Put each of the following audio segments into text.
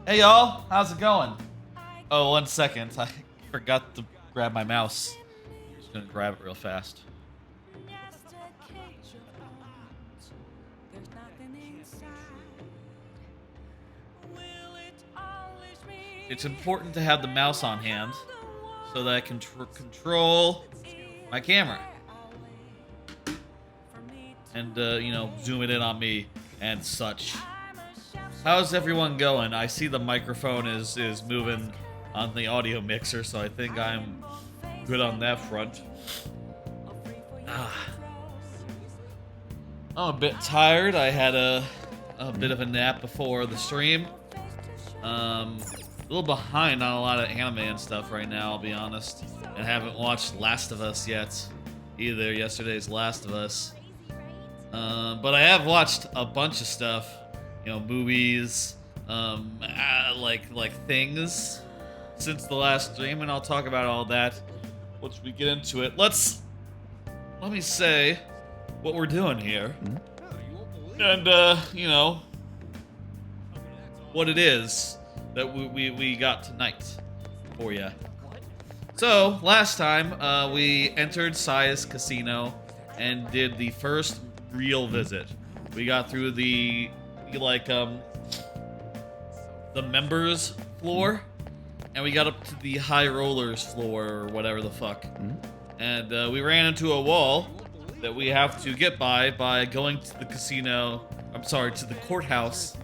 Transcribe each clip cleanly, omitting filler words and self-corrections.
Hey y'all, how's it going? Oh, 1 second. I forgot to grab my mouse. I'm just gonna grab it real fast. It's important to have the mouse on hand so that I can control my camera. And, zoom it in on me and such. How's everyone going? I see the microphone is moving on the audio mixer, so I think I'm good on that front. I'm a bit tired. I had a bit of a nap before the stream. A little behind on a lot of anime and stuff right now, I'll be honest. And haven't watched Last of Us yet. Either yesterday's Last of Us. But I have watched a bunch of stuff. Movies, like things since the last stream, and I'll talk about all that once we get into it. Let me say what we're doing here. And, what it is that we got tonight for you. So, last time, we entered Saya's casino and did the first real visit. We got through the members floor, and we got up to the high rollers floor, or whatever the fuck. And we ran into a wall that we have to get by going to the casino, to the courthouse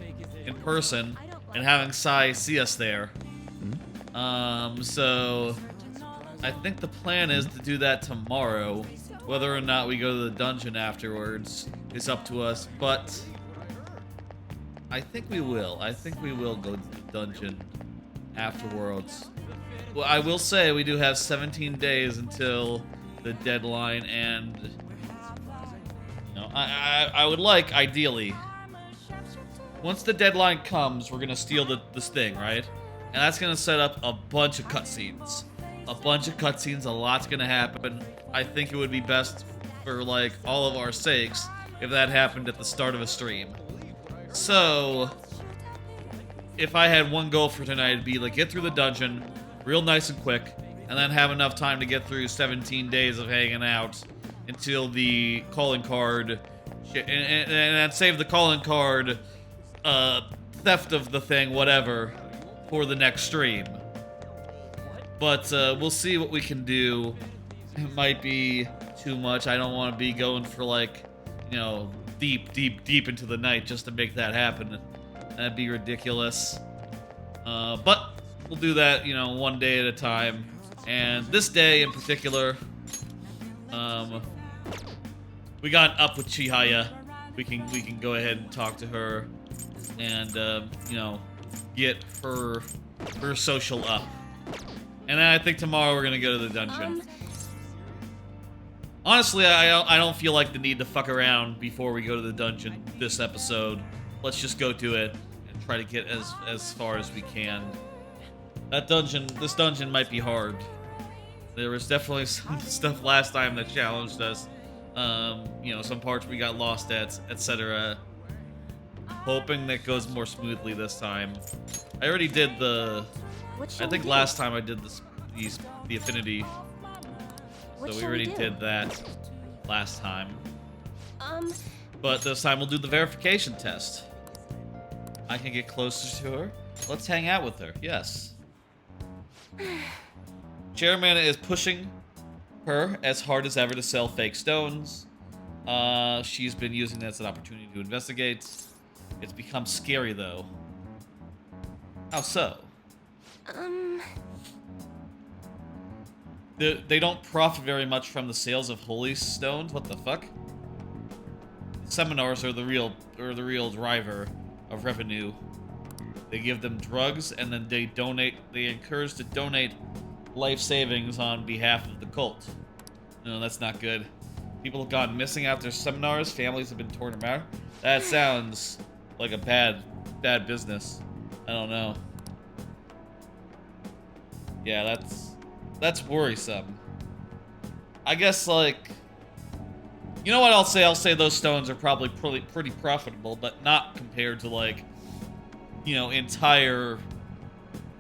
in person, and having Sai see us there. So I think the plan is to do that tomorrow. Whether or not we go to the dungeon afterwards is up to us, but I think we will. I think we will go to the dungeon afterwards. Well, I will say we do have 17 days until the deadline, and I would like, ideally, once the deadline comes, we're gonna steal this thing, right? And that's gonna set up a bunch of cutscenes. A lot's gonna happen. I think it would be best for all of our sakes if that happened at the start of a stream. So, if I had one goal for tonight, it'd be get through the dungeon real nice and quick, and then have enough time to get through 17 days of hanging out until the calling card and save the calling card theft of the thing, whatever, for the next stream. But we'll see what we can do. It might be too much. I don't want to be going for deep into the night just to make that happen. That'd be ridiculous. But we'll do that, one day at a time. And this day in particular, we got up with Chihaya. We can go ahead and talk to her, and get her social up. And then I think tomorrow we're gonna go to the dungeon. Honestly, I don't feel like the need to fuck around before we go to the dungeon this episode. Let's just go to it and try to get as far as we can. This dungeon might be hard. There was definitely some stuff last time that challenged us. Some parts we got lost at, etc. Hoping that goes more smoothly this time. I already did I think last time I did the affinity. So we already did that last time. But this time we'll do the verification test. I can get closer to her. Let's hang out with her. Yes. Chairman is pushing her as hard as ever to sell fake stones. She's been using that as an opportunity to investigate. It's become scary, though. How so? They don't profit very much from the sales of holy stones. What the fuck? Seminars are the real driver of revenue. They give them drugs, and then they encourage to donate life savings on behalf of the cult. No, that's not good. People have gone missing after seminars. Families have been torn apart. That sounds like a bad business. I don't know. Yeah, that's worrisome. I guess, you know what I'll say? I'll say those stones are probably pretty profitable, but not compared to, entire,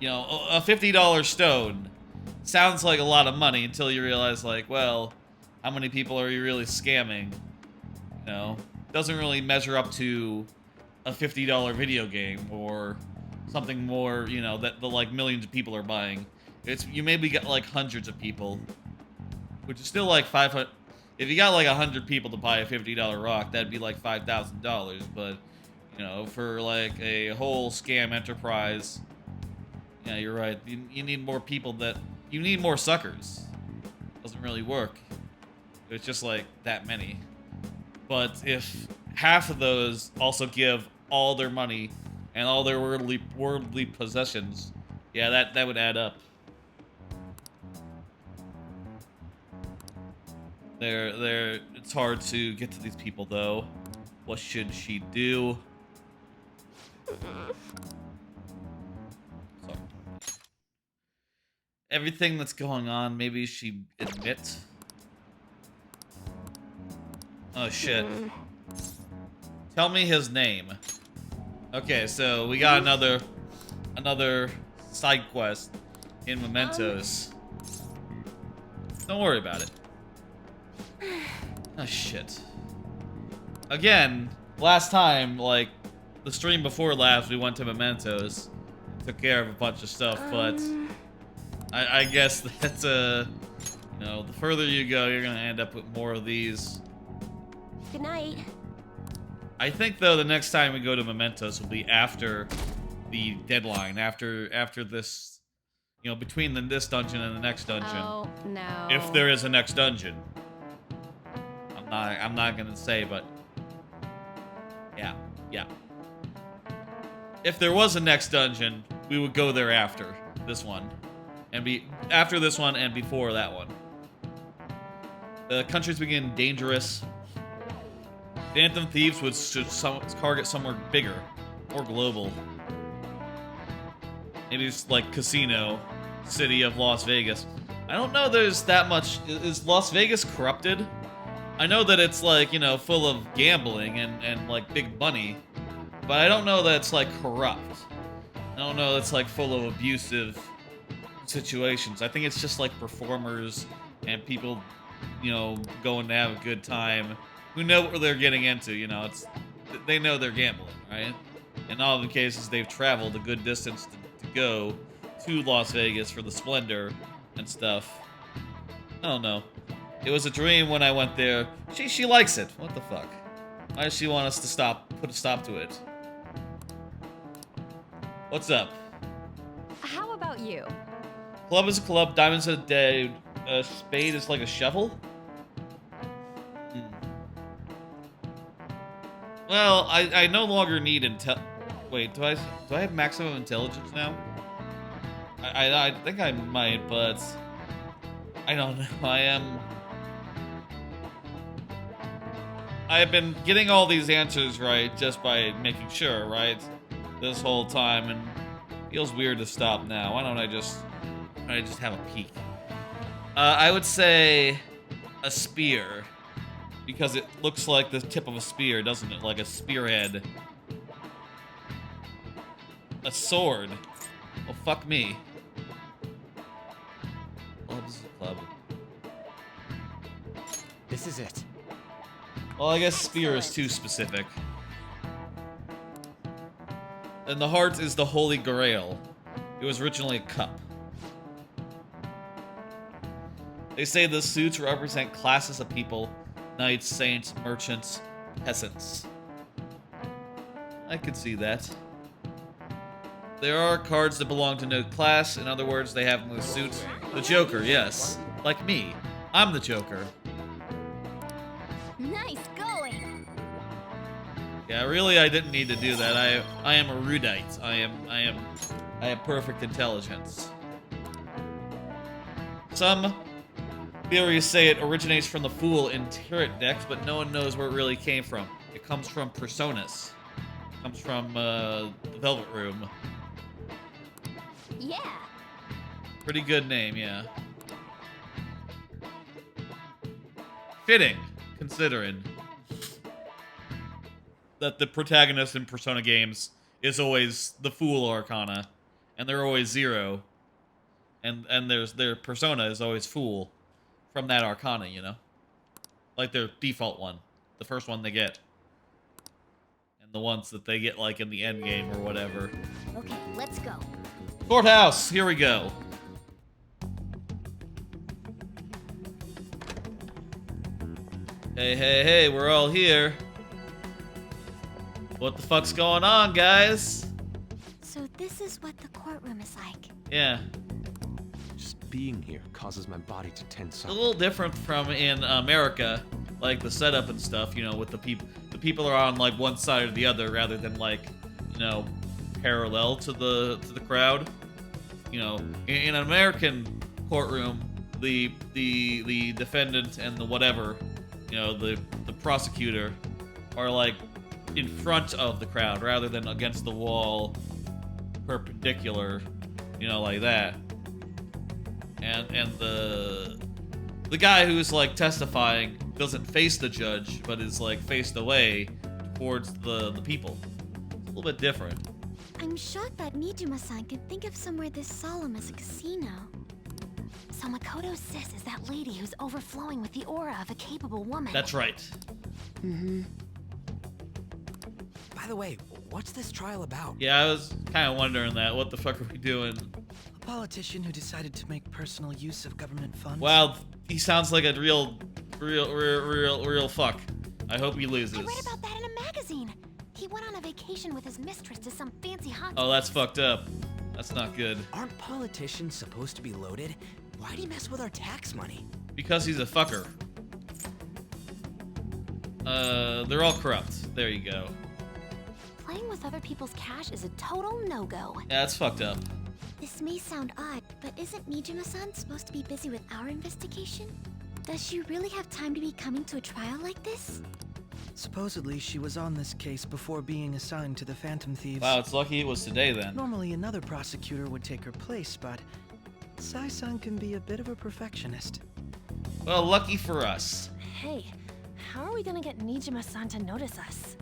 a $50 stone sounds like a lot of money until you realize, like, well, how many people are you really scamming? Doesn't really measure up to a $50 video game or something more, that the like millions of people are buying. You maybe get like hundreds of people, which is still like 500. If you got like 100 people to buy a $50 rock, that'd be like $5,000. But for like a whole scam enterprise, yeah, you're right. You need more people you need more suckers. Doesn't really work. It's just like that many. But if half of those also give all their money and all their worldly possessions, yeah, that would add up. It's hard to get to these people though. What should she do? Sorry. Everything that's going on, maybe she admit. Oh shit. Tell me his name. Okay, so we got another side quest in Mementos. Don't worry about it. Oh shit. Again, last time, like the stream before last, we went to Mementos, took care of a bunch of stuff, but I guess that's the further you go, you're gonna end up with more of these. Good night. I think though the next time we go to Mementos will be after the deadline, after this, between this dungeon and the next dungeon. Oh no. If there is a next dungeon. I'm not gonna say, but yeah. If there was a next dungeon, we would go there after this one, and after this one and before that one. The countries begin dangerous. Phantom Thieves should target somewhere bigger, more global. Maybe it's like Casino City of Las Vegas. I don't know there's that much. Is Las Vegas corrupted? I know that it's like, full of gambling and like big money, but I don't know that it's like corrupt. I don't know that it's like full of abusive situations. I think it's just like performers and people, going to have a good time, who know what they're getting into. They know they're gambling, right? In all of the cases, they've traveled a good distance to go to Las Vegas for the splendor and stuff. I don't know. It was a dream when I went there. She likes it. What the fuck? Why does she want us to put a stop to it? What's up? How about you? Club is a club, diamonds a day, a spade is like a shovel? Well, I no longer need Wait, do I have maximum intelligence now? I think I might, but I don't know. I have been getting all these answers right just by making sure, right? This whole time, and it feels weird to stop now. Why don't I just have a peek? I would say a spear, because it looks like the tip of a spear, doesn't it? Like a spearhead. A sword. Well, fuck me. Club's a club. This is it. Well, I guess spear is too specific. And the heart is the Holy Grail. It was originally a cup. They say the suits represent classes of people: knights, saints, merchants, peasants. I could see that. There are cards that belong to no class. In other words, they have no suits. The Joker, yes. Like me. I'm the Joker. Nice going. Yeah, really, I didn't need to do that. I am erudite. I have perfect intelligence. Some theories say it originates from the Fool in Tarot decks, but no one knows where it really came from. It comes from Personas. It comes from the Velvet Room. Yeah. Pretty good name, yeah. Fitting, considering that the protagonist in Persona games is always the Fool Arcana, and they're always 0. And their persona is always Fool from that Arcana, you know? Like their default one. The first one they get. And the ones that they get like in the end game or whatever. Okay, let's go. Courthouse, here we go. Hey, hey, hey, we're all here. What the fuck's going on, guys? So this is what the courtroom is like. Yeah. Just being here causes my body to tense It's a up. little different from in America, like the setup and stuff, you know, with the people. The people are on like one side or the other rather than like, you know, parallel to the crowd. You know, in an American courtroom, the defendant and the whatever, you know, the prosecutor are like in front of the crowd rather than against the wall, perpendicular, you know, like that. And the guy who's like testifying doesn't face the judge, but is like faced away towards the people. It's a little bit different. I'm shocked that Nijima-san could think of somewhere this solemn as a casino. So Makoto's sis is that lady who's overflowing with the aura of a capable woman. That's right. Mm-hmm. By the way, what's this trial about? Yeah, I was kind of wondering that. What the fuck are we doing? A politician who decided to make personal use of government funds? Wow, he sounds like a real fuck. I hope he loses. I read about that in a magazine. He went on a vacation with his mistress to some fancy hot Oh, that's fucked up. That's not good. Aren't politicians supposed to be loaded? Why'd he mess with our tax money? Because he's a fucker. They're all corrupt. There you go. Playing with other people's cash is a total no-go. Yeah, that's fucked up. This may sound odd, but isn't Nijima-san supposed to be busy with our investigation? Does she really have time to be coming to a trial like this? Supposedly, she was on this case before being assigned to the Phantom Thieves. Wow, it's lucky it was today then. Normally, another prosecutor would take her place, but Sai-san can be a bit of a perfectionist. Well, lucky for us. Hey, how are we gonna get Nijima-san to notice us?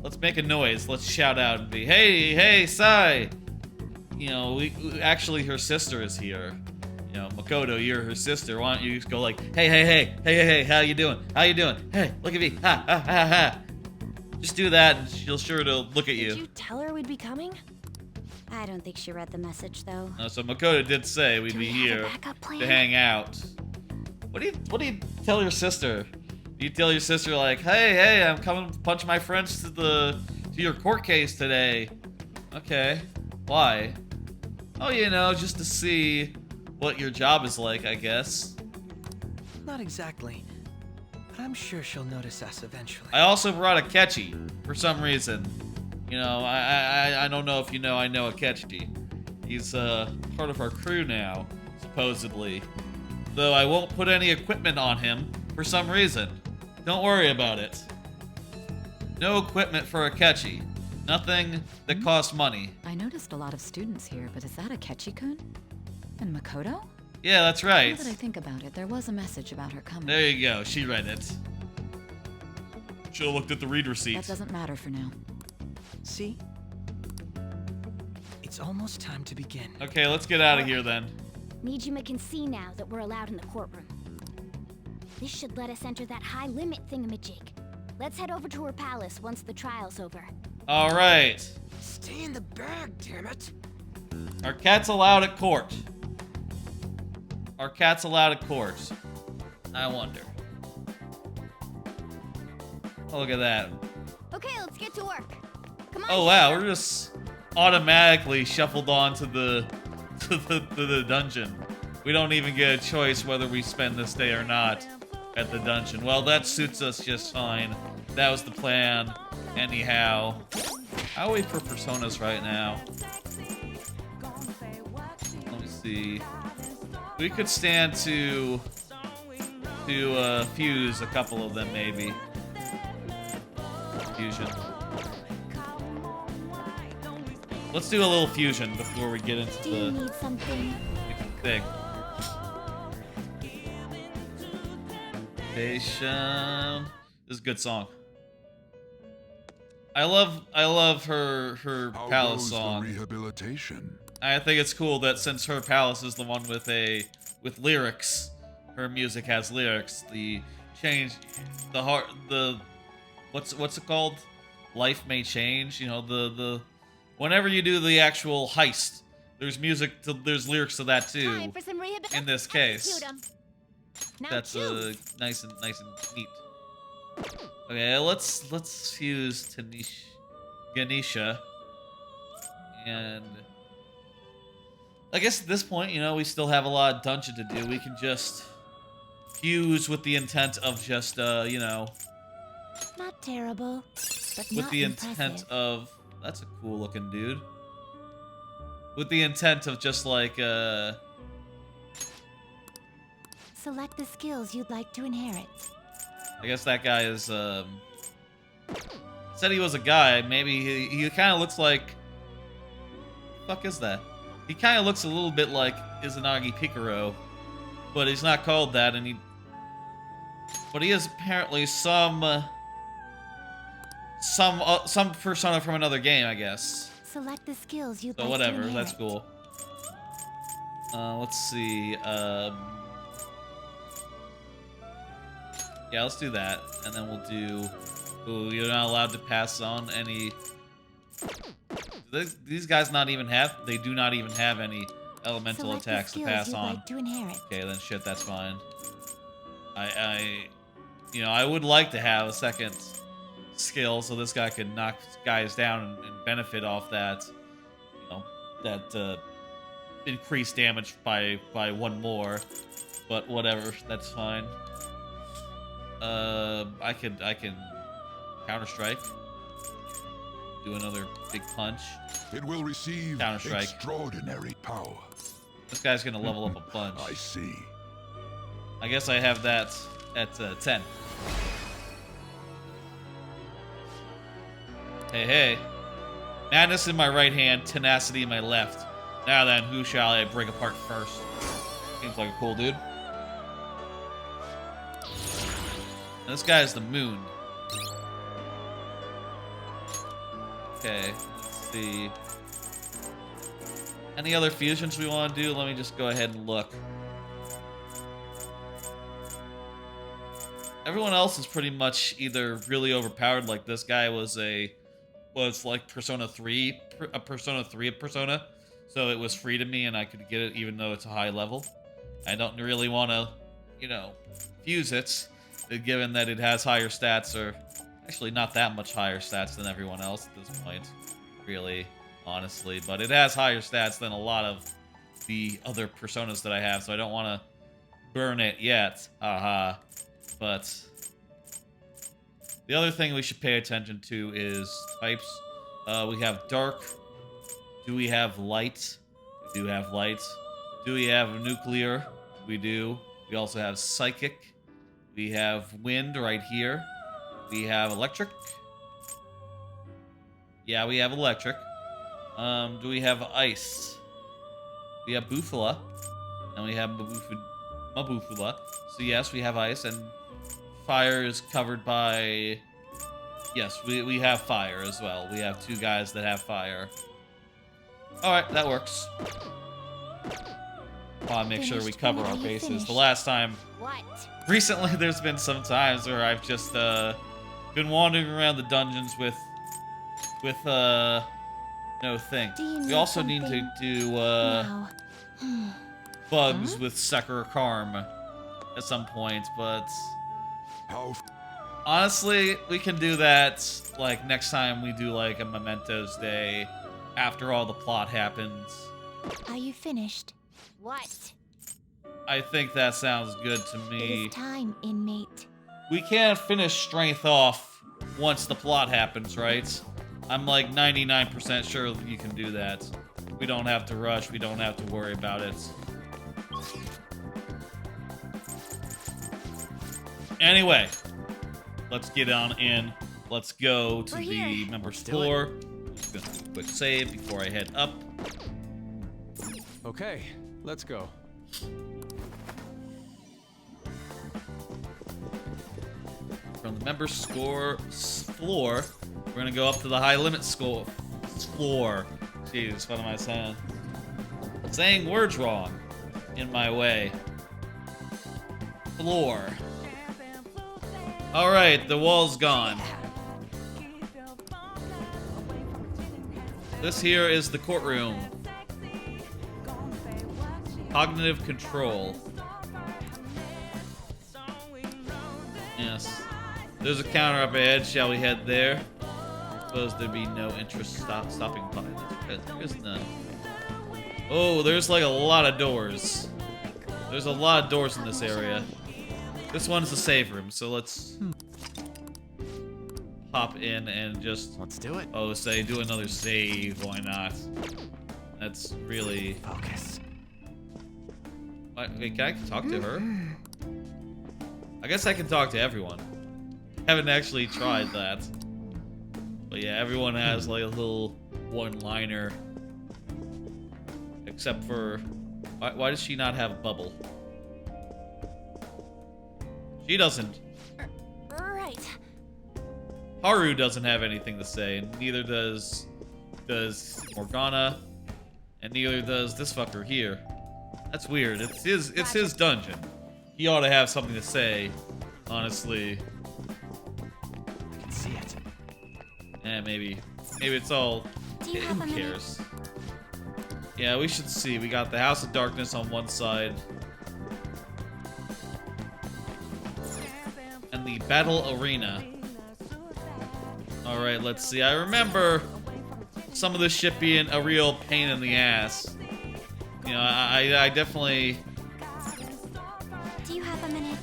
Let's make a noise. Let's shout out and be, hey, hey, Sai! You know, actually, her sister is here. You know, Makoto, you're her sister. Why don't you just go like, hey, hey, hey, hey, hey, hey, how you doing? How you doing? Hey, look at me. Ha, ha, ha, ha. Just do that and she'll sure to look at you. Did you tell her we'd be coming? I don't think she read the message, though. So Makoto did say we'd Do be we have a here backup plan? to hang out. What do you tell your sister? Do you tell your sister like, hey, I'm coming to punch my friends to your court case today? Okay. Why? Oh, you know, just to see what your job is like, I guess. Not exactly, but I'm sure she'll notice us eventually. I also brought Akechi for some reason. You know, I don't know if you know, I know Akechi. He's part of our crew now, supposedly. Though I won't put any equipment on him for some reason. Don't worry about it. No equipment for Akechi. Nothing that costs money. I noticed a lot of students here, but is that Akechi-kun? And Makoto? Yeah, that's right. Now that I think about it, there was a message about her coming. There you go. She read it. Should've looked at the read receipt. That doesn't matter for now. See? It's almost time to begin. Okay, let's get out of here then. Nijima can see now that we're allowed in the courtroom. This should let us enter that high limit thingamajig. Let's head over to her palace once the trial's over. All right. Stay in the bag, damn it. Are cats allowed at court? Are cats allowed at court? I wonder. Oh, look at that. Okay, let's get to work. Come on. Oh wow, we're just automatically shuffled on to the dungeon. We don't even get a choice whether we spend this day or not at the dungeon. Well, that suits us just fine. That was the plan. Anyhow, I'll wait for personas right now. Let me see. We could stand to fuse a couple of them, maybe. Fusion. Let's do a little fusion before we get into Do you the need something? thing. Station. This is a good song. I love her How palace goes song. the rehabilitation? I think it's cool that since her palace is the one with lyrics, her music has lyrics. The change, the heart, the what's it called? Life may change. You know, the whenever you do the actual heist, there's there's lyrics to that too. Time for some rehabilitation. In this case, Now that's choose. nice and neat. Okay, let's use Ganesha, and I guess at this point, you know, we still have a lot of dungeon to do. We can just fuse with the intent of just, you know, Not terrible, but with not the impressive. intent of, that's a cool looking dude. With the intent of just like, Select the skills you'd like to inherit. I guess that guy is, said he was a guy. Maybe he kind of looks like, fuck is that? He kind of looks a little bit like Izanagi Picaro, but he's not called that, and but he is apparently some persona from another game, I guess. Select the skills you'd So like whatever, to inherit. that's cool. Let's see. Yeah, let's do that, and then we'll do. Ooh, you're not allowed to pass on any. These guys not even have. They do not even have any elemental Select the attacks to skills pass you'd on. like to inherit. Okay, then shit, that's fine. You know, I would like to have a second skill so this guy could knock guys down and benefit off that. You know, that increased damage by one more. But whatever, that's fine. I can counter strike. Do another big punch. It will receive Counter-Strike. extraordinary power. This guy's gonna level up a bunch. I see. I guess I have that at 10. Hey, hey. Madness in my right hand, tenacity in my left. Now then, who shall I break apart first? Seems like a cool dude. This guy is the moon. Okay, let's see. Any other fusions we want to do? Let me just go ahead and look. Everyone else is pretty much either really overpowered, like this guy was like Persona 3, a Persona 3 Persona, so it was free to me and I could get it even though it's a high level. I don't really want to, you know, fuse it, given that it has higher stats, or actually not that much higher stats than everyone else at this point, really, honestly, but it has higher stats than a lot of the other Personas that I have, so I don't want to burn it yet, haha. But the other thing we should pay attention to is types. We have dark. Do we have light? We do have light. Do we have nuclear? We do. We also have psychic. We have wind right here. We have electric. Yeah, we have electric. Do we have ice? We have Bufala. And we have Mabufala. So yes, we have ice, and fire is covered by... Yes, we have fire as well. We have two guys that have fire. Alright, that works. I'll make sure we Finished cover our whenever you bases. finish. The last time... What? Recently, there's been some times where I've just been wandering around the dungeons with no thing. Do you We need also need to something do now. bugs with Sakura Karm at some point, but How honestly, we can do that like next time we do like a Mementos Day after all the plot happens. Are you finished? What? I think that sounds good to It me. is time, inmate. We can't finish strength off once the plot happens, right? I'm like 99% sure you can do that. We don't have to rush. We don't have to worry about it. Anyway, let's get on in. Let's go to We're the here. members do it. floor. Just gonna do a quick save before I head up. Okay, let's go. From the members floor, We're gonna go up to the high limit score floor. Jeez, what am I saying? Saying words wrong in my way. Floor. Alright, the wall's gone. This here is the courtroom. Cognitive control. Yes. There's a counter up ahead. Shall we head there? Suppose there'd be no interest stopping by. There's none. Oh, there's like a lot of doors. There's a lot of doors in this area. This one's the save room, so let's hop in and just... Let's do it. Oh, say, do another save. Why not? That's really... Focus. Wait, can I talk to her? I guess I can talk to everyone. Haven't actually tried that. But yeah, everyone has like a little one-liner. Except for... Why does she not have a bubble? She doesn't. Right. Haru doesn't have anything to say, and neither does Morgana, and neither does this fucker here. That's weird. It's his dungeon. He ought to have something to say, honestly. I can see it. Maybe it's all... Do you have a Who minute? cares? Yeah, we should see. We got the House of Darkness on one side. And the Battle Arena. Alright, let's see. I remember some of this shit being a real pain in the ass. You know, I definitely... Do you have a minute?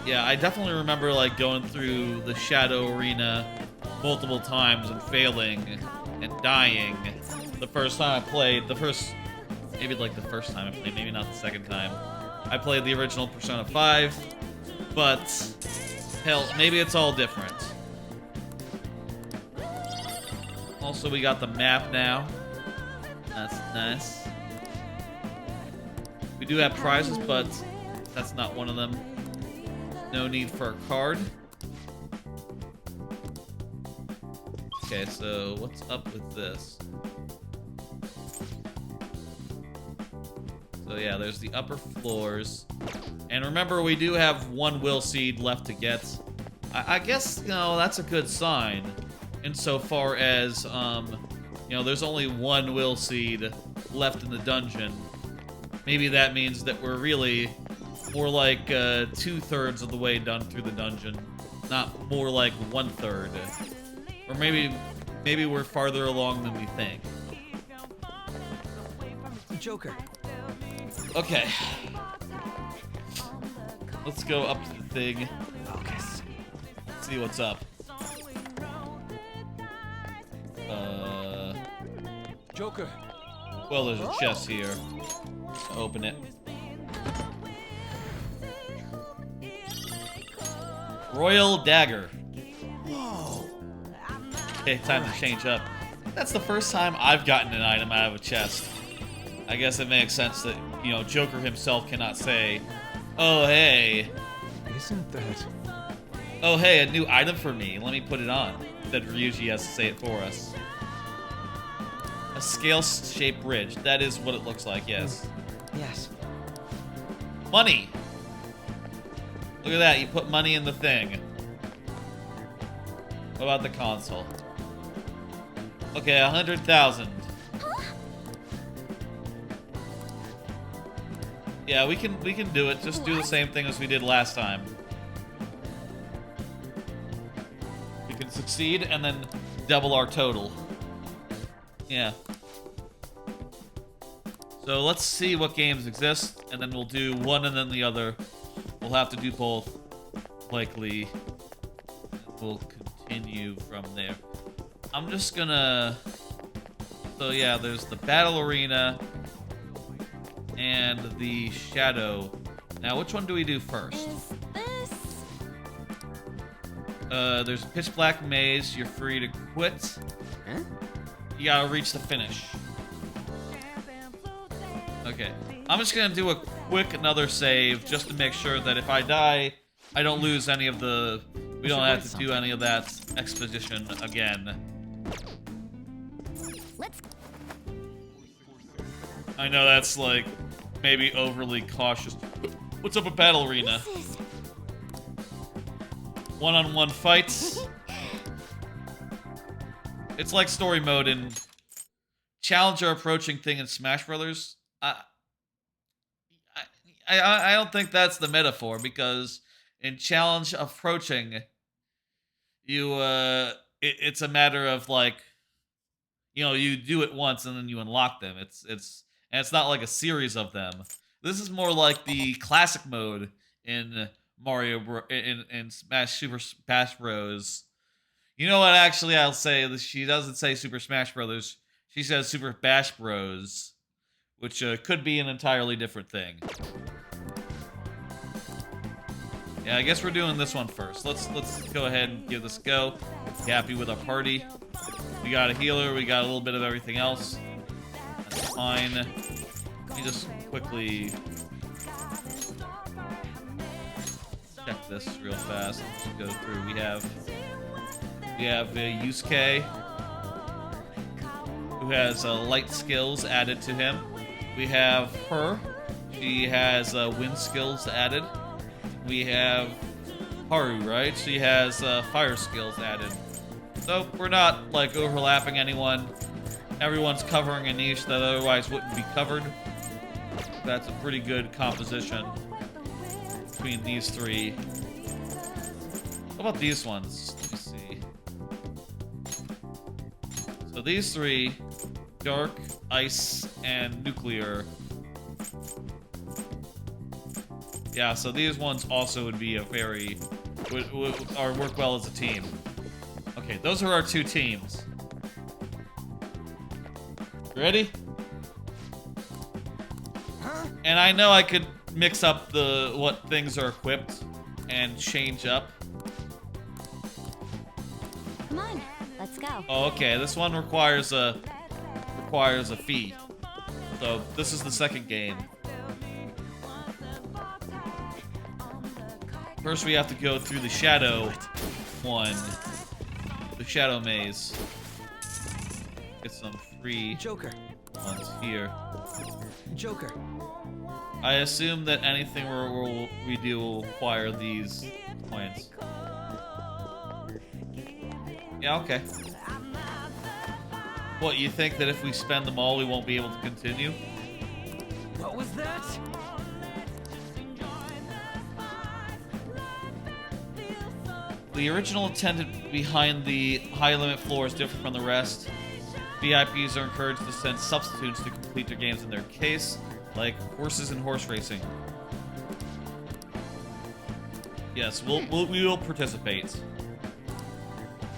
Yeah, I definitely remember, like, going through the Shadow Arena multiple times and failing and dying. The first time I played, maybe like the first time I played, maybe not the second time. I played the original Persona 5, but hell, maybe it's all different. Also, we got the map now. That's nice. We do have prizes, but that's not one of them. No need for a card. Okay, so what's up with this? So yeah, there's the upper floors. And remember, we do have one will seed left to get. I guess, you know, that's a good sign. Insofar as, you know, there's only one will seed left in the dungeon. Maybe that means that we're really more like 2/3 of the way done through the dungeon. Not more like 1/3. Or maybe we're farther along than we think. Joker. Okay. Let's go up to the thing. Focus. See what's up. Joker. Well, there's a chest here. Open it. Royal Dagger. Whoa. Okay, time to change up. That's the first time I've gotten an item out of a chest. I guess it makes sense that, you know, Joker himself cannot say, "Oh, hey. Isn't that... Oh, hey, a new item for me. Let me put it on." That Ryuji has to say it for us. A scale-shaped bridge. That is what it looks like, yes. Yes. Money! Look at that, you put money in the thing. What about the console? Okay, 100,000. Yeah, we can do it. Just do the same thing as we did last time. We can succeed and then double our total. Yeah. So let's see what games exist, and then we'll do one and then the other. We'll have to do both, likely. We'll continue from there. I'm just gonna... So yeah, there's the Battle Arena and the Shadow. Now, which one do we do first? Is this? There's a Pitch Black Maze. You're free to quit. Huh? You gotta reach the finish. Okay. I'm just gonna do a quick another save just to make sure that if I die, I don't lose any of the We don't have to do any of that exposition again. Let's I know that's like maybe overly cautious. What's up with Battle Arena? This is One-on-one fights. It's like story mode in Challenger approaching thing in Smash Brothers. I don't think that's the metaphor, because in challenge approaching, you it's a matter of like, you know, you do it once and then you unlock them. It's not like a series of them. This is more like the classic mode in in Super Smash Bros. You know what? Actually, I'll say that she doesn't say Super Smash Brothers. She says Super Bash Bros, which could be an entirely different thing. Yeah, I guess we're doing this one first. Let's go ahead and give this a go. Be happy with our party. We got a healer. We got a little bit of everything else. That's fine. Let me just quickly check this real fast. Let's go through. We have Yusuke, who has light skills added to him. We have her. She has wind skills added. We have Haru, right? She has fire skills added. So we're not like overlapping anyone. Everyone's covering a niche that otherwise wouldn't be covered. That's a pretty good composition between these three. What about these ones? Let me see. So these three, dark, ice, and nuclear. Yeah, so these ones also would be a very would work well as a team. Okay, those are our two teams. Ready? And I know I could mix up what things are equipped and change up. Come on, let's go. Oh, okay. This one requires a fee. So this is the second game. First, we have to go through the shadow one, the shadow maze. Get some free Joker. ones here. Joker. I assume that anything we do will require these points. Yeah, okay. What, you think that if we spend them all, we won't be able to continue? What was that? The original intent behind the high limit floor is different from the rest. VIPs are encouraged to send substitutes to complete their games in their case, like horses and horse racing. Yes, we will participate.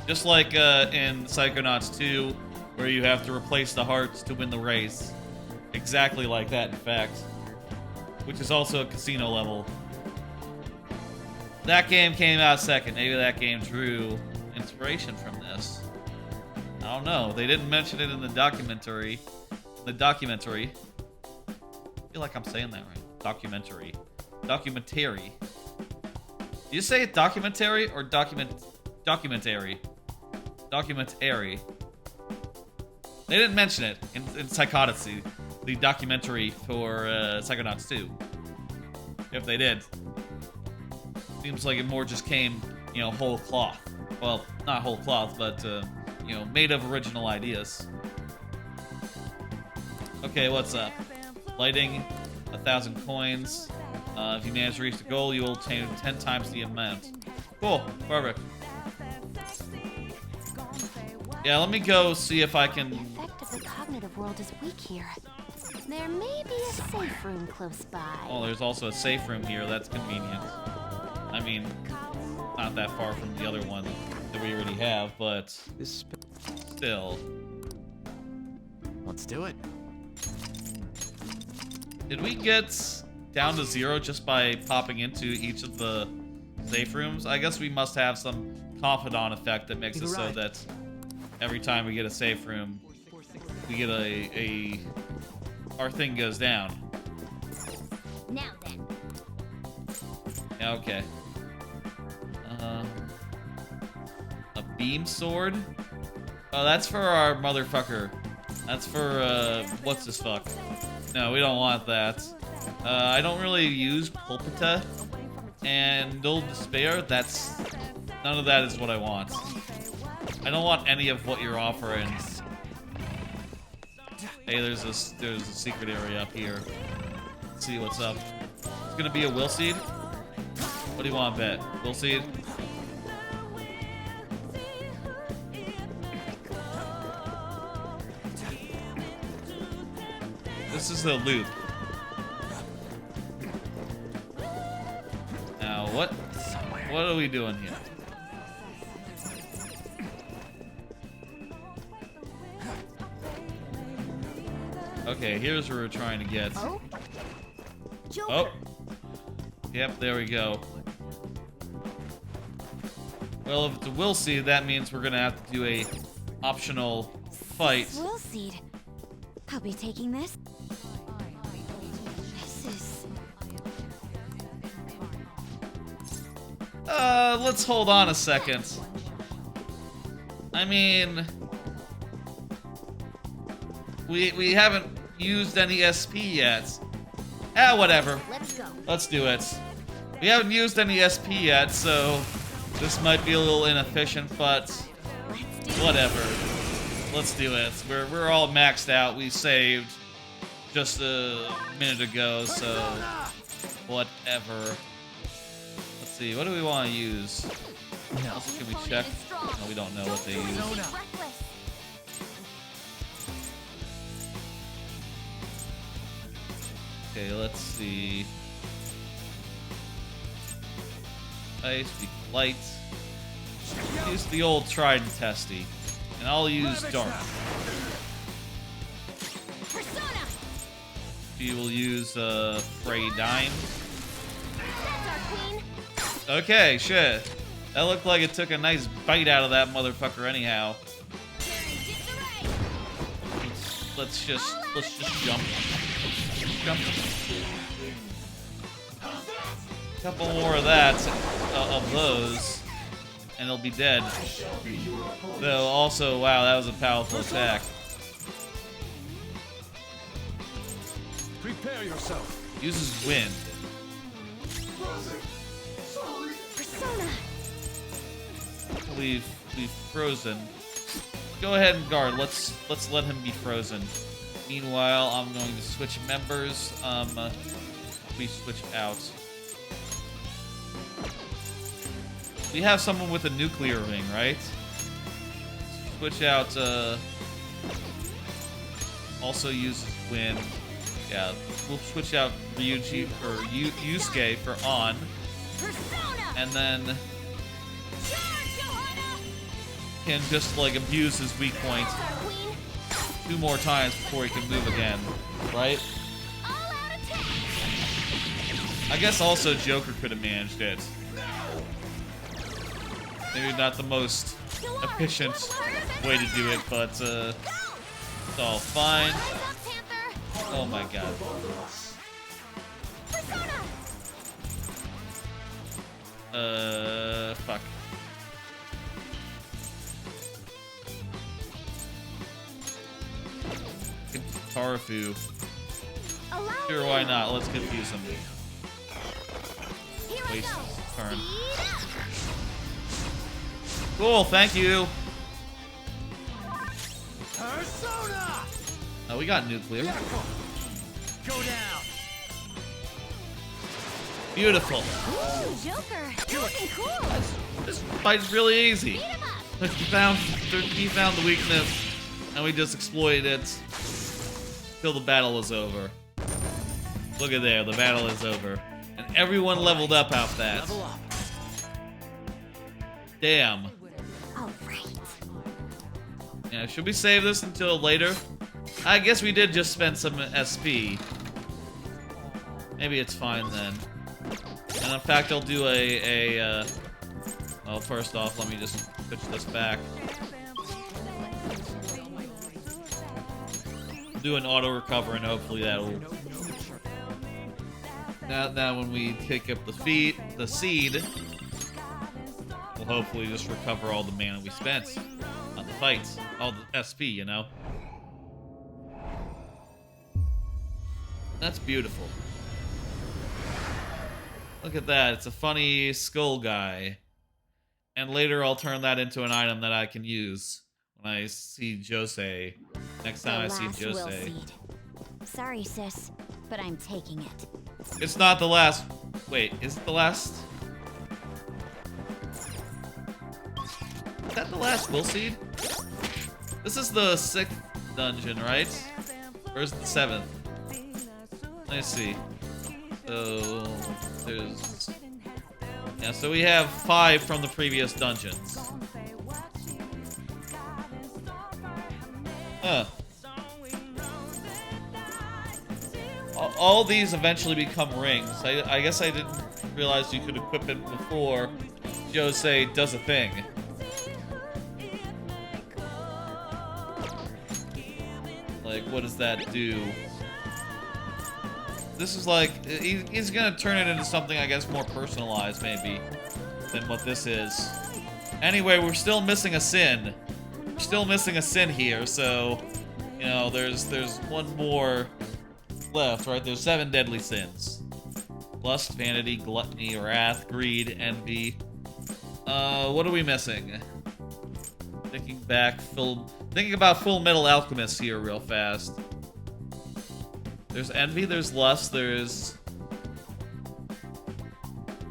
Just like in Psychonauts 2, where you have to replace the hearts to win the race. Exactly like that, in fact. Which is also a casino level. That game came out second. Maybe that game drew inspiration from this. I don't know. They didn't mention it in the documentary. I feel like I'm saying that right. Documentary. Documentary. Do you say it documentary or documentary? Documentary. They didn't mention it in Psychodyssey, the documentary for Psychonauts 2. If they did. Seems like it more just came, you know, whole cloth. Well, not whole cloth, but, you know, made of original ideas. Okay, what's up? Lighting, 1,000 coins. If you manage to reach the goal, you will obtain 10 times the amount. Cool, perfect. Yeah, let me go see if I The can... effect of the cognitive world is weak here. There may be a safe room close by. Oh, there's also a safe room here. That's convenient. I mean, not that far from the other one that we already have, but still. Let's do it. Did we get down to 0 just by popping into each of the safe rooms? I guess we must have some confidant effect that makes it so that every time we get a safe room, we get our thing goes down. Now then. Yeah, okay. beam sword. Oh, that's for our motherfucker. That's for, what's this fuck? No, we don't want that. I don't really use Pulpita and Dull Despair. None of that is what I want. I don't want any of what you're offering. Hey, there's a secret area up here. Let's see what's up. It's gonna be a will seed? What do you want, bet? Will seed? This is the loop. Now, what are we doing here? Okay, here's where we're trying to get. Oh? Joker. Oh. Yep, there we go. Well, if it's a will seed, that means we're gonna have to do a optional fight. Will seed. I'll be taking this. This is... Let's hold on a second. I mean, we haven't used any SP yet. Ah, whatever. Let's go. Let's do it. We haven't used any SP yet, so this might be a little inefficient, but whatever. Let's do it. We're all maxed out. We saved just a minute ago, so whatever. Let's see. What do we want to use? Also, can we check? No, we don't know what they use. Okay, let's see. Ice, be light. Use the old tried and testy. And I'll use dark. Persona. She will use Frey Dime. That's our queen. Okay, shit. That looked like it took a nice bite out of that motherfucker anyhow. Let's just jump. Jump. Couple more of that, of those, and it'll be dead. Though also, wow, that was a powerful attack. Prepare yourself. Uses wind. Persona. We've frozen. Go ahead and guard. Let's let him be frozen. Meanwhile, I'm going to switch members. We switch out. We have someone with a nuclear ring, right? Switch out. Also uses wind. Yeah, we'll switch out Ryuji or Yusuke for on, Persona. and then can just like abuse his weak point That's our queen. 2 more times before he can move again, right? All out attack. I guess also Joker could have managed it. Maybe not the most efficient way to do it, but it's all fine. Rise up, Panther. Oh my god. Persona. Fuck. Tarafu. Allow Sure, me. why not? Let's confuse him. Here I Waste go. his turn. Speed up. Cool, thank you. Persona! Oh, we got nuclear. Go down. Beautiful. Ooh, Joker. You're looking cool. This fight's really easy. Beat him up. He found the weakness, and we just exploited it till the battle was over. Look at there, the battle is over. And everyone leveled up after that. Level up. Damn. All right. Yeah, should we save this until later? I guess we did just spend some SP. Maybe it's fine then. And in fact, I'll do well, first off, let me just switch this back. Do an auto recover, and hopefully that'll. Now when we pick up the seed, we'll hopefully just recover all the mana we spent on the fights. All the SP, you know? That's beautiful. Look at that. It's a funny skull guy. And later I'll turn that into an item that I can use when I see Jose. Next time I see will Jose. seed. Sorry, sis, but I'm taking it. It's not the last. Wait, is it the last? Is that the last will seed? This is the 6th dungeon, right? Or is it the 7th? Let's see. So there's, yeah. So we have 5 from the previous dungeons. Huh. All these eventually become rings. I guess I didn't realize you could equip it before Jose does a thing. Like, what does that do? This is like, he's gonna turn it into something, I guess, more personalized, maybe, than what this is. Anyway, we're still missing a sin. We're still missing a sin here, so, you know, there's one more left, right? There's 7 deadly sins. Lust, vanity, gluttony, wrath, greed, envy. What are we missing? Thinking about Full Metal Alchemist here real fast. There's envy, there's lust, there's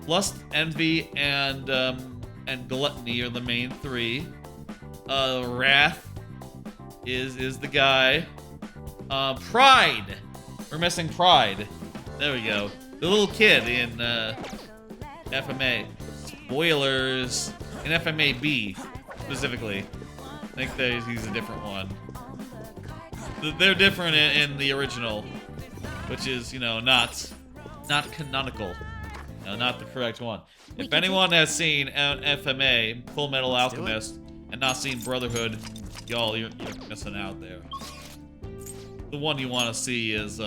lust, envy, and gluttony are the main 3. Wrath is the guy. Pride. We're missing pride. There we go. The little kid in FMA. Spoilers in FMA B specifically. I think he's a different one. They're different in the original, which is, you know, not canonical. No, not the correct one. If anyone has seen FMA, Full Metal Alchemist, and not seen Brotherhood, y'all, you're missing out there. The one you want to see is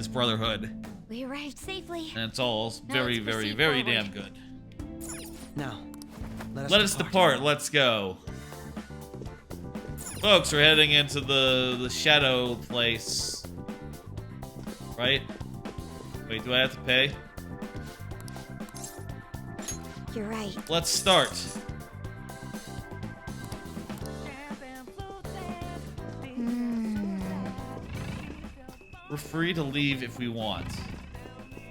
Brotherhood. We arrived safely. And it's all very, very, very damn good. Now, let us depart. Let's go. Folks, we're heading into the shadow place. Right? Wait, do I have to pay? You're right. Let's start. We're free to leave if we want.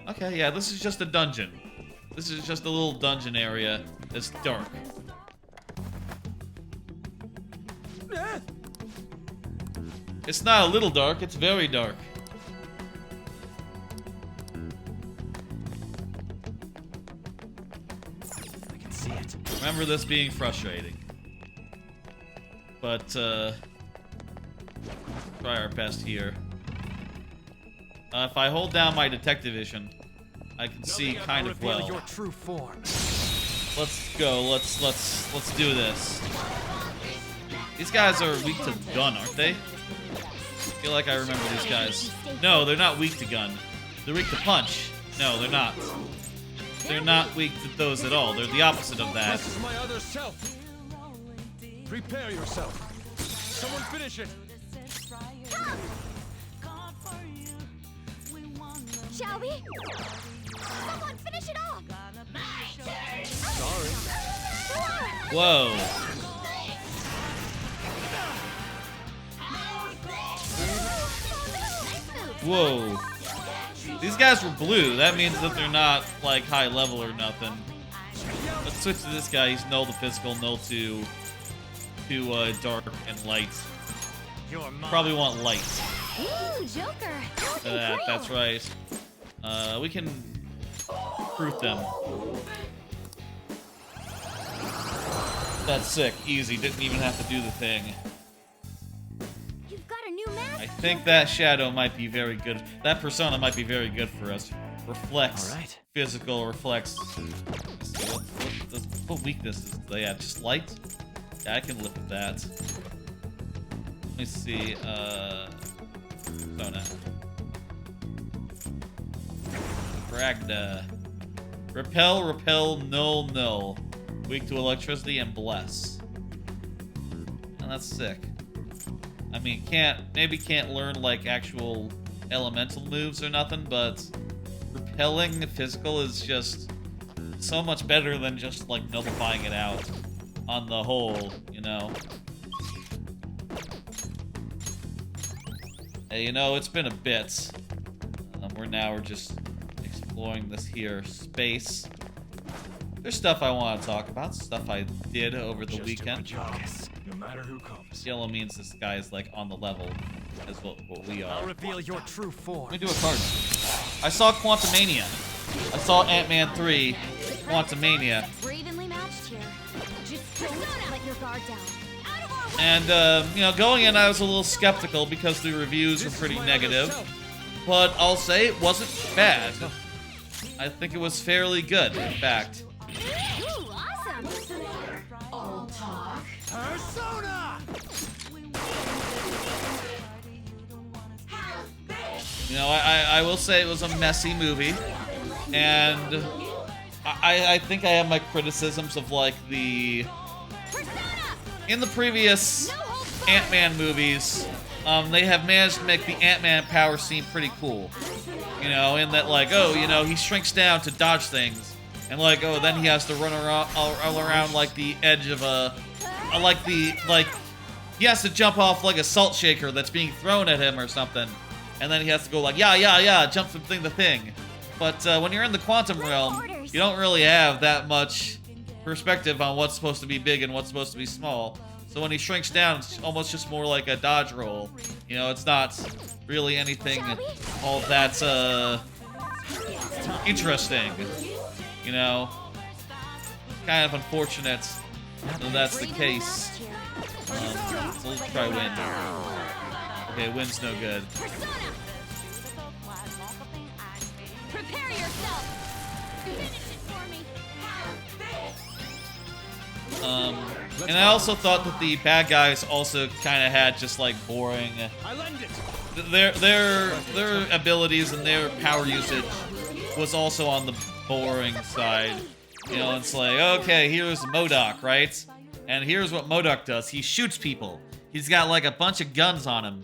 Okay, yeah, this is just a dungeon. This is just a little dungeon area that's dark. It's not a little dark, it's very dark. I can see it. Remember this being frustrating. But, try our best here. If I hold down my detective vision, I can see kind of well. Your true form. Let's go. Let's do this. These guys are weak to gun, aren't they? I feel like I remember these guys. No, they're not weak to gun. They're weak to punch. No, they're not. They're not weak to those at all. They're the opposite of that. This is my other self. Prepare yourself. Someone finish it. Shall we? Someone finish it off! Sorry. Whoa. Whoa. These guys were blue. That means that they're not, like, high level or nothing. Let's switch to this guy. He's null to physical, null to dark and light. Probably want light. Ooh, Joker! That's right. We can fruit them. That's sick. Easy. Didn't even have to do the thing. You've got a new mask. I think that shadow might be very good. That persona might be very good for us. Reflects. All right. Physical reflects. What weaknesses do they have? Just light? Yeah, I can live with that. Let me see. Persona. Bragda. Repel, null. Weak to electricity and bless. And that's sick. I mean, maybe can't learn like actual elemental moves or nothing, but repelling physical is just so much better than just like nullifying it out on the whole, you know. Hey, you know, it's been a bit. We're just exploring this here space. There's stuff I want to talk about, stuff I did over the weekend. No matter who comes. Yellow means this guy is like on the level as what we are. I'll reveal your true form. Let me do a card. I saw Quantumania. I saw Ant-Man 3, Quantumania. We're evenly matched here. Just don't let your guard down. Out of our way. And, you know, going in, I was a little skeptical because the reviews were pretty negative. But I'll say it wasn't bad. I think it was fairly good, in fact. Ooh, awesome. All talk. Persona! You know, I will say it was a messy movie. And I think I have my criticisms of, like, the... In the previous Ant-Man movies, they have managed to make the Ant-Man power seem pretty cool. You know, in that, like, oh, you know, he shrinks down to dodge things. And, like, oh, then he has to run around, all around like, the edge of a... he has to jump off, like, a salt shaker that's being thrown at him or something. And then he has to go, like, yeah, jump from thing to thing. But when you're in the quantum realm, you don't really have that much perspective on what's supposed to be big and what's supposed to be small. So when he shrinks down, it's almost just more like a dodge roll. You know, it's not really anything all that's interesting. You know, kind of unfortunate that that's the case. So let's try win. Okay, win's no good. Prepare yourself. Finish it for me. And I also thought that the bad guys also kind of had just like boring. I lend it. Their abilities and their power usage was also on the boring side. You know, it's like, okay, here's MODOK, right? And here's what MODOK does. He shoots people. He's got like a bunch of guns on him.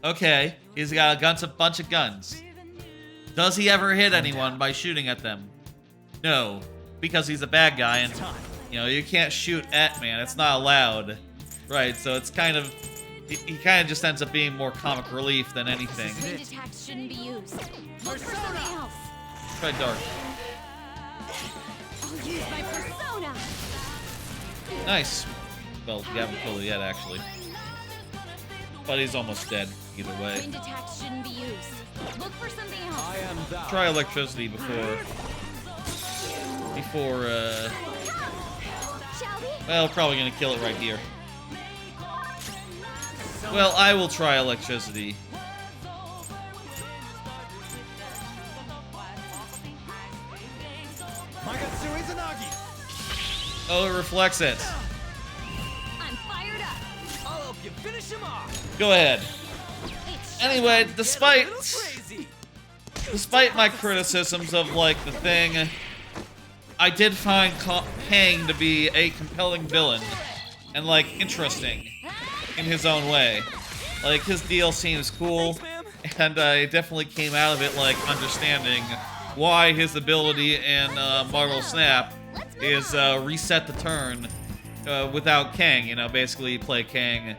Okay, he's got a bunch of guns. Does he ever hit anyone by shooting at them? No, because he's a bad guy and, you know, you can't shoot at man. It's not allowed. Right, so it's kind of... He kind of just ends up being more comic relief than anything. Wind attacks shouldn't be used. Look for something else. Try Dark. I'll use my persona. Nice. Well, you haven't killed it yet, actually. But he's almost dead, either way. Wind attacks shouldn't be used. Look for something else. I am thou. Try electricity before, Shall we? well, probably gonna kill it right here. Well, I will try electricity. Magatsuri Zanagi. Oh, it reflects it. I'm fired up. I'll help you finish him off. Go ahead. It's Anyway, Get a despite little crazy. my criticisms of, like, the thing, I did find Kang to be a compelling villain and, like, interesting in his own way. Like, his deal seems cool, and I definitely came out of it, like, understanding why his ability in Marvel Snap is reset the turn without Kang. You know, basically you play Kang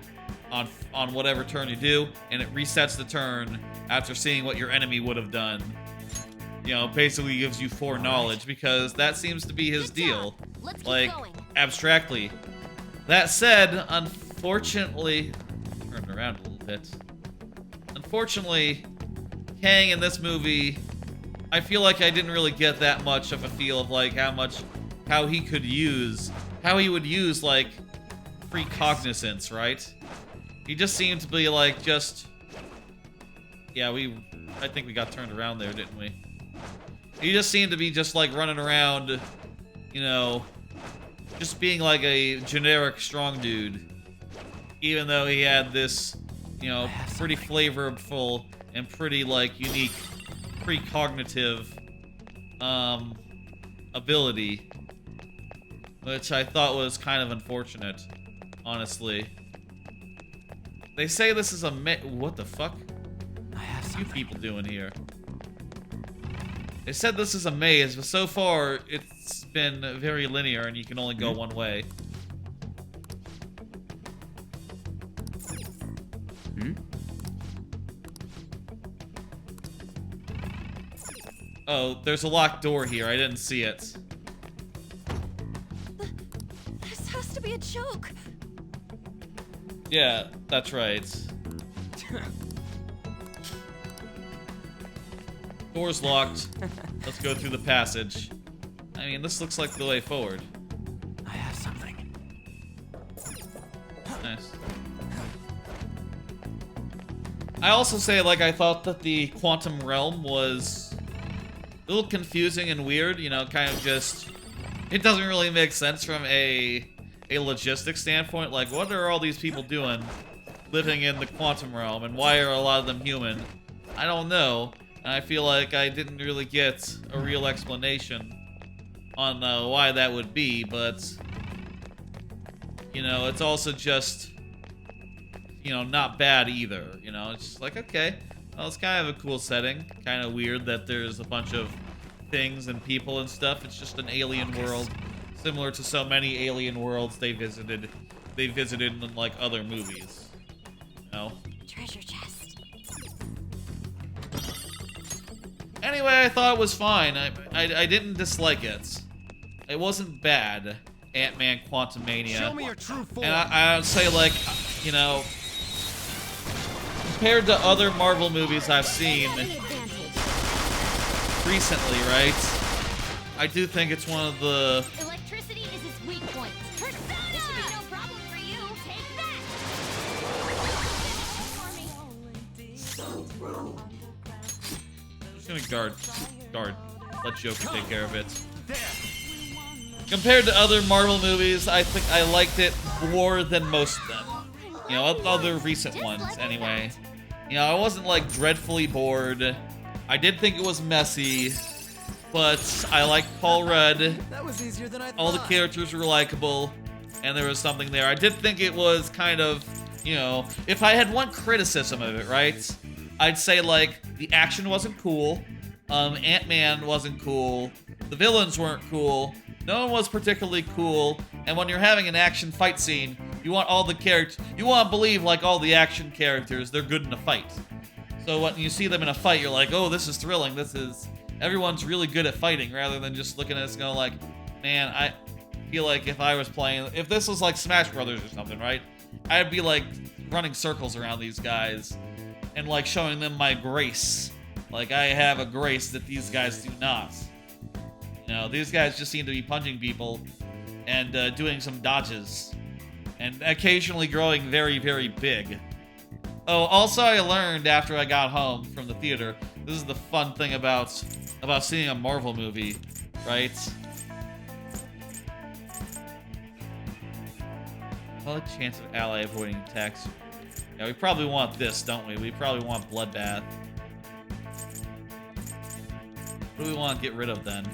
on whatever turn you do, and it resets the turn after seeing what your enemy would have done. You know, basically gives you foreknowledge, because that seems to be his deal. Let's keep Like, going. abstractly. That said, unfortunately... Turn it around a little bit. Unfortunately, Kang in this movie, I feel like I didn't really get that much of a feel of, like, how he would use, like, precognizance, right? He just seemed to be, like, just... Yeah, I think we got turned around there, didn't we? He just seemed to be just, like, running around, you know, just being, like, a generic strong dude. Even though he had this, you know, pretty flavorful and pretty, like, unique precognitive, ability. which I thought was kind of unfortunate, honestly. They say this is a what the fuck? I have What are you something. people doing here? They said this is a maze, but so far it's been very linear and you can only go one way. Oh, there's a locked door here. I didn't see it. This has to be a joke. Yeah, that's right. Door's locked. Let's go through the passage. I mean, this looks like the way forward. I have something. Nice. I also say, like, I thought that the quantum realm was a little confusing and weird, you know, kind of just... It doesn't really make sense from a logistics standpoint. Like, what are all these people doing living in the quantum realm, and why are a lot of them human? I don't know, and I feel like I didn't really get a real explanation on why that would be, but, you know, it's also just, you know, not bad either, you know? It's just like, okay, well, it's kind of a cool setting. Kind of weird that there's a bunch of things and people and stuff. It's just an alien world, similar to so many alien worlds they visited in, like, other movies, you know? Treasure chest. Anyway, I thought it was fine. I didn't dislike it. It wasn't bad. Ant-Man Quantumania. Show me your true form. And I would say, like, you know, compared to other Marvel movies I've seen recently, right? I do think it's one of the... Electricity is its weak point. Persona! This should be no problem for you. Take I'm just gonna guard. Let Joker take care of it. Compared to other Marvel movies, I think I liked it more than most of them. You know, other recent ones, anyway. You know, I wasn't, like, dreadfully bored. I did think it was messy, but I liked Paul Rudd. That was easier than I thought. All the characters were likable, and there was something there. I did think it was kind of, you know, if I had one criticism of it, right? I'd say, like, the action wasn't cool. Ant-Man wasn't cool. The villains weren't cool. No one was particularly cool. And when you're having an action fight scene, you want all the characters... You want to believe, like, all the action characters, they're good in a fight. So when you see them in a fight, you're like, oh, this is thrilling. This is... Everyone's really good at fighting, rather than just looking at us and going like, man, I feel like if I was playing... If this was like Smash Brothers or something, right? I'd be, like, running circles around these guys and, like, showing them my grace. Like, I have a grace that these guys do not. You know, these guys just seem to be punching people and doing some dodges. And occasionally growing very, very big. Oh, also I learned after I got home from the theater, this is the fun thing about seeing a Marvel movie, right? Well, chance of ally avoiding attacks. Yeah, we probably want this, don't we? We probably want Bloodbath. What do we want to get rid of then?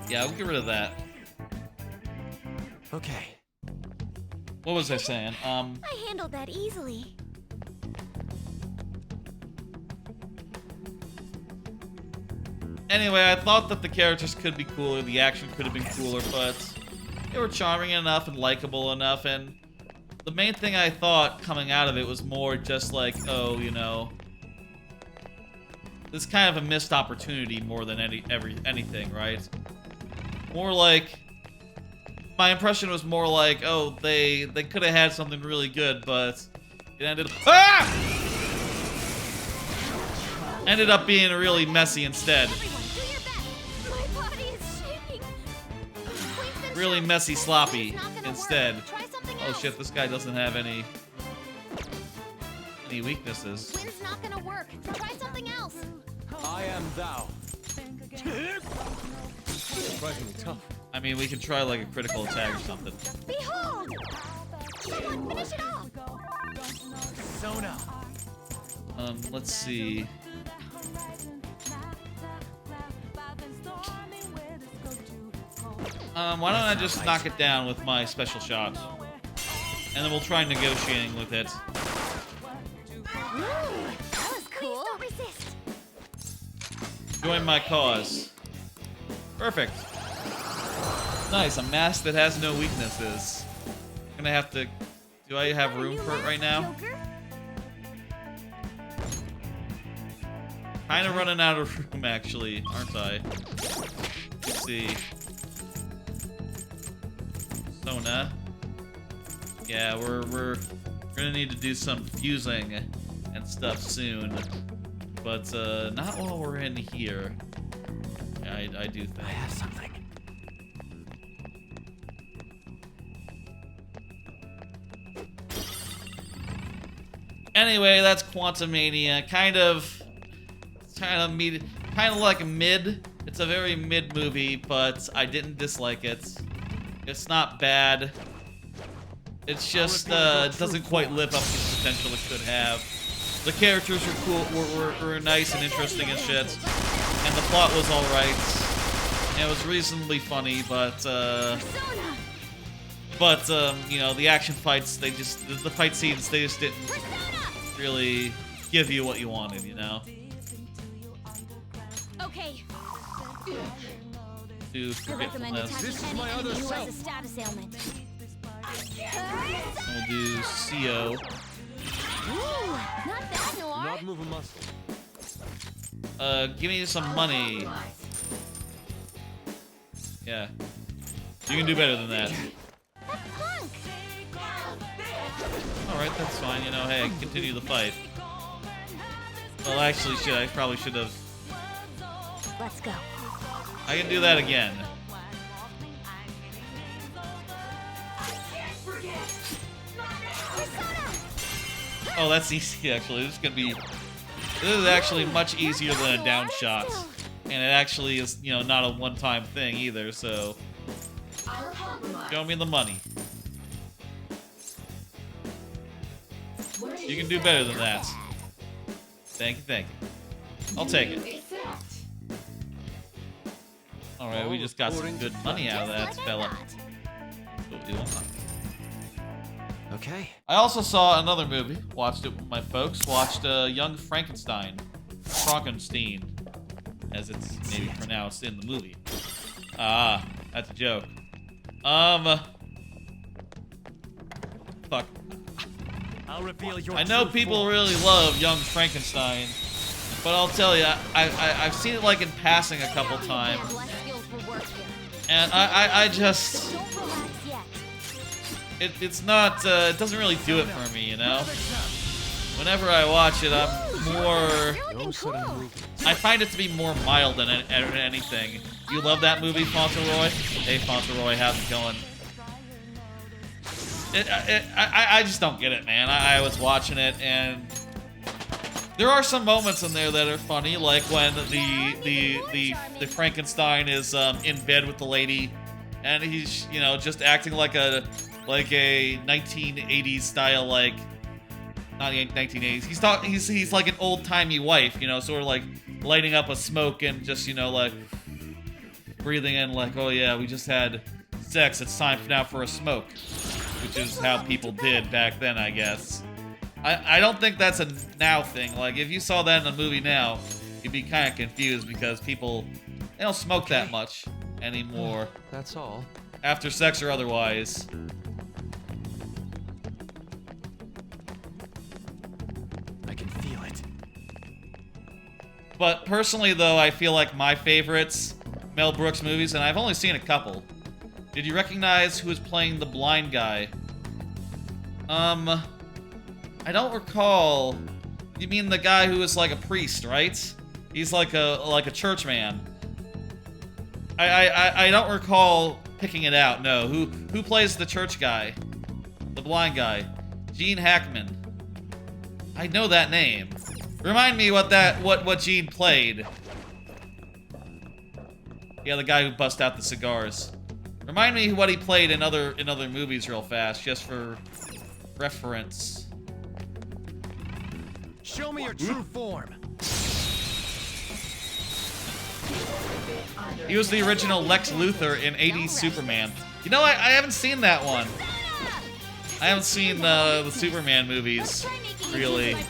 Yeah, we'll get rid of that. Okay. What was I saying? I handled that easily. Anyway, I thought that the characters could be cooler, the action could have been cooler, but they were charming enough and likable enough, and the main thing I thought coming out of it was more just like, oh, you know, this kind of a missed opportunity more than anything, right? More like, my impression was more like, oh, they could have had something really good, but it ended up being really messy instead. Everyone, do your best. My body is shaking. Really messy, sloppy It's not gonna instead. work. Try something Oh else. shit, this guy doesn't have any weaknesses. Wind's not gonna work. Try something else. I am thou. Surprisingly tough. I mean, we can try like a critical attack or something. Behold! Someone finish it off. Persona. Let's see. Why don't I just knock it down with my special shot? And then we'll try negotiating with it. That was cool. Don't resist. Join my cause. Perfect. Nice, a mask that has no weaknesses. I'm gonna have to... Do I have room for it right now? Kinda running out of room, actually, aren't I? Let's see. Sona. Yeah, we're gonna need to do some fusing and stuff soon. But, not while we're in here. Yeah, I do think. I have something. Anyway, that's Quantumania. Kind of like a mid. It's a very mid movie, but I didn't dislike it. It's not bad. It's just it doesn't quite live up to the potential it could have. The characters were cool, were nice and interesting and shit, and the plot was all right. And it was reasonably funny, but you know, the action fights, the fight scenes, they just didn't really give you what you wanted, you know? Okay. Do I recommend forgetfulness. This is attacking my any other enemy who has a self. status ailment. We'll do CO. Ooh, not bad, Noir. Not move a muscle. Give me some money. Yeah. You can do better than that. That punk. Alright, that's fine. You know, hey, continue the fight. Well, actually, shit, I probably should have... Let's go. I can do that again. Oh, that's easy, actually. This is actually much easier than a down shot. And it actually is, you know, not a one-time thing either, so... Show me the money. You can do better than that. Thank you, thank you. I'll take it. Alright, we just got some good money out of that fella. What we want. Okay. I also saw another movie. Watched it with my folks. Watched Young Frankenstein. Frankenstein, as it's maybe pronounced in the movie. Ah, that's a joke. Fuck. I'll reveal your I know true people form. really love Young Frankenstein, but I'll tell you, I've seen it like in passing a couple times, Less skills for work here. and I just Don't relax yet. it's not it doesn't really do it for me, you know. Whenever I watch it, I'm more You're looking cool. I find it to be more mild than anything. You love that movie, Fauntleroy? Hey, Fauntleroy, how's it going? I just don't get it, man. I was watching it, and there are some moments in there that are funny, like when the Frankenstein is in bed with the lady, and he's, you know, just acting like a 1980s style, like, not the 1980s. He's like an old-timey wife, you know, sort of like lighting up a smoke and just, you know, like breathing in like, oh yeah, we just had sex, it's time now for a smoke. Which is how people did back then, I guess. I don't think that's a now thing. Like, if you saw that in a movie now, you'd be kind of confused because people, they don't smoke that much anymore. That's all. After sex or otherwise. I can feel it. But personally, though, I feel like my favorites Mel Brooks movies, and I've only seen a couple. Did you recognize who was playing the blind guy? I don't recall. You mean the guy who was like a priest, right? He's like a church man. I don't recall picking it out. No, who plays the church guy, the blind guy? Gene Hackman. I know that name. Remind me what Gene played. Yeah, the guy who bust out the cigars. Remind me what he played in other movies real fast, just for reference. Show me your true form. He was the original Lex Luthor in 80s Superman. You know, I haven't seen that one. I haven't seen the Superman movies, really. I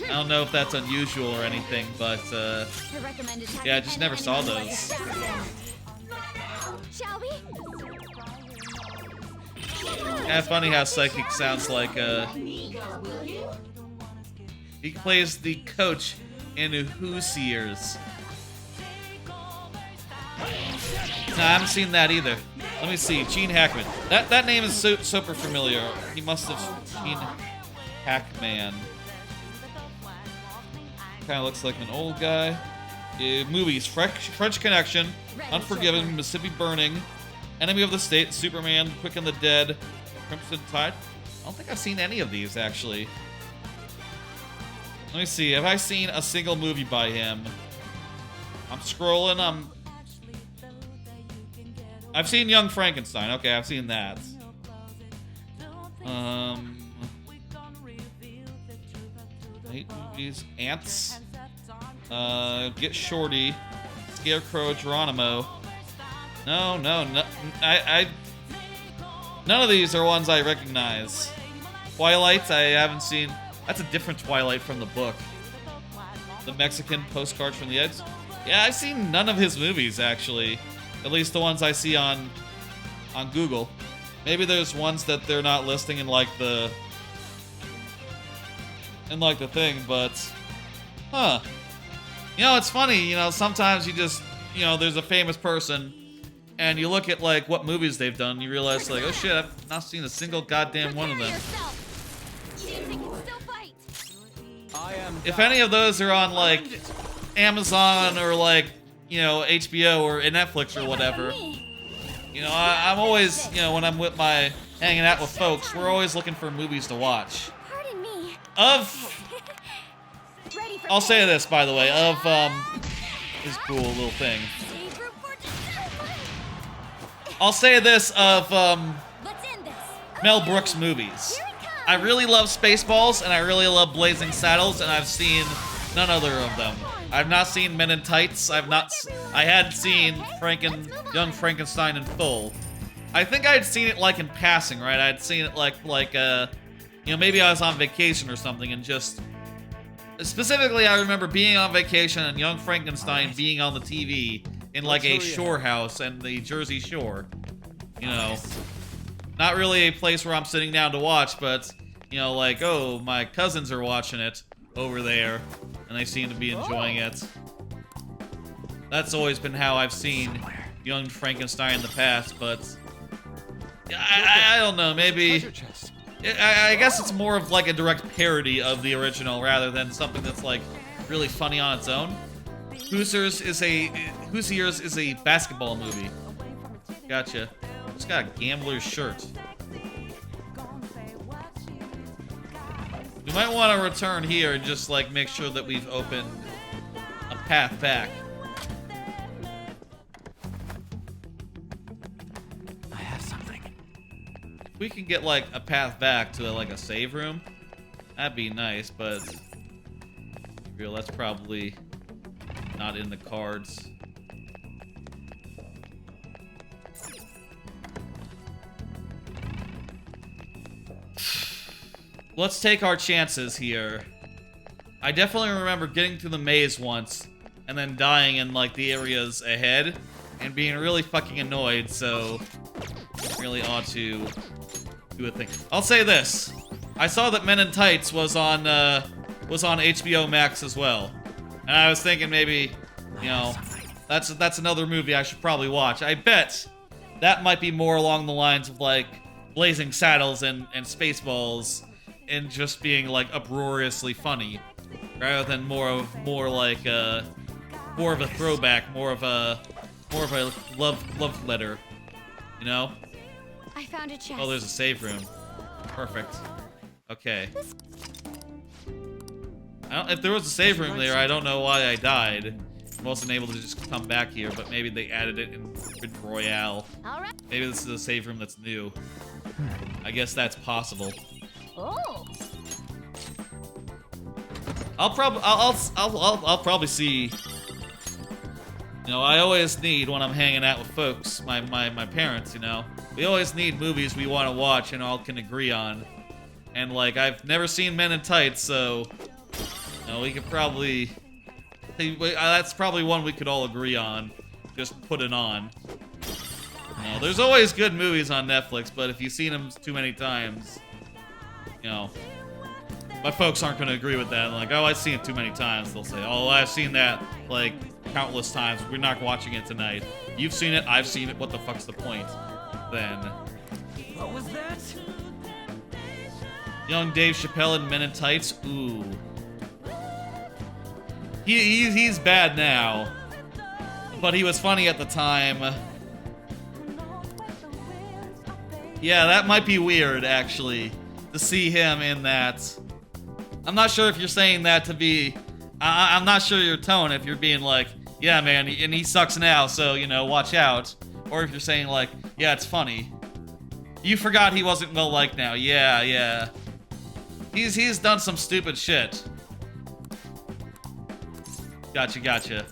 don't know if that's unusual or anything, but yeah, I just never saw those. Shall we? Yeah, funny how Psychic sounds like he plays the coach in Hoosiers. No, I haven't seen that either. Let me see. Gene Hackman. That name is super familiar. He must have Gene Hackman. Kind of looks like an old guy. Movies: French Connection, Unforgiven, Mississippi Burning, Enemy of the State, Superman, Quick and the Dead, Crimson Tide. I don't think I've seen any of these actually. Let me see. Have I seen a single movie by him? I'm scrolling. I've seen Young Frankenstein. Okay, I've seen that. 8 movies. Ants. Get Shorty. Scarecrow. Geronimo. No. None of these are ones I recognize. Twilight, I haven't seen. That's a different Twilight from the book. The Mexican Postcard from the Edge. Yeah, I've seen none of his movies, actually. At least the ones I see on Google. Maybe there's ones that they're not listing in like the thing, but huh. You know, it's funny, you know, sometimes you just, you know, there's a famous person and you look at like what movies they've done and you realize like, oh shit, I've not seen a single goddamn one of them. If any of those are on like Amazon or like, you know, HBO or Netflix or whatever, you know, I'm always, you know, when I'm with hanging out with folks, we're always looking for movies to watch. Pardon me. I'll say this, by the way, this cool little thing. I'll say this of, Mel Brooks movies. I really love Spaceballs, and I really love Blazing Saddles, and I've seen none other of them. I've not seen Men in Tights. I had seen Young Frankenstein in full. I think I'd seen it like in passing, right? I'd seen it like you know, maybe I was on vacation or something and just... Specifically, I remember being on vacation and Young Frankenstein being on the TV in like a shore house and the Jersey Shore. You know, not really a place where I'm sitting down to watch, but, you know, like, oh, my cousins are watching it over there, and they seem to be enjoying it. That's always been how I've seen Young Frankenstein in the past, but I don't know, maybe... I guess it's more of like a direct parody of the original rather than something that's like really funny on its own. Hoosiers is a basketball movie. Gotcha. It's got a gambler's shirt. We might want to return here and just like make sure that we've opened a path back. I have something. If we can get like a path back to like a save room, that'd be nice, but real, that's probably not in the cards. Let's take our chances here. I definitely remember getting to the maze once and then dying in like the areas ahead and being really fucking annoyed, so really ought to do a thing. I'll say this. I saw that Men in Tights was on HBO Max as well. And I was thinking maybe, you know, that's another movie I should probably watch. I bet that might be more along the lines of like Blazing Saddles and Spaceballs and just being like uproariously funny, rather than more of a throwback, more of a love letter, you know? I found a chest. Oh, there's a save room. Perfect. Okay. If there was a save room there, I don't know why I died. I wasn't able to just come back here, but maybe they added it in Royale. All right. Maybe this is a save room that's new. I guess that's possible. Oh. I'll probably see. You know, I always need when I'm hanging out with folks, my parents. You know, we always need movies we want to watch and all can agree on. And like, I've never seen Men in Tights, so you know, we could probably. That's probably one we could all agree on. Just put it on. You know, there's always good movies on Netflix, but if you've seen them too many times, you know, my folks aren't going to agree with that. Like, oh, I've seen it too many times. They'll say, oh, I've seen that, like, countless times. We're not watching it tonight. You've seen it. I've seen it. What the fuck's the point, then? What was that? Young Dave Chappelle in Men in Tights? Ooh. He's bad now. But he was funny at the time. Yeah, that might be weird, actually, to see him in that. I'm not sure if you're saying that to be... I'm not sure your tone, if you're being like, yeah, man, and he sucks now, so, you know, watch out. Or if you're saying, like, yeah, it's funny. You forgot he wasn't well-liked now. Yeah. He's done some stupid shit. Gotcha.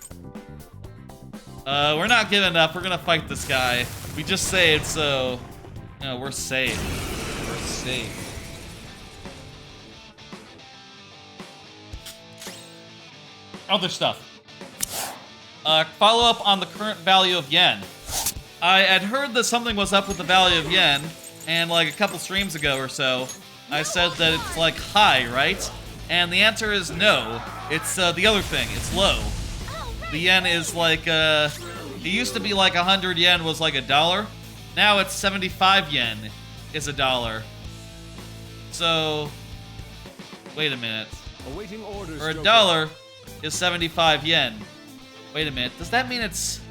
We're not giving up. We're gonna fight this guy. We just saved, so... No, we're safe. We're safe. Other stuff. Follow up on the current value of yen. I had heard that something was up with the value of yen, and like a couple streams ago or so, I said that it's like high, right? And the answer is no. It's the other thing. It's low. The yen is like, it used to be like 100 yen was like $1. Now it's 75 yen is $1. So, wait a minute. Awaiting orders. For $1 is 75 yen. Wait a minute. Does that mean it's...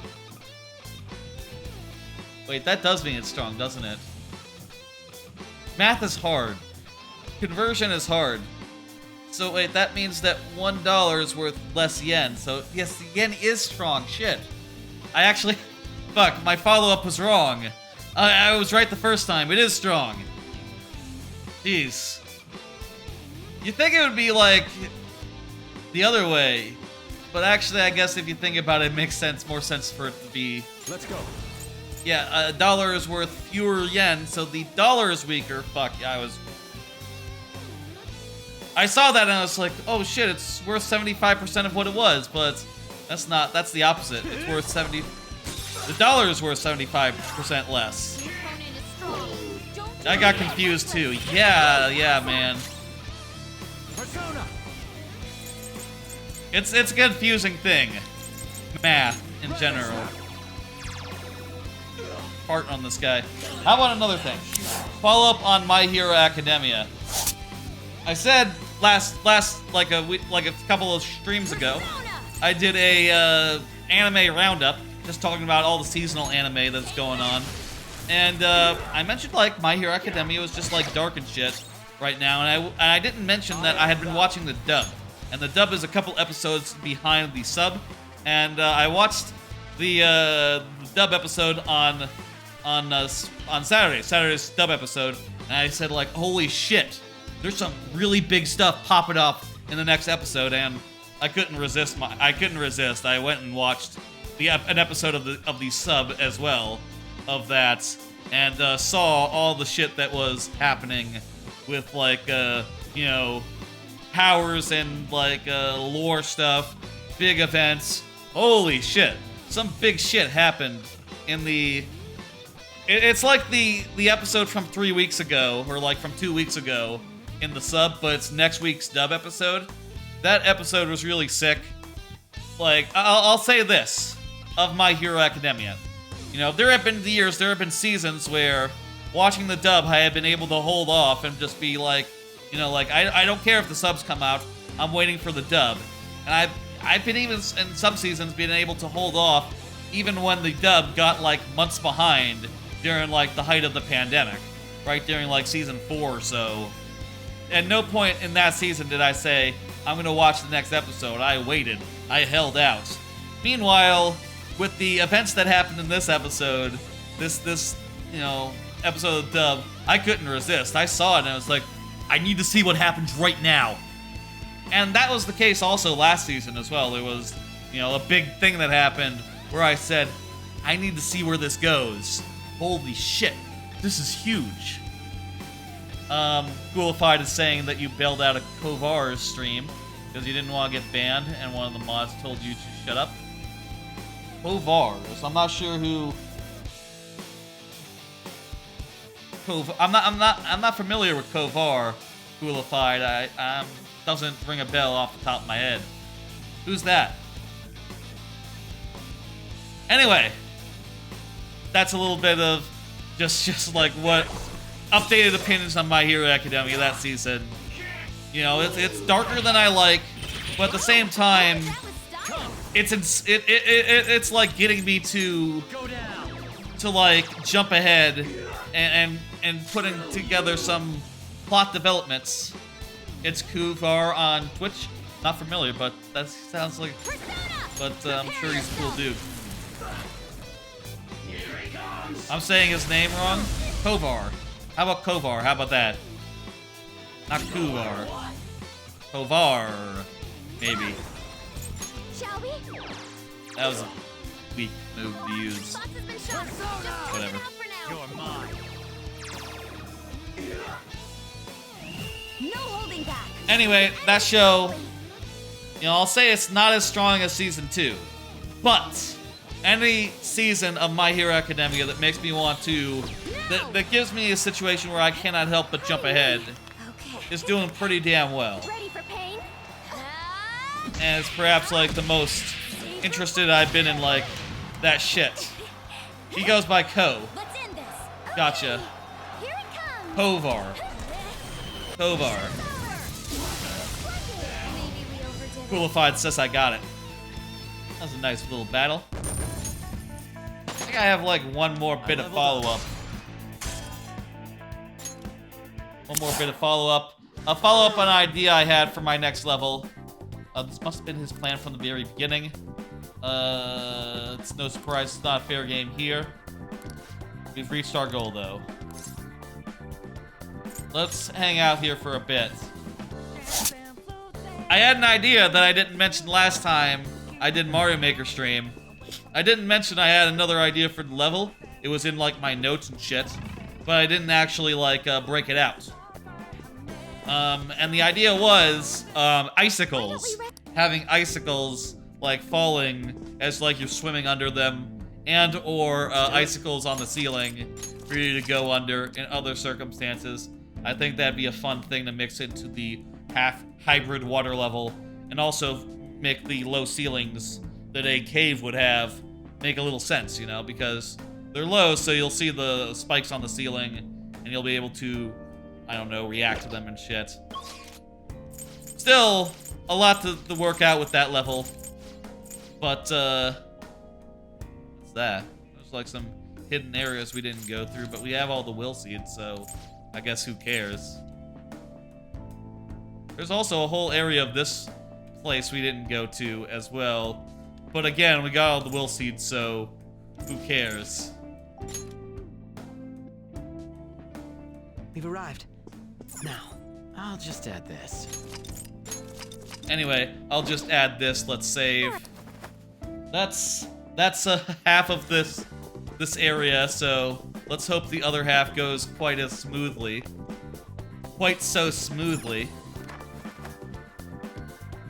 Wait, that does mean it's strong, doesn't it? Math is hard. Conversion is hard. So wait, that means that $1 is worth less yen. So yes, the yen is strong. Shit. I actually... Fuck, my follow-up was wrong. I was right the first time. It is strong. Jeez. You think it would be like the other way, but actually, I guess if you think about it, it makes more sense for it to be. Let's go. Yeah, $1 is worth fewer yen, so the dollar is weaker. Fuck, yeah, I saw that and I was like, oh shit, it's worth 75% of what it was, but that's not. That's the opposite. It's worth 70. The dollar is worth 75% less. I got confused too. Yeah, man. Persona. It's a confusing thing. Math in general. Fart on this guy. How about another thing? Follow up on My Hero Academia. I said last like a couple of streams ago, I did a anime roundup, just talking about all the seasonal anime that's going on. And I mentioned like My Hero Academia was just like dark and shit right now, and I didn't mention that I had been watching the dub, and the dub is a couple episodes behind the sub, and I watched the dub episode on Saturday's dub episode, and I said like, holy shit, there's some really big stuff popping up in the next episode, and I couldn't resist. I went and watched an episode of the sub as well of that, and saw all the shit that was happening with like you know, powers and like lore stuff, big events. Holy shit, some big shit happened in the. It's like the episode from 3 weeks ago, or like from 2 weeks ago in the sub, but it's next week's dub episode. That episode was really sick. Like, I'll say this of My Hero Academia. You know, there have been seasons where watching the dub, I have been able to hold off and just be like, you know, like, I don't care if the subs come out, I'm waiting for the dub. And I've been even, in some seasons, been able to hold off even when the dub got, like, months behind during, like, the height of the pandemic. Right during, like, season 4 or so. At no point in that season did I say, I'm gonna watch the next episode. I waited. I held out. Meanwhile, with the events that happened in this episode, this you know, episode of dub, I couldn't resist. I saw it and I was like, I need to see what happens right now. And that was the case also last season as well. There was, you know, a big thing that happened where I said, I need to see where this goes. Holy shit, this is huge. Coolified is saying that you bailed out a P5R's stream because you didn't want to get banned and one of the mods told you to shut up. P5R's, I'm not sure who... I'm not familiar with P5R, Coolified. Doesn't ring a bell off the top of my head. Who's that? Anyway, that's a little bit of just like what updated opinions on My Hero Academia that season. You know, it's darker than I like, but at the same time, it's like getting me to like jump ahead and putting together some plot developments. It's P5R on Twitch. Not familiar, but that sounds like. But I'm sure he's a cool dude. I'm saying his name wrong. P5R. How about P5R? How about that? Not P5R. P5R. Maybe. Shall we? That was a weak move to use. Whatever. You're mine. No holding back. Anyway, that show, you know, I'll say it's not as strong as Season 2. But any season of My Hero Academia that makes me want to, that gives me a situation where I cannot help but jump ahead, is doing pretty damn well. Ready for pain? And it's perhaps like the most interested I've been in like that shit. He goes by Ko. Let's end this. Gotcha. Here it comes. P5R. P5R. Maybe we overdid it. Coolified says I got it. That was a nice little battle. I think I have like one more bit of follow-up. One more bit of follow-up. A follow-up on an idea I had for my next level. This must have been his plan from the very beginning. It's no surprise it's not a fair game here. We've reached our goal, though. Let's hang out here for a bit. I had an idea that I didn't mention last time I did Mario Maker stream. I didn't mention I had another idea for the level. It was in, like, my notes and shit. But I didn't actually, like, break it out. And the idea was, icicles. Having icicles, like, falling as, like, you're swimming under them. And or icicles on the ceiling for you to go under in other circumstances. I think that'd be a fun thing to mix into the half-hybrid water level. And also make the low ceilings that a cave would have make a little sense, you know? Because they're low, so you'll see the spikes on the ceiling. And you'll be able to, I don't know, react to them and shit. Still, a lot to work out with that level. But, what's that? There's like some hidden areas we didn't go through, but we have all the will seeds, so I guess who cares? There's also a whole area of this place we didn't go to as well. But again, we got all the will seeds, so who cares? We've arrived. Now, I'll just add this. Anyway, I'll just add this. Let's save. That's half of this area, so let's hope the other half goes quite as smoothly. Quite so smoothly.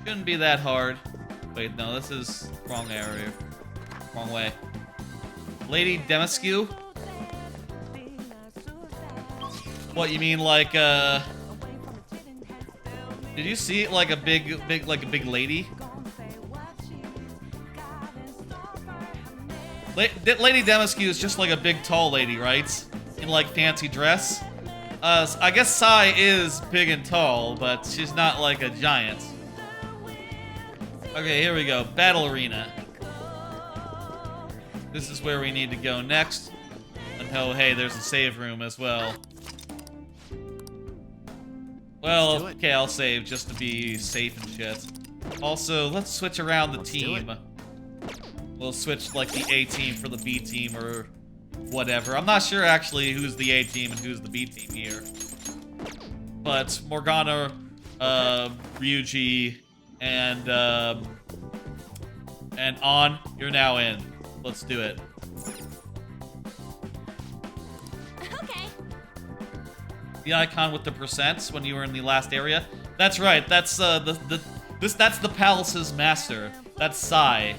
Shouldn't be that hard. Wait, no, this is wrong area. Wrong way. Lady Demascu? What, you mean like, did you see it like a big lady? Lady Demascu is just like a big tall lady, right? In like fancy dress. I guess Sai is big and tall, but she's not like a giant. Okay, here we go. Battle Arena. This is where we need to go next. And oh, hey, there's a save room as well. Well, okay, I'll save just to be safe and shit. Also, let's switch around the team. We'll switch, like, the A team for the B team or whatever. I'm not sure, actually, who's the A team and who's the B team here. But Morgana Ryuji, and On. You're now in. Let's do it. Okay. The icon with the percents when you were in the last area. That's right. That's that's the palace's master. That's Sai,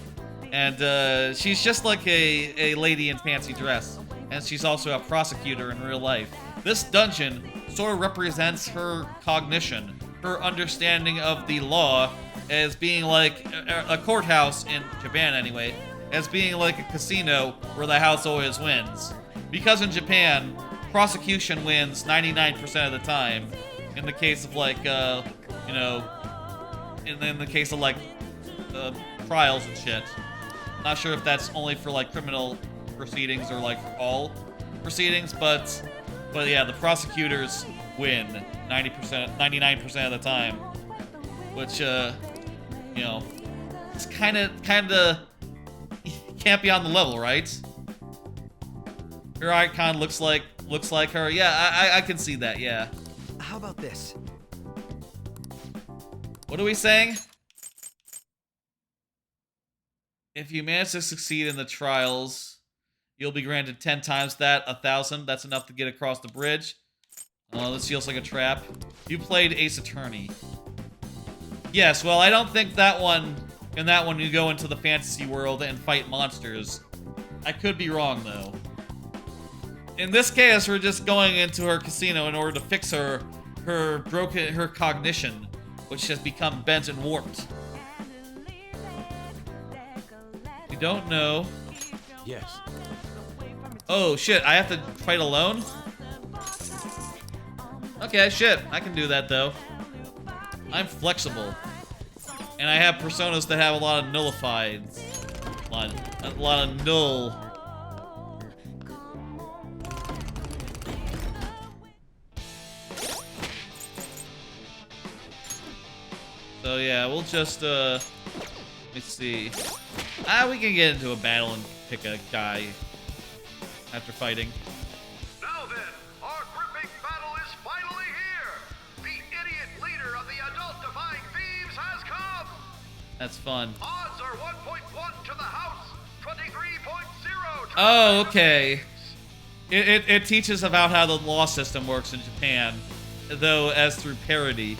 and she's just like a lady in fancy dress, and she's also a prosecutor in real life. This dungeon sort of represents her cognition, her understanding of the law as being like a courthouse in Japan anyway, as being like a casino where the house always wins. Because in Japan, prosecution wins 99% of the time. In the case of like, you know, in the case of like trials and shit. Not sure if that's only for like criminal proceedings or like for all proceedings, but yeah, the prosecutors win 90%, 99% of the time, which you know, it's kind of can't be on the level, right? Her icon looks like her. Yeah, I can see that. Yeah. How about this? What are we saying? If you manage to succeed in the trials, you'll be granted 10 times that, 1,000. That's enough to get across the bridge. Oh, this feels like a trap. You played Ace Attorney. Yes, well, I don't think that one... In that one, you go into the fantasy world and fight monsters. I could be wrong, though. In this case, we're just going into her casino in order to fix her cognition, which has become bent and warped. We don't know. Yes. Oh, shit, I have to fight alone? Okay, shit, I can do that, though. I'm flexible. And I have personas that have a lot of nullified. A lot of null. So yeah, we'll just let me see. We can get into a battle and pick a guy after fighting. Now then, our gripping battle is finally here. The idiot leader of the adult-defying thieves has come. That's fun. Odds are 1.1 to the house, 23.0 to Oh, okay. It teaches about how the law system works in Japan, though as through parody.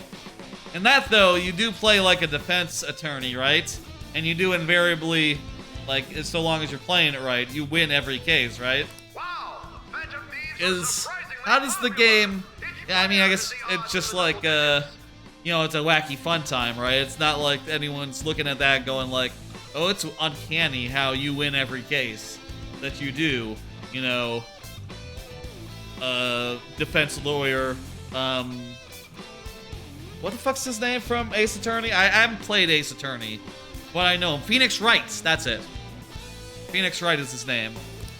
In that, though, you do play like a defense attorney, right? And you do invariably, like, so long as you're playing it right, you win every case, right? Wow, Phantom Thieves How does the game... Yeah, I mean, I guess it's just like, you know, it's a wacky fun time, right? It's not like anyone's looking at that going like, oh, it's uncanny how you win every case that you do, you know, defense lawyer, what the fuck's his name from Ace Attorney? I haven't played Ace Attorney, but I know him. Phoenix Wright, that's it. Phoenix Wright is his name.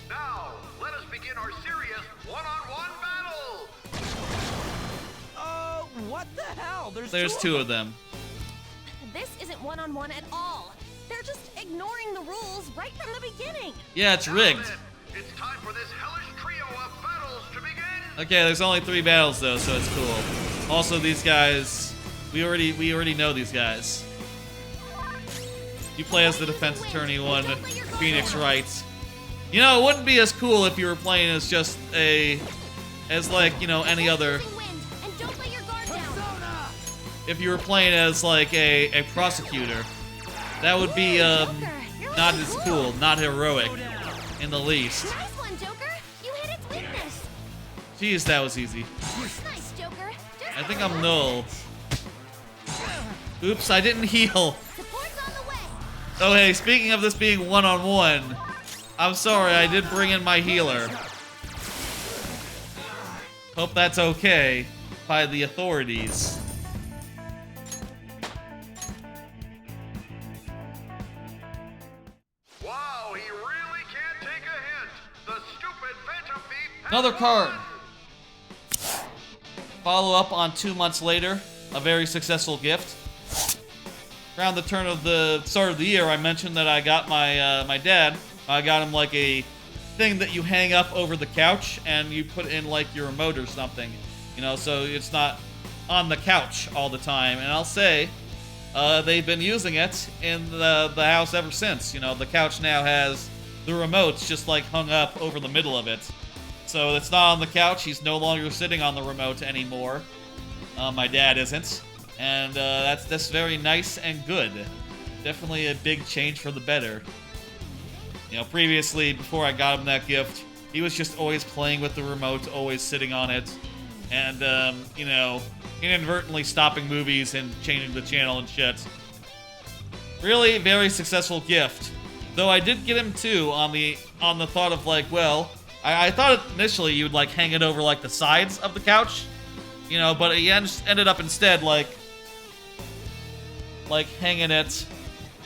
Now, let us begin our serious one-on-one battle. What the hell? There's two of them. This isn't one-on-one at all. They're just ignoring the rules right from the beginning. Yeah, it's rigged. It's time for this hellish trio of battles to begin. Okay, there's only 3 battles though, so it's cool. Also, these guys, we already know these guys. You play as the defense attorney one, Phoenix Wright. You know, it wouldn't be as cool if you were playing as just like, you know, any other. And don't let your guard down. If you were playing as like a prosecutor, that would be not as cool, not heroic in the least. Nice one, Joker. You hit its weakness. Jeez, that was easy. Nice, Joker. I think I'm null. Oops, I didn't heal. Support's on the way. Oh hey, speaking of this being one-on-one, I'm sorry, I did bring in my healer. Hope that's okay by the authorities. Wow, he really can't take a hint. The stupid Phantom Thief has Another card. won. Follow up on 2 months later, a very successful gift. Around the turn of the start of the year, I mentioned that I got my dad. I got him like a thing that you hang up over the couch and you put in like your remote or something, you know. So it's not on the couch all the time, and I'll say they've been using it in the house ever since. You know, the couch now has the remotes just like hung up over the middle of it. So it's not on the couch. He's no longer sitting on the remote anymore. My dad isn't. And that's very nice and good. Definitely a big change for the better. You know, previously, before I got him that gift, he was just always playing with the remote, always sitting on it. And, you know, inadvertently stopping movies and changing the channel and shit. Really very successful gift. Though I did get him, too, on the thought of, like, well, I thought initially you would, like, hang it over, like, the sides of the couch. You know, but he ended up instead, like hanging it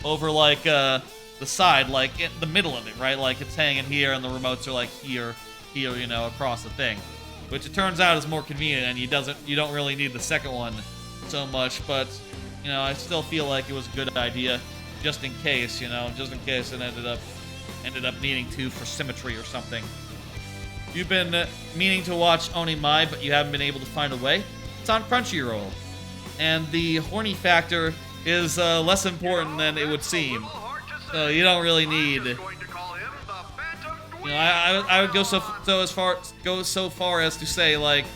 over, like, the side, like, in the middle of it, right? Like, it's hanging here, and the remotes are, like, here, you know, across the thing. Which it turns out is more convenient, and you don't really need the second one so much, but, you know, I still feel like it was a good idea, just in case, you know, just in case it ended up needing to for symmetry or something. You've been meaning to watch Onimai, but you haven't been able to find a way. It's on Crunchyroll. And the horny factor is less important than it would seem. So you don't really need... You know, I would go so far as to say, like,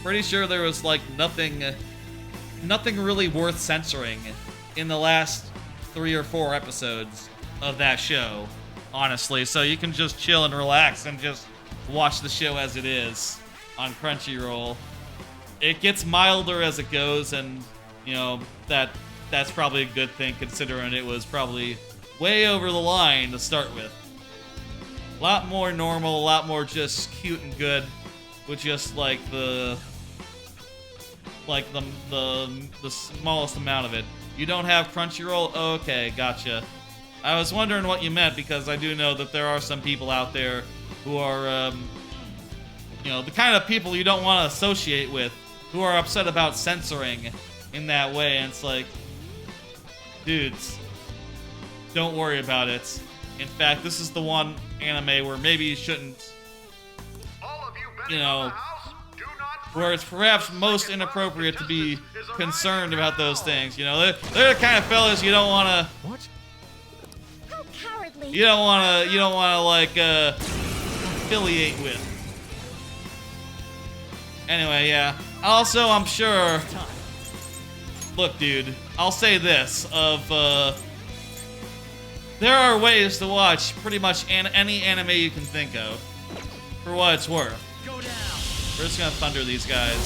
pretty sure there was, like, nothing really worth censoring in the last 3 or 4 episodes of that show, honestly. So you can just chill and relax and just watch the show as it is on Crunchyroll. It gets milder as it goes, and, you know, that's probably a good thing considering it was probably way over the line to start with. A lot more normal, a lot more just cute and good, with just like the smallest amount of it. You don't have Crunchyroll? Okay, gotcha. I was wondering what you meant, because I do know that there are some people out there who are, you know, the kind of people you don't want to associate with, who are upset about censoring in that way, and it's like, dudes, don't worry about it. In fact, this is the one anime where maybe you shouldn't, you know, where it's perhaps most inappropriate to be concerned about those things. You know, they're the kind of fellas you don't want to... What? How cowardly. You don't want to, like, affiliate with. Anyway, yeah. Also, I'm sure... Look, dude, I'll say this, there are ways to watch pretty much any anime you can think of, for what it's worth. Go down. We're just gonna thunder these guys.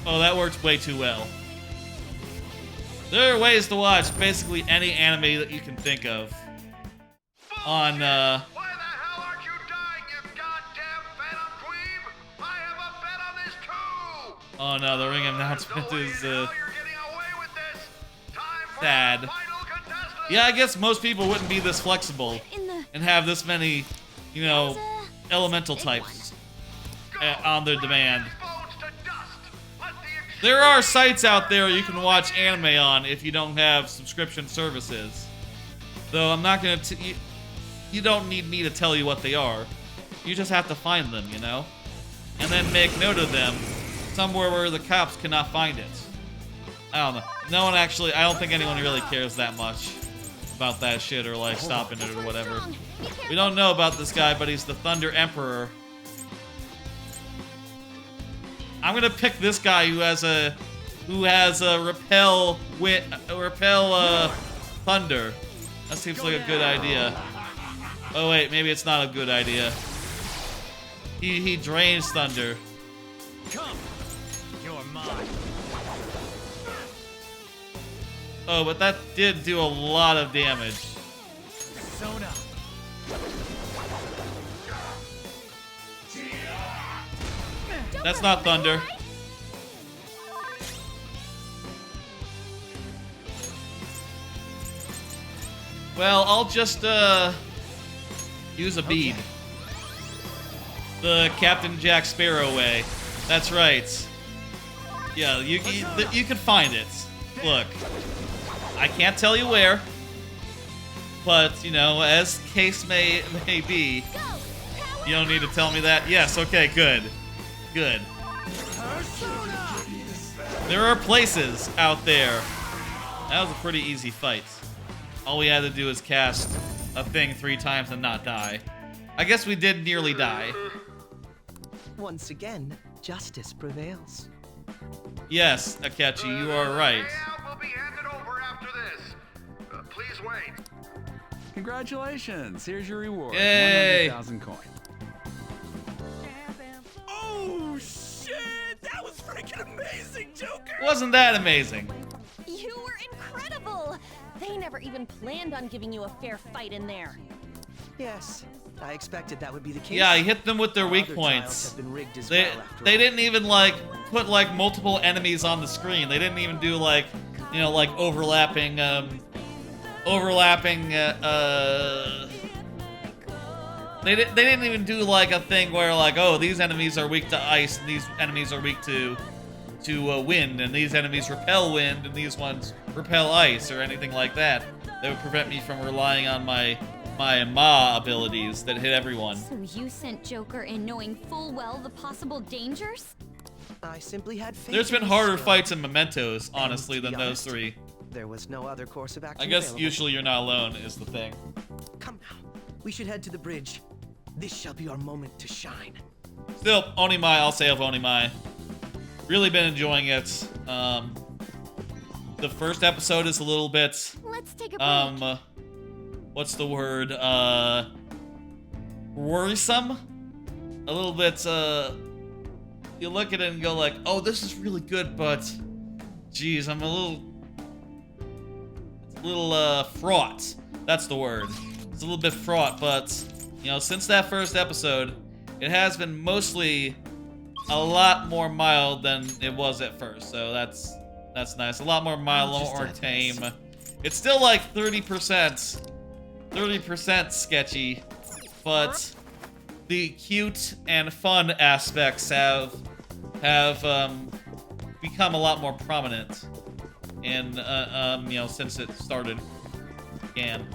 Oh, that worked way too well. There are ways to watch basically any anime that you can think of on, Why the hell aren't you dying, you goddamn phantom dweeb? I have a bet on this too! Oh no, the ring announcement No way is, in hell you're getting away with this. Time for sad. the final contestant. Yeah, I guess most people wouldn't be this flexible In the... and have this many, you know, There's a elemental big types Go, on their grind demand. these bones to dust. Let the There are sites out there you can watch anime on if you don't have subscription services. Though I'm not gonna... You don't need me to tell you what they are. You just have to find them, you know? And then make note of them somewhere where the cops cannot find it. I don't know. No one actually... I don't think anyone really cares that much about that shit or, like, stopping it or whatever. We don't know about this guy, but he's the Thunder Emperor. I'm gonna pick this guy who has a repel thunder. That seems like a good idea. Oh wait, maybe it's not a good idea. He drains thunder. Come. You're mine. Oh, but that did do a lot of damage. Sona. That's not thunder. Well, I'll just use a bead. The Captain Jack Sparrow way. That's right. Yeah, you can find it. Look, I can't tell you where, but you know, as case may be, you don't need to tell me that. Yes, okay, good. Good. Persona. There are places out there. That was a pretty easy fight. All we had to do is cast a thing 3 times and not die. I guess we did nearly die. Once again, justice prevails. Yes, Akechi, you are right. Payout will be handed over after this. Please wait. Congratulations. Here's your reward. Yay. 100,000 coins. Oh, shit! That was freaking amazing, Joker! Wasn't that amazing? You were incredible! They never even planned on giving you a fair fight in there. Yes, I expected that would be the case. Yeah, I hit them with their Our weak other points. trials have been rigged as They well, after they all. didn't even like put like multiple enemies on the screen. They didn't even do like, you know, like overlapping they didn't even do like a thing where like, oh, these enemies are weak to ice and these enemies are weak to wind, and these enemies repel wind and these ones repel ice, or anything like that. That would prevent me from relying on my Ma abilities that hit everyone. So you sent Joker in knowing full well the possible dangers? I simply had faith. There's been in harder his skill. fights in Mementos, honestly, to be than those honest, 3. There was no other course of action. I guess available. usually you're not alone is the thing. Come now, we should head to the bridge. This shall be our moment to shine. Still, Onimai, I'll say of Onimai. Really been enjoying it. The first episode is a little bit, Let's take a break. what's the word? Worrisome? A little bit, you look at it and go like, oh, this is really good, but, geez, I'm a little fraught. That's the word. It's a little bit fraught, but, you know, since that first episode, it has been mostly a lot more mild than it was at first, so that's nice. A lot more mild, a lot more tame. It's still like 30% sketchy, but the cute and fun aspects have become a lot more prominent in you know, since it started again.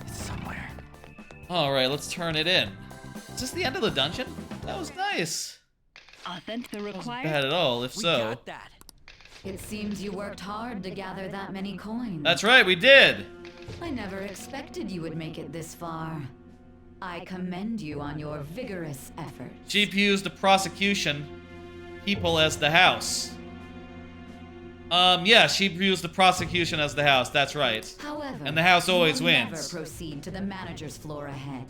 It's somewhere. All right, let's turn it in. Is this the end of the dungeon? That was nice. Authentic the Wasn't required. bad at all, if We so. got that. It seems you worked hard to gather that many coins. That's right, we did. I never expected you would make it this far. I commend you on your vigorous effort. GPU's the prosecution, people as the house. Yeah, she views the prosecution as the house, that's right. However, And the house always you'll wins. Never proceed to the manager's floor ahead.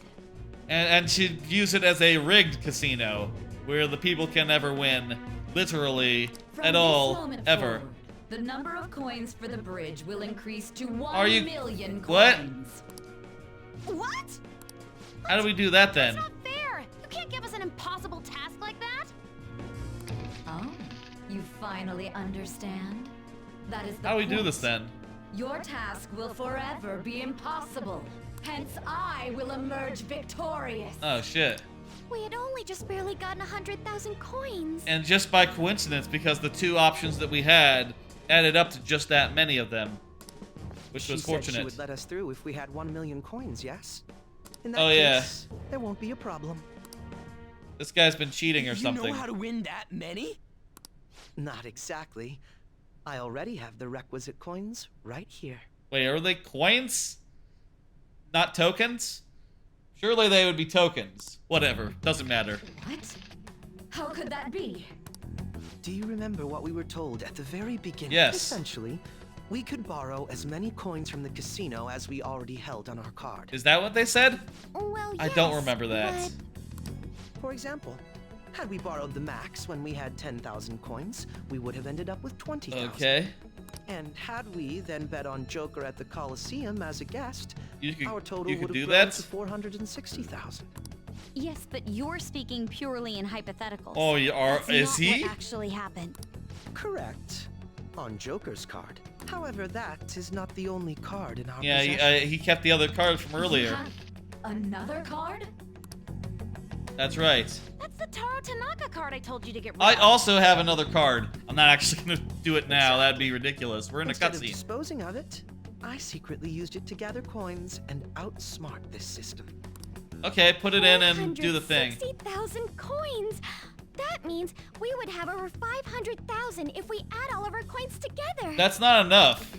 And she views it as a rigged casino, where the people can never win, literally, From at this all, moment ever. forward, the number of coins for the bridge will increase to 1 Are you- million what? coins. What? How do we do that then? That's not fair. You can't give us an impossible task like that. Oh, you finally understand? That is the How do we do point. this then? Your task will forever be impossible. Hence, I will emerge victorious. Oh shit. We had only just barely gotten 100,000 coins. And just by coincidence, because the 2 options that we had added up to just that many of them. Which She was said she fortunate. would let us through if we had 1 million coins, yes? In that Oh, yeah. case, there won't be a problem. This guy's been cheating or You something. know how to win that many? Not exactly. I already have the requisite coins right here. Wait, are they coins? Not tokens? Surely they would be tokens. Whatever, doesn't matter. What? How could that be? Do you remember what we were told at the very beginning? Yes. Essentially, we could borrow as many coins from the casino as we already held on our card. Is that what they said? Well, I don't yes, remember that. but For example, had we borrowed the max when we had 10,000 coins, we would have ended up with 20,000. Okay. And had we then bet on Joker at the Coliseum as a guest, You could, our total you could would do have grown that? to 460,000. Yes, but you're speaking purely in hypotheticals. Oh, you are? That's Is not he? what actually happened. Correct. On Joker's card. However, that is not the only card in our Yeah, possession. he kept the other card from You earlier. have another card? That's right. That's the Taro Tanaka card I told you to get rid I of. also have another card. I'm not actually gonna do it now. That'd be ridiculous. We're in a Instead of cutscene. disposing of it, I secretly used it to gather coins and outsmart this system. Okay, put it in and do the thing. 460,000 coins. That means we would have over 500,000 if we add all of our coins together. That's not enough.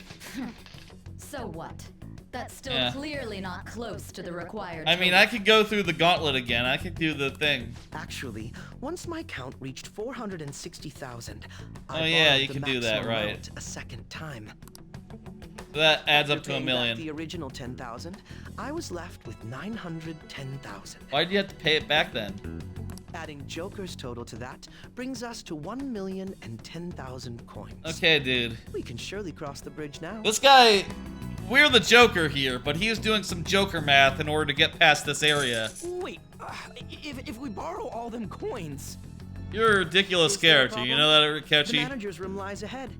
So what? That's still Yeah. clearly not close to the required I mean, total. I could go through the gauntlet again. I could do the thing. Actually, once my count reached 460,000, Oh, I yeah, borrowed you the can do that, maximum right. amount a second time. That adds up After to a paying back million. the original 10,000, I was left with 910,000. Why'd you have to pay it back then? Adding Joker's total to that brings us to 1,010,000 coins. Okay, dude. We can surely cross the bridge now. This guy, we're the Joker here, but he is doing some Joker math in order to get past this area. Wait, if we borrow all them coins... You're a ridiculous Is there a character, you problem? know that, The Akechi? manager's room lies ahead.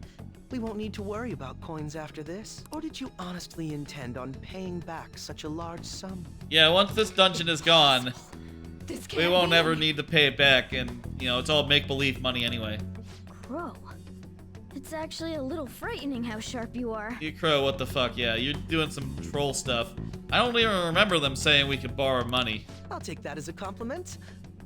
We won't need to worry about coins after this. Or did you honestly intend on paying back such a large sum? Yeah, once this dungeon is gone, This we can't won't be. ever need to pay it back, and, you know, it's all make-believe money anyway. Crow. It's actually a little frightening how sharp you are. You Crow, what the fuck, yeah, you're doing some troll stuff. I don't even remember them saying we could borrow money. I'll take that as a compliment.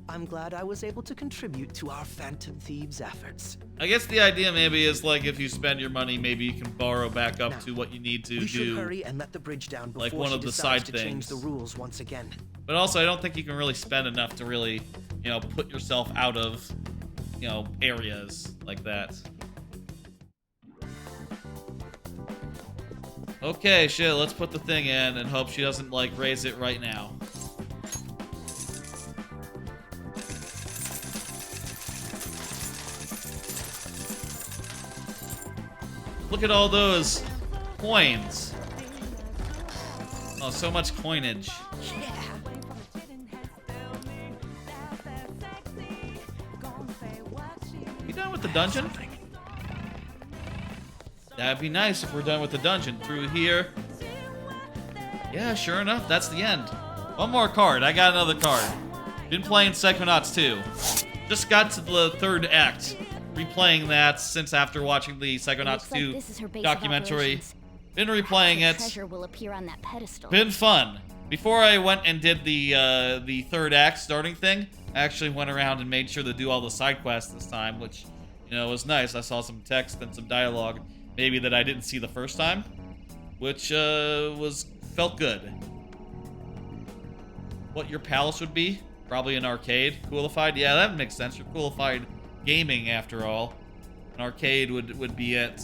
I'm glad I was able to contribute to our Phantom Thieves' efforts. I guess the idea maybe is, like, if you spend your money, maybe you can borrow back up Now, to what you need to We should do. hurry and let the bridge down before like one she of the decides side to change things. the rules once again. But also, I don't think you can really spend enough to really, you know, put yourself out of, you know, areas like that. Okay, shit, let's put the thing in and hope she doesn't, like, raise it right now. Look at all those coins. Oh, so much coinage. You done with the dungeon? That'd be nice if we're done with the dungeon. Through here. Yeah, sure enough, that's the end. One more card. I got another card. Been playing Psychonauts 2. Just got to the third act. Replaying that since after watching the Psychonauts Looks like 2 this is her base of documentary. operations. Been replaying The it. treasure will appear on that pedestal. Been fun. Before I went and did the third act starting thing, I actually went around and made sure to do all the side quests this time, which, you know, was nice. I saw some text and some dialogue, maybe that I didn't see the first time, which felt good. What your palace would be? Probably an arcade. Coolified? Yeah, that makes sense. You're coolified gaming after all. An arcade would be it.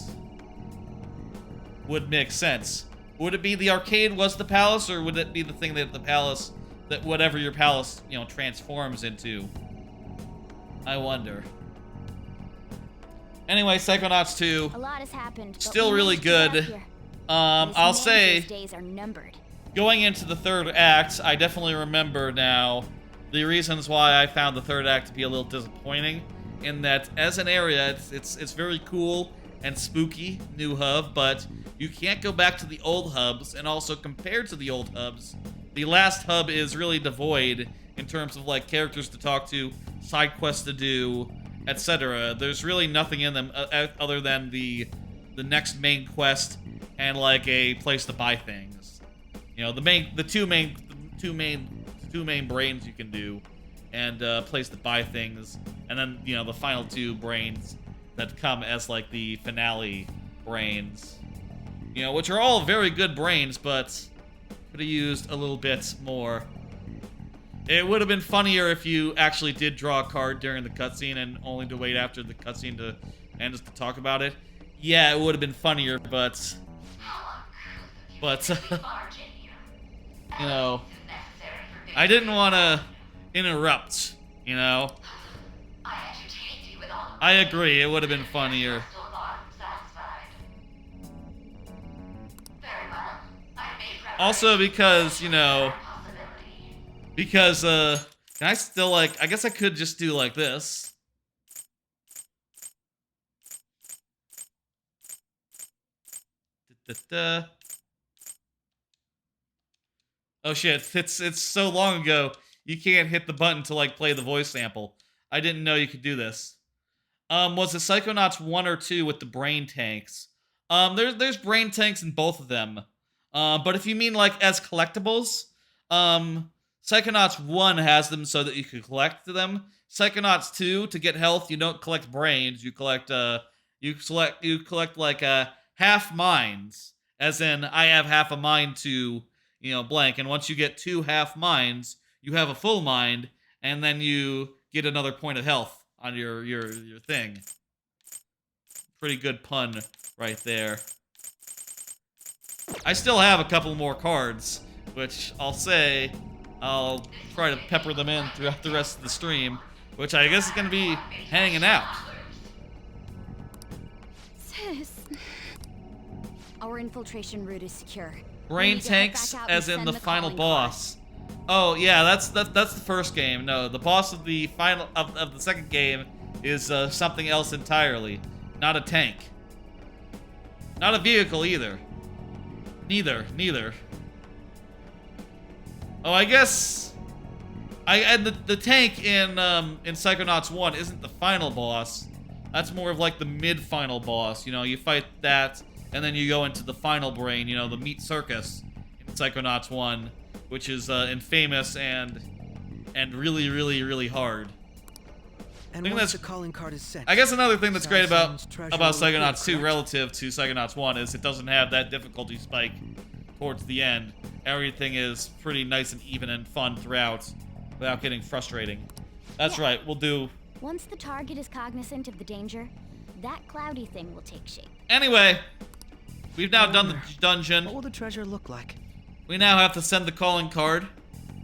Would make sense. Would it be the arcade was the palace, or would it be the thing that the palace, that whatever your palace, you know, transforms into? I wonder. Anyway, Psychonauts 2, A lot has happened. but still we really managed to get good. here. This I'll say, manager's days are numbered. going into the third act, I definitely remember now the reasons why I found the third act to be a little disappointing. In that, as an area, it's very cool and spooky, new hub, but you can't go back to the old hubs, and also compared to the old hubs, the last hub is really devoid in terms of, like, characters to talk to, side quests to do, etc. There's really nothing in them other than the next main quest and, like, a place to buy things. You know, the two main brains you can do, and a place to buy things, and then, you know, the final two brains that come as, like, the finale brains. You know, which are all very good brains, but could have used a little bit more. It would have been funnier if you actually did draw a card during the cutscene and only to wait after the cutscene to end just to talk about it. Yeah, it would have been funnier, but you know, I didn't want to interrupt, you know. I agree, it would have been funnier. Also because, you know, because, can I still, like, I guess I could just do like this. Da-da-da. Oh shit, it's so long ago, you can't hit the button to, like, play the voice sample. I didn't know you could do this. Was it Psychonauts 1 or 2 with the brain tanks? There's brain tanks in both of them. But if you mean, like, as collectibles, Psychonauts 1 has them so that you can collect them. Psychonauts 2, to get health, you don't collect brains. You collect like half minds. As in, I have half a mind to, blank. And once you get 2 half minds, you have a full mind, and then you get another point of health on your thing. Pretty good pun right there. I still have a couple more cards, which I'll try to pepper them in throughout the rest of the stream, which I guess is going to be hanging out. Sis. Our infiltration route is secure. Brain tanks, as in the final boss. Oh yeah, that's the first game. No, the boss of the of the second game is something else entirely. Not a tank. Not a vehicle either. Neither. Oh, I guess and the tank in Psychonauts 1 isn't the final boss. That's more of like the mid-final boss. You fight that, and then you go into the final brain, the meat circus in Psychonauts 1, which is infamous and really, really, really hard. And once the calling card is sent, I guess another thing that's great about treasure Psychonauts 2 correct? relative to Psychonauts 1 is it doesn't have that difficulty spike towards the end. Everything is pretty nice and even and fun throughout without getting frustrating. That's right, we'll do... Once the target is cognizant of the danger, that cloudy thing will take shape. Anyway, we've now done the dungeon. What will the treasure look like? We now have to send the calling card,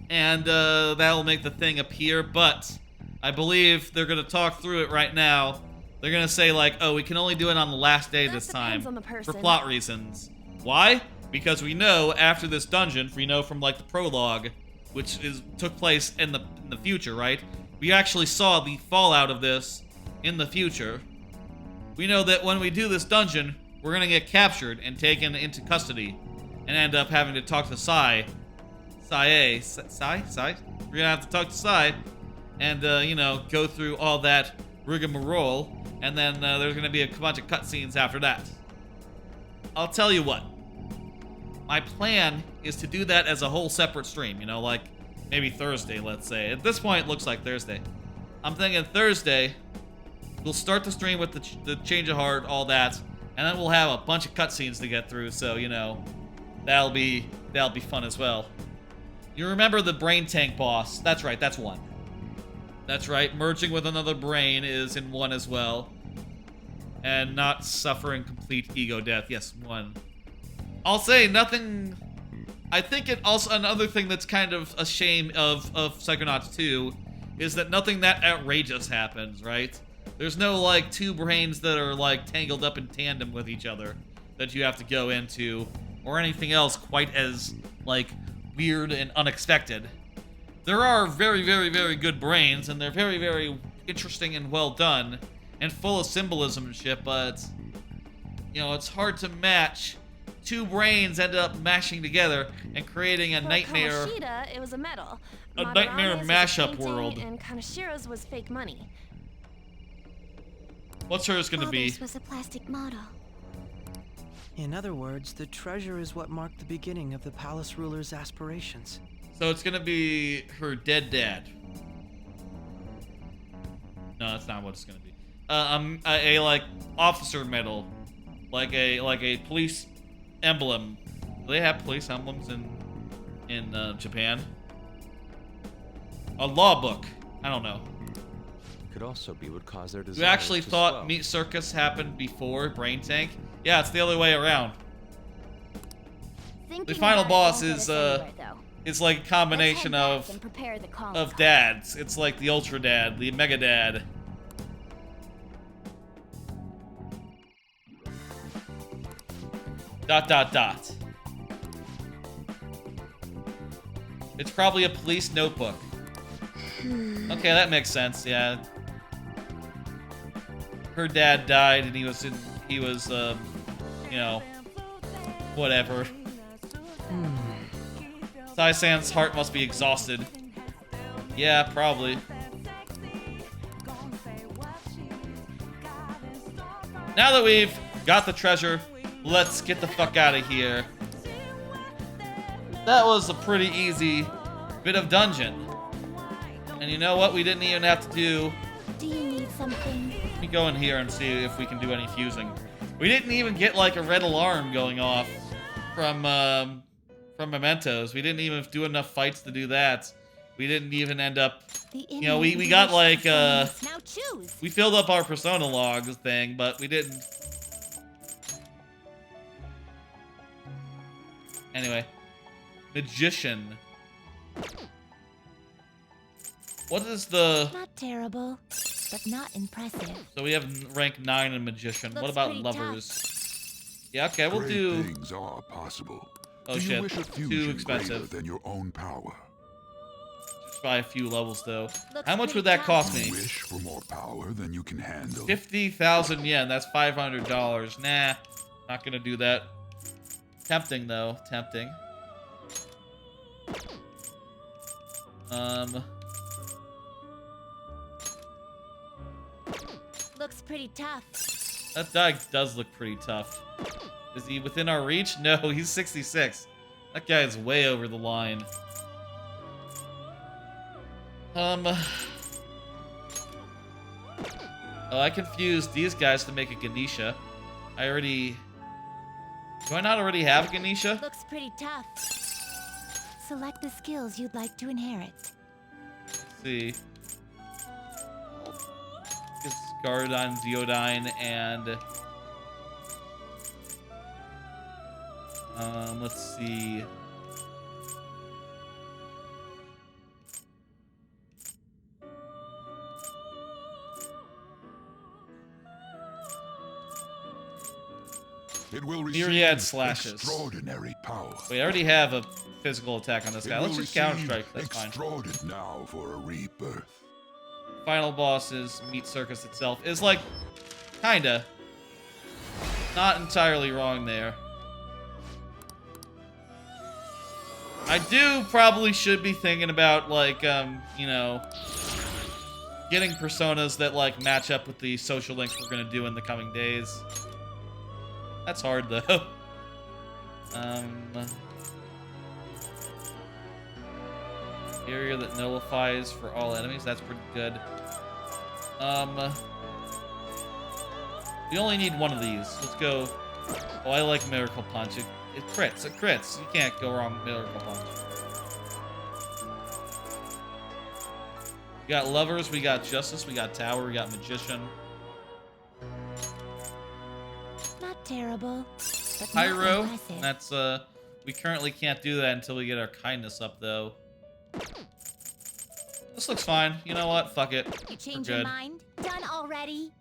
and that'll make the thing appear, but I believe they're going to talk through it right now. They're going to say, like, oh, we can only do it on the last day this time for plot reasons. Why? Because we know after this dungeon, from like the prologue, which took place in the future, right? We actually saw the fallout of this in the future. We know that when we do this dungeon, we're going to get captured and taken into custody and end up having to talk to Sai. We're going to have to talk to Sai and, go through all that rigmarole, and then there's going to be a bunch of cutscenes after that. I'll tell you what. My plan is to do that as a whole separate stream, like maybe Thursday, let's say. At this point, it looks like Thursday. I'm thinking Thursday, we'll start the stream with the change of heart, all that, and then we'll have a bunch of cutscenes to get through, so, that'll be fun as well. You remember the brain tank boss? That's right, that's 1. That's right, merging with another brain is in 1 as well. And not suffering complete ego death. Yes, 1. I'll say nothing... I think it also... Another thing that's kind of a shame of Psychonauts 2 is that nothing that outrageous happens, right? There's no, like, 2 brains that are, like, tangled up in tandem with each other that you have to go into, or anything else quite as, like, weird and unexpected. There are very, very, very good brains, and they're very, very interesting and well done, and full of symbolism and shit, but, it's hard to match. 2 brains ended up mashing together and creating a nightmare. Kamoshida, it was a medal. A nightmare Madarama's mashup was a painting, world. And Kanashiro's was fake money. What's hers gonna be? Father's was a plastic model. In other words, the treasure is what marked the beginning of the palace ruler's aspirations. So it's gonna be her dead dad. No, that's not what it's gonna be. A like officer medal, like a police emblem. Do they have police emblems in Japan? A law book. I don't know. Could also be what caused their We desire actually to thought swell. Meat Circus happened before Brain Tank. Yeah, it's the other way around. Thinking The final about it boss won't get is us anywhere, though. it's like a combination Let's head back of and prepare the calling card. dads. It's like the Ultra Dad, the Mega Dad. ... It's probably a police notebook. Okay, that makes sense. Yeah. Her dad died, and he was, whatever. Tai-san's heart must be exhausted. Yeah, probably. Now that we've got the treasure, let's get the fuck out of here. That was a pretty easy bit of dungeon. And you know what? We didn't even have to do... Do you need something? Let me go in here and see if we can do any fusing. We didn't even get like a red alarm going off from Mementos. We didn't even do enough fights to do that. We didn't even end up... You know, we got like, Now choose. we filled up our Persona logs thing, but we didn't... Anyway. Magician. What is the... Not terrible, but not impressive. So we have rank 9 in Magician. What Looks about pretty Lovers? Yeah, okay, we'll Great do... things are possible. Oh Do you shit, wish a too fusion expensive. greater than your own power? Just by a few levels, though. Looks How much pretty would that tough. cost Do you me? wish for more power than you can handle? 50,000 yen, that's $500. Nah, not gonna do that. Tempting, though. Tempting. Looks pretty tough. That guy does look pretty tough. Is he within our reach? No, he's 66. That guy is way over the line. Oh, I confused these guys to make a Ganesha. I already... Do I not already have a Ganesha? Looks pretty tough. Select the skills you'd like to inherit. Let's see. It's Gardine, Zeodyne, and... let's see. It will receive Myriad slashes. extraordinary power. Wait, I already have a physical attack on this It guy. will Let's just receive counter-strike. That's fine. extraordinary now for a rebirth. Final bosses, Meat Circus itself is like, kinda. Not entirely wrong there. I do probably should be thinking about, like, you know, getting personas that, like, match up with the social links we're gonna do in the coming days. That's hard, though. Area that nullifies for all enemies. That's pretty good. We only need one of these. Let's go. Oh, I like Miracle Punch. It crits. It crits. You can't go wrong with Miracle Punch. We got Lovers. We got Justice. We got Tower. We got Magician. Not terrible, but not Pyro. impressive. That's, we currently can't do that until we get our kindness up, though. This looks fine. You know what? Fuck it. You change We're your good. mind? Done already?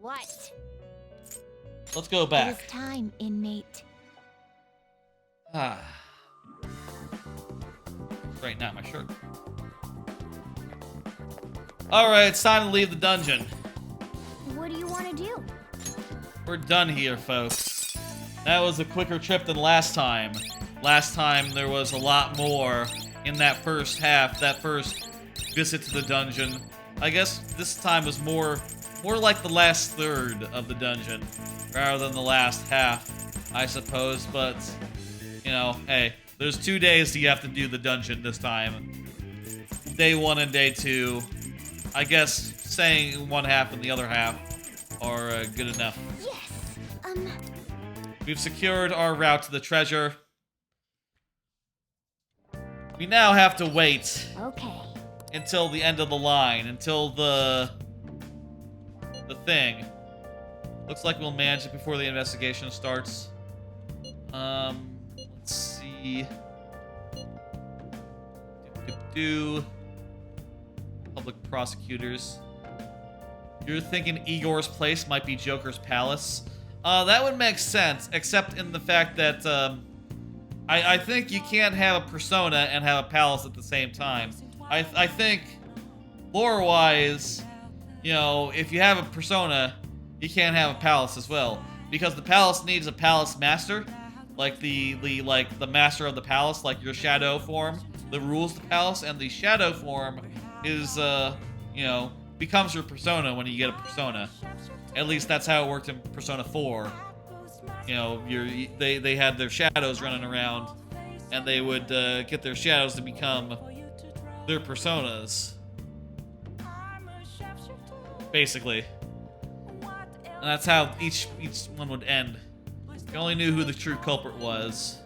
What? Let's go It is back. time, inmate. Ah. Straighten out my shirt. Alright, it's time to leave the dungeon. What do you want to do? We're done here, folks. That was a quicker trip than last time. Last time there was a lot more in that first half, that first visit to the dungeon. I guess this time was more like the last third of the dungeon, rather than the last half, I suppose, but, you know, hey, there's 2 days you have to do the dungeon this time. Day 1 and day 2. I guess saying one half and the other half are good enough. Yes. We've secured our route to the treasure. We now have to wait Okay. until the end of the line, until the thing. Looks like we'll manage it before the investigation starts. Let's see. Public prosecutors. You're thinking Igor's place might be Joker's palace? That would make sense, except in the fact that, I think you can't have a persona and have a palace at the same time. I think, lore-wise, you know, if you have a persona, you can't have a palace as well. Because the palace needs a palace master, like the master of the palace, like your shadow form, that rules the palace, and the shadow form is, you know, becomes your persona when you get a persona. At least that's how it worked in Persona 4. You know, they had their shadows running around, and they would get their shadows to become their personas. Basically. And that's how each one would end. If you only knew who the true culprit was.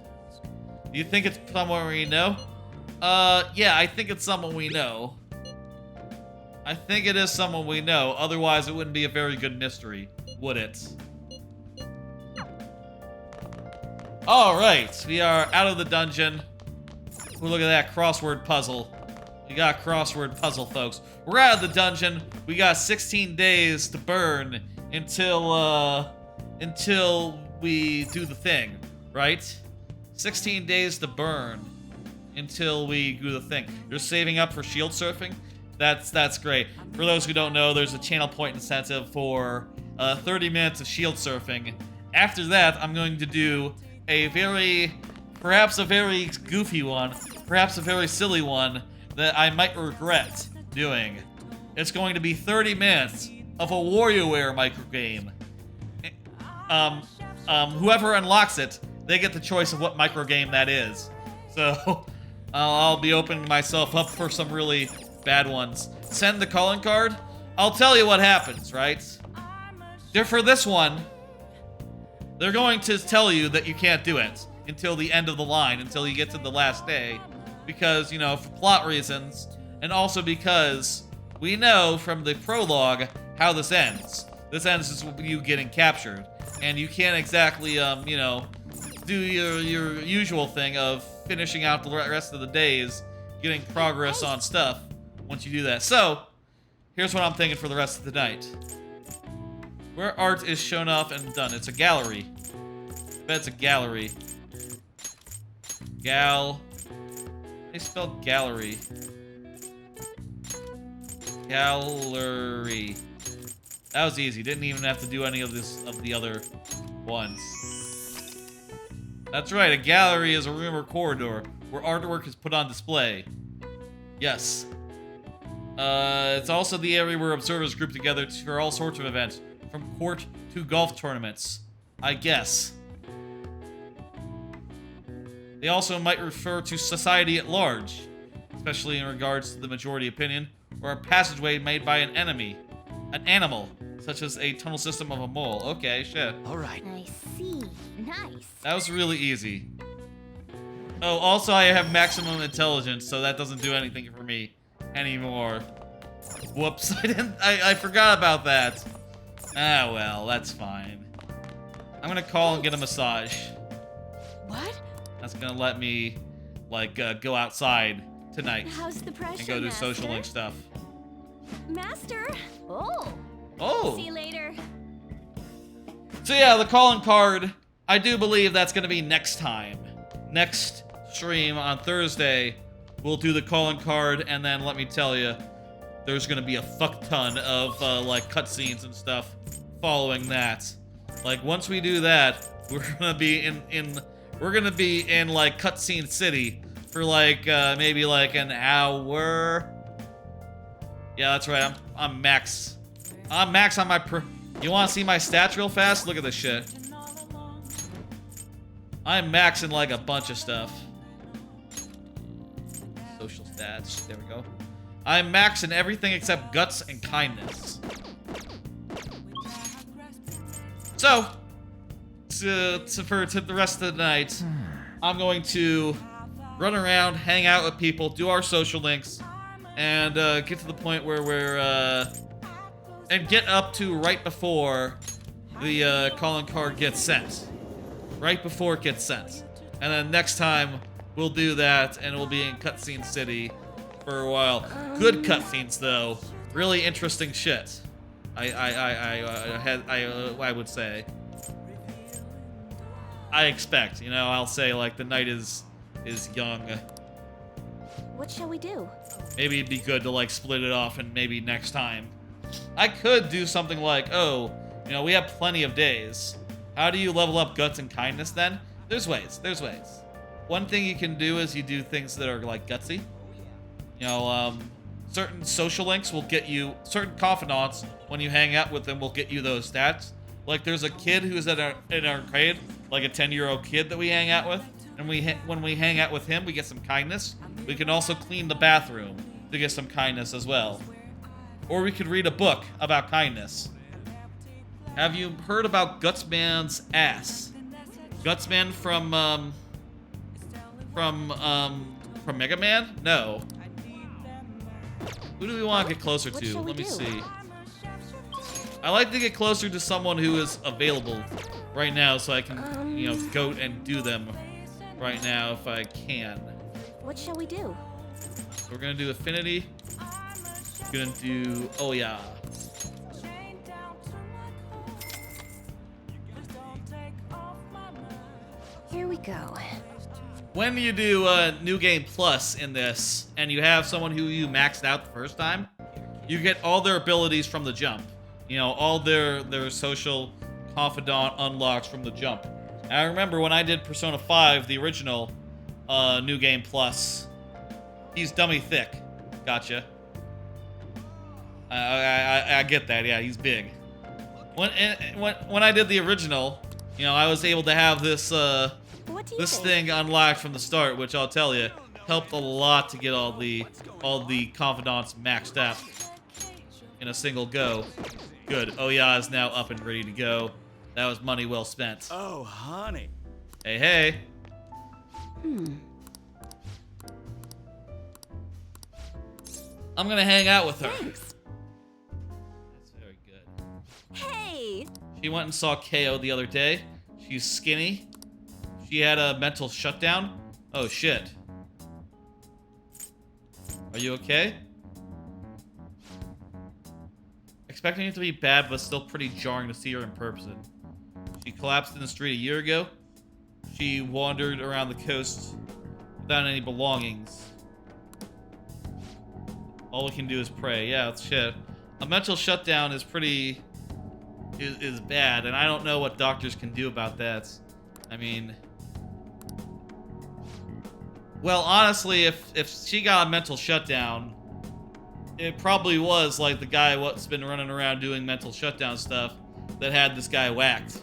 Do you think it's someone we know? Yeah, I think it's someone we know. I think it is someone we know. Otherwise, it wouldn't be a very good mystery, would it? Alright, we are out of the dungeon. Ooh, look at that crossword puzzle. We got a crossword puzzle, folks. We're out of the dungeon. We got 16 days to burn until we do the thing, right? 16 days to burn until we do the thing. You're saving up for shield surfing? That's great. For those who don't know, there's a channel point incentive for 30 minutes of shield surfing. After that, I'm going to do perhaps a very goofy one, perhaps a very silly one that I might regret doing. It's going to be 30 minutes of a WarioWare microgame. Whoever unlocks it, they get the choice of what microgame that is. So, I'll be opening myself up for some really bad ones. Send the calling card? I'll tell you what happens, right? For this one, they're going to tell you that you can't do it until the end of the line, until you get to the last day. Because, you know, for plot reasons, and also because we know from the prologue how this ends. This ends with you getting captured. And you can't exactly, you know, do your usual thing of finishing out the rest of the days, getting progress on stuff once you do that. So, here's what I'm thinking for the rest of the night. Where art is shown off and done. It's a gallery. I bet it's a gallery. They spelled gallery. Gallery. That was easy. Didn't even have to do any of the other ones. That's right, a gallery is a room or corridor where artwork is put on display. Yes. It's also the area where observers group together for all sorts of events, from court to golf tournaments, I guess. They also might refer to society at large, especially in regards to the majority opinion, or a passageway made by an animal, such as a tunnel system of a mole. Okay, shit. All right. I see. Nice. That was really easy. Oh, also I have maximum intelligence, so that doesn't do anything for me anymore. Whoops, I forgot about that. Ah, well, that's fine. I'm gonna call and get a massage. What? That's gonna let me, like, go outside tonight. How's the pressure, and go do Master? social link stuff. Master? Oh! See you later. So yeah, the calling card, I do believe that's gonna be next time. Next stream on Thursday, we'll do the calling card, and then let me tell you, there's gonna be a fuck ton of, like, cutscenes and stuff following that. Like, once we do that, we're gonna be in like, Cutscene City for, like, maybe, like, an hour. Yeah, that's right, I'm max. I'm max on my You wanna see my stats real fast? Look at this shit. I'm maxing, like, a bunch of stuff. Social stats, there we go. I'm maxing everything except guts and kindness. So, for the rest of the night, I'm going to run around, hang out with people, do our social links, and get to the point where we're and get up to right before the calling card gets sent. Right before it gets sent. And then next time, we'll do that, and we'll be in Cutscene City for a while. Good cutscenes, though. Really interesting shit. I would say. I expect, you know, I'll say, like, the night is young. What shall we do? Maybe it'd be good to, like, split it off and maybe next time. I could do something like, oh, you know, we have plenty of days. How do you level up guts and kindness then? There's ways. One thing you can do is you do things that are, like, gutsy. You know, certain social links will get you, certain confidants, when you hang out with them, will get you those stats. Like, there's a kid who's in our arcade, like a 10-year-old kid that we hang out with. And when we hang out with him, we get some kindness. We can also clean the bathroom to get some kindness as well. Or we could read a book about kindness. Have you heard about Gutsman's ass? Gutsman from Mega Man? No. Who do we want to get closer to? Let me see. I like to get closer to someone who is available right now so I can, you know, go and do them right now if I can. What shall we do? We're gonna do affinity. We're gonna do, oh yeah. Here we go. When you do New Game Plus in this, and you have someone who you maxed out the first time, you get all their abilities from the jump. You know, all their social confidant unlocks from the jump. And I remember when I did Persona 5, the original New Game Plus, he's dummy thick. Gotcha. I get that, yeah, he's big. When I did the original, you know, I was able to have this this thing unlocked from the start, which I'll tell you helped a lot to get all the confidants maxed out in a single go. Good. Oya is now up and ready to go. That was money well spent. Oh, honey. Hey, hey. I'm gonna hang out with her. Thanks. That's very good. Hey! She went and saw KO the other day. She's skinny. She had a mental shutdown. Oh, shit. Are you okay? Expecting it to be bad, but still pretty jarring to see her in person. She collapsed in the street a year ago. She wandered around the coast without any belongings. All we can do is pray. Yeah, that's shit. A mental shutdown is pretty... is bad, and I don't know what doctors can do about that. I mean... Well, honestly, if she got a mental shutdown, it probably was like the guy what's been running around doing mental shutdown stuff that had this guy whacked.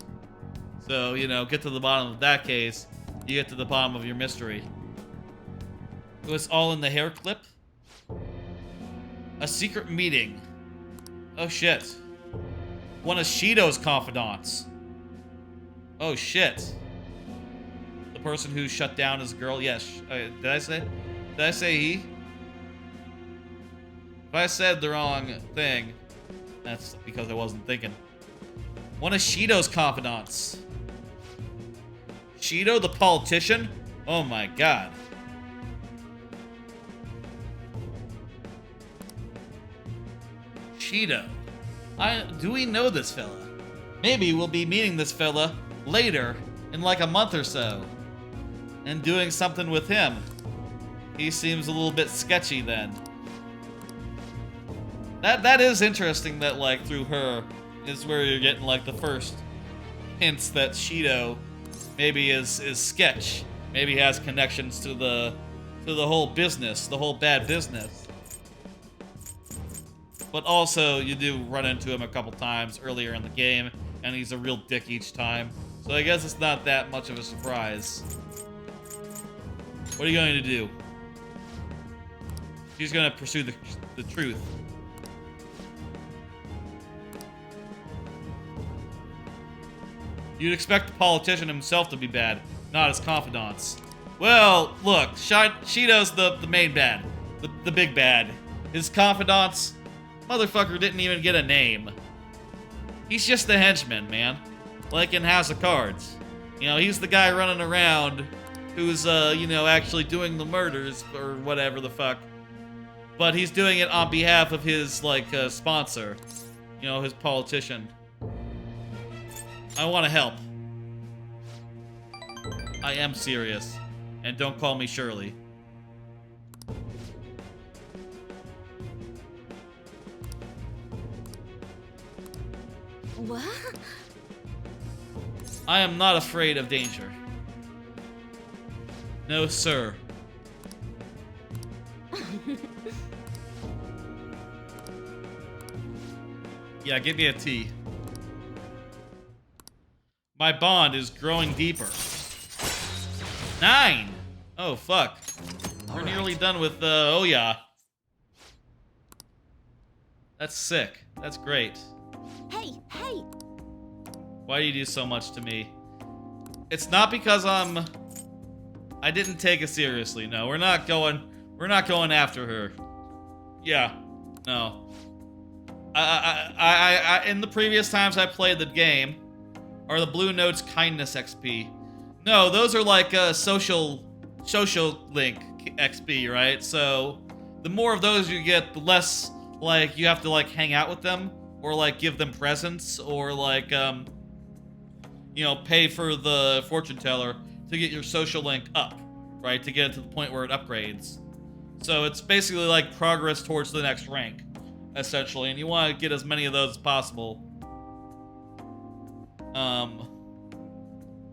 So, you know, get to the bottom of that case, you get to the bottom of your mystery. It was all in the hair clip? A secret meeting. Oh, shit. One of Shido's confidants. Oh, shit. The person who shut down his girl. Yes. Did I say he? If I said the wrong thing, that's because I wasn't thinking. One of Shido's confidants. Shido, the politician? Oh my god. Shido. Do we know this fella? Maybe we'll be meeting this fella later in like a month or so. And doing something with him. He seems a little bit sketchy then. That is interesting that like through her is where you're getting like the first hints that Shido maybe is sketch. Maybe has connections to the whole business, the whole bad business. But also, you do run into him a couple times earlier in the game, and he's a real dick each time. So I guess it's not that much of a surprise. What are you going to do? She's going to pursue the truth. You'd expect the politician himself to be bad, not his confidants. Well, look, Shido's the main bad. The big bad. His confidants... Motherfucker didn't even get a name. He's just the henchman, man. Like in House of Cards. You know, he's the guy running around who's, you know, actually doing the murders or whatever the fuck. But he's doing it on behalf of his, like, sponsor. You know, his politician. I want to help. I am serious. And don't call me Shirley. What? I am not afraid of danger. No, sir. Yeah, give me a T. My bond is growing deeper. 9! Oh, fuck. We're All nearly right. done with, oh yeah. That's sick. That's great. Hey, hey! Why do you do so much to me? It's not because I didn't take it seriously. No, we're not going after her. Yeah. No. I in the previous times I played the game, are the Blue Notes kindness XP. No, those are like social link XP, right? So the more of those you get, the less like you have to like hang out with them or like give them presents or like you know, pay for the fortune teller to get your social link up, right? To get it to the point where it upgrades. So it's basically like progress towards the next rank, essentially, and you want to get as many of those as possible.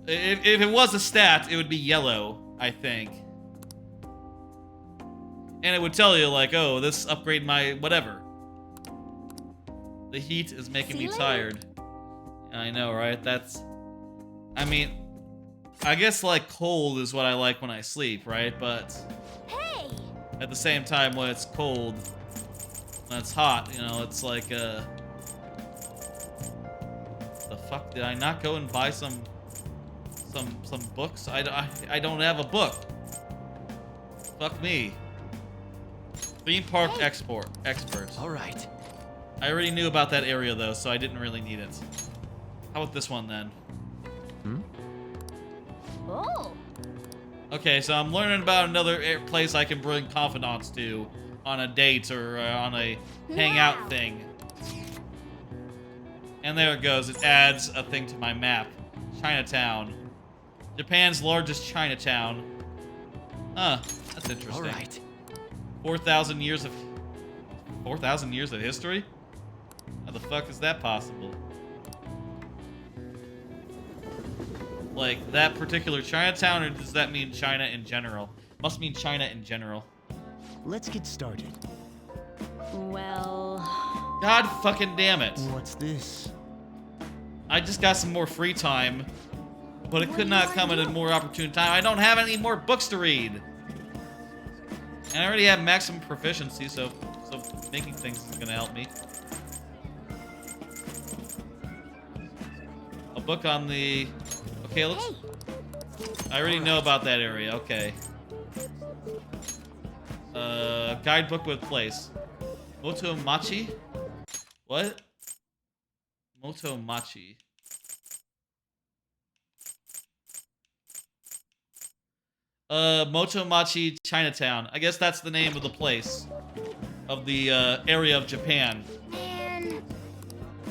If it was a stat, it would be yellow, I think. And it would tell you, like, oh, this upgrade my whatever. The heat is making me tired. I know, right? I mean, I guess, like, cold is what I like when I sleep, right? But Hey! at the same time, when it's cold, when it's hot, you know, it's like, the fuck? Did I not go and buy some books? I don't have a book. Fuck me. Theme park expert. All right. I already knew about that area though, so I didn't really need it. How about this one then? Oh! Okay, so I'm learning about another place I can bring confidants to on a date or on a hangout thing. And there it goes. It adds a thing to my map. Chinatown. Japan's largest Chinatown. Huh. That's interesting. All right. 4,000 years of history? How the fuck is that possible? Like, that particular Chinatown, or does that mean China in general? Must mean China in general. Let's get started. Well... God fucking damn it. What's this? I just got some more free time, but it could not come at a more opportune time. I don't have any more books to read. And I already have maximum proficiency, so making things is gonna help me. A book on the... Okay, let's... I already know about that area, okay. Guidebook with place. Motomachi? What? Motomachi. Motomachi Chinatown. I guess that's the name of the place. Of the, area of Japan. Man.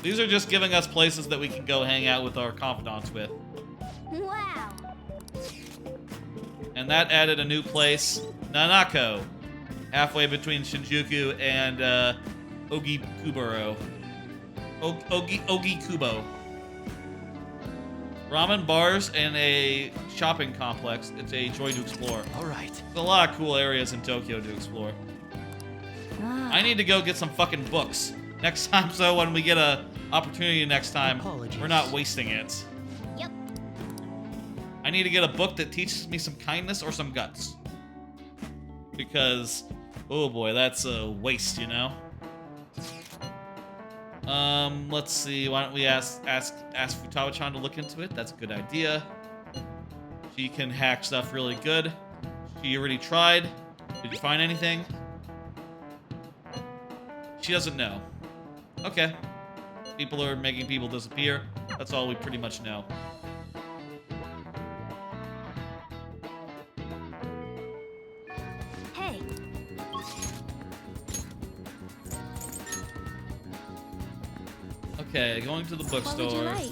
These are just giving us places that we can go hang out with our confidants with. Wow. And that added a new place, Nanako. Halfway between Shinjuku and, Ogikuburo. Ogikubo. Ramen bars and a shopping complex. It's a joy to explore. All right. There's a lot of cool areas in Tokyo to explore. I need to go get some fucking books next time, so when we get a opportunity next time, we're not wasting it. Yep. I need to get a book that teaches me some kindness or some guts. Because, oh boy, that's a waste, you know? Let's see, why don't we ask Futawa-chan to look into it? That's a good idea. She can hack stuff really good. She already tried. Did you find anything? She doesn't know. Okay. People are making people disappear. That's all we pretty much know. Hey. Okay, going to the bookstore. What would you like?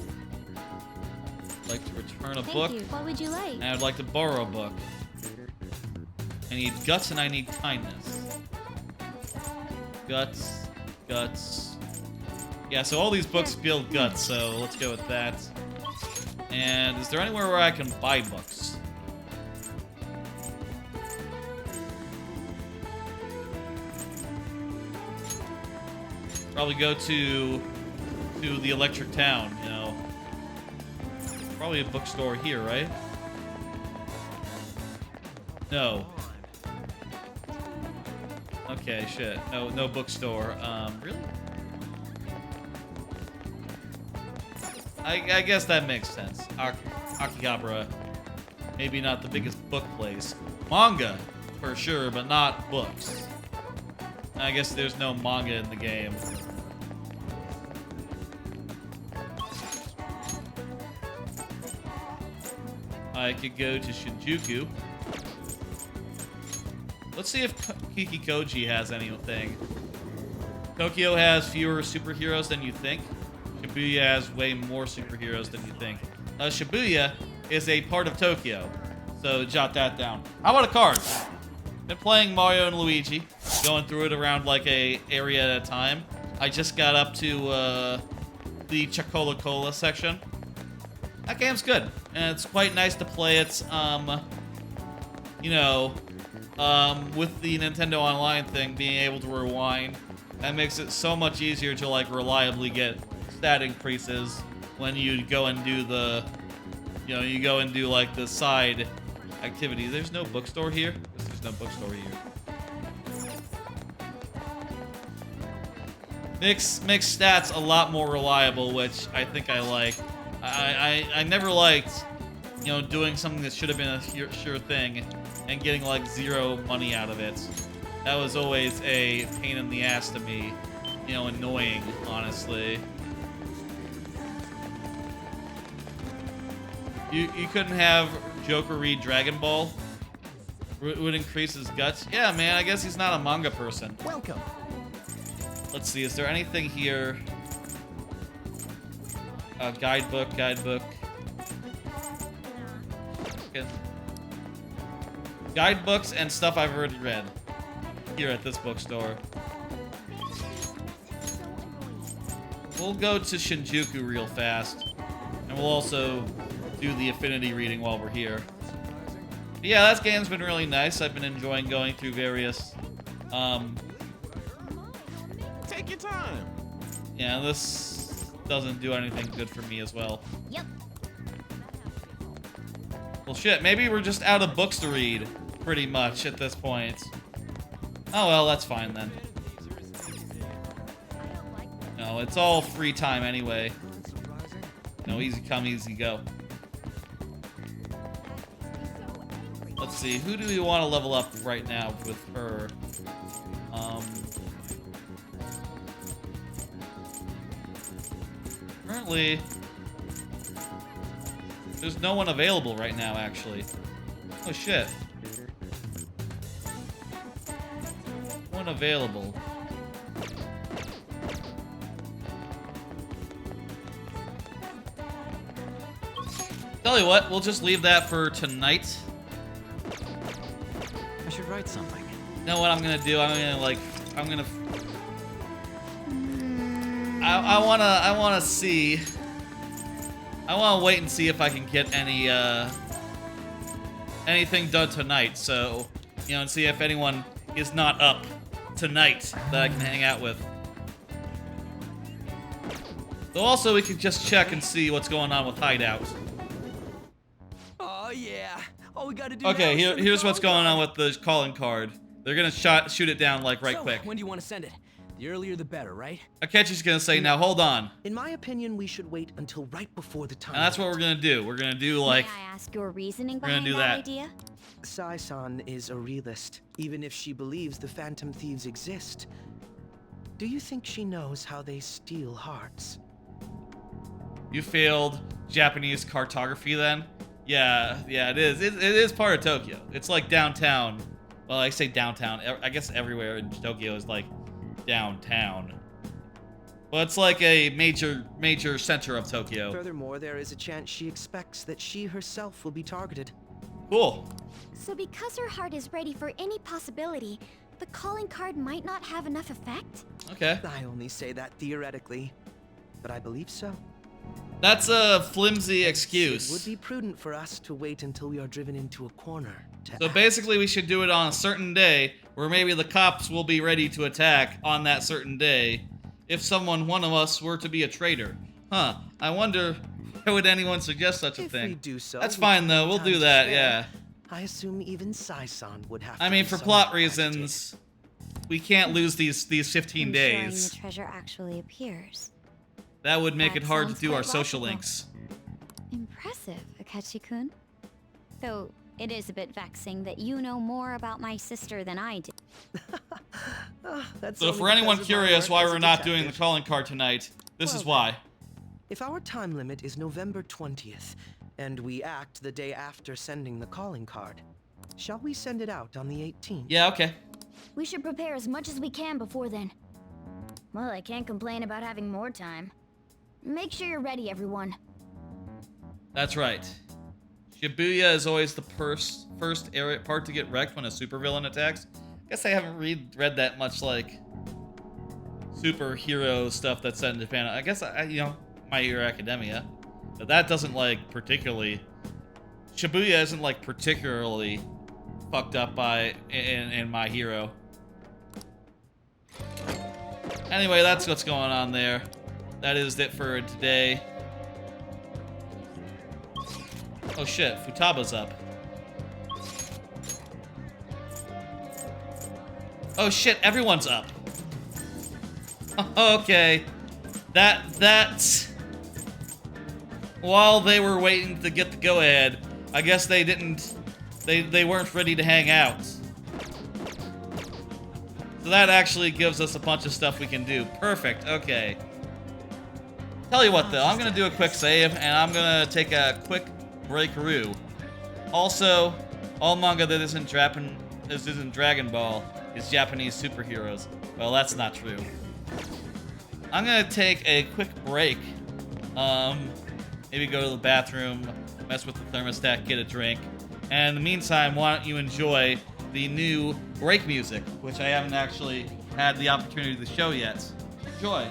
I'd like to return a Thank book. you. What would you like? And I'd like to borrow a book. I need guts and I need kindness. Guts. Yeah, so all these books build guts, so let's go with that. And is there anywhere where I can buy books? Probably go to the Electric Town, you know. Probably a bookstore here, right? No. Okay, shit. No bookstore. Really? I guess that makes sense. Akihabara. Maybe not the biggest book place. Manga, for sure, but not books. I guess there's no manga in the game. I could go to Shinjuku. Let's see if Kikikoji has anything. Tokyo has fewer superheroes than you think. Shibuya has way more superheroes than you think. Shibuya is a part of Tokyo, so jot that down. How about a card? Been playing Mario and Luigi, going through it around like a area at a time. I just got up to the Chocola Cola section. That game's good, and it's quite nice to play it. You know, with the Nintendo Online thing, being able to rewind, that makes it so much easier to like reliably get stat increases when you go and do the, you know, you go and do like the side activities. There's no bookstore here. There's no bookstore here. Makes stats a lot more reliable, which I think I like. I never liked, you know, doing something that should have been a sure thing and getting like 0 money out of it. That was always a pain in the ass to me, you know, annoying, honestly. You couldn't have Joker read Dragon Ball? Would increase his guts? Yeah, man, I guess he's not a manga person. Welcome. Let's see, is there anything here? Guidebook. Okay. Guidebooks and stuff I've already read here at this bookstore. We'll go to Shinjuku real fast, and we'll also do the affinity reading while we're here. But yeah, that game's been really nice. I've been enjoying going through various, Take your time. yeah, this doesn't do anything good for me as well. Yep. Well, shit, maybe we're just out of books to read, pretty much, at this point. Oh, well, that's fine, then. No, it's all free time anyway. No, easy come, easy go. Let's see, who do we want to level up right now with her? Currently, there's no one available right now, actually. Oh, shit. No one available. Tell you what, we'll just leave that for tonight. I should write something. You know what I'm gonna do? I wanna wait and see if I can get any anything done tonight. So, you know, and see if anyone is not up tonight that I can hang out with. So also we could just check and see what's going on with Hideout. Oh yeah. All we gotta do. Okay, now is here's what's going on with the calling card. They're gonna shoot it down like right quick. When do you want to send it? The earlier the better, right? Akechi's gonna say, now hold on. In my opinion, we should wait until right before the time. And that's what we're gonna do. We're gonna do like, May I ask your reasoning We're gonna behind do that that. idea? Sai-san is a realist, even if she believes the Phantom Thieves exist. Do you think she knows how they steal hearts? you failed Japanese cartography then? Yeah, it is. It is part of Tokyo. It's like downtown. Well, I say downtown. I guess everywhere in Tokyo is like downtown. Well, it's like a major center of Tokyo. Furthermore, there is a chance she expects that she herself will be targeted. Cool. So because her heart is ready for any possibility, the calling card might not have enough effect? Okay. I only say that theoretically, but I believe so. That's a flimsy It excuse. would be prudent for us to wait until we are driven into a corner. So basically we should do it on a certain day where maybe the cops will be ready to attack on that certain day if one of us were to be a traitor. Huh. I wonder, why would anyone suggest such a If thing? we do so, That's we fine can though, have we'll time do to that, spare. yeah. I assume even Sai-san would have I to mean, be for somewhat plot agitated. reasons, we can't lose these 15 Ensuring days. the treasure actually appears. That would make That it hard to sounds do our quite social logical. links. Impressive, Akechi-kun. Though it is a bit vexing that you know more about my sister than I do. That's So only for anyone because of my curious work why as a we're not doing the detective. calling card tonight, this Well is why. If our time limit is November 20th, and we act the day after sending the calling card, shall we send it out on the 18th? Yeah, okay. We should prepare as much as we can before then. Well, I can't complain about having more time. Make sure you're ready, everyone. That's right. Shibuya is always the first area part to get wrecked when a supervillain attacks. Guess I haven't read that much, like, superhero stuff that's set in Japan. I guess, you know, My Hero Academia. But that doesn't, like, particularly... Shibuya isn't, like, particularly fucked up by in My Hero. Anyway, that's what's going on there. That is it for today. Oh shit, Futaba's up. Oh shit, everyone's up. Okay. That's... While they were waiting to get the go-ahead, I guess they didn't... They weren't ready to hang out. So that actually gives us a bunch of stuff we can do. Perfect, okay. Tell you what though, I'm gonna do a quick save, and I'm gonna take a quick breakaroo. Also, all manga that isn't Dragon Ball is Japanese superheroes. Well, that's not true. I'm gonna take a quick break. Maybe go to the bathroom, mess with the thermostat, get a drink. And in the meantime, why don't you enjoy the new break music, which I haven't actually had the opportunity to show yet. Enjoy.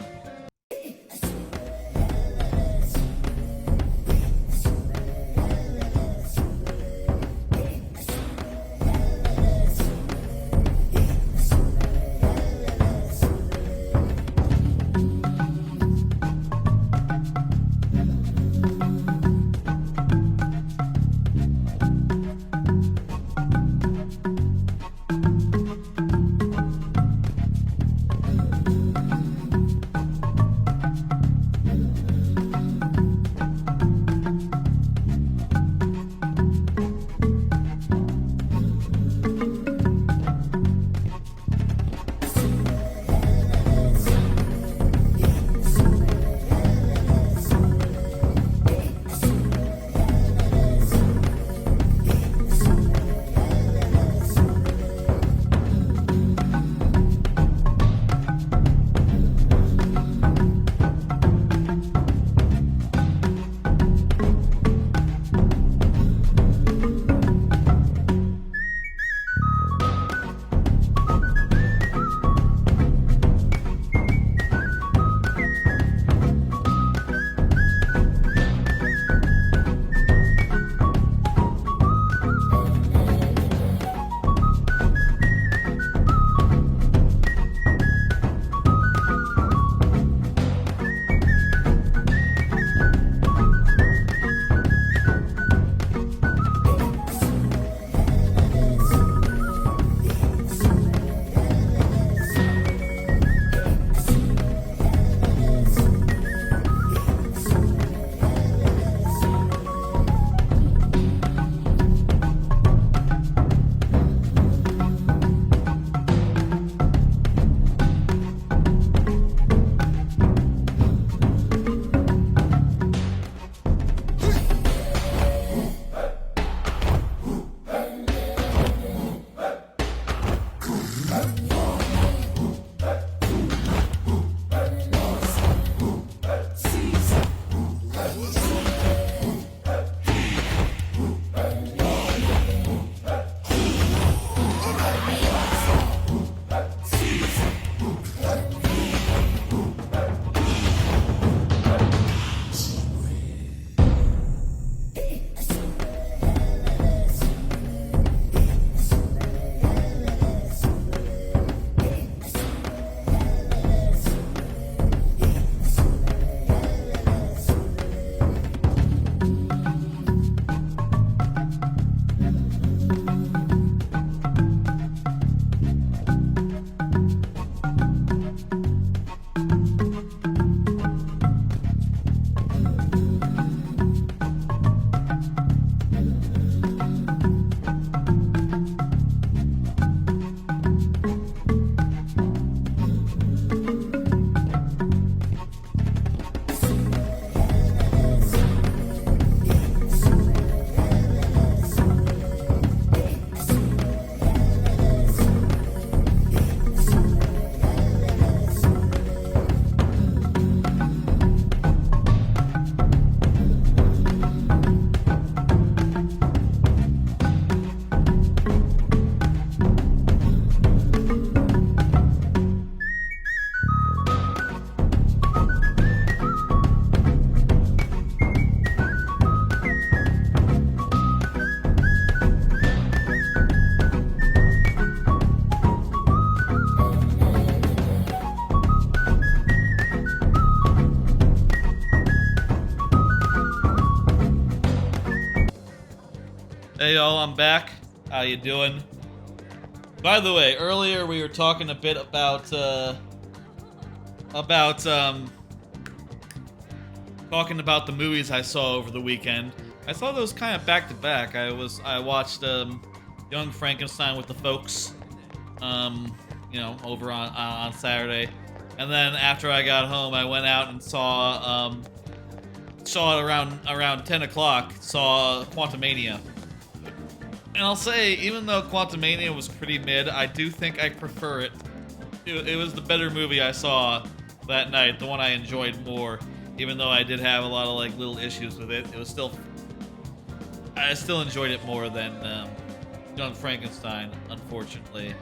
Hey y'all, I'm back. How you doing? By the way, earlier we were talking a bit about talking about the movies I saw over the weekend. I saw those kind of back to back. I watched Young Frankenstein with the folks, you know, over on Saturday, and then after I got home, I went out and saw it around 10 o'clock. Saw Quantumania. And I'll say, even though Quantumania was pretty mid, I do think I prefer it. It was the better movie I saw that night, the one I enjoyed more. Even though I did have a lot of like little issues with it, I still enjoyed it more than Young Frankenstein, unfortunately.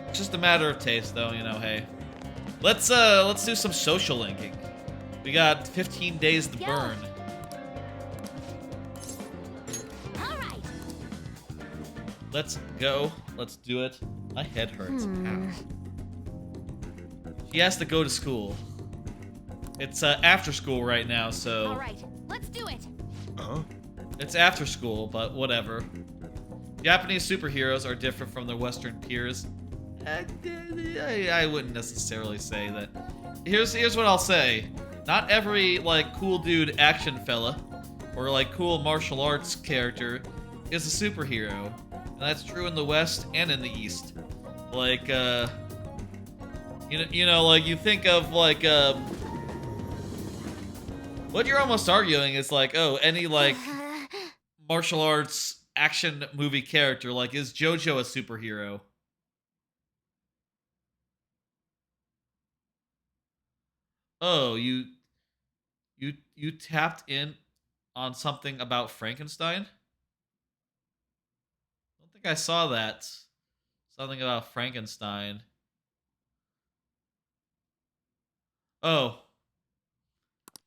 It's just a matter of taste, though. You know, hey, let's do some social linking. We got 15 days to burn. Let's go. Let's do it. My head hurts. Ow. She has to go to school. It's after school right now, so... Alright, let's do it! Huh? It's after school, but whatever. Japanese superheroes are different from their Western peers. I wouldn't necessarily say that. Here's what I'll say. Not every, like, cool dude action fella or, like, cool martial arts character is a superhero. And that's true in the West and in the East. Like, you know, like, you think of, like, what you're almost arguing is, like, oh, any, like, martial arts action movie character, like, is JoJo a superhero? Oh, you tapped in on something about Frankenstein? I think I saw that. Something about Frankenstein. Oh.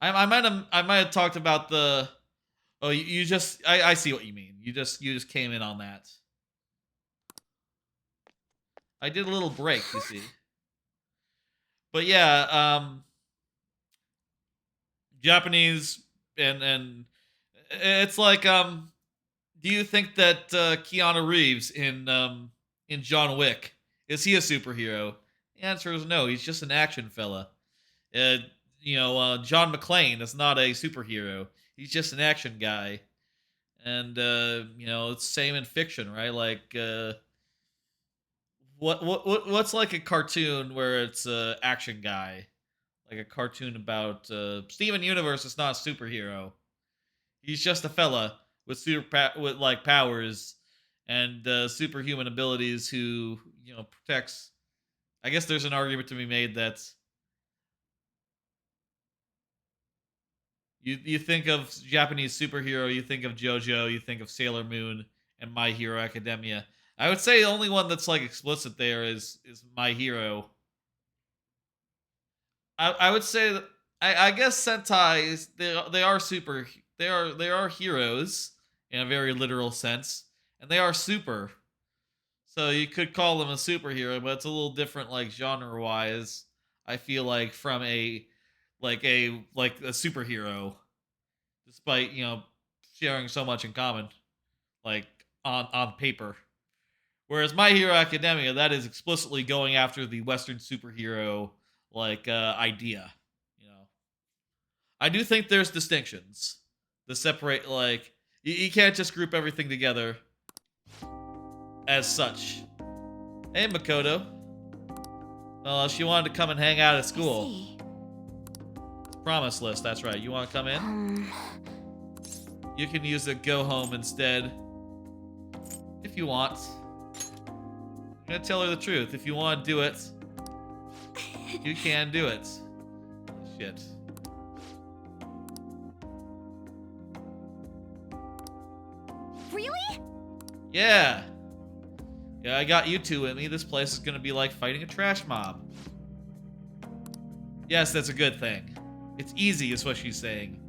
I might have talked about the... Oh, you just... I see what you mean. You just came in on that. I did a little break, you see. But yeah, Japanese and it's like, do you think that Keanu Reeves in John Wick, is he a superhero? The answer is no. He's just an action fella. You know, John McClane is not a superhero. He's just an action guy. And you know, it's same in fiction, right? Like, what's like a cartoon where it's a action guy? Like a cartoon about Steven Universe is not a superhero. He's just a fella with with like powers and superhuman abilities who, you know, protects. I guess there's an argument to be made that you think of Japanese superhero, you think of JoJo, you think of Sailor Moon and My Hero Academia. I would say the only one that's like explicit there is My Hero. I would say that I guess Sentai they are heroes in a very literal sense, and they are super. So you could call them a superhero, but it's a little different, like genre wise. I feel like from a superhero, despite, you know, sharing so much in common, like on paper. Whereas My Hero Academia, that is explicitly going after the Western superhero idea. You know, I do think there's distinctions to separate. Like, you can't just group everything together as such. Hey, Makoto. Well, she wanted to come and hang out at school. Promise list, that's right. You want to come in? You can use the go home instead. If you want. I'm gonna tell her the truth. If you want to do it, you can do it. Shit. Really? Yeah. Yeah, I got you two with me. This place is gonna be like fighting a trash mob. Yes, that's a good thing. It's easy, is what she's saying.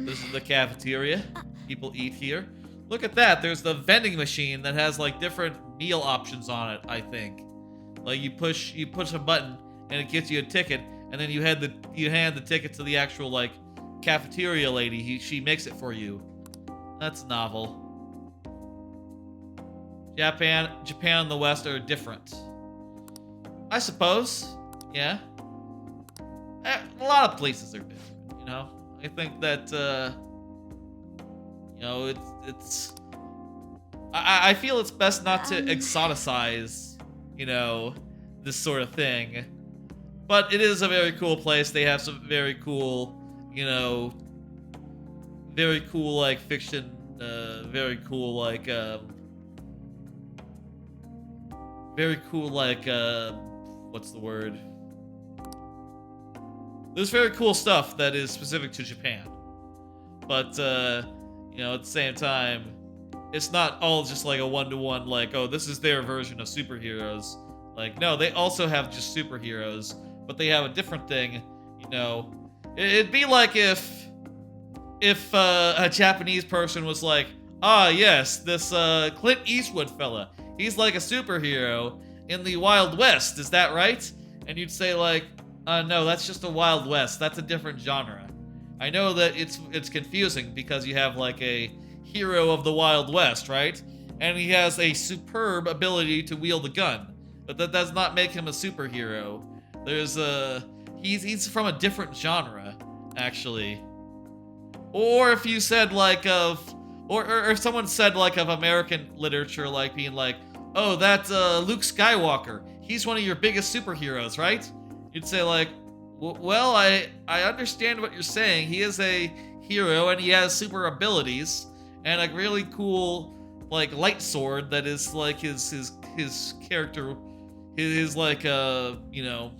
This is the cafeteria. People eat here. Look at that. There's the vending machine that has like different meal options on it, I think. Like you push a button and it gets you a ticket, and then you hand the ticket to the actual like cafeteria lady. She makes it for you. That's novel. Japan and the West are different. I suppose. Yeah. A lot of places are different, you know? I think that, you know, it's... I feel it's best not to exoticize, you know, this sort of thing. But it is a very cool place. They have some very cool, you know, very cool, like, fiction, very cool, like, what's the word? There's very cool stuff that is specific to Japan. But, you know, at the same time, it's not all just like a one-to-one, like, oh, this is their version of superheroes. Like, no, they also have just superheroes, but they have a different thing, you know. It'd be like if a Japanese person was like, ah, yes, this Clint Eastwood fella, he's like a superhero in the Wild West, is that right? And you'd say like, no, that's just a Wild West, that's a different genre. I know that it's confusing because you have like a hero of the Wild West, right? And he has a superb ability to wield a gun, but that does not make him a superhero. There's he's from a different genre, actually. Or if you said like or if someone said like of American literature, like being like, oh, that's Luke Skywalker. He's one of your biggest superheroes, right? You'd say like, well, I understand what you're saying. He is a hero and he has super abilities and a really cool like light sword that is like his character, his like you know,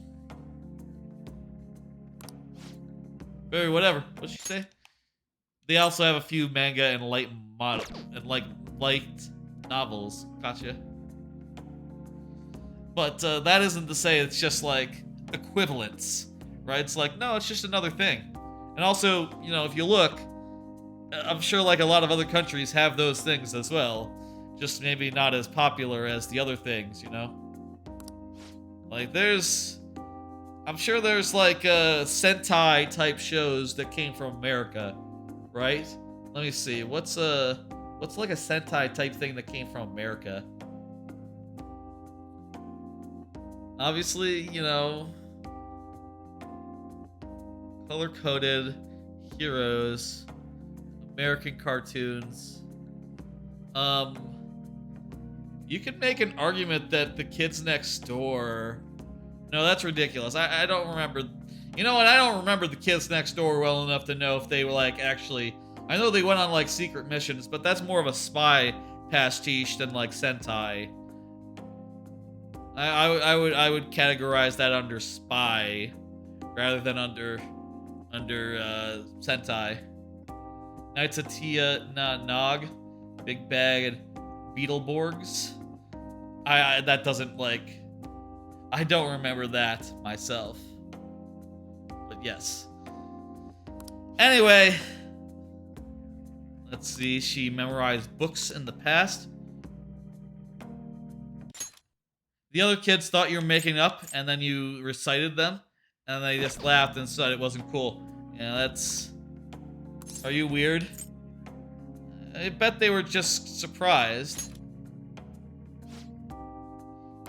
very whatever. What'd she say? They also have a few manga and light novels. Gotcha. But that isn't to say it's just like equivalents, right? It's like, no, it's just another thing. And also, you know, if you look, I'm sure like a lot of other countries have those things as well. Just maybe not as popular as the other things, you know? Like I'm sure there's like Sentai type shows that came from America, right? Let me see. What's like a Sentai type thing that came from America? Obviously, you know, color-coded heroes, American cartoons. You could make an argument that the Kids Next Door... No, that's ridiculous. I don't remember... You know what? I don't remember the Kids Next Door well enough to know if they were, like, actually... I know they went on, like, secret missions, but that's more of a spy pastiche than, like, Sentai. I would categorize that under spy rather than under Sentai. Knights of Tia Nog, Big Bag Beetleborgs. That doesn't like... I don't remember that myself. But yes. Anyway. Let's see, she memorized books in the past. The other kids thought you were making up, and then you recited them, and they just laughed and said it wasn't cool. Yeah, that's... Are you weird? I bet they were just surprised.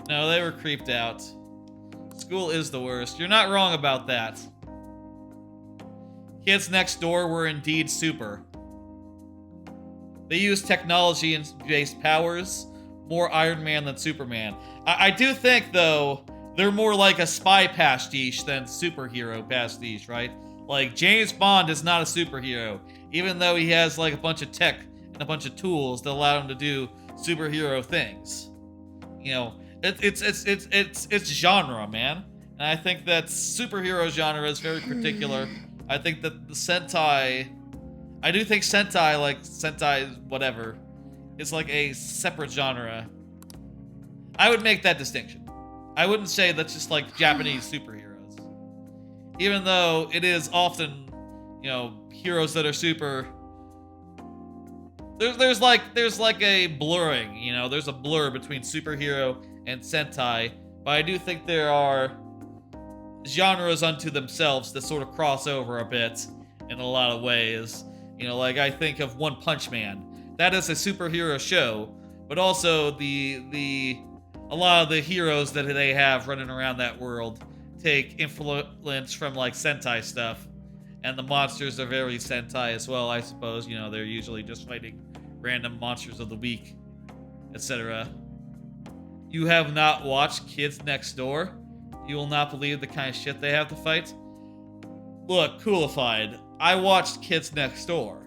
No, they were creeped out. School is the worst. You're not wrong about that. Kids Next Door were indeed super. They used technology and based powers. More Iron Man than Superman. I do think, though, they're more like a spy pastiche than superhero pastiche, right? Like, James Bond is not a superhero, even though he has, like, a bunch of tech and a bunch of tools that allow him to do superhero things. You know, it's genre, man. And I think that superhero genre is very particular. I think that the Sentai... I do think Sentai, like, Sentai whatever, is like a separate genre. I would make that distinction. I wouldn't say that's just like Japanese superheroes. Even though it is often, you know, heroes that are super... There's like a blurring, you know, there's a blur between superhero and Sentai, but I do think there are genres unto themselves that sort of cross over a bit in a lot of ways. You know, like I think of One Punch Man. That is a superhero show, but also a lot of the heroes that they have running around that world take influence from like Sentai stuff. And the monsters are very Sentai as well, I suppose. You know, they're usually just fighting random monsters of the week, etc. You have not watched Kids Next Door? You will not believe the kind of shit they have to fight? Look, Coolified, I watched Kids Next Door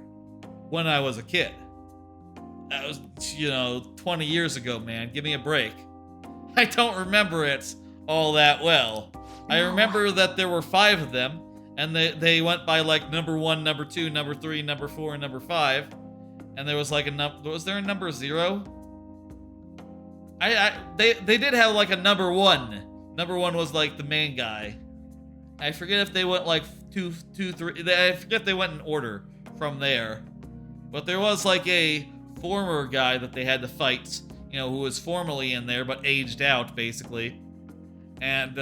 when I was a kid. That was, 20 years ago, man. Give me a break. I don't remember it all that well. I remember that there were 5 of them, and they went by like number 1, number 2, number 3, number 4, and number 5. And there was like was there a number 0? They did have like a number 1. Number 1 was like the main guy. I forget if they went like 2, 3. I forget if they went in order from there. But there was like a former guy that they had to fight, who was formerly in there but aged out basically. And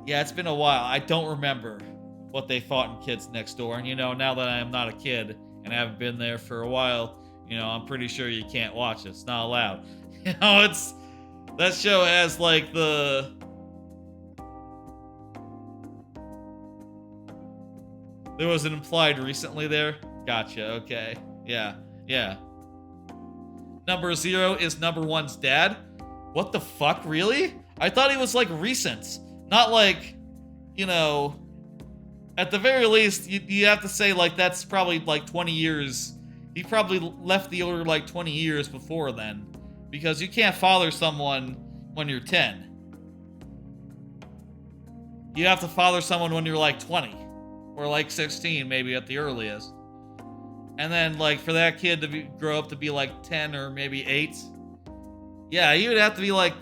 yeah, it's been a while. I don't remember what they fought in Kids Next Door. And now that I am not a kid and haven't been there for a while, I'm pretty sure you can't watch it. It's not allowed. That show has like there was an implied recently there. Gotcha, okay. Yeah. Number 0 is number 1's dad? What the fuck, really? I thought he was like recent. Not like, at the very least, you have to say like that's probably like 20 years. He probably left the order like 20 years before then. Because you can't father someone when you're 10. You have to father someone when you're like 20. Or like 16 maybe at the earliest. And then like for that kid to grow up to be like 10 or maybe 8. Yeah, he would have to be like,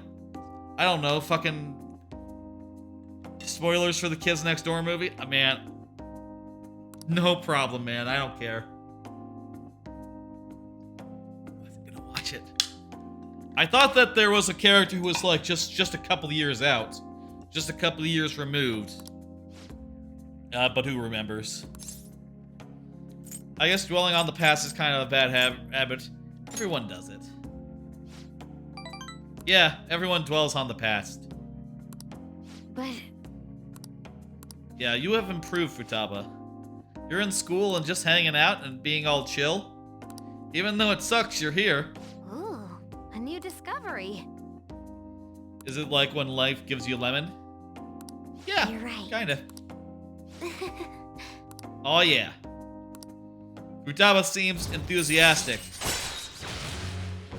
I don't know, fucking... Spoilers for the Kids Next Door movie? Man, no problem, man. I don't care. I'm gonna watch it. I thought that there was a character who was like just a couple of years out. Just a couple of years removed. But who remembers? I guess dwelling on the past is kind of a bad habit. Everyone does it. Yeah, everyone dwells on the past. But... Yeah, you have improved, Futaba. You're in school and just hanging out and being all chill. Even though it sucks, you're here. Ooh, a new discovery. Is it like when life gives you lemon? Yeah, You're right. Kinda. Oh yeah. Futaba seems enthusiastic.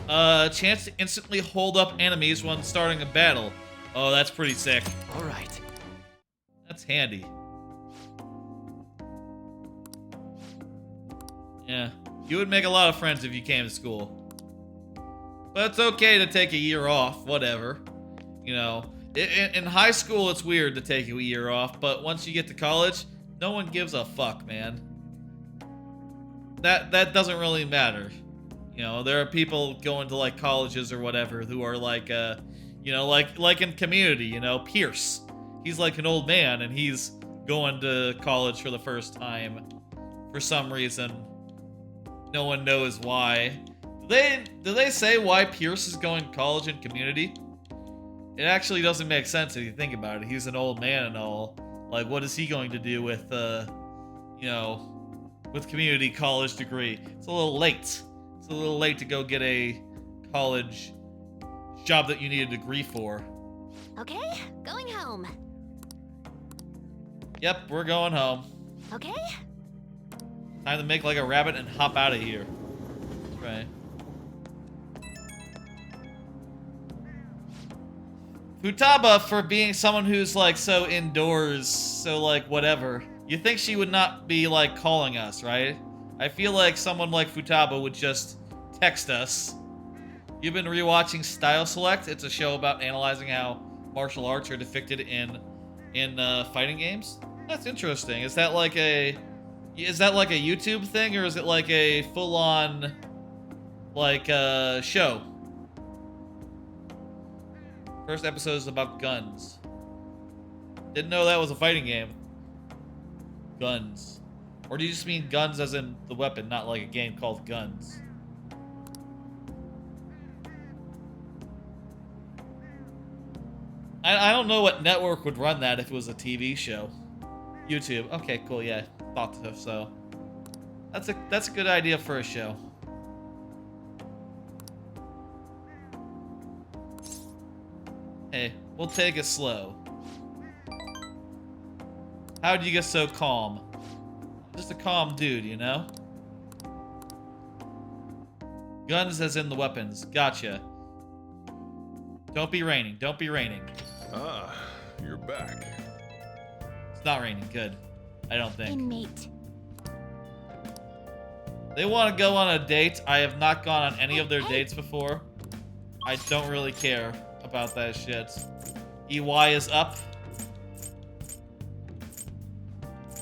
Chance to instantly hold up enemies when starting a battle. Oh, that's pretty sick. Alright. That's handy. Yeah. You would make a lot of friends if you came to school. But it's okay to take a year off, whatever. In high school it's weird to take a year off, but once you get to college, no one gives a fuck, man. That doesn't really matter. There are people going to like colleges or whatever who are like like in Community, Pierce. He's like an old man and he's going to college for the first time for some reason. No one knows why. Do they say why Pierce is going to college in Community? It actually doesn't make sense if you think about it. He's an old man and all. Like, what is he going to do with, with community college degree? It's a little late. It's a little late to go get a college job that you need a degree for. Okay, going home. Yep, we're going home. Okay? Time to make like a rabbit and hop out of here. Right. Futaba, for being someone who's like so indoors, so like whatever. You think she would not be like calling us, right? I feel like someone like Futaba would just text us. You've been rewatching Style Select? It's a show about analyzing how martial arts are depicted in fighting games. That's interesting. Is that like a YouTube thing, or is it like a full-on like show? First episode is about guns. Didn't know that was a fighting game. Guns. Or do you just mean guns as in the weapon, not like a game called Guns? I don't know what network would run that if it was a TV show. YouTube. Okay, cool. Yeah, thought so. That's a good idea for a show. Hey, we'll take it slow. How'd you get so calm? Just a calm dude, you know? Guns as in the weapons. Gotcha. Don't be raining. Don't be raining. Ah, you're back. It's not raining. Good. I don't think. Inmate. They want to go on a date. I have not gone on any of their dates before. I don't really care about that shit. EY is up.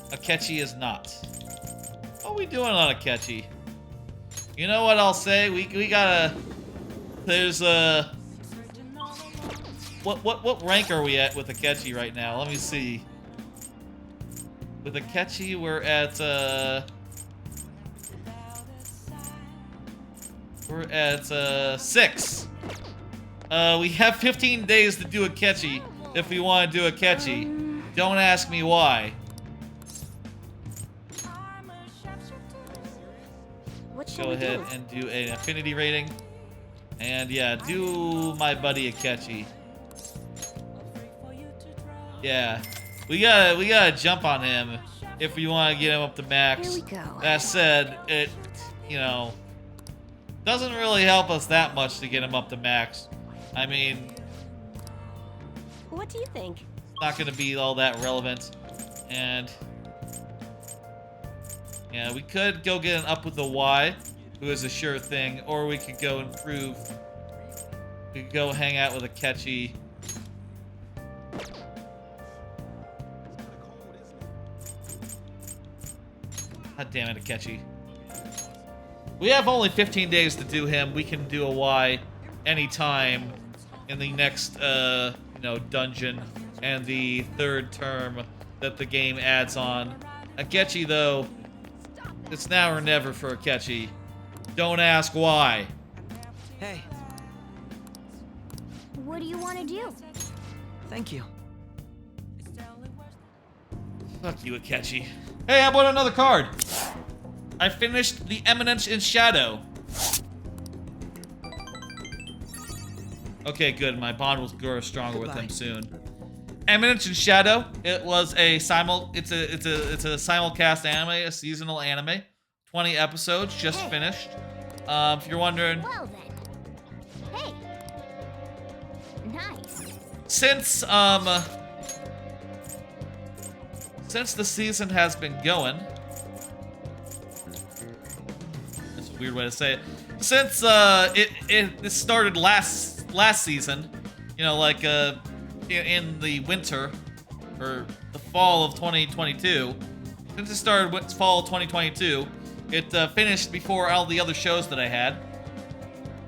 Akechi is not. What are we doing on Akechi? You know what I'll say? We gotta... There's a... What rank are we at with Akechi right now? Let me see. With Akechi, we're at, We're at, 6. We have 15 days to do Akechi if we want to do Akechi. Don't ask me why. Go ahead and do an affinity rating. And yeah, do my buddy Akechi. Yeah. We gotta jump on him if we want to get him up to max. Here we go. That said, it, you know, doesn't really help us that much to get him up to max. I mean, What do you think? it's not gonna be all that relevant. And yeah, we could go get an up with a Y, who is a sure thing, or we could go improve. We could go hang out with Akechi. God damn it, Akechi. We have only 15 days to do him. We can do a Y anytime in the next, you know, dungeon and the third term that the game adds on. Akechi, though, it's now or never for Akechi. Don't ask why. Hey, What do you want to do? thank you. Fuck you, Akechi. Hey, how about another card? I finished The Eminence in Shadow. Okay, good. My bond will grow stronger with him soon. Eminence in Shadow. It was a it's a simulcast anime, a seasonal anime. 20 episodes, just finished. If you're wondering, Well then. Hey. Nice. since the season has been going, that's a weird way to say it. Since it started last season, you know, like in the winter or the fall of 2022. Since it started with fall of 2022, it finished before all the other shows that I had.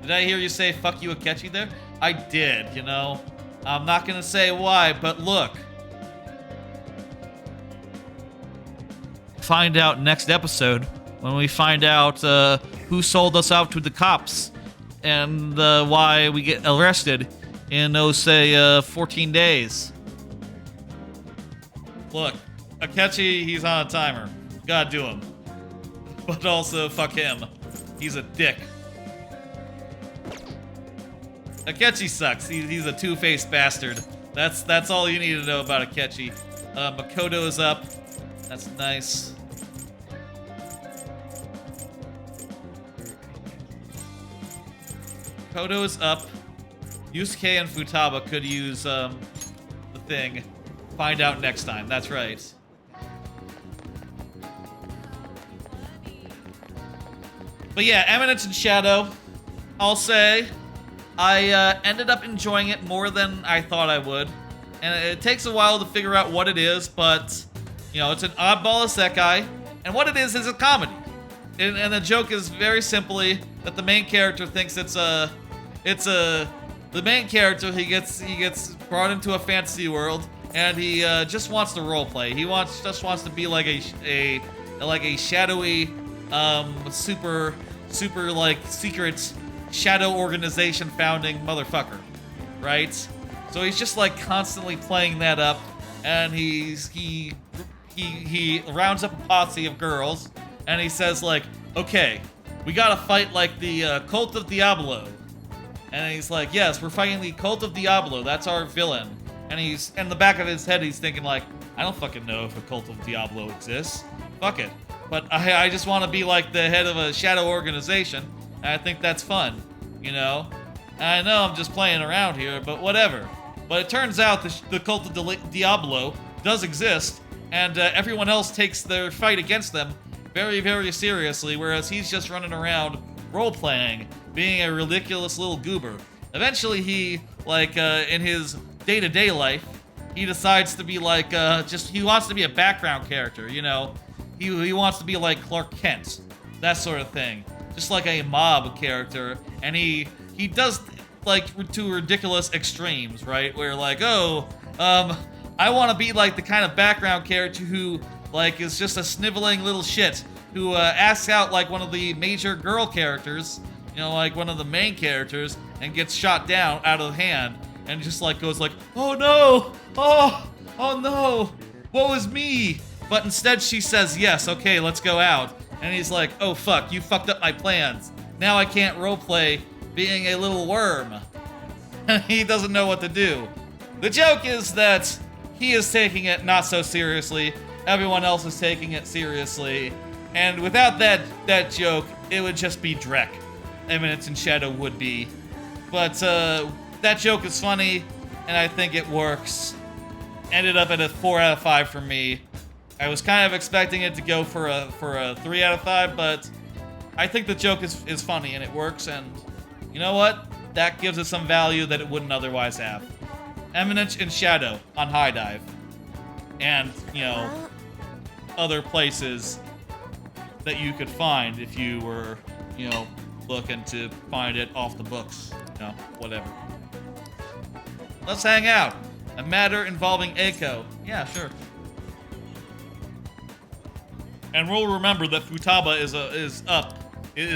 Did I hear you say "fuck you, Akechi" there? I did. You know, I'm not gonna say why, but look. Find out next episode when we find out who sold us out to the cops and why we get arrested in those, say, 14 days. Look, Akechi, he's on a timer. Gotta do him. But also, fuck him. He's a dick. Akechi sucks. He's a two-faced bastard. That's all you need to know about Akechi. Makoto is up. That's nice. Makoto is up. Yusuke and Futaba could use the thing. Find out next time. That's right. But yeah, Eminence in Shadow. I'll say I ended up enjoying it more than I thought I would. And it takes a while to figure out what it is, but you know, it's an oddball isekai, and what it is a comedy. And the joke is very simply that the main character thinks the main character, he gets brought into a fantasy world, and he just wants to role play. He just wants to be like a like a shadowy, super like secret shadow organization founding motherfucker, right? So he's just like constantly playing that up, and he rounds up a posse of girls, and he says like, okay, we gotta fight like the Cult of Diablo. And he's like, yes, we're fighting the Cult of Diablo. That's our villain. And he's in the back of his head, he's thinking like, I don't fucking know if a Cult of Diablo exists. Fuck it. But I just want to be like the head of a shadow organization, and I think that's fun, you know? And I know I'm just playing around here, but whatever. But it turns out the Cult of Diablo does exist, and everyone else takes their fight against them very, very seriously, whereas he's just running around role-playing, being a ridiculous little goober. Eventually he, like, in his day-to-day life, he decides to be like, he wants to be a background character, you know? He wants to be like Clark Kent, that sort of thing. Just like a mob character, and he does, like, to ridiculous extremes, right? Where, like, oh, I want to be like the kind of background character who, like, is just a sniveling little shit, who asks out like one of the major girl characters, you know, like one of the main characters, and gets shot down out of hand, and just like goes like, oh no, oh no, woe is me. But instead she says, yes, okay, let's go out. And he's like, oh fuck, you fucked up my plans. Now I can't roleplay being a little worm. He doesn't know what to do. The joke is that he is taking it not so seriously. Everyone else is taking it seriously. And without that joke, it would just be Drek. Eminence in Shadow would be. But that joke is funny, and I think it works. Ended up at a 4 out of 5 for me. I was kind of expecting it to go for a 3 out of 5, but I think the joke is funny and it works, and you know what? That gives it some value that it wouldn't otherwise have. Eminence in Shadow on High Dive. And, you know, other places that you could find if you were, you know, looking to find it off the books. You know, whatever. Let's hang out. A matter involving Eiko. Yeah, sure. And we'll remember that Futaba is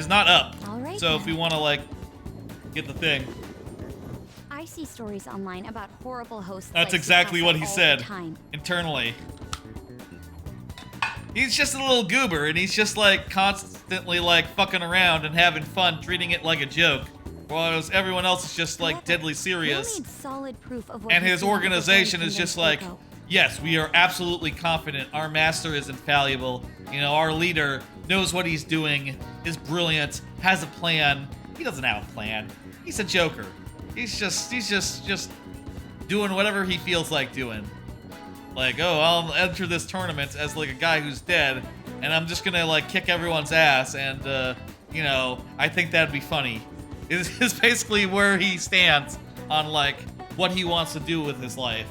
not up. All right, so if then. we want to like get the thing. I see stories online about horrible hosts. That's like exactly Tsukasa what he all said the time. internally. He's just a little goober, and he's just like constantly like fucking around and having fun, treating it like a joke, whereas everyone else is just like deadly serious. We'll need solid proof of what And he's his doing before we organization is just like, convince yes, we are absolutely confident. Our master is infallible. You know, our leader knows what he's doing, is brilliant, has a plan. He doesn't have a plan. He's a joker. He's just doing whatever he feels like doing. Like, oh, I'll enter this tournament as like a guy who's dead, and I'm just gonna like kick everyone's ass, and you know, I think that'd be funny. Is basically where he stands on like what he wants to do with his life.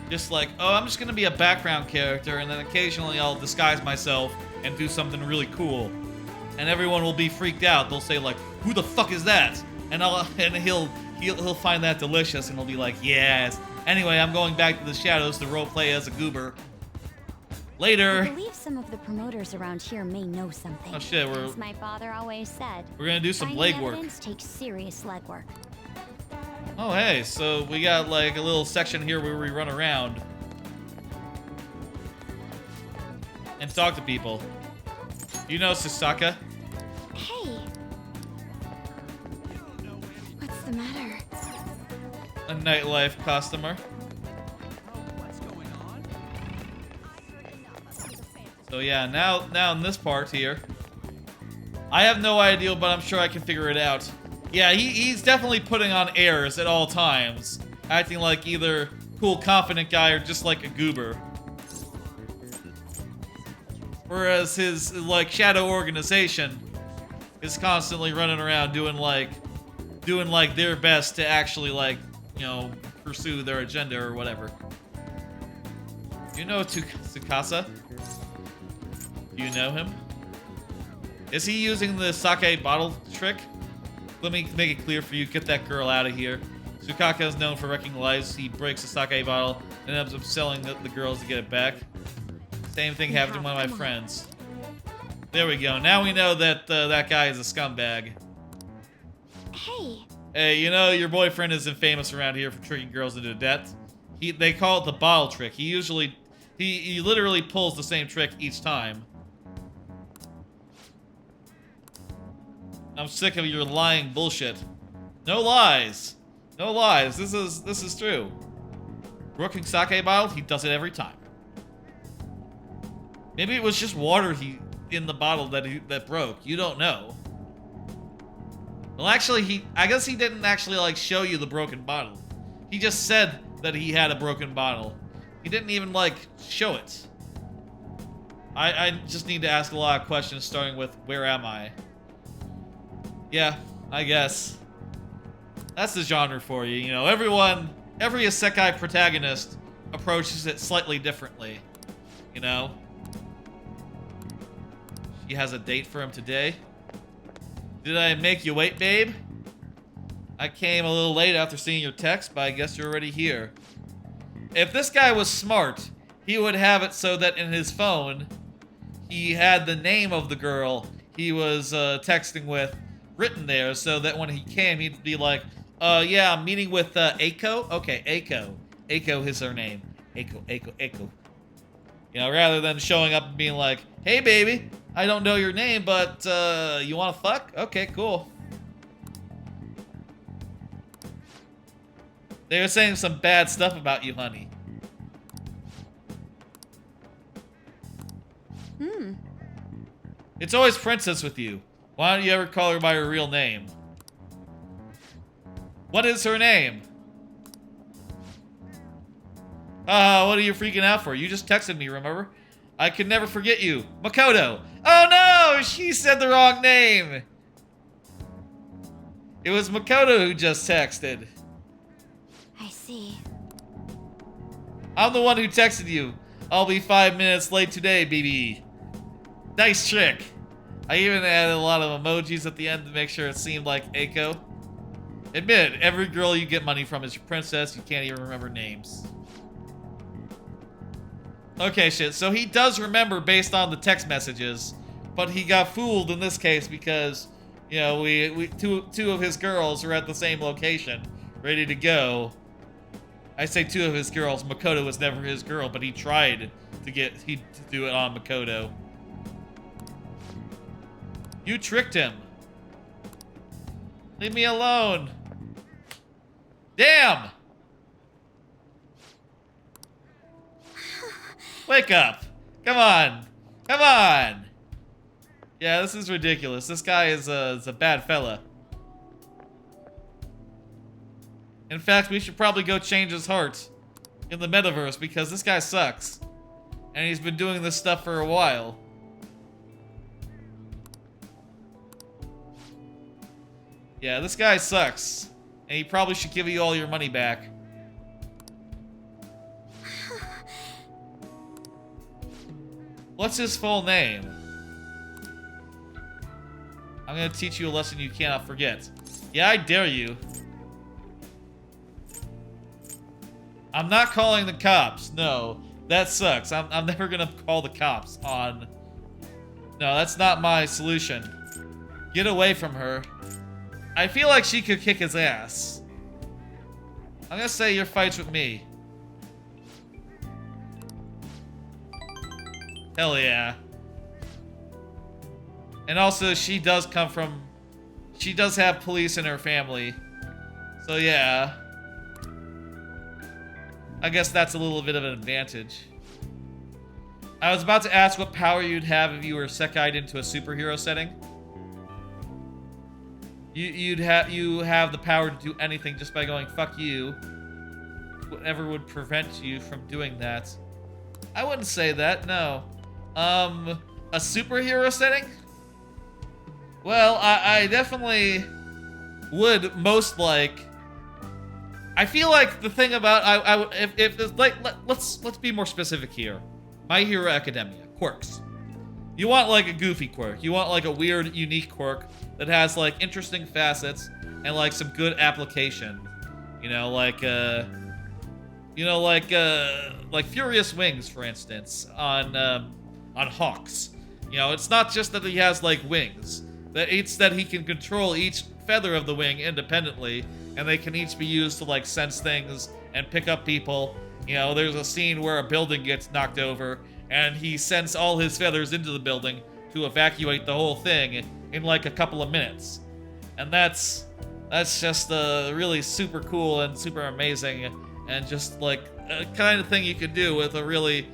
Just like, oh, I'm just gonna be a background character, and then occasionally I'll disguise myself and do something really cool, and everyone will be freaked out. They'll say like, who the fuck is that? And he'll find that delicious, and he'll be like, yes. Anyway, I'm going back to the shadows to roleplay as a goober. Later. I believe some of the promoters around here may know something. Oh shit, As my father always said, we're gonna do some finding legwork. evidence takes serious legwork. Oh hey, so we got like a little section here where we run around and talk to people. You know Susaka? Hey. What's the matter? A nightlife customer. So yeah, now in this part here, I have no idea, but I'm sure I can figure it out. Yeah, he's definitely putting on airs at all times, acting like either cool, confident guy or just like a goober. Whereas his like shadow organization is constantly running around doing like their best to actually like, you know, pursue their agenda or whatever. You know Tsukasa? Do you know him? Is he using the sake bottle trick? Let me make it clear for you. Get that girl out of here. Tsukasa is known for wrecking lives. He breaks a sake bottle and ends up selling the girls to get it back. Same thing happened to one of my friends. There we go. Now we know that that guy is a scumbag. Hey, Hey, you know your boyfriend isn't famous around here for tricking girls into debt. They call it the bottle trick. He literally pulls the same trick each time. I'm sick of your lying bullshit. No lies. No lies. This is true. Broken sake bottle, he does it every time. Maybe it was just water in the bottle that broke. You don't know. Well, actually, I guess he didn't actually like show you the broken bottle. He just said that he had a broken bottle. He didn't even like show it. I just need to ask a lot of questions, starting with where am I? Yeah, I guess. That's the genre for you. You know, every isekai protagonist approaches it slightly differently. You know? She has a date for him today. Did I make you wait, babe? I came a little late after seeing your text, but I guess you're already here. If this guy was smart, he would have it so that in his phone, he had the name of the girl he was texting with written there, so that when he came, he'd be like, yeah, I'm meeting with Aiko? Okay, Aiko. Aiko is her name. Aiko. You know, rather than showing up and being like, hey, baby, I don't know your name, but you want to fuck? Okay, cool. They were saying some bad stuff about you, honey. It's always Princess with you. Why don't you ever call her by her real name? What is her name? What are you freaking out for? You just texted me, remember? I could never forget you. Makoto. Oh no! She said the wrong name! It was Makoto who just texted. I see. I'm the one who texted you. I'll be 5 minutes late today, baby. Nice trick. I even added a lot of emojis at the end to make sure it seemed like Aiko. Admit it, every girl you get money from is your princess. You can't even remember names. Okay, shit. So he does remember based on the text messages, but he got fooled in this case because, you know, two of his girls are at the same location, ready to go. I say two of his girls. Makoto was never his girl, but he tried to do it on Makoto. You tricked him. Leave me alone. Damn! Wake up. Come on. Come on. Yeah, this is ridiculous. This guy is a bad fella. In fact, we should probably go change his heart in the metaverse because this guy sucks. And he's been doing this stuff for a while. Yeah, this guy sucks. And he probably should give you all your money back. What's his full name? I'm gonna teach you a lesson you cannot forget. Yeah, I dare you. I'm not calling the cops. No, that sucks. I'm never gonna call the cops on... No, that's not my solution. Get away from her. I feel like she could kick his ass. I'm gonna say your fight's with me. Hell yeah. And also, she does come from... She does have police in her family. So yeah. I guess that's a little bit of an advantage. I was about to ask what power you'd have if you were sekai'd into a superhero setting. You have the power to do anything just by going, fuck you. Whatever would prevent you from doing that. I wouldn't say that, no. A superhero setting? Well, I definitely would most like... I feel like the thing about... Let's be more specific here. My Hero Academia. Quirks. You want like a goofy quirk. You want like a weird, unique quirk that has like interesting facets and like some good application. You know, like Furious Wings, for instance, on Hawks. You know, it's not just that he has, like, wings. It's that he can control each feather of the wing independently, and they can each be used to, like, sense things and pick up people. You know, there's a scene where a building gets knocked over, and he sends all his feathers into the building to evacuate the whole thing in, like, a couple of minutes. And that's just really super cool and super amazing, and just, like, a kind of thing you could do with a really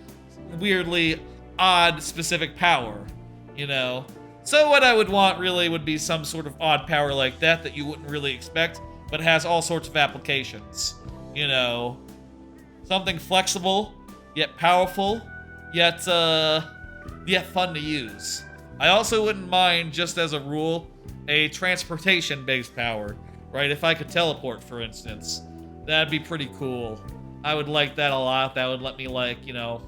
weirdly odd specific power, you know? So what I would want really would be some sort of odd power like that you wouldn't really expect, but has all sorts of applications, you know? Something flexible, yet powerful, yet fun to use. I also wouldn't mind, just as a rule, a transportation-based power, right? If I could teleport, for instance, that'd be pretty cool. I would like that a lot. That would let me, like, you know,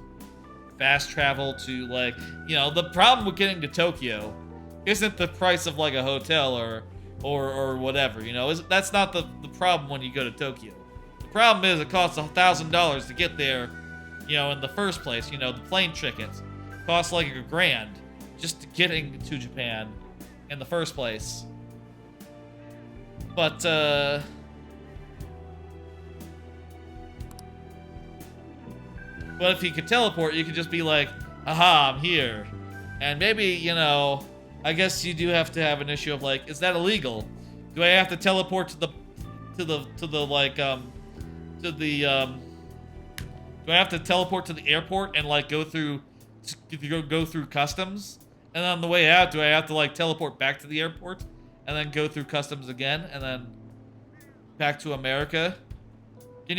fast travel to, like, you know, the problem with getting to Tokyo isn't the price of, like, a hotel or whatever, you know? That's not the problem when you go to Tokyo. The problem is it costs $1,000 to get there, you know, in the first place. You know, the plane ticket costs like $1,000 just getting to Japan in the first place. But, but if you could teleport, you could just be like, aha, I'm here. And maybe, you know, I guess you do have to have an issue of, like, is that illegal? Do I have to teleport do I have to teleport to the airport and, like, go through customs? And on the way out, do I have to, like, teleport back to the airport and then go through customs again and then back to America? Do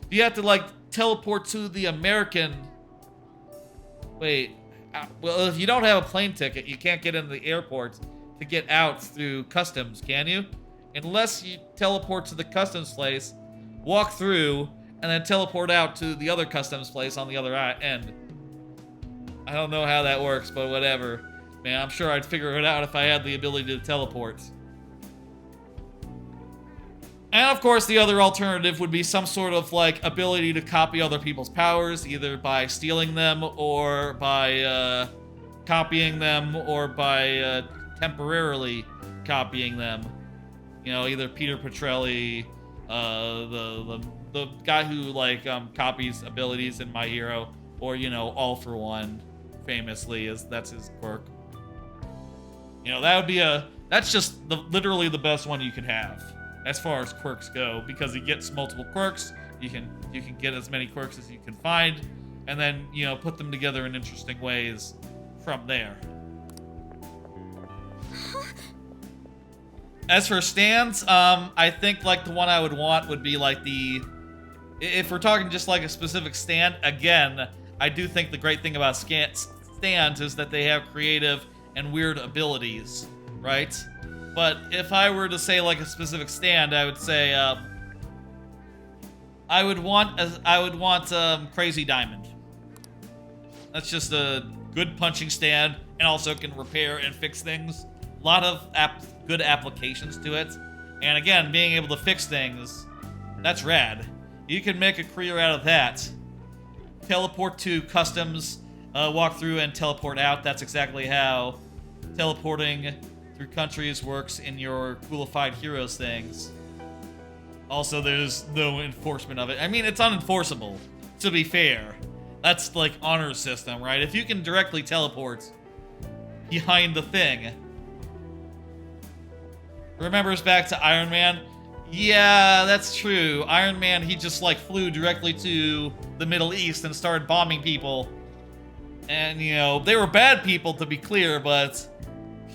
you have to, like, teleport to the American... Wait, well, if you don't have a plane ticket, you can't get into the airport to get out through customs, can you? Unless you teleport to the customs place, walk through, and then teleport out to the other customs place on the other end. I don't know how that works, but whatever. Man, I'm sure I'd figure it out if I had the ability to teleport. And of course, the other alternative would be some sort of, like, ability to copy other people's powers, either by stealing them, or by copying them, or by temporarily copying them. You know, either Peter Petrelli, the guy who, like, copies abilities in My Hero, or, you know, All for One, famously, that's his quirk. You know, that's just literally the best one you could have, as far as quirks go, because he gets multiple quirks. You can get as many quirks as you can find, and then, you know, put them together in interesting ways from there. As for stands, I think, like, the one I would want would be, like, if we're talking just, like, a specific stand, again, I do think the great thing about stands is that they have creative and weird abilities, right? But if I were to say, like, a specific stand, I would say, I would want Crazy Diamond. That's just a good punching stand, and also can repair and fix things. A lot of good applications to it. And again, being able to fix things, that's rad. You can make a career out of that. Teleport to customs, walk through and teleport out. That's exactly how teleporting through countries works in your Coolified Heroes things. Also, there's no enforcement of it. I mean, it's unenforceable, to be fair. That's like honor system, right? If you can directly teleport behind the thing. Remembers back to Iron Man? Yeah, that's true. Iron Man, he just, like, flew directly to the Middle East and started bombing people. And, you know, they were bad people, to be clear, but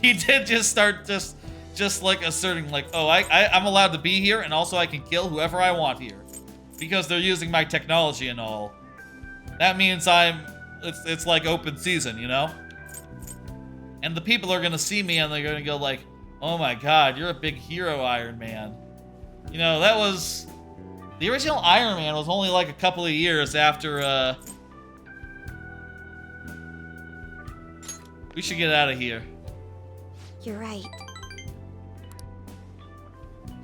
he did just start just like, asserting, like, oh, I'm allowed to be here, and also I can kill whoever I want here. Because they're using my technology and all. That means it's like open season, you know? And the people are gonna see me and they're gonna go like, oh my god, you're a big hero, Iron Man. You know, that was... The original Iron Man was only like a couple of years after, We should get out of here. You're right.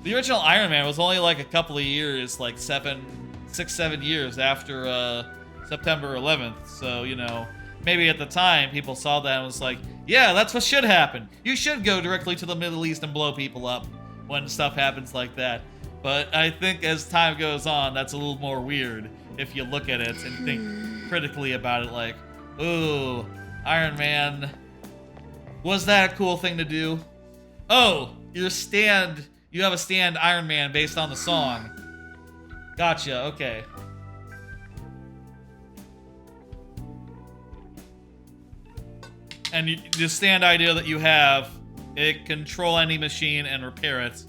The original Iron Man was only like a couple of years, like 6, 7 years after, September 11th. So, you know, maybe at the time people saw that and was like, yeah, that's what should happen. You should go directly to the Middle East and blow people up when stuff happens like that. But I think as time goes on, that's a little more weird if you look at it and think critically about it, like, ooh, Iron Man, was that a cool thing to do? Oh, you have a stand Iron Man based on the song. Gotcha, okay. And the stand idea that you have, it control any machine and repair it.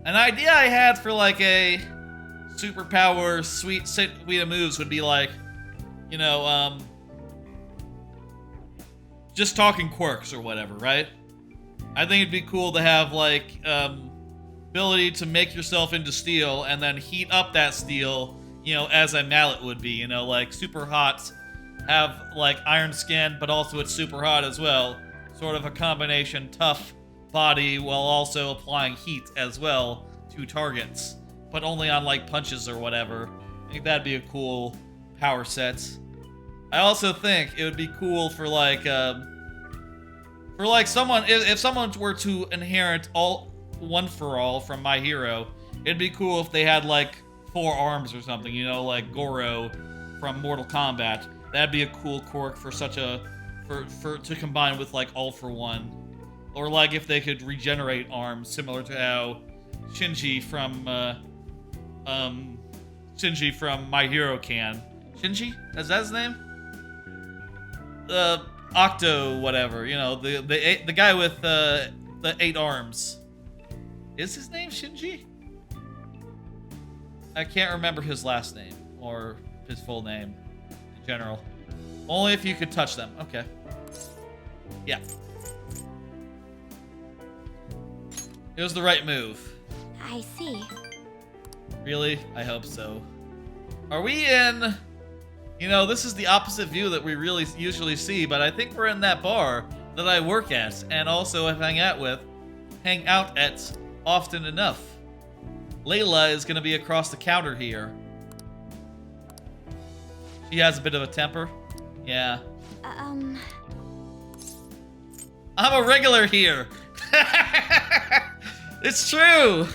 An idea I had for like a superpower suite of moves would be like, you know, just talking quirks or whatever, right? I think it'd be cool to have like ability to make yourself into steel and then heat up that steel, you know, as a mallet would be, you know, like super hot, have like iron skin, but also it's super hot as well. Sort of a combination tough body while also applying heat as well to targets, but only on like punches or whatever. I think that'd be a cool power set. I also think it would be cool for someone, if someone were to inherit all One For All from My Hero, it'd be cool if they had like 4 arms or something, you know, like Goro from Mortal Kombat. That'd be a cool quirk for such a to combine with like All For One, or like if they could regenerate arms, similar to how Shinji from My Hero can. Shinji? Is that his name? Octo, whatever. You know, the guy with the 8 arms. Is his name Shinji? I can't remember his last name or his full name in general. Only if you could touch them. Okay. Yeah. It was the right move. I see. Really? I hope so. Are we in... You know, this is the opposite view that we really usually see, but I think we're in that bar that I work at and also hang out at often enough. Layla is going to be across the counter here. She has a bit of a temper. Yeah. I'm a regular here. It's true.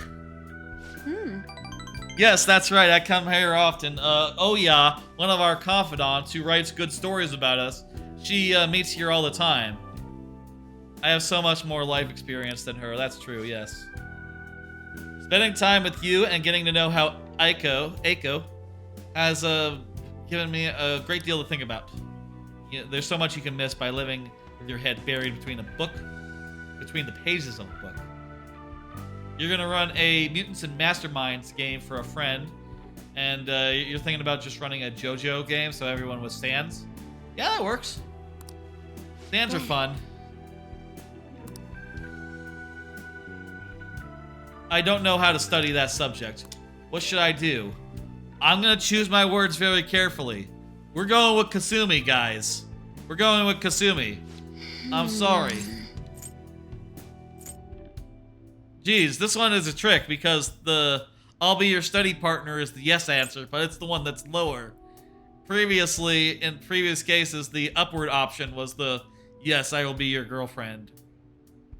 Yes, that's right. I come here often. Oya, one of our confidants who writes good stories about us, she meets here all the time. I have so much more life experience than her. That's true, yes. Spending time with you and getting to know how Aiko has given me a great deal to think about. There's so much you can miss by living with your head buried between the pages of a book. You're gonna run a Mutants and Masterminds game for a friend, and you're thinking about just running a JoJo game so everyone with stands. Yeah, that works. Stands are fun. I don't know how to study that subject. What should I do? I'm gonna choose my words very carefully. We're going with Kasumi, guys. We're going with Kasumi. I'm sorry. Geez, this one is a trick because the I'll be your study partner is the yes answer, but it's the one that's lower. Previously, in previous cases, the upward option was the yes, I will be your girlfriend.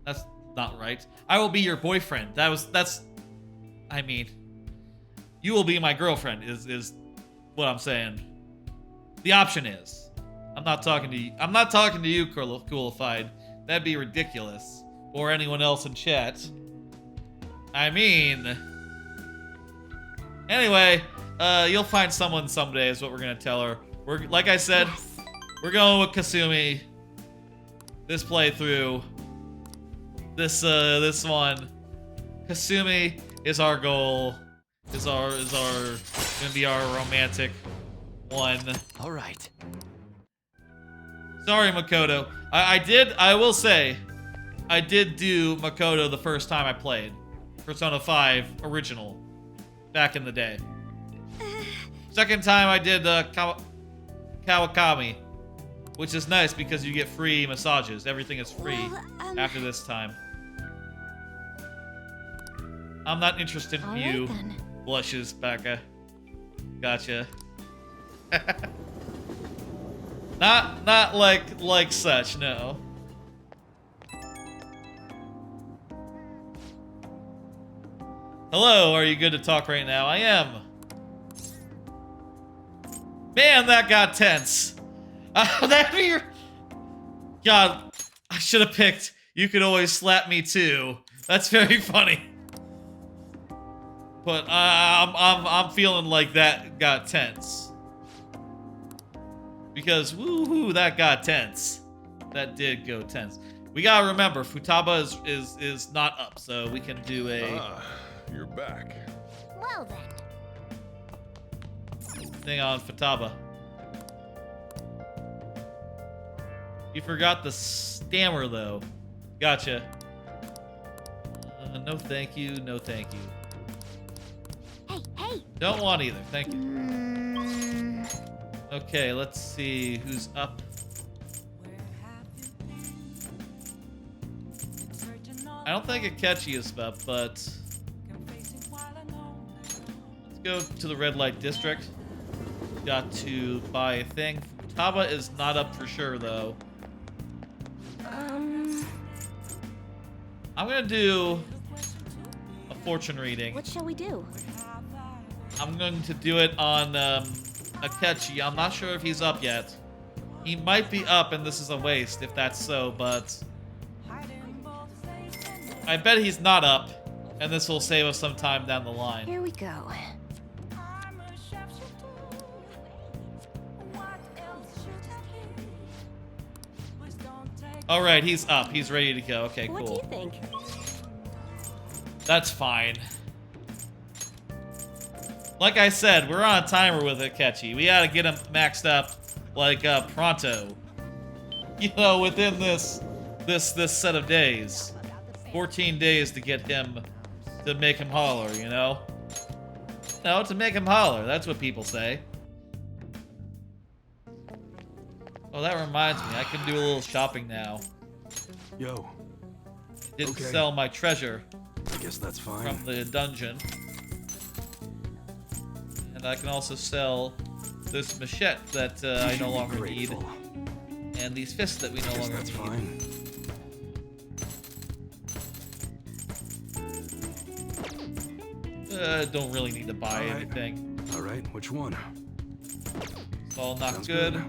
That's not right. I will be your boyfriend. I mean, you will be my girlfriend is what I'm saying. The option is. I'm not talking to you. I'm not talking to you, Coolified. That'd be ridiculous. Or anyone else in chat. I mean... Anyway, you'll find someone someday is what we're gonna tell her. Like I said, we're going with Kasumi. This playthrough. This one. Kasumi is our goal. Is gonna be our romantic one. All right. Sorry, Makoto. I will say, I did do Makoto the first time I played Persona 5 original back in the day. Second time I did Kawakami, which is nice because you get free massages. Everything is free after this time. I'm not interested in you. Then. Blushes, Becca. Gotcha. Not like such, no. Hello, are you good to talk right now? I am. Man, that got tense. That'd be your... God, I should have picked You Could Always Slap Me Too. That's very funny. But I'm feeling like that got tense. Because woohoo, that got tense. That did go tense. We gotta remember, Futaba is not up, so we can do a... Ah, you're back. Well then. thing on Futaba. You forgot the stammer, though. Gotcha. No thank you, no thank you. Hey, hey! Don't want either, thank you. Okay, let's see who's up. I don't think Akechi is up, but... let's go to the red light district. Got to buy a thing. Futaba is not up for sure, though. I'm gonna do a fortune reading. What shall we do? I'm going to do it on Akechi. I'm not sure if he's up yet. He might be up, and this is a waste if that's so, but I bet he's not up, and this will save us some time down the line. Here we go. All right, he's up. He's ready to go. Okay, What cool. do you think? That's fine. Like I said, we're on a timer with Akechi. We gotta get him maxed up, like, pronto. You know, within this set of days. 14 days to get him, to make him holler, you know? No, to make him holler. That's what people say. Oh, that reminds me. I can do a little shopping now. Yo, Didn't Okay. sell my treasure I guess that's fine. from the dungeon. And I can also sell this machete that I no longer need. Grateful. And these fists that we no Guess longer that's need. fine. Don't really need to buy Alright. anything. All right, which one? It's all not Sounds good.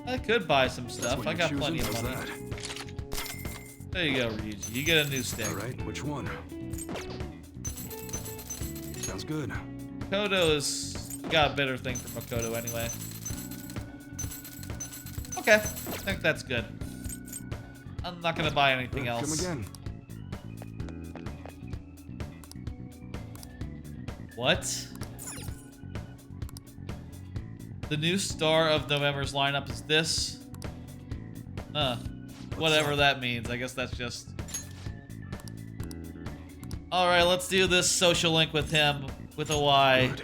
I could buy some That's stuff. what I you're got choosing? plenty of How's money. that? There you go, Ryuji. You get a new stick. All right, which one? Sounds good. Makoto is got a better thing for Makoto anyway. Okay, I think that's good. I'm not gonna buy anything Come else. again. What? The new star of November's lineup is this? Whatever that means. I guess that's just... Alright, let's do this social link with him with a Y. Good.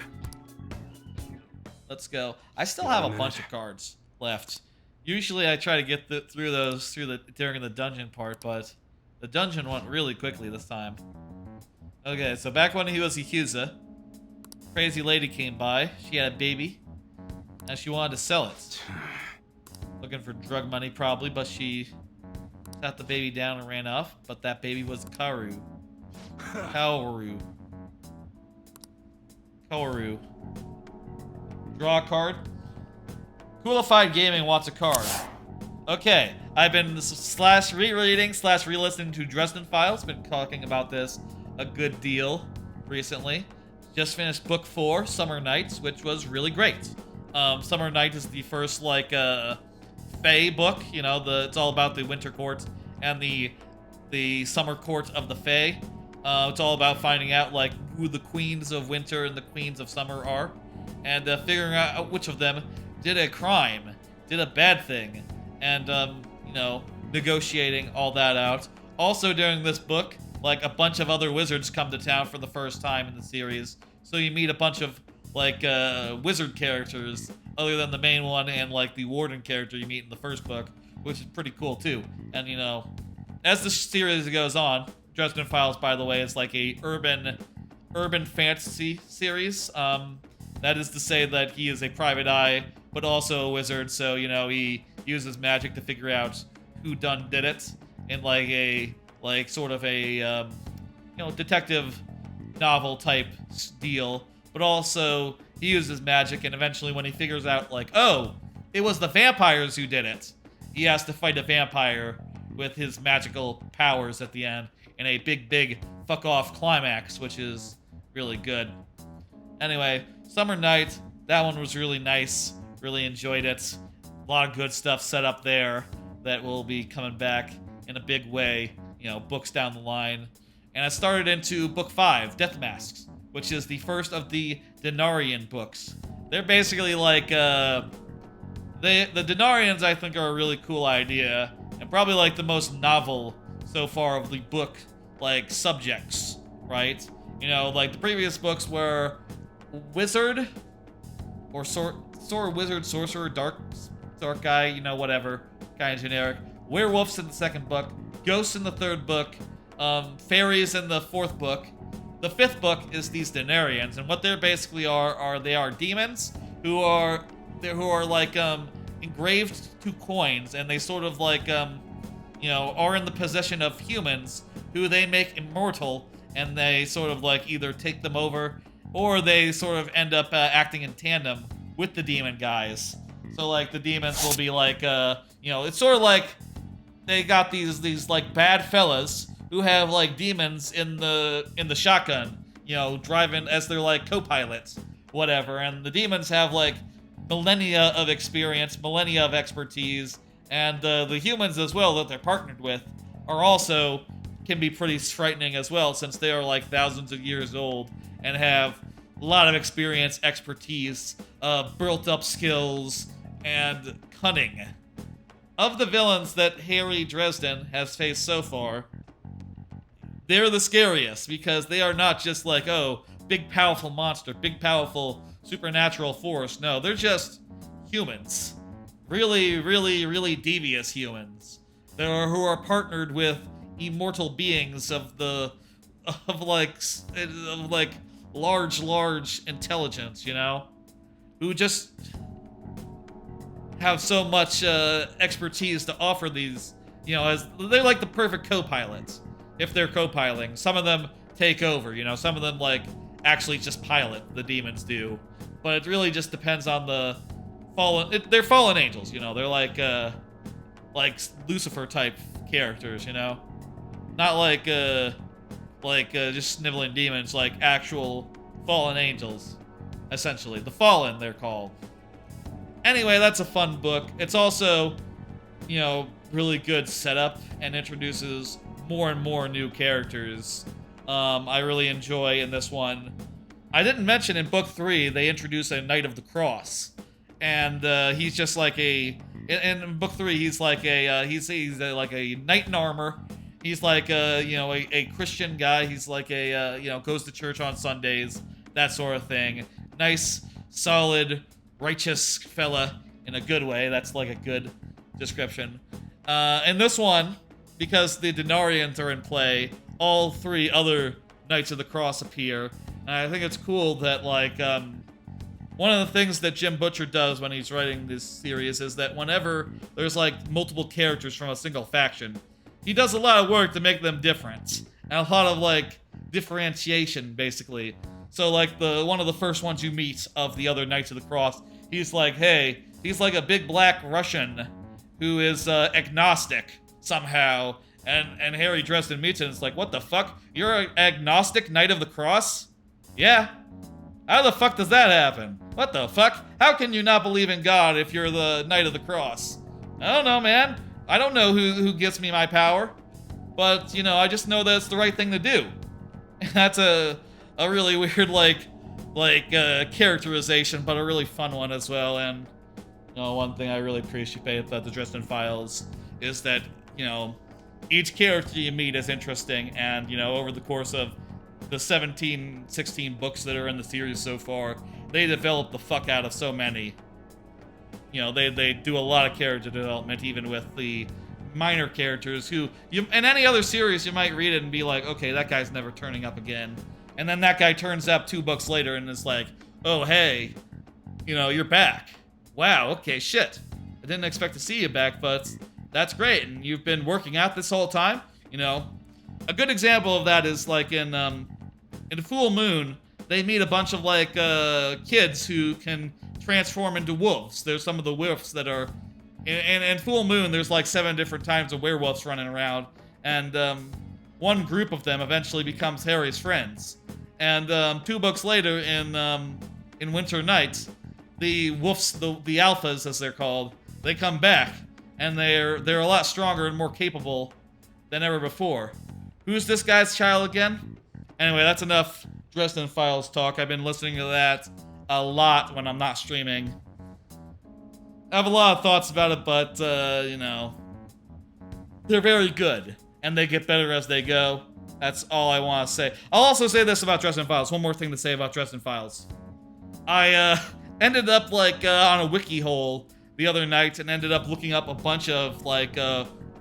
Let's go. I still Give it have a a bunch minute. of cards left. Usually I try to get through those during the dungeon part, but the dungeon went really quickly this time. Okay, so back when he was Yakuza, crazy lady came by. She had a baby, and she wanted to sell it. Looking for drug money probably, but she sat the baby down and ran off. But that baby was Kaoru. Kaoru. Kaoru. Draw a card. Coolified Gaming wants a card. Okay, I've been / rereading / re-listening to Dresden Files. Been talking about this a good deal recently. Just finished book 4, Summer Nights, which was really great. Summer Night is the first Fae book. You know, it's all about the Winter Court and the Summer Court of the Fae. It's all about finding out who the queens of winter and the queens of summer are, and figuring out which of them did a crime, did a bad thing, and you know, negotiating all that out. Also during this book, a bunch of other wizards come to town for the first time in the series, so you meet a bunch of wizard characters other than the main one and the warden character you meet in the first book, which is pretty cool too. And you know, as the series goes on, Dresden Files, by the way, is a urban fantasy series. That is to say that he is a private eye but also a wizard. So, you know, he uses magic to figure out who did it in like a sort of a you know, detective novel type deal. But also he uses magic, and eventually when he figures out like, oh, it was the vampires who did it, he has to fight a vampire with his magical powers at the end in a big fuck off climax, which is really good. Anyway, Summer Night, that one was really nice. Really enjoyed it. A lot of good stuff set up there that will be coming back in a big way, you know, books down the line. And I started into book 5, Death Masks, which is the first of the Denarian books. They're basically like, the Denarians, I think, are a really cool idea, and probably like the most novel so far of the book, like, subjects, right? You know, like the previous books were wizard, or wizard, sorcerer, dark guy, you know, whatever, kind of generic. Werewolves in the second book, ghosts in the third book, fairies in the fourth book. The fifth book is these Denarians, and what they basically are demons who are like engraved to coins, and they sort of like you know, are in the possession of humans who they make immortal, and they sort of like either take them over or they sort of end up acting in tandem with the demon guys. So like the demons will be like you know, it's sort of like they got these like bad fellas who have like demons in the shotgun, you know, driving as their like co-pilots, whatever. And the demons have like millennia of experience, millennia of expertise, and the humans as well that they're partnered with are also can be pretty frightening as well, since they are like thousands of years old and have a lot of experience, expertise, built up skills, and cunning. Of the villains that Harry Dresden has faced so far, they're the scariest, because they are not just like, oh, big powerful monster, big powerful supernatural force. No, they're just humans. Really devious humans. Who are partnered with immortal beings of large intelligence, you know? Who just have so much expertise to offer these, you know, as they're like the perfect co-pilots. If they're co-piloting, some of them take over, you know, some of them like actually just pilot, the demons do. But it really just depends on the they're fallen angels, you know, they're like Lucifer type characters, you know? Not like just sniveling demons, like actual fallen angels, essentially. The Fallen, they're called. Anyway, that's a fun book. It's also, you know, really good setup and introduces more and more new characters. I really enjoy in this one. I didn't mention in book 3, they introduce a Knight of the Cross. And he's just like in book 3, he's like he's like a knight in armor. He's like you know, a Christian guy. He's like you know, goes to church on Sundays, that sort of thing. Nice, solid, righteous fella in a good way. That's like a good description. In this one, because the Denarians are in play, all 3 other Knights of the Cross appear. And I think it's cool that like one of the things that Jim Butcher does when he's writing this series is that whenever there's like multiple characters from a single faction, he does a lot of work to make them different, and a lot of like differentiation, basically. So like one of the first ones you meet of the other Knights of the Cross, he's like, hey, he's like a big black Russian who is agnostic somehow, and Harry Dresden meets him and it's like, what the fuck? You're an agnostic Knight of the Cross? Yeah. How the fuck does that happen? What the fuck? How can you not believe in God if you're the Knight of the Cross? I don't know, man. I don't know who gives me my power. But, you know, I just know that it's the right thing to do. And that's a really weird, characterization, but a really fun one as well. And, you know, one thing I really appreciate about the Dresden Files is that, you know, each character you meet is interesting. And, you know, over the course of the 16 books that are in the series so far, they develop the fuck out of so many. You know, they do a lot of character development, even with the minor characters who, in any other series, you might read it and be like, okay, that guy's never turning up again. And then that guy turns up 2 books later and is like, oh, hey, you know, you're back. wow, okay, shit. I didn't expect to see you back, but that's great. And you've been working out this whole time? You know, a good example of that is like in Full Moon, they meet a bunch of like kids who can transform into wolves. There's some of the wolves that are in Full Moon. There's like 7 different types of werewolves running around, and one group of them eventually becomes Harry's friends. And 2 books later, in Winter Night, the wolves, the alphas as they're called, they come back, and they're a lot stronger and more capable than ever before. Who's this guy's child again? Anyway, that's enough Dresden Files talk. I've been listening to that a lot when I'm not streaming. I have a lot of thoughts about it, but, you know, they're very good, and they get better as they go. That's all I want to say. I'll also say this about Dresden Files. One more thing to say about Dresden Files. I ended up, like, on a wiki hole the other night and ended up looking up a bunch of, like,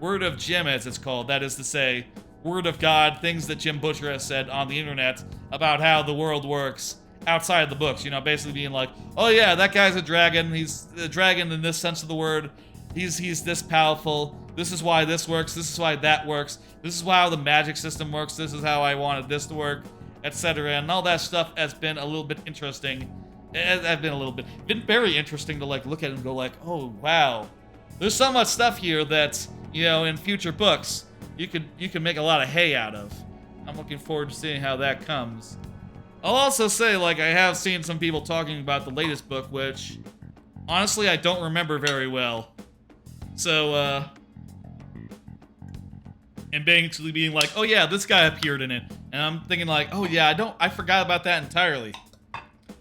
Word of Jim, as it's called. That is to say, Word of God, things that Jim Butcher has said on the internet about how the world works outside of the books. You know, basically being like, oh yeah, that guy's a dragon. He's a dragon in this sense of the word. He's this powerful. This is why this works. This is why that works. This is how the magic system works. This is how I wanted this to work, etc. And all that stuff has been a little bit interesting. It's been very interesting to like look at and go like, oh wow, there's so much stuff here that, you know, in future books you could make a lot of hay out of. I'm looking forward to seeing how that comes. I'll also say, like, I have seen some people talking about the latest book, which honestly I don't remember very well. So and basically being like, oh yeah, this guy appeared in it, and I'm thinking like, oh yeah, I forgot about that entirely.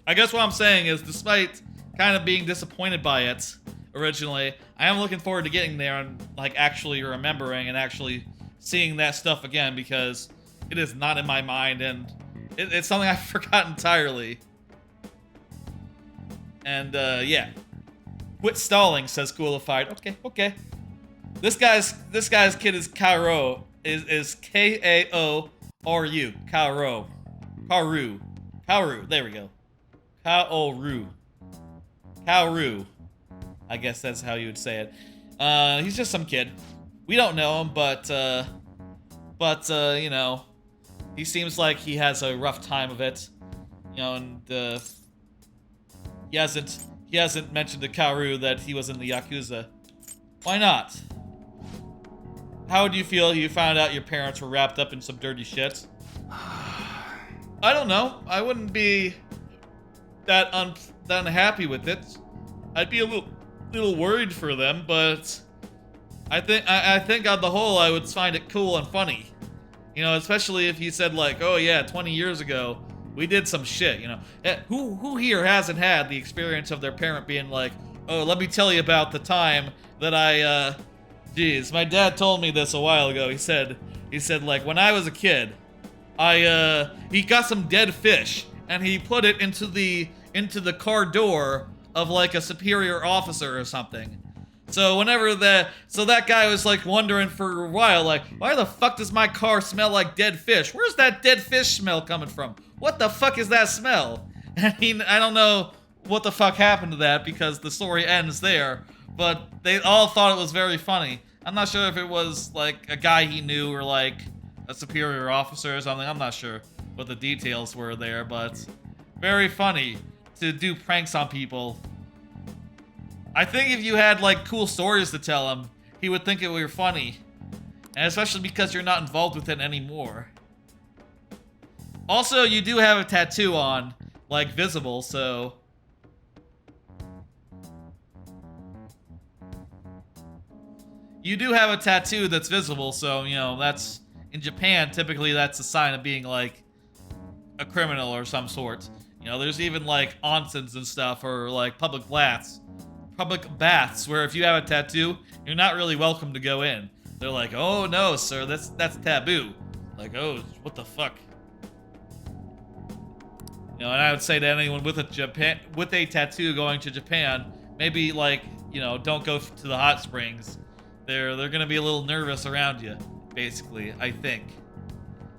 I guess what I'm saying is, despite kind of being disappointed by it originally, I am looking forward to getting there and like actually remembering and actually seeing that stuff again, because it is not in my mind and it's something I forgot entirely. And yeah, quit stalling, says Coolified. Okay. This guy's kid is Kaoru. Is K-A-O-R-U. Kaoru. There we go. Kaoru. I guess that's how you would say it. He's just some kid. We don't know him, but you know, he seems like he has a rough time of it. You know, and he hasn't mentioned to Kaoru that he was in the Yakuza. Why not? How would you feel if you found out your parents were wrapped up in some dirty shit? I don't know. I wouldn't be that unhappy with it. I'd be a little worried for them, but I think on the whole I would find it cool and funny. You know, especially if he said like, oh yeah, 20 years ago we did some shit, you know. Who here hasn't had the experience of their parent being like, oh, let me tell you about the time that geez, my dad told me this a while ago. He said like, when I was a kid, he got some dead fish and he put it into the car door of like a superior officer or something. So that guy was like wondering for a while, like, why the fuck does my car smell like dead fish? Where's that dead fish smell coming from? What the fuck is that smell? And I don't know what the fuck happened to that, because the story ends there, but they all thought it was very funny. I'm not sure if it was like a guy he knew or like a superior officer or something. I'm not sure what the details were there, but very funny to do pranks on people. I think if you had like cool stories to tell him, he would think it were funny. And especially because you're not involved with it anymore. Also, you do have a tattoo on, like visible, so you do have a tattoo that's visible, so, you know, that's, in Japan, typically that's a sign of being like a criminal or some sort. You know, there's even like onsens and stuff, or like public baths, where if you have a tattoo, you're not really welcome to go in. They're like, oh no, sir, that's taboo. Like, oh, what the fuck? You know, and I would say to anyone with a tattoo going to Japan, maybe like, you know, don't go to the hot springs. They're gonna be a little nervous around you, basically, I think.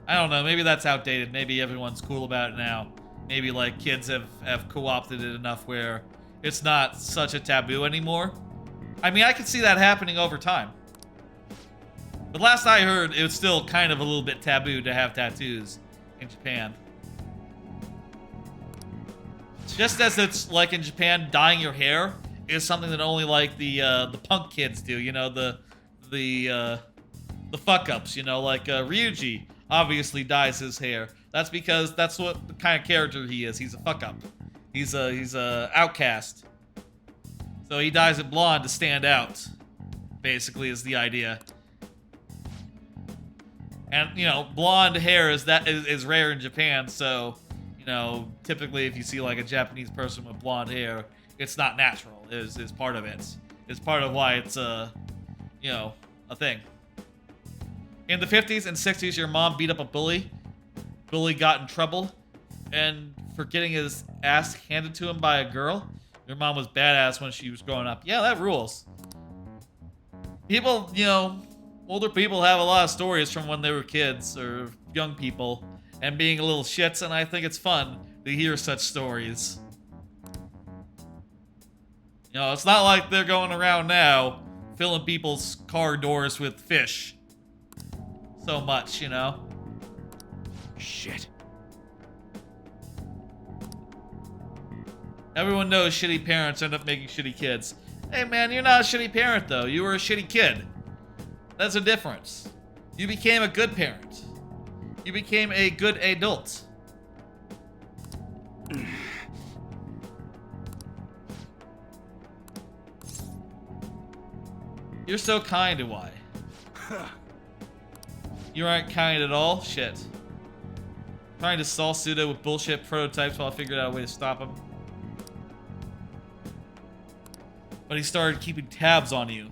I don't know, maybe that's outdated. Maybe everyone's cool about it now. Maybe like kids have co-opted it enough where it's not such a taboo anymore. I mean, I could see that happening over time. But last I heard, it was still kind of a little bit taboo to have tattoos in Japan. Just as it's like in Japan, dyeing your hair is something that only like the punk kids do. You know, the fuck ups. You know, like Ryuji obviously dyes his hair. That's because that's what the kind of character he is. He's a fuck up. He's a outcast. So he dyes it blonde to stand out. Basically, is the idea. And you know, blonde hair is rare in Japan. So you know, typically if you see like a Japanese person with blonde hair, it's not natural. Is part of it. It's part of why it's you know, a thing. In the 50s and 60s, your mom beat up a bully. Bully got in trouble, and for getting his ass handed to him by a girl. Your mom was badass when she was growing up. Yeah, that rules. People, you know, older people have a lot of stories from when they were kids or young people and being a little shits, and I think it's fun to hear such stories. You know, it's not like they're going around now filling people's car doors with fish so much, you know? Shit. Everyone knows shitty parents end up making shitty kids. Hey man, you're not a shitty parent though. You were a shitty kid. That's a difference. You became a good parent. You became a good adult. You're so kind to why? You aren't kind at all? Shit. Trying to solve pseudo with bullshit prototypes while I figured out a way to stop him. But he started keeping tabs on you.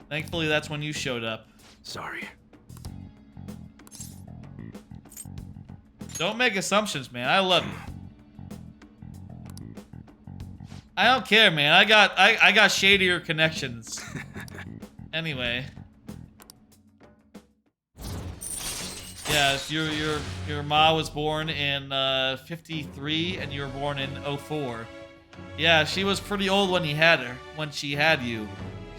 Thankfully, that's when you showed up. Sorry. Don't make assumptions, man. I love you. I don't care, man. I got shadier connections. Anyway. Yeah, if your ma was born in 53 and you were born in 04. Yeah, she was pretty old when he had her, when she had you.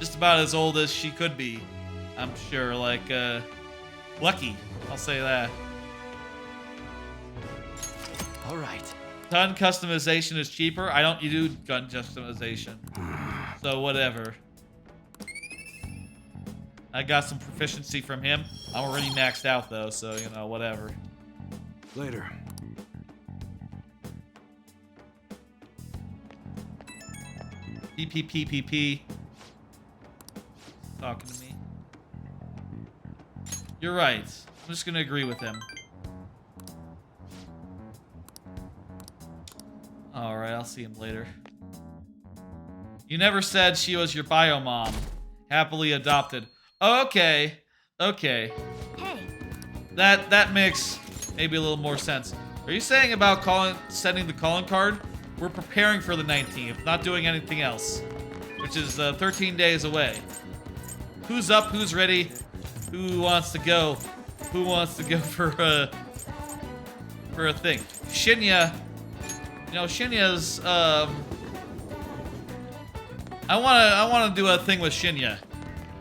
Just about as old as she could be, I'm sure. Like, lucky, I'll say that. All right. Gun customization is cheaper. I don't do gun customization. So whatever. I got some proficiency from him. I'm already maxed out though, so you know, whatever. Later. PPPPP. Talking to me. You're right. I'm just gonna agree with him. Alright, I'll see him later. You never said she was your bio mom. Happily adopted. Okay. Okay. Hey. That makes maybe a little more sense. Are you saying about sending the calling card? We're preparing for the 19th, not doing anything else. Which is 13 days away. Who's up? Who's ready? Who wants to go? Who wants to go for a thing? Shinya. You know, Shinya's I wanna do a thing with Shinya,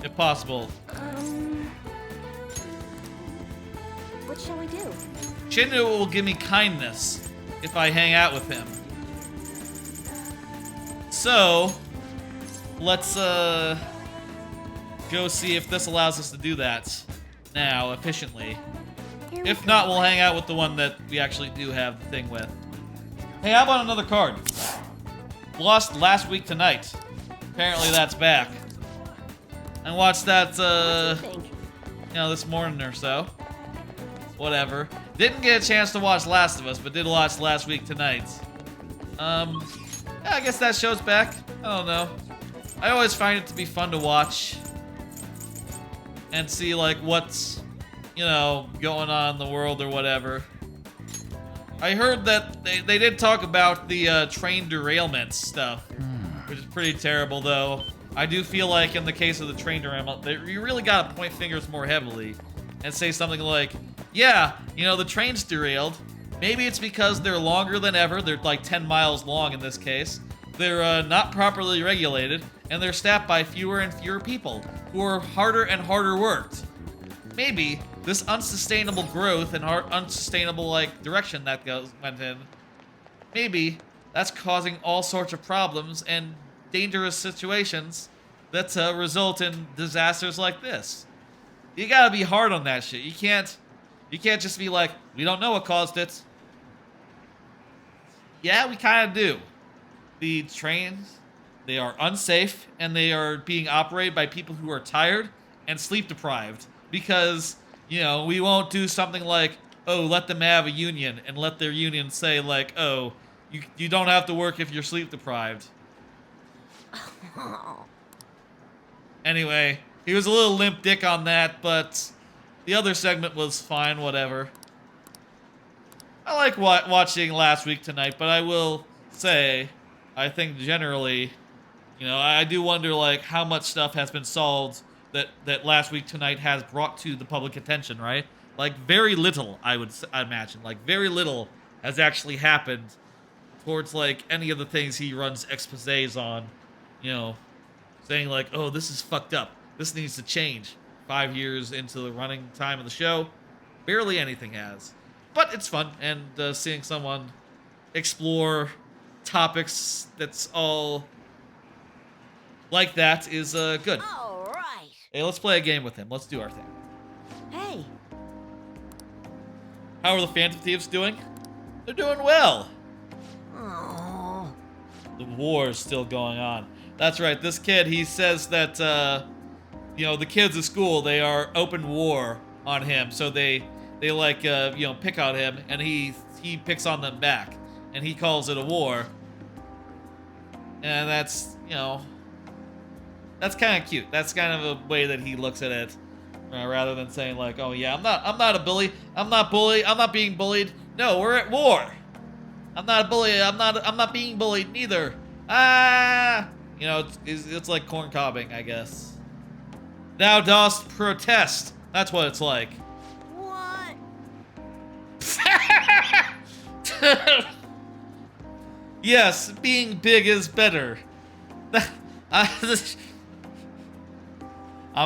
if possible. What shall we do? Shinya will give me kindness if I hang out with him. So, let's go see if this allows us to do that now efficiently. If not, we'll hang out with the one that we actually do have the thing with. Hey, how about another card? Lost last week tonight. Apparently that's back. I watched that, you know, this morning or so. Whatever. Didn't get a chance to watch Last of Us, but did watch Last Week Tonight. Yeah, I guess that show's back. I don't know. I always find it to be fun to watch. And see, like, what's, you know, going on in the world or whatever. I heard that they did talk about the train derailment stuff, which is pretty terrible, though. I do feel like in the case of the train derailment, you really gotta point fingers more heavily and say something like, yeah, you know, the train's derailed. Maybe it's because they're longer than ever. They're like 10 miles long in this case. they're not properly regulated, and they're staffed by fewer and fewer people who are harder and harder worked. Maybe this unsustainable growth and unsustainable like direction that went in, maybe that's causing all sorts of problems and dangerous situations that result in disasters like this. You gotta be hard on that shit. You can't just be like, we don't know what caused it. Yeah, we kind of do. The trains, they are unsafe, and they are being operated by people who are tired and sleep deprived. Because, you know, we won't do something like, oh, let them have a union, and let their union say, like, oh, you don't have to work if you're sleep deprived. Anyway, he was a little limp dick on that, but the other segment was fine, whatever. I like watching Last Week Tonight, but I will say, I think generally, you know, I do wonder, like, how much stuff has been solved that Last Week Tonight has brought to the public attention, right? Like, very little, I imagine. Like, very little has actually happened towards, like, any of the things he runs exposés on, you know, saying, like, oh, this is fucked up. This needs to change. 5 years into the running time of the show, barely anything has. But it's fun, and seeing someone explore topics that's all like that is good. All right. Hey, let's play a game with him. Let's do our thing. Hey. How are the Phantom Thieves doing? They're doing well. Oh. The war is still going on. That's right. This kid, he says that, you know, the kids at school, they are open war on him. So they like, you know, pick on him, and he picks on them back. And he calls it a war. And that's, you know, that's kind of cute. That's kind of a way that he looks at it. Rather than saying like, oh yeah, I'm not a bully. I'm not being bullied. No, we're at war. I'm not a bully. I'm not being bullied neither. Ah, you know, it's like corn cobbing, I guess. Thou dost protest. That's what it's like. What? Yes, being big is better. I'm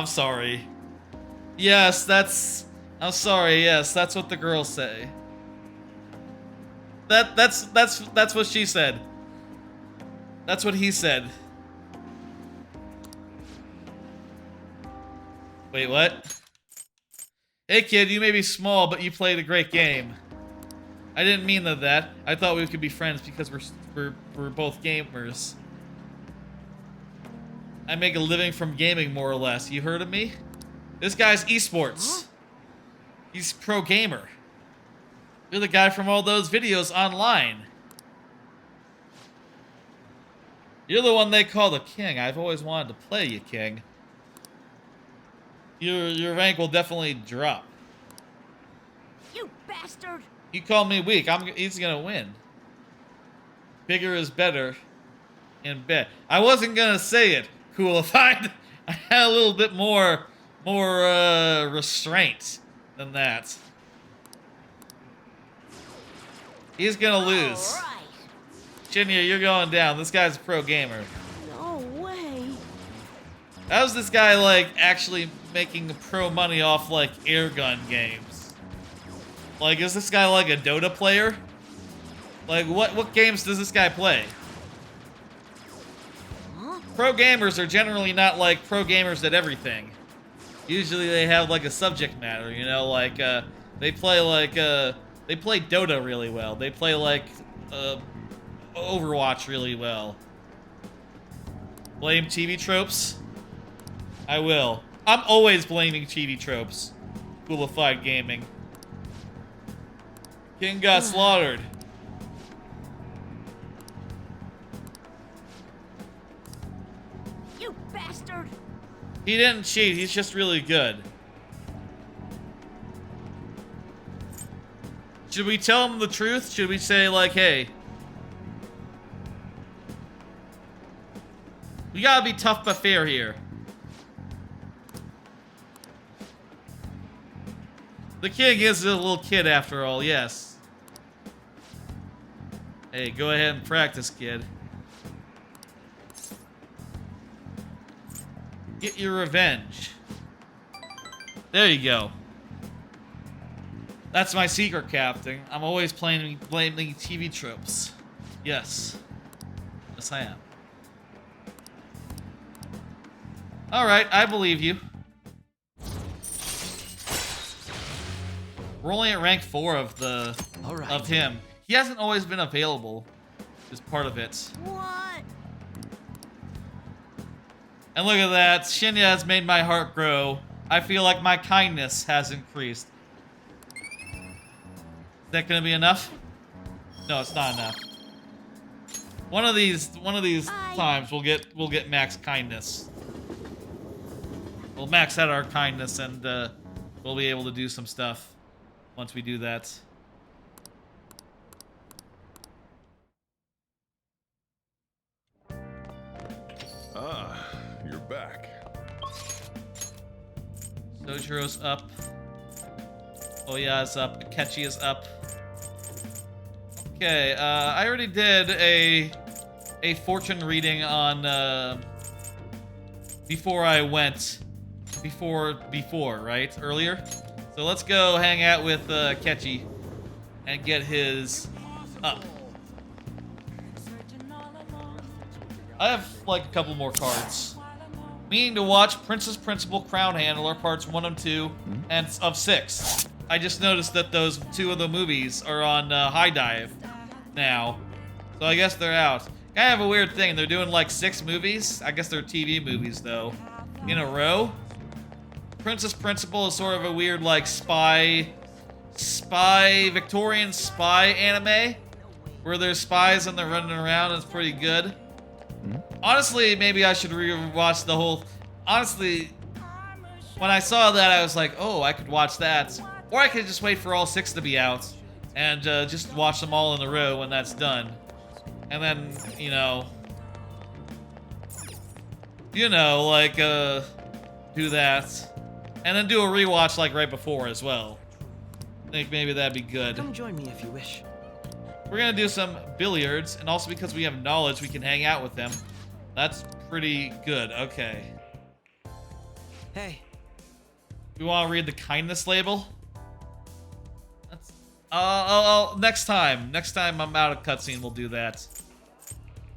sorry. Yes, I'm sorry. Yes, that's what the girls say. That's what she said. That's what he said. Wait, what? Hey kid, you may be small, but you played a great game. I didn't mean that. I thought we could be friends because we're both gamers. I make a living from gaming, more or less. You heard of me? This guy's esports. He's pro gamer. You're the guy from all those videos online. You're the one they call the king. I've always wanted to play you, king. Your rank will definitely drop. You bastard! You call me weak. He's gonna win. Bigger is better. In bed. I wasn't gonna say it. Cool. If I had a little bit more restraint than that. He's gonna lose. All right. Shinya, you're going down. This guy's a pro gamer. No way. How's this guy, like, actually making pro money off, like, airgun games? Like, is this guy, like, a Dota player? Like, what games does this guy play? Huh? Pro gamers are generally not, like, pro gamers at everything. Usually they have, like, a subject matter, you know? Like, they play, like, they play Dota really well. They play, like, Overwatch really well. Blame TV tropes? I will. I'm always blaming TV tropes. Coolified gaming. King got slaughtered. You bastard! He didn't cheat, he's just really good. Should we tell him the truth? Should we say, like, hey, we gotta be tough but fair here. The king is a little kid after all, yes. Hey, go ahead and practice, kid. Get your revenge. There you go. That's my secret, Captain. I'm always blaming TV tropes. Yes. Yes, I am. Alright, I believe you. We're only at rank 4 of the of him. He hasn't always been available. Is part of it. What? And look at that. Shinya has made my heart grow. I feel like my kindness has increased. Is that gonna be enough? No, it's not enough. One of these times we'll get max kindness. We'll max out our kindness and we'll be able to do some stuff once we do that. Ah, you're back. Sojiro's up. Oya's up. Akechi is up. Okay, I already did a fortune reading on before I went before right earlier. So let's go hang out with Akechi and get his up. I have like a couple more cards. Meaning to watch Princess Principal Crown Handler parts 1 and 2 and of 6. I just noticed that those 2 of the movies are on High Dive now. So I guess they're out. Kind of a weird thing. They're doing like 6 movies. I guess they're TV movies though. In a row. Princess Principal is sort of a weird like Victorian spy anime. Where there's spies and they're running around. It's pretty good. Honestly, maybe I should rewatch the whole... Honestly, when I saw that, I was like, oh, I could watch that. Or I could just wait for all 6 to be out and just watch them all in a row when that's done. And then, you know, like, do that. And then do a rewatch, like, right before as well. I think maybe that'd be good. Come join me if you wish. We're gonna do some billiards, and also because we have knowledge, we can hang out with them. That's pretty good. Okay. Hey. We want to read the kindness label? That's... next time. Next time I'm out of cutscene, we'll do that.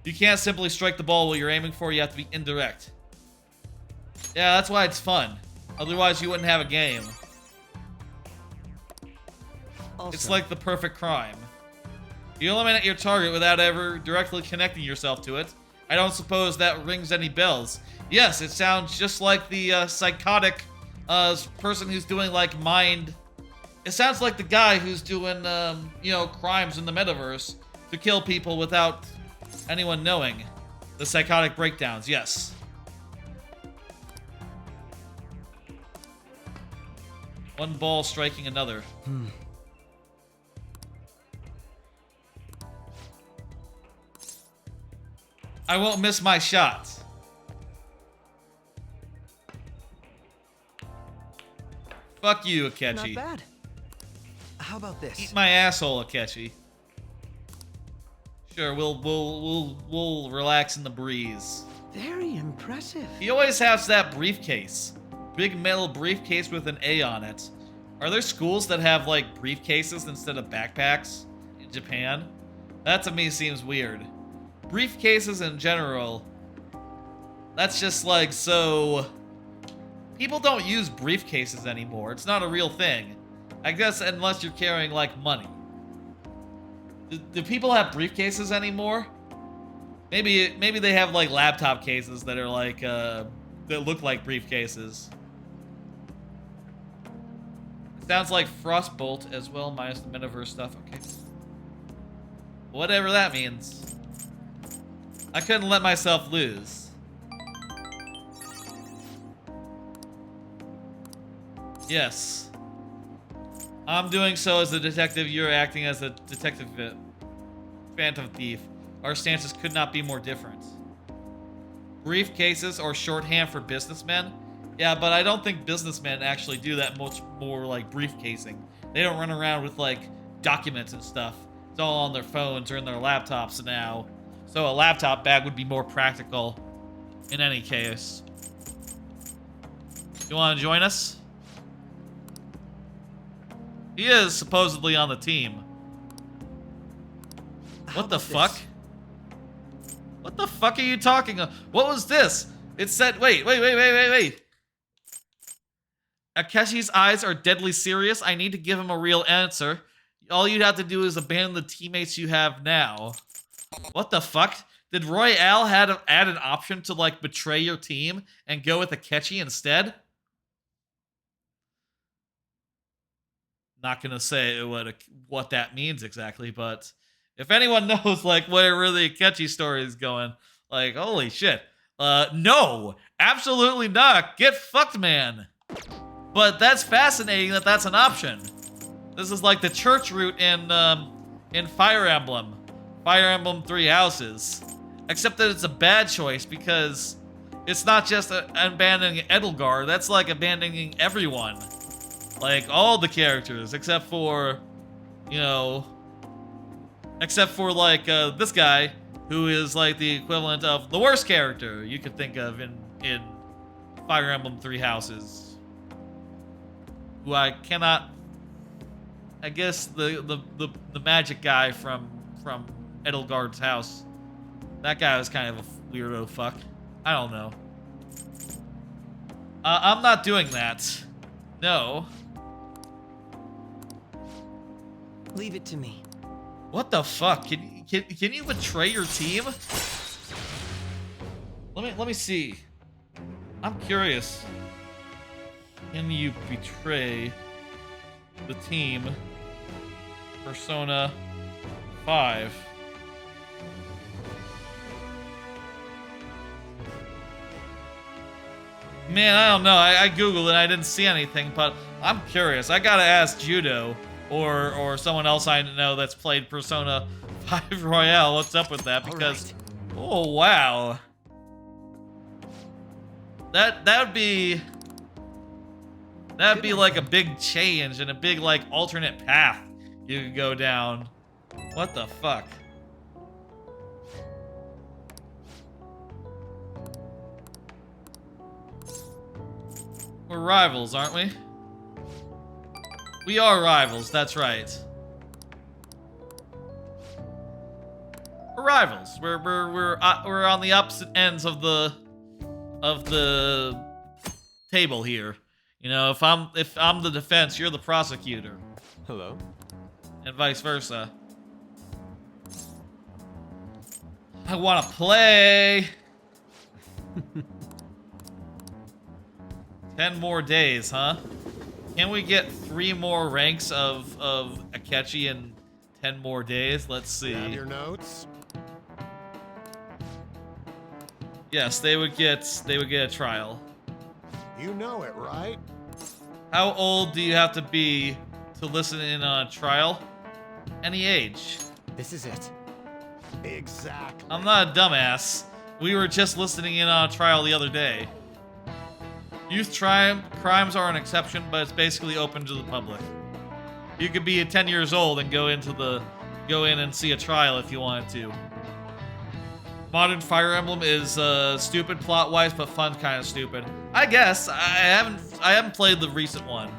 You can't simply strike the ball while you're aiming for, you have to be indirect. Yeah, that's why it's fun. Otherwise, you wouldn't have a game. Also, It's like the perfect crime. You eliminate your target without ever directly connecting yourself to it. I don't suppose that rings any bells. Yes, it sounds just like the psychotic person who's doing like mind. It sounds like the guy who's doing crimes in the metaverse to kill people without anyone knowing. The psychotic breakdowns, yes. One ball striking another. I won't miss my shot. Fuck you, Akechi. not bad. How about this? Eat my asshole, Akechi. Sure, we'll relax in the breeze. Very impressive. He always has that briefcase. Big metal briefcase with an A on it. Are there schools that have like briefcases instead of backpacks in Japan? That to me seems weird. Briefcases in general, that's just like so... People don't use briefcases anymore. It's not a real thing. I guess unless you're carrying like money. Do people have briefcases anymore? Maybe they have like laptop cases that are like that look like briefcases. It sounds like Frostbolt as well, minus the metaverse stuff. Okay. Whatever that means. I couldn't let myself lose. Yes. I'm doing so as a detective. You're acting as a detective phantom thief. Our stances could not be more different. Briefcases or shorthand for businessmen? Yeah, but I don't think businessmen actually do that much more like briefcasing. They don't run around with like documents and stuff. It's all on their phones or in their laptops now. So a laptop bag would be more practical in any case. You want to join us? He is supposedly on the team. What the fuck? What the fuck are you talking about? What was this? It said, wait. Akechi's eyes are deadly serious. I need to give him a real answer. All you'd have to do is abandon the teammates you have now. What the fuck? Did Royale add an option to, like, betray your team and go with Akechi instead? Not gonna say what that means exactly, but if anyone knows, like, where really Akechi story is going, like, holy shit. No! Absolutely not! Get fucked, man! But that's fascinating that that's an option. This is like the church route in Fire Emblem. Fire Emblem 3 Houses. Except that it's a bad choice because it's not just abandoning Edelgard, that's like abandoning everyone. Like, all the characters, except for, you know, except for, like, this guy, who is, like, the equivalent of the worst character you could think of in Fire Emblem 3 Houses. Who I cannot, I guess, the magic guy from Edelgard's house. That guy was kind of a weirdo fuck. I don't know. I'm not doing that. No. Leave it to me. What the fuck? Can you betray your team? Let me see. I'm curious. Can you betray the team? Persona 5. Man, I don't know. I googled it. I didn't see anything, but I'm curious. I gotta ask Judo or someone else I know that's played Persona 5 Royale. What's up with that? Because, oh wow, that'd be like a big change and a big like alternate path you could go down. What the fuck? We're rivals, aren't we? We are rivals, that's right. We're rivals. We're on the opposite ends of the table here. You know, if I'm the defense, you're the prosecutor. Hello? And vice versa. I wanna play. 10 more days, huh? Can we get 3 more ranks of Akechi in 10 more days? Let's see. Have your notes? Yes, they would get a trial. You know it, right? How old do you have to be to listen in on a trial? Any age. This is it. Exactly. I'm not a dumbass. We were just listening in on a trial the other day. Youth crimes are an exception, but it's basically open to the public. You could be 10 years old and go in and see a trial if you wanted to. Modern Fire Emblem is stupid plot-wise, but fun kind of stupid. I guess I haven't played the recent one.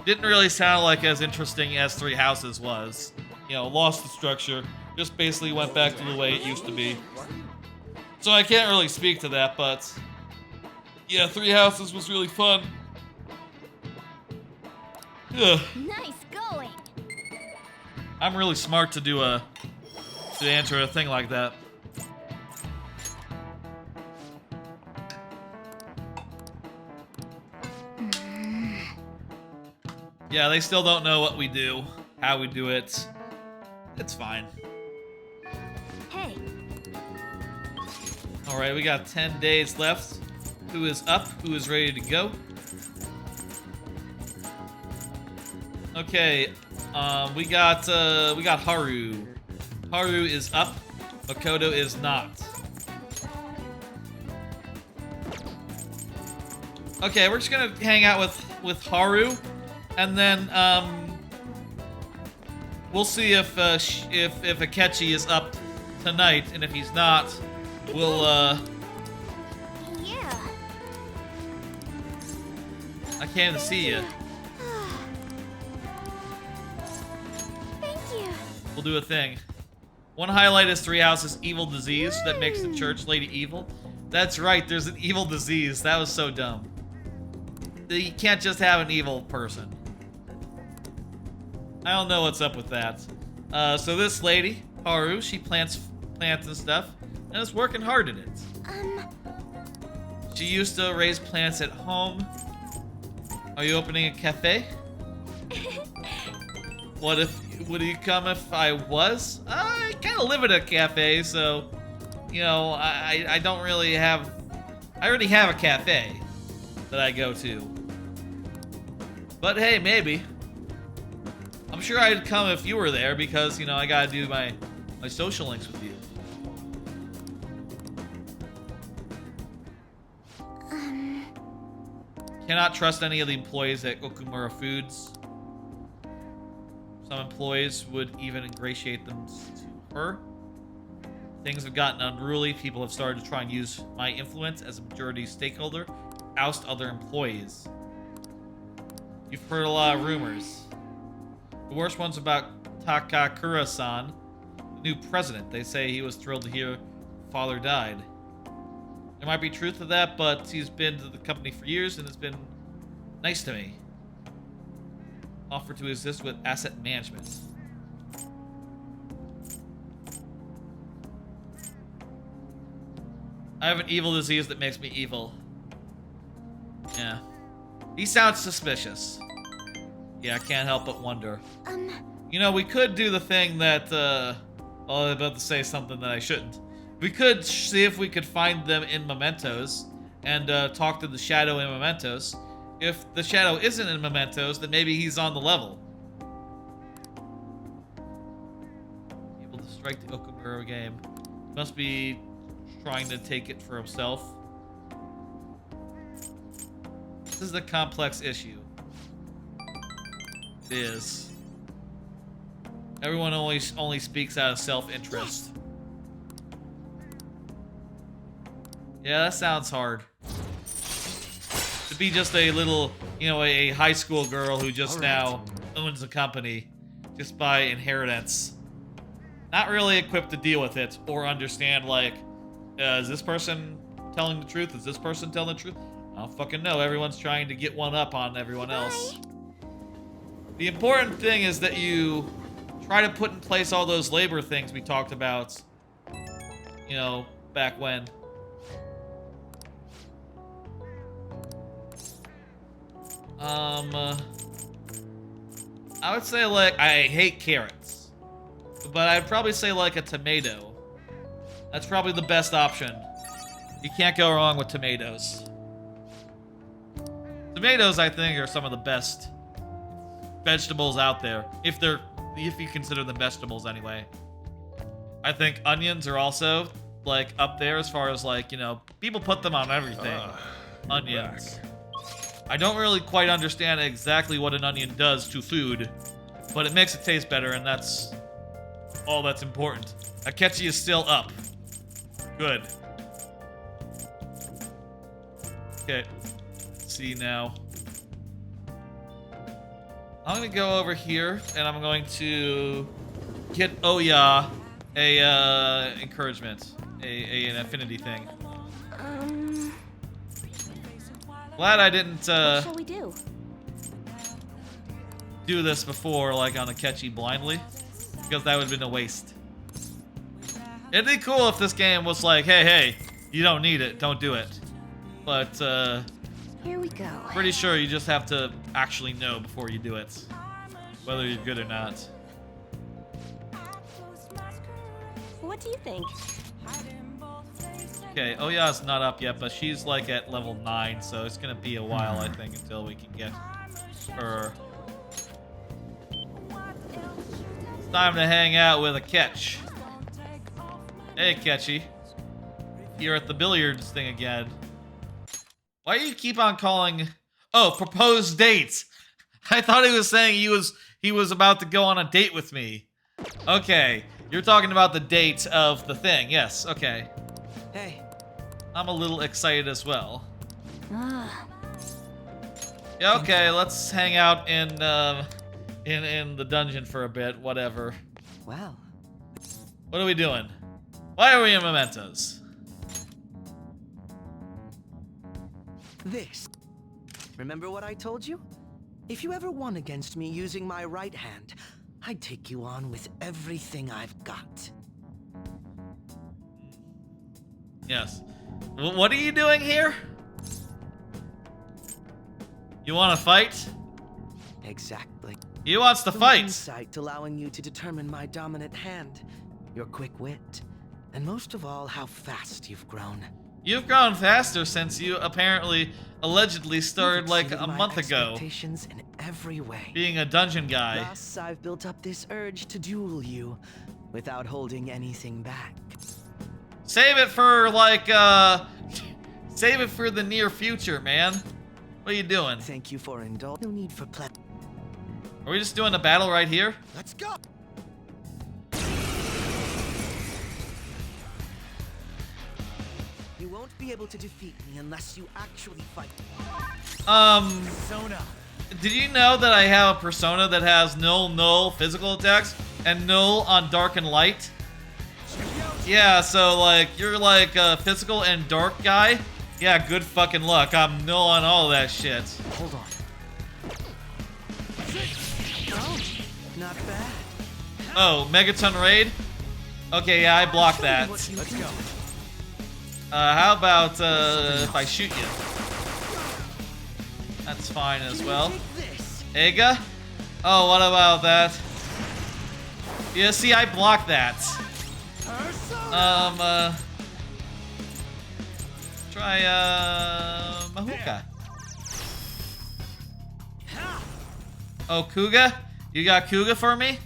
Didn't really sound like as interesting as 3 Houses was. You know, lost the structure, just basically went back to the way it used to be. So I can't really speak to that, but yeah, 3 Houses was really fun. Ugh. Nice going. I'm really smart to answer a thing like that. Yeah, they still don't know what we do, how we do it. It's fine. Hey. Alright, we got 10 days left. Who is up? Who is ready to go? Okay, we got Haru. Haru is up. Makoto is not. Okay, we're just gonna hang out with Haru, and then we'll see if Akechi is up tonight, and if he's not, we'll Yeah. I came to see you. Thank you. We'll do a thing. One highlight is 3 Houses' evil disease that makes the church lady evil. That's right, there's an evil disease. That was so dumb. You can't just have an evil person. I don't know what's up with that. So this lady, Haru, she plants and stuff, and is working hard at it. She used to raise plants at home. Are you opening a cafe? Would you come if I was? I kind of live at a cafe, so, you know, I don't really have... I already have a cafe that I go to. But hey, maybe. I'm sure I'd come if you were there because, you know, I gotta do my social links with you. Cannot trust any of the employees at Okumura Foods. Some employees would even ingratiate them to her. Things have gotten unruly. People have started to try and use my influence as a majority stakeholder to oust other employees. You've heard a lot of rumors. The worst one's about Takakura-san, the new president. They say he was thrilled to hear father died. There might be truth to that, but he's been to the company for years and has been nice to me. Offered to assist with asset management. I have an evil disease that makes me evil. Yeah. He sounds suspicious. Yeah, I can't help but wonder. You know, we could do the thing that, well, I was about to say something that I shouldn't. We could see if we could find them in Mementos and talk to the shadow in Mementos. If the shadow isn't in Mementos, then maybe he's on the level. Able to strike the Okumura game. Must be trying to take it for himself. This is a complex issue. It is. Everyone only speaks out of self-interest. Yeah, that sounds hard. To be just a little, you know, a high school girl who just now owns a company just by inheritance. Not really equipped to deal with it or understand, like, is this person telling the truth? Is this person telling the truth? I don't fucking know. Everyone's trying to get one up on everyone else. The important thing is that you try to put in place all those labor things we talked about, you know, back when. I would say, like, I hate carrots, but I'd probably say, like, a tomato. That's probably the best option. You can't go wrong with tomatoes. Tomatoes, I think, are some of the best vegetables out there. If you consider them vegetables anyway. I think onions are also, like, up there as far as, like, you know, people put them on everything. Onions. I don't really quite understand exactly what an onion does to food, but it makes it taste better, and that's all that's important. Akechi is still up. Good. Okay. Let's see now. I'm gonna go over here, and I'm going to get Oya a encouragement, an affinity thing. Glad I didn't What shall we do? do this before, like on Akechi blindly, because that would have been a waste. It'd be cool if this game was like, hey, you don't need it, don't do it. But Here we go. pretty sure you just have to actually know before you do it, whether you're good or not. What do you think? Okay, Oya's not up yet, but she's like at level 9, so it's gonna be a while, I think, until we can get her. It's time to hang out with Akechi. Hey, Akechi. You're at the billiards thing again. Why do you keep on calling... Oh, proposed date! I thought he was saying he was about to go on a date with me. Okay, you're talking about the date of the thing. Yes, okay. Hey. I'm a little excited as well. Yeah, okay, let's hang out in the dungeon for a bit, whatever. Well, What are we doing? Why are we in mementos? this. Remember what I told you? If you ever won against me using my right hand, I'd take you on with everything I've got. Yes. What are you doing here? You want to fight? Exactly. He wants to Your fight. insight allowing you to determine my dominant hand, your quick wit, and most of all, how fast you've grown. You've grown faster since you apparently, allegedly started You've like exceeded a my month ago. expectations in every way. Being a dungeon guy. Thus, I've built up this urge to duel you without holding anything back. Save it for like, save it for the near future, man. What are you doing? Thank you for indulging. No need for Are we just doing a battle right here? Let's go. You won't be able to defeat me unless you actually fight. Persona. Did you know that I have a persona that has null physical attacks and null on dark and light? Yeah, so like you're like a physical and dark guy. Yeah, good fucking luck. I'm null on all of that shit. Hold on. Oh, not bad. Oh, Megaton Raid? Okay, yeah, I blocked that. Let's go. How about if I shoot you? That's fine as well. Ega? Oh, what about that? Yeah, see, I blocked that. Try, Mahuka. Oh, Kuga? You got Kuga for me?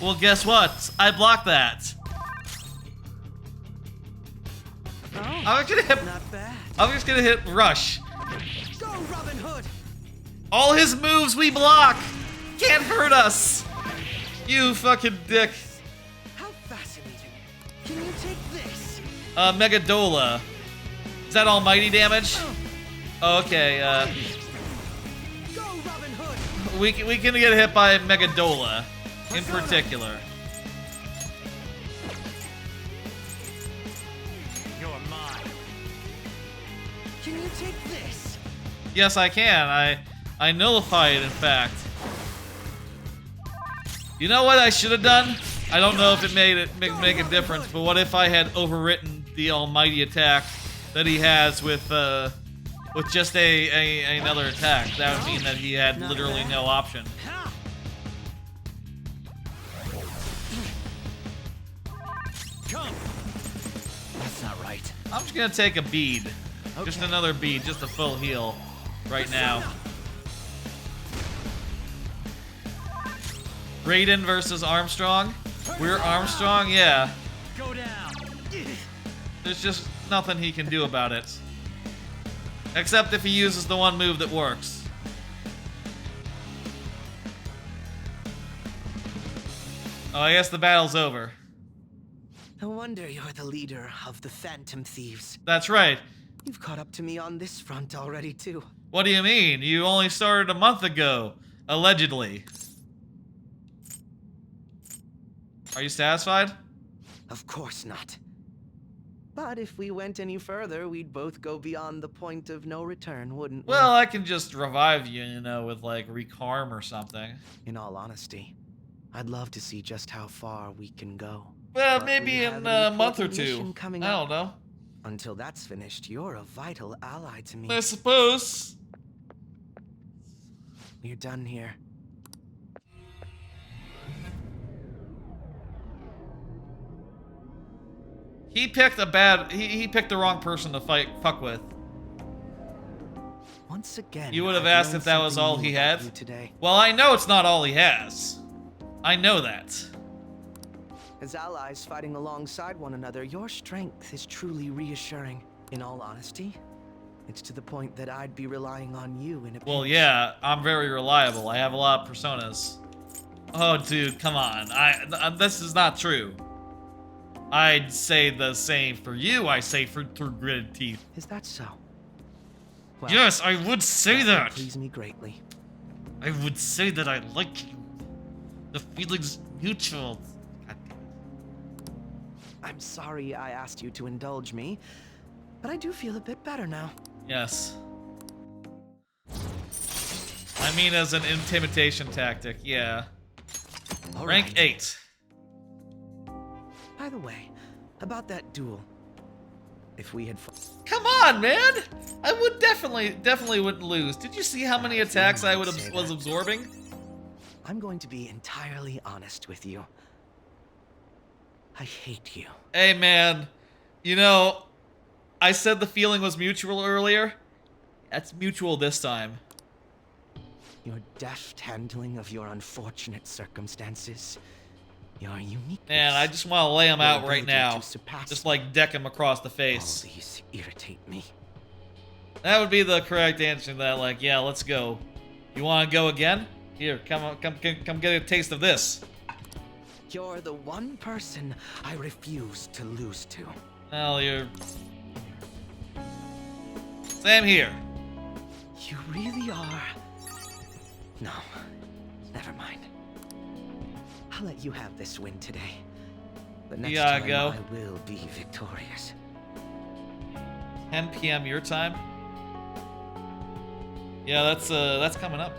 Well, guess what? I blocked that. I'm just gonna hit. Not bad. I'm just gonna hit Rush. Go, Robin Hood. All his moves we block. Can't hurt us. You fucking dick. How fascinating. Can you take this? Megadola. Is that almighty damage? Okay, Go, Robin Hood. we can get hit by Megadola in particular. You're mine. Can you take this? Yes, I can. I nullify it, in fact. You know what I should have done? I don't know if it make a difference, but what if I had overwritten the almighty attack that he has with just another attack? That would mean that he had literally no option. Come. That's not right. I'm just gonna take a bead. Just another bead, just a full heal right now. Raiden versus Armstrong. We're Armstrong, yeah. Go down. There's just nothing he can do about it. Except if he uses the one move that works. Oh, I guess the battle's over. No wonder you're the leader of the Phantom Thieves. That's right. You've caught up to me on this front already, too. What do you mean? You only started a month ago. Allegedly. Are you satisfied? Of course not. But if we went any further, we'd both go beyond the point of no return, wouldn't we? Well, I can just revive you, you know, with like recarm or something. In all honesty, I'd love to see just how far we can go. Well, But maybe we in have a an month or important two. mission coming I up. don't know. Until that's finished, you're a vital ally to me. I suppose. We're done here. He picked he picked the wrong person to fuck with. Once again, You would have I've asked learned if that was something all new he about had? you today. Well, I know it's not all he has. I know that. As allies fighting alongside one another, your strength is truly reassuring. In all honesty, it's to the point that I'd be relying on you in a Well, pinch. yeah, I'm very reliable. I have a lot of personas. Oh, dude, come on. This is not true. I'd say the same for you. I say through gritted teeth. Is that so? Well, Yes, I would say would that. please me greatly. I would say that I like you. The feeling's mutual. I'm sorry I asked you to indulge me, but I do feel a bit better now. Yes. I mean, as an intimidation tactic, yeah. All Rank right. 8. By the way, about that duel. If we had Come on, man! I would definitely wouldn't lose. Did you see how many attacks I was absorbing? I'm going to be entirely honest with you. I hate you. Hey, man. You know, I said the feeling was mutual earlier. That's mutual this time. Your deft handling of your unfortunate circumstances. Your unique. Man, I just want to lay him out right now. Just like deck him across the face. All these irritate me. That would be the correct answer to that. Like, yeah, let's go. You want to go again? Here, come get a taste of this. You're the one person I refuse to lose to. Well, you're... Same here. You really are. No, never mind. I'll let you have this win today. But next time I will be victorious. 10 p.m. your time? Yeah, that's coming up.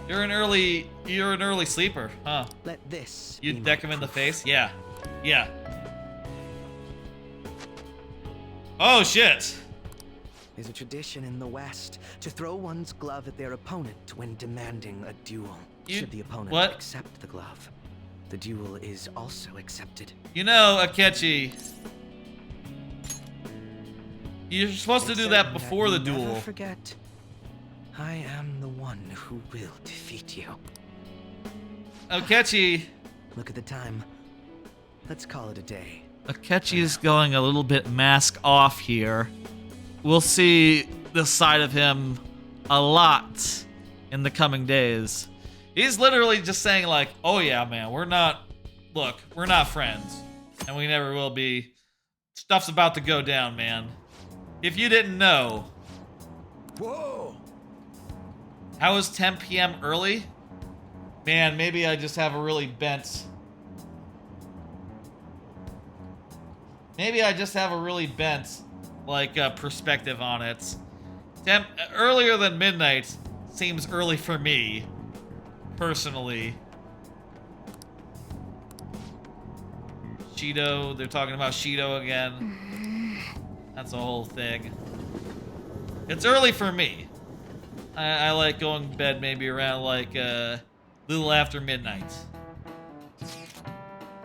You're an early sleeper, huh? Let this. You deck him in the face? Yeah. Yeah. Oh shit. There's a tradition in the West to throw one's glove at their opponent when demanding a duel. Should the opponent accept the glove, the duel is also accepted. You know, Akechi, you're supposed to do that before the duel. Never forget, I am the one who will defeat you. Akechi. Look at the time. Let's call it a day. Akechi is going a little bit mask off here. We'll see this side of him a lot in the coming days. He's literally just saying like, oh yeah, man, we're not friends. And we never will be. Stuff's about to go down, man. If you didn't know. Whoa! How is 10 p.m. early? Man, maybe I just have a really bent... like, perspective on it. Earlier than midnight seems early for me, personally. Shido, they're talking about Shido again. That's a whole thing. It's early for me. I like going to bed maybe around like a little after midnight.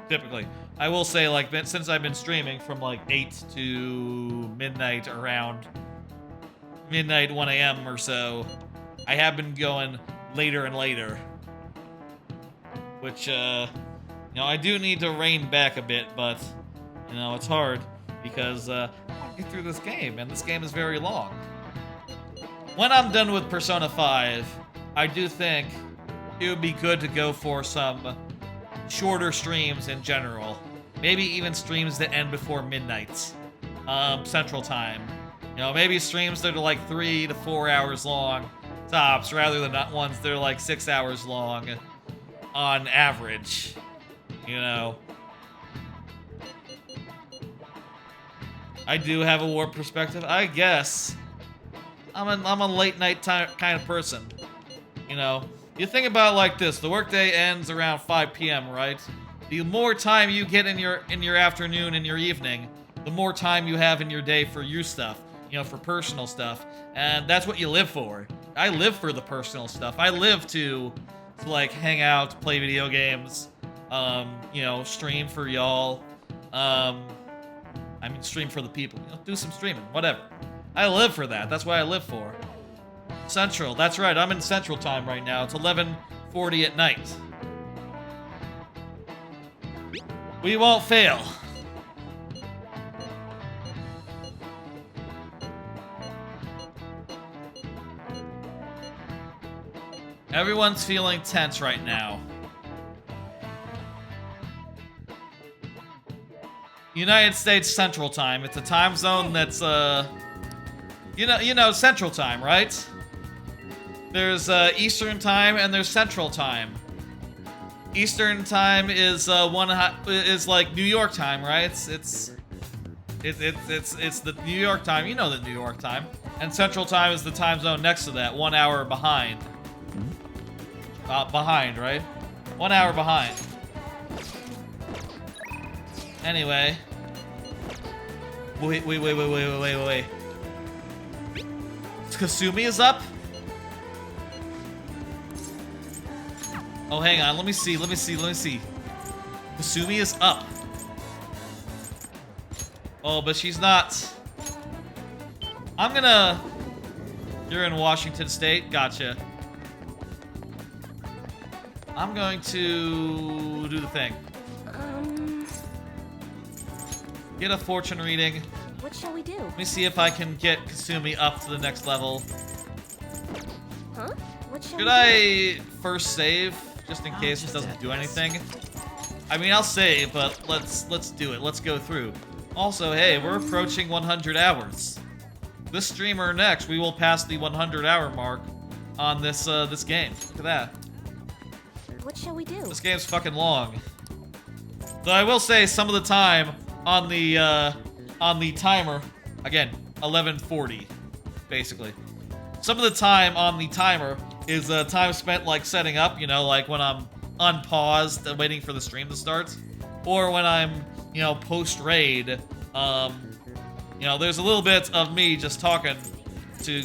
Typically. I will say, like, since I've been streaming from like 8 to midnight, around midnight, 1 a.m. or so, I have been going later and later. Which, you know, I do need to rein back a bit, but, you know, it's hard because I get through this game, and this game is very long. When I'm done with Persona 5, I do think it would be good to go for some shorter streams in general. Maybe even streams that end before midnight, Central Time. You know, maybe streams that are like 3 to 4 hours long, tops, rather than not ones that are like 6 hours long on average. You know. I do have a warped perspective, I guess. I'm a late night kind of person. You know, you think about it like this: the workday ends around 5 p.m., right? The more time you get in your afternoon and your evening, the more time you have in your day for your stuff, you know, for personal stuff, and that's what you live for. I live for the personal stuff. I live to like hang out, play video games, you know, stream for y'all. I mean, stream for the people. You know, do some streaming, whatever. I live for that. That's what I live for. Central. That's right. I'm in Central Time right now. It's 11:40 at night. We won't fail. Everyone's feeling tense right now. United States Central Time. It's a time zone that's You know Central Time, right? There's Eastern Time and there's Central Time. Eastern Time is is like New York time, right? It's the New York time. You know the New York time. And Central Time is the time zone next to that, 1 hour behind. Behind, right? 1 hour behind. Anyway. Wait. Kasumi is up? Oh, hang on. Let me see. Kasumi is up. Oh, but she's not. I'm gonna... You're in Washington State? Gotcha. I'm going to do the thing. Get a fortune reading. What shall we do? Let me see if I can get Kasumi up to the next level. Huh? What shall Should I first save, just in case it doesn't do anything? I mean, I'll save, but let's do it. Let's go through. Also, hey, we're approaching 100 hours. This stream or next, we will pass the 100-hour mark on this this game. Look at that. What shall we do? This game's fucking long. Though I will say, some of the time on the timer, again, 11:40, basically. Some of the time on the timer is time spent like setting up, you know, like when I'm unpaused and waiting for the stream to start, or when I'm, you know, post raid. You know, there's a little bit of me just talking to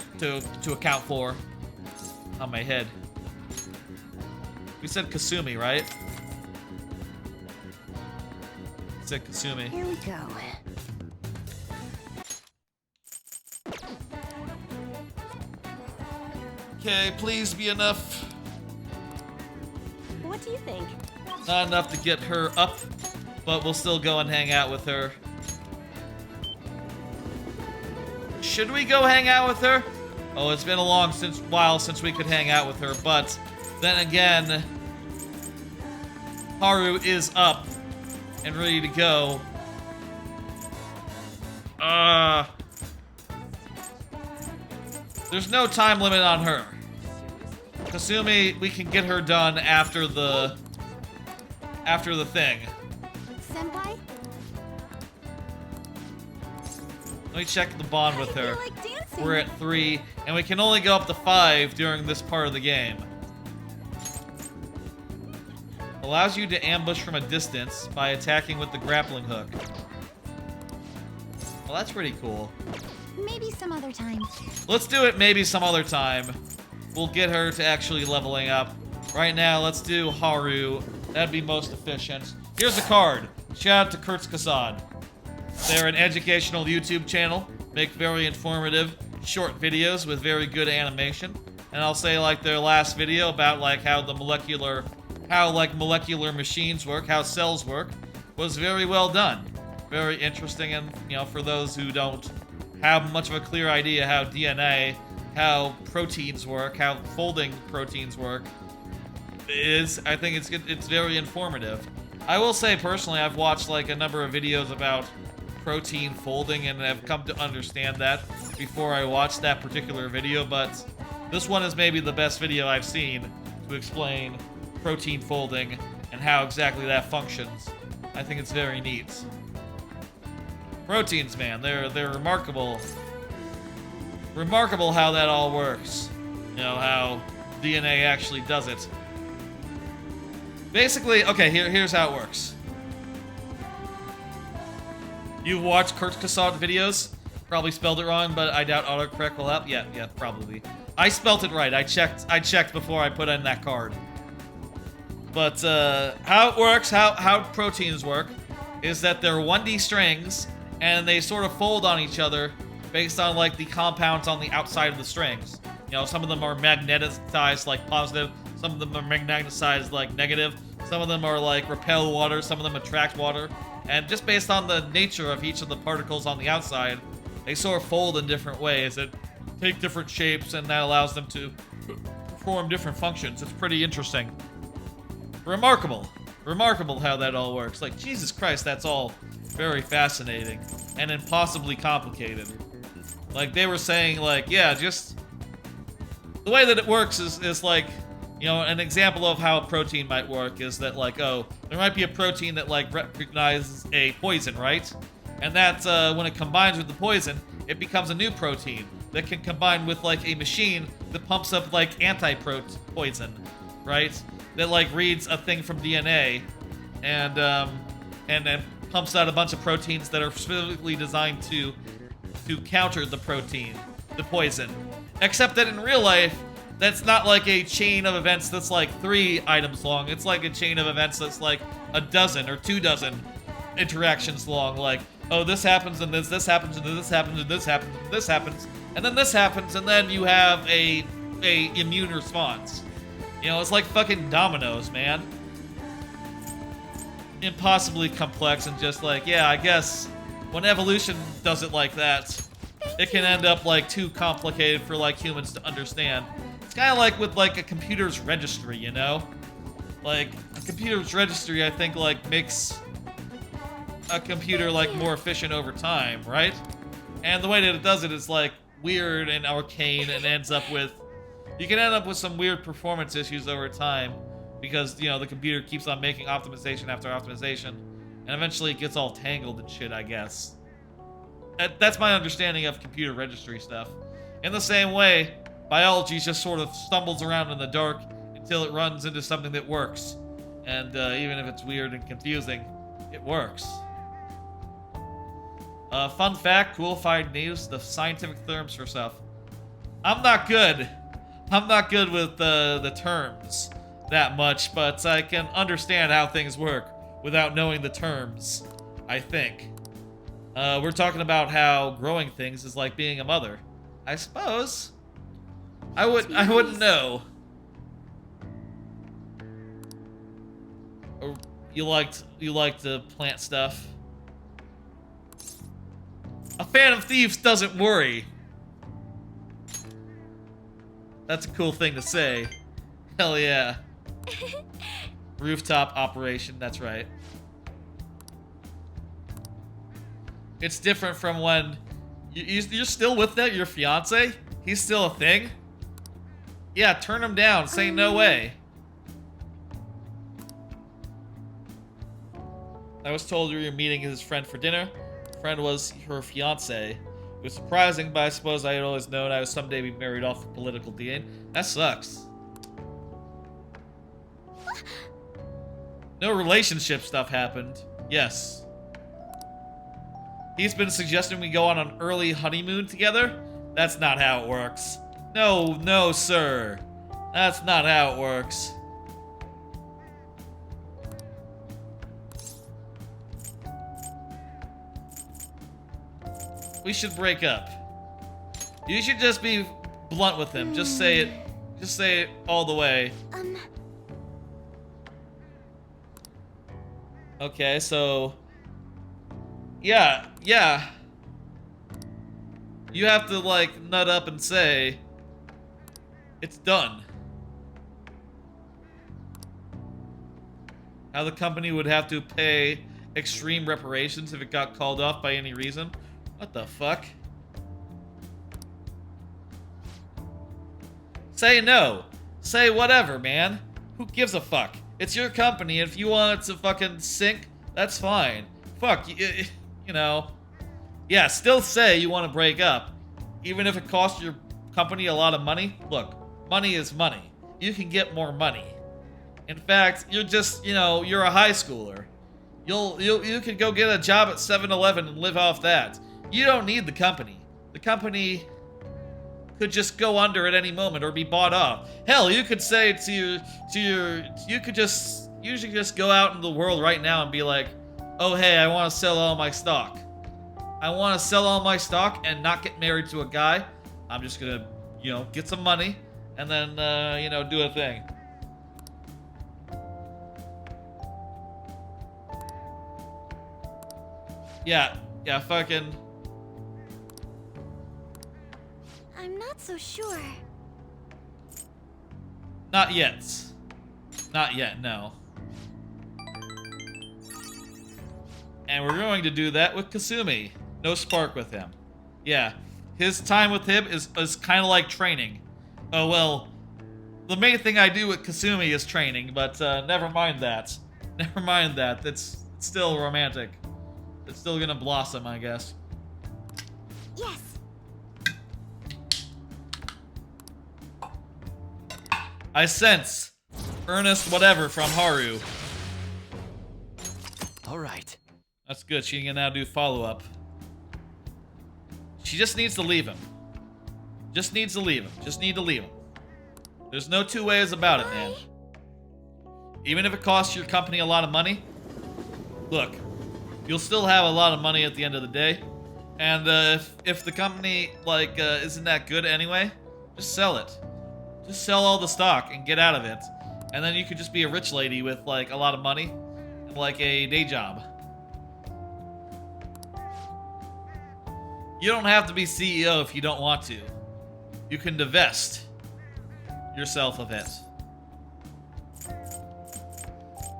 account for on my head. We said Kasumi, right? We said Kasumi. Here we go. Okay, please be enough. What do you think? Not enough to get her up, but we'll still go and hang out with her. Should we go hang out with her? Oh, it's been a while since we could hang out with her, but then again, Haru is up and ready to go. There's no time limit on her. Kasumi, we can get her done after the thing. Senpai? Let me check the bond with her. Like dancing. We're at 3, and we can only go up to 5 during this part of the game. Allows you to ambush from a distance by attacking with the grappling hook. Well, that's pretty cool. Maybe some other time. Let's do it maybe some other time. We'll get her to actually leveling up. Right now, let's do Haru. That'd be most efficient. Here's a card. Shout out to Kurtz Kassad. They're an educational YouTube channel. Make very informative, short videos with very good animation. And I'll say, like, their last video about, like, how molecular machines work, how cells work, was very well done. Very interesting, and, you know, for those who don't have much of a clear idea how DNA, how proteins work, how folding proteins work, I think it's very informative. I will say, personally, I've watched, like, a number of videos about protein folding and have come to understand that before I watched that particular video, but this one is maybe the best video I've seen to explain protein folding and how exactly that functions. I think it's very neat. Proteins, man, they're remarkable. Remarkable how that all works. You know, how DNA actually does it. Basically, okay, here's how it works. You've watched Kurt Kassad videos? Probably spelled it wrong, but I doubt autocorrect will help. Yeah, probably. I spelt it right. I checked before I put in that card. But how it works, how proteins work, is that they're 1D strings, and they sort of fold on each other based on, like, the compounds on the outside of the strings. You know, some of them are magnetized like positive, some of them are magnetized like negative, some of them are like repel water, some of them attract water. And just based on the nature of each of the particles on the outside, they sort of fold in different ways that take different shapes, and that allows them to perform different functions. It's pretty interesting. Remarkable. Remarkable how that all works. Like, Jesus Christ, that's all very fascinating and impossibly complicated. Like, they were saying, like, yeah, just... The way that it works is like, you know, an example of how a protein might work is that, like, oh, there might be a protein that, like, recognizes a poison, right? And that, when it combines with the poison, it becomes a new protein that can combine with, like, a machine that pumps up, like, anti-poison, right? That, like, reads a thing from DNA and then pumps out a bunch of proteins that are specifically designed to counter the poison. Except that in real life, that's not like a chain of events that's like 3 items long. It's like a chain of events that's like a dozen or 2 dozen interactions long. Like, oh, this happens, and this happens, and this happens, and this happens, and this happens, and then this happens, and then you have a immune response. You know, it's like fucking dominoes, man. Impossibly complex and just like, yeah, I guess when evolution does it like that, it can end up like too complicated for like humans to understand. It's kind of like with like a computer's registry, you know? Like a computer's registry, I think, like makes a computer like more efficient over time, right? And the way that it does it is like weird and arcane and ends up with, you can end up with some weird performance issues over time because, you know, the computer keeps on making optimization after optimization and eventually it gets all tangled and shit, I guess. That's my understanding of computer registry stuff. In the same way, biology just sort of stumbles around in the dark until it runs into something that works. And even if it's weird and confusing, it works. Fun fact, coolified news, the scientific terms for stuff. I'm not good with the terms that much, but I can understand how things work without knowing the terms, I think. We're talking about how growing things is like being a mother. I suppose. I wouldn't know. Or you like to plant stuff. A fan of thieves doesn't worry. That's a cool thing to say. Hell yeah. Rooftop operation, that's right. It's different from when you're still with that, your fiance? He's still a thing? Yeah, turn him down. Say no way. I was told you were meeting his friend for dinner. Friend was her fiance. It was surprising, but I suppose I had always known I would someday be married off of political gain. That sucks. No relationship stuff happened. Yes. He's been suggesting we go on an early honeymoon together? That's not how it works. No, sir. That's not how it works. We should break up. You should just be blunt with him. Just say it. Just say it all the way. Okay, so... Yeah. You have to, like, nut up and say... It's done. How the company would have to pay extreme reparations if it got called off by any reason. What the fuck? Say no. Say whatever, man. Who gives a fuck? It's your company. If you want it to fucking sink, that's fine. Fuck, you know. Yeah, still say you want to break up. Even if it costs your company a lot of money. Look, money is money. You can get more money. In fact, you're just, you know, you're a high schooler. You could go get a job at 7-Eleven and live off that. You don't need the company. The company could just go under at any moment or be bought off. Hell, you could say you could just go out into the world right now and be like, oh hey, I want to sell all my stock. I want to sell all my stock and not get married to a guy. I'm just gonna, you know, get some money and then, you know, do a thing. Yeah, fucking... I'm not so sure. Not yet. Not yet, no. And we're going to do that with Kasumi. No spark with him. Yeah. his time with him is kind of like training. Oh, well, the main thing I do with Kasumi is training, but never mind that. Never mind that. It's still romantic. It's still gonna blossom, I guess. Yes. I sense earnest whatever from Haru. All right. That's good. She can now do follow-up. She just needs to leave him. Just needs to leave him. Just need to leave him. There's no two ways about it, man. Even if it costs your company a lot of money, look, you'll still have a lot of money at the end of the day. And if the company, like, isn't that good anyway, just sell it. Just sell all the stock and get out of it. And then you could just be a rich lady with, like, a lot of money and, like, a day job. You don't have to be CEO if you don't want to. You can divest yourself of it.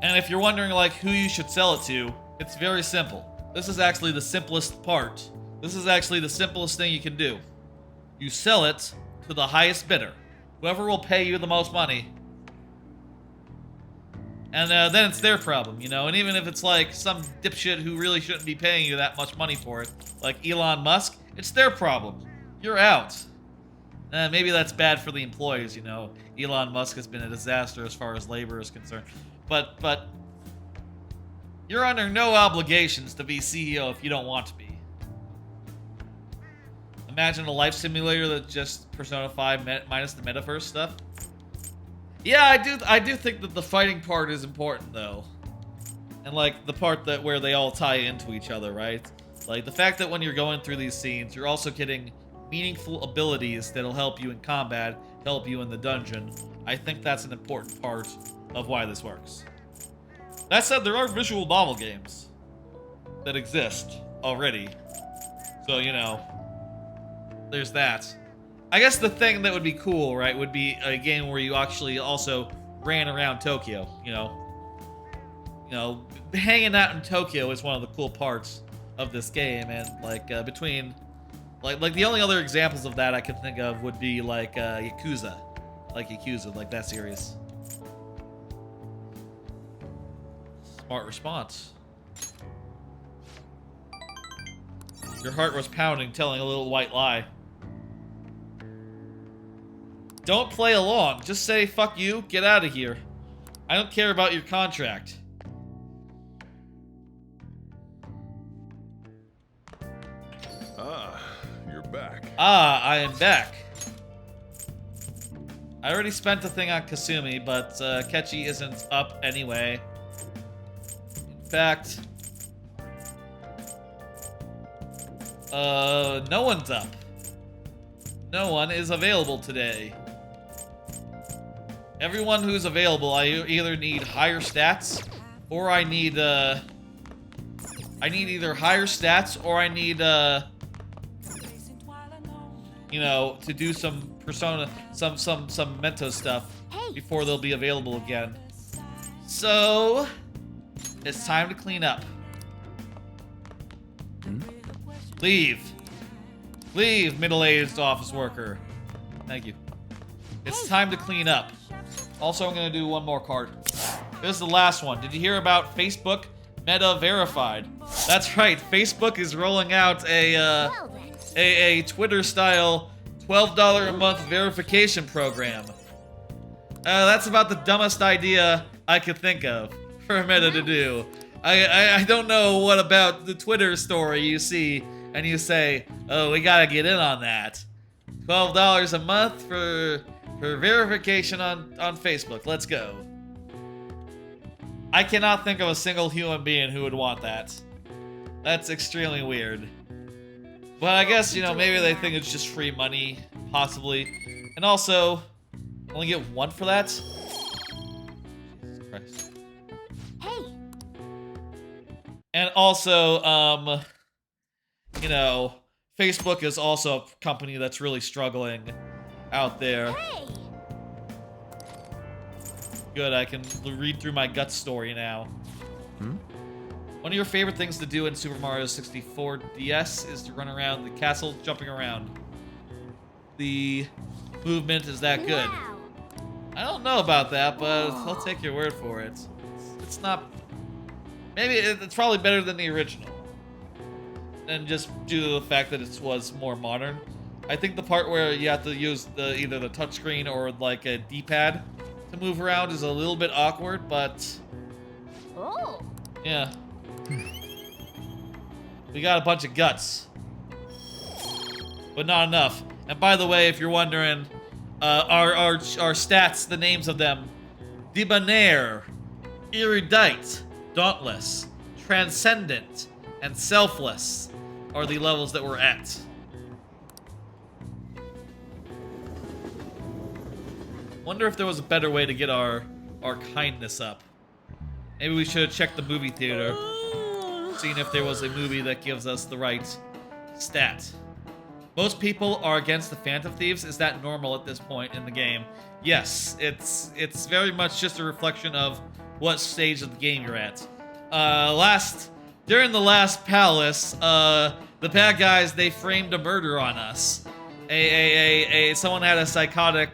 And if you're wondering, like, who you should sell it to, it's very simple. This is actually the simplest part. This is actually the simplest thing you can do. You sell it to the highest bidder. Whoever will pay you the most money. And then it's their problem, you know? And even if it's like some dipshit who really shouldn't be paying you that much money for it, like Elon Musk, it's their problem. You're out. Maybe that's bad for the employees, you know? Elon Musk has been a disaster as far as labor is concerned. But you're under no obligations to be CEO if you don't want to be. Imagine a life simulator that just Persona 5 minus the metaverse stuff. Yeah, I do think that the fighting part is important though. And like the part that where they all tie into each other, right? Like the fact that when you're going through these scenes, you're also getting meaningful abilities that'll help you in combat, help you in the dungeon. I think that's an important part of why this works. That said, there are visual novel games that exist already. So, you know, there's that. I guess the thing that would be cool, right, would be a game where you actually also ran around Tokyo, you know. You know, hanging out in Tokyo is one of the cool parts of this game, and like between like the only other examples of that I can think of would be like Yakuza, like that series. Smart response. Your heart was pounding, telling a little white lie. Don't play along. Just say, fuck you, get out of here. I don't care about your contract. Ah, you're back. Ah, I am back. I already spent a thing on Kasumi, but Akechi isn't up anyway. In fact, no one's up. No one is available today. Everyone who's available, I either need higher stats, or I need either higher stats, or I need, you know, to do some Persona, some Mento stuff before they'll be available again. So, it's time to clean up. Leave. Leave, middle-aged office worker. Thank you. It's time to clean up. Also, I'm gonna do one more card. This is the last one. Did you hear about Facebook Meta Verified? That's right. Facebook is rolling out a Twitter-style $12 a month verification program. That's about the dumbest idea I could think of for Meta to do. I don't know what about the Twitter story you see and you say, oh, we gotta get in on that. $12 a month for verification on Facebook. Let's go. I cannot think of a single human being who would want that. That's extremely weird. But I guess, you know, maybe they think it's just free money, possibly. And also, only get one for that? Jesus Christ. Hey. And also, you know, Facebook is also a company that's really struggling out there. Hey. Good, I can read through my gut story now. One of your favorite things to do in Super Mario 64 DS is to run around the castle, jumping around. The movement is that good. Wow. I don't know about that, but I'll take your word for it. It's not... Maybe it's probably better than the original. And just due to the fact that it was more modern. I think the part where you have to use either the touchscreen or like a D-pad to move around is a little bit awkward, but... Oh. Yeah. We got a bunch of guts. But not enough. And by the way, if you're wondering, our stats, the names of them: Debonair, Erudite, Dauntless, Transcendent, and Selfless are the levels that we're at. Wonder if there was a better way to get our kindness up. Maybe we should have checked the movie theater, seen if there was a movie that gives us the right stat. Most people are against the Phantom Thieves. Is that normal at this point in the game? Yes, it's very much just a reflection of what stage of the game you're at. During the last palace, the bad guys, they framed a murder on us. Someone had a psychotic.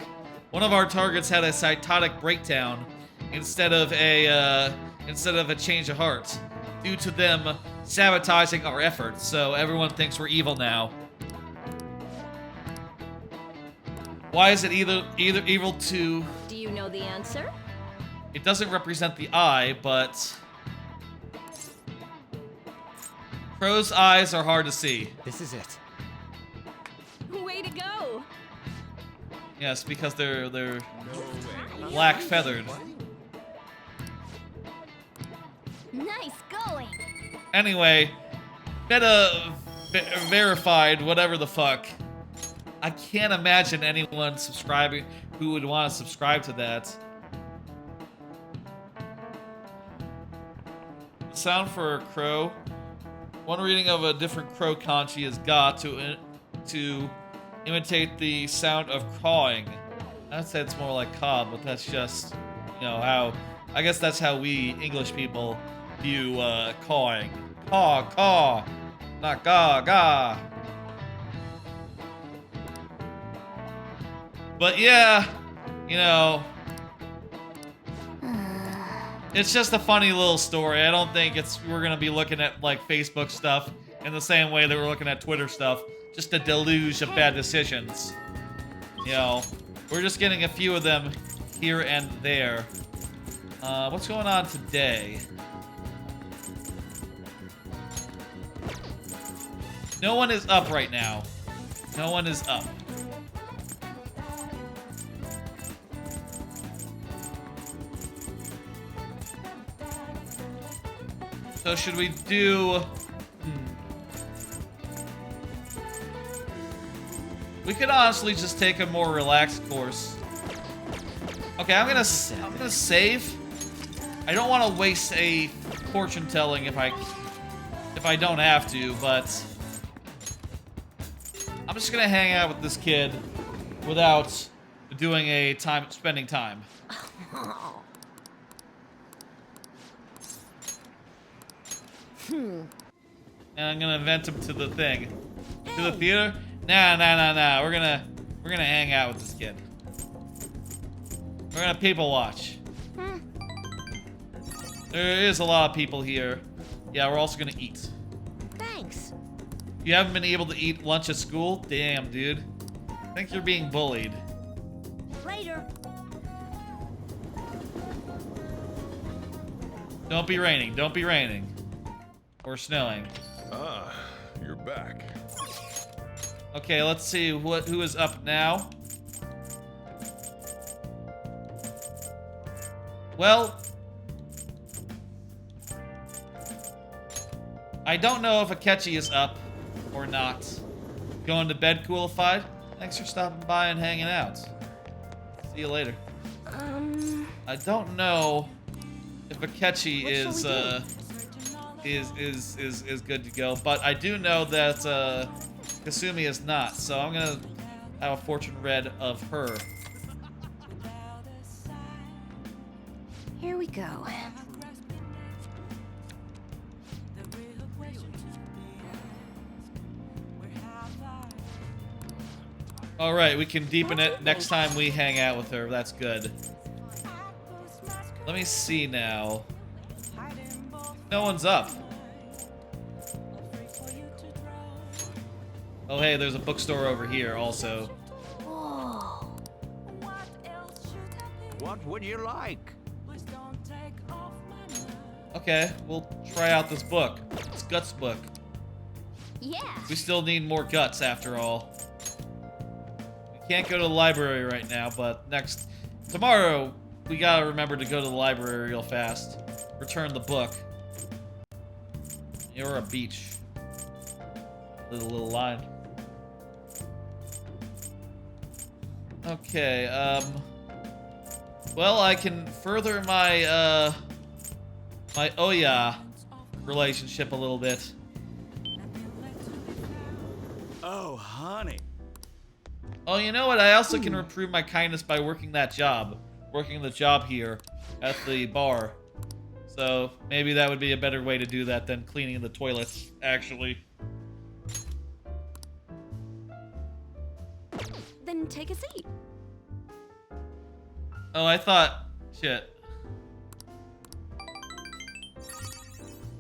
One of our targets had a psychotic breakdown instead of a change of heart, due to them sabotaging our efforts. So everyone thinks we're evil now. Why is it either evil to? Do you know the answer? It doesn't represent the eye, but Crow's eyes are hard to see. This is it. Way to go! Yes, because they're black feathered. Nice going. Anyway, verified, whatever the fuck. I can't imagine anyone subscribing who would want to subscribe to that. The sound for a crow. One reading of a different crow kanji is ga to imitate the sound of cawing. I'd say it's more like ka, but that's just, you know, how... I guess that's how we English people view cawing. Caw, caw, not ga, ga. But yeah, you know, it's just a funny little story. I don't think we're gonna be looking at like Facebook stuff in the same way that we're looking at Twitter stuff. Just a deluge of bad decisions. You know, we're just getting a few of them here and there. What's going on today? No one is up right now. No one is up. So should we do... We could honestly just take a more relaxed course. Okay, I'm gonna save. I don't want to waste a fortune telling if I don't have to, but I'm just gonna hang out with this kid without doing spending time. And I'm gonna invent him to the thing. To the theater? Nah. We're gonna hang out with this kid. We're gonna people watch. There is a lot of people here. Yeah, we're also gonna eat. Thanks. You haven't been able to eat lunch at school? Damn, dude. I think you're being bullied. Later. Don't be raining. Don't be raining. Or snowing. Ah, you're back. Okay, let's see who is up now. Well, I don't know if Akechi is up or not. Going to bed coolified? Thanks for stopping by and hanging out. See you later. I don't know if Akechi is good to go, but I do know that Kasumi is not, so I'm gonna have a fortune read of her. Here we go. All right, we can deepen it next time we hang out with her. That's good. Let me see now. No one's up. Oh, hey, there's a bookstore over here also. Whoa. What would you like? Okay, we'll try out this book. This Guts book. Yeah. We still need more guts after all. We can't go to the library right now, but tomorrow, we gotta remember to go to the library real fast. Return the book. Or a beach. Little line. Okay, well, I can further my, my Oya relationship a little bit. Oh, honey. Oh, you know what? I also can improve my kindness by working that job. Working the job here at the bar. So, maybe that would be a better way to do that than cleaning the toilets, actually. Then take a seat. Oh, I thought... Shit.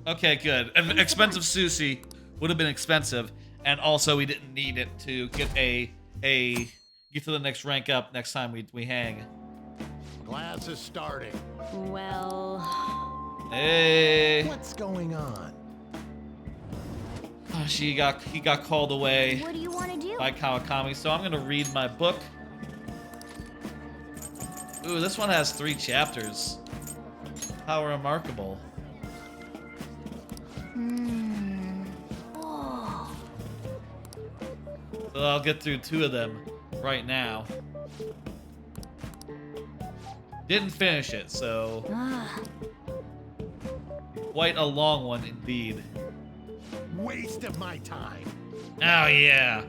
Okay, good. And expensive sushi would have been expensive. And also, we didn't need it to get get to the next rank up next time we hang. Class is starting. Well... Hey. What's going on? Oh, he got called away What do you want to do? by Kawakami, so I'm gonna read my book. Ooh, this one has 3 chapters. How remarkable. Whoa. So I'll get through 2 of them right now. Didn't finish it, so quite a long one indeed. Waste of my time. Oh yeah.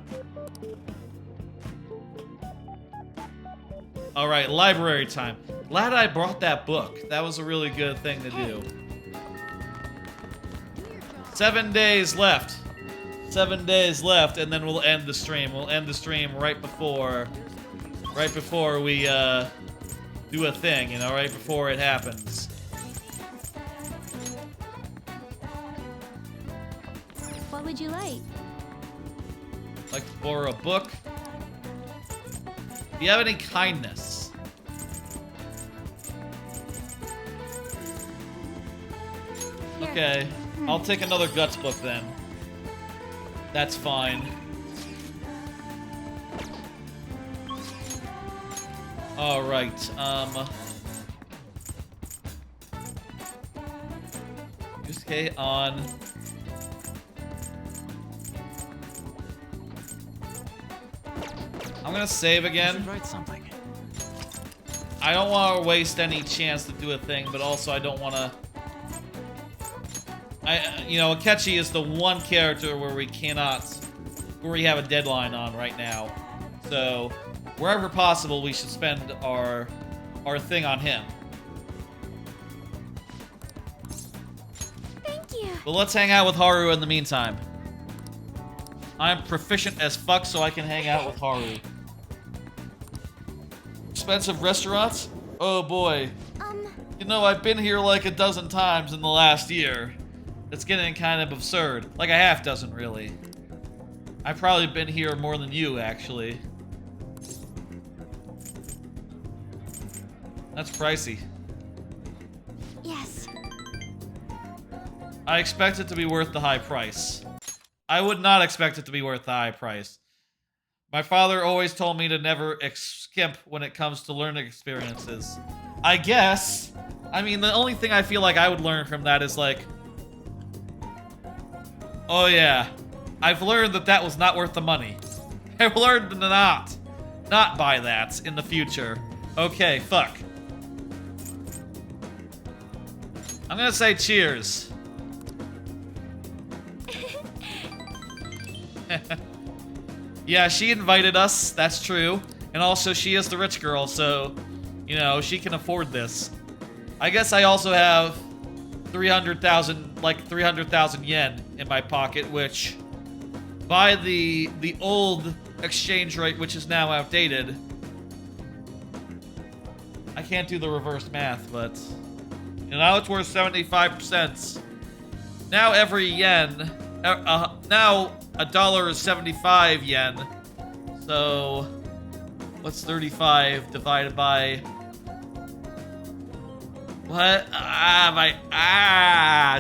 All right, library time. Glad I brought that book. That was a really good thing to do. 7 days left. 7 days left, and then we'll end the stream. We'll end the stream right before we do a thing, you know, right before it happens. What would you like? Like to borrow a book. Do you have any kindness? Okay, I'll take another Guts book then. That's fine. Alright, Yusuke on. I'm gonna save again. Write something. I don't want to waste any chance to do a thing, but also I don't want to... you know, Akechi is the one character where we have a deadline on right now. So, wherever possible, we should spend our thing on him. Thank you. But let's hang out with Haru in the meantime. I'm proficient as fuck, so I can hang out with Haru. Expensive restaurants? Oh boy. You know, I've been here like a dozen times in the last year. It's getting kind of absurd. Like a half dozen, really. I've probably been here more than you, actually. That's pricey. Yes. I expect it to be worth the high price. I would not expect it to be worth the high price. My father always told me to never skimp when it comes to learning experiences. I guess. I mean, the only thing I feel like I would learn from that is like... Oh yeah, I've learned that that was not worth the money. I've learned to not buy that in the future. Okay, fuck. I'm gonna say cheers. Yeah, she invited us, that's true. And also, she is the rich girl, so, you know, she can afford this. I guess I also have 300,000 yen in my pocket, which, by the old exchange rate, which is now outdated. I can't do the reverse math, but now it's worth 75%. Now every yen, now $1 is 75 yen. So what's 35 divided by what?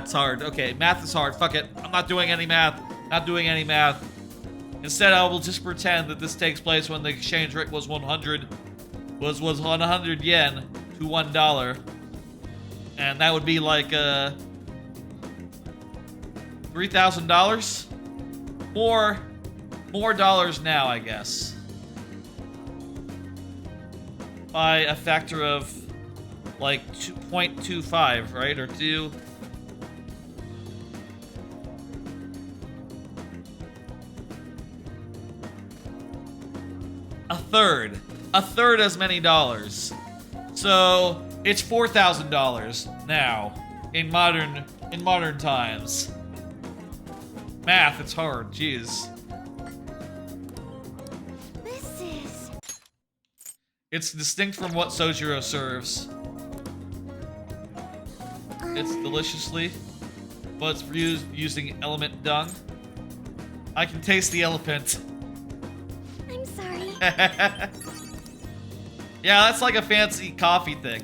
It's hard. Okay, math is hard. Fuck it. I'm not doing any math. Not doing any math. Instead, I will just pretend that this takes place when the exchange rate was 100 yen to $1, and that would be like $3,000. More dollars now, I guess, by a factor of like 2.25, right, or 2. A third as many dollars. So it's $4,000 now in modern times. Math, it's hard. Jeez. This is... It's distinct from what Sojiro serves. It's deliciously, but it's using element dung. I can taste the elephant. I'm sorry. Yeah, that's like a fancy coffee thing.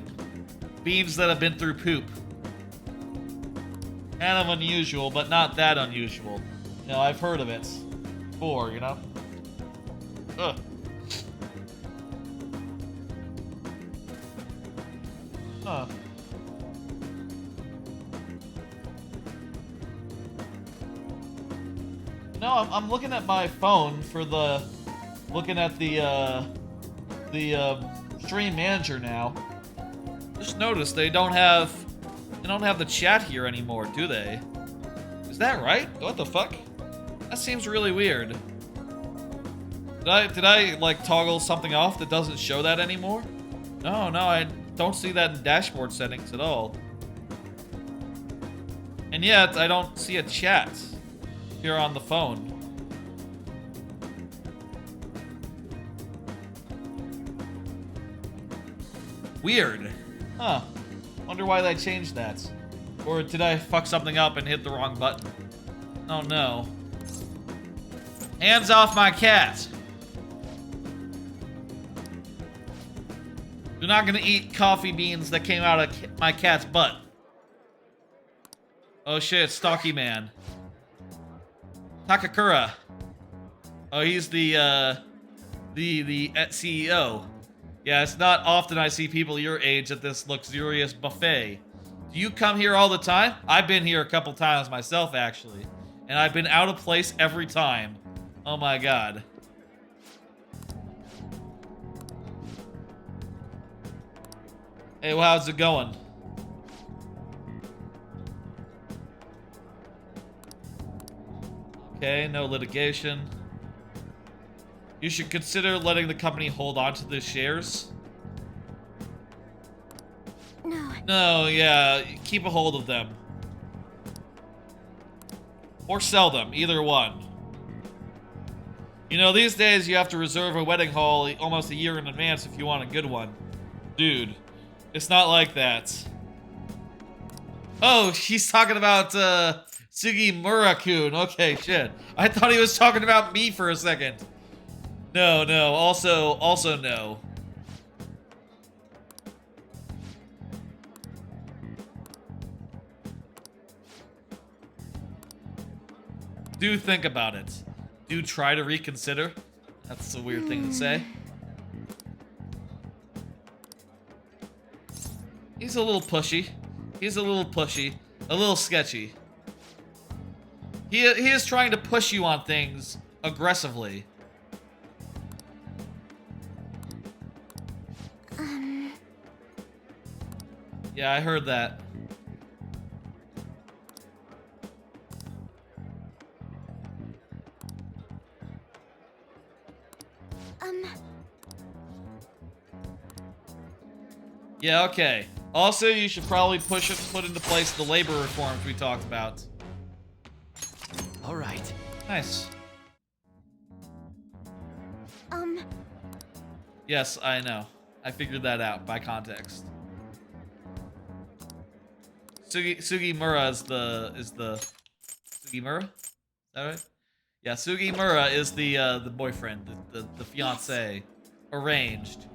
Beans that have been through poop. Kind of unusual, but not that unusual. You know, I've heard of it before, you know? Ugh. Huh. No, I'm looking at my phone for the... Looking at the stream manager now. Just noticed they don't have the chat here anymore, do they? Is that right? What the fuck? That seems really weird. Did I like toggle something off that doesn't show that anymore? No, I don't see that in dashboard settings at all. And yet I don't see a chat here on the phone. Weird. Huh. Wonder why they changed that. Or did I fuck something up and hit the wrong button? Oh no. Hands off my cat! You're not gonna eat coffee beans that came out of my cat's butt. Oh shit, Stocky Man. Takakura. Oh, he's the CEO. Yeah, it's not often I see people your age at this luxurious buffet. Do you come here all the time? I've been here a couple times myself, actually. And I've been out of place every time. Oh my god. Hey, well, how's it going? Okay, no litigation. You should consider letting the company hold on to the shares. No, yeah, keep a hold of them. Or sell them, either one. You know, these days you have to reserve a wedding hall almost a year in advance if you want a good one. Dude, it's not like that. Oh, he's talking about, Sugimura-kun. Okay, shit. I thought he was talking about me for a second. No, also no. Do think about it. Do try to reconsider. That's a weird thing to say. He's a little pushy. He's a little pushy. A little sketchy. He is trying to push you on things aggressively. Yeah, I heard that. Yeah, okay. Also, you should probably put into place the labor reforms we talked about. All right. Nice. Yes, I know. I figured that out by context. Sugimura is the Sugimura? Is that right? Yeah, Sugimura is the boyfriend, the fiance, arranged.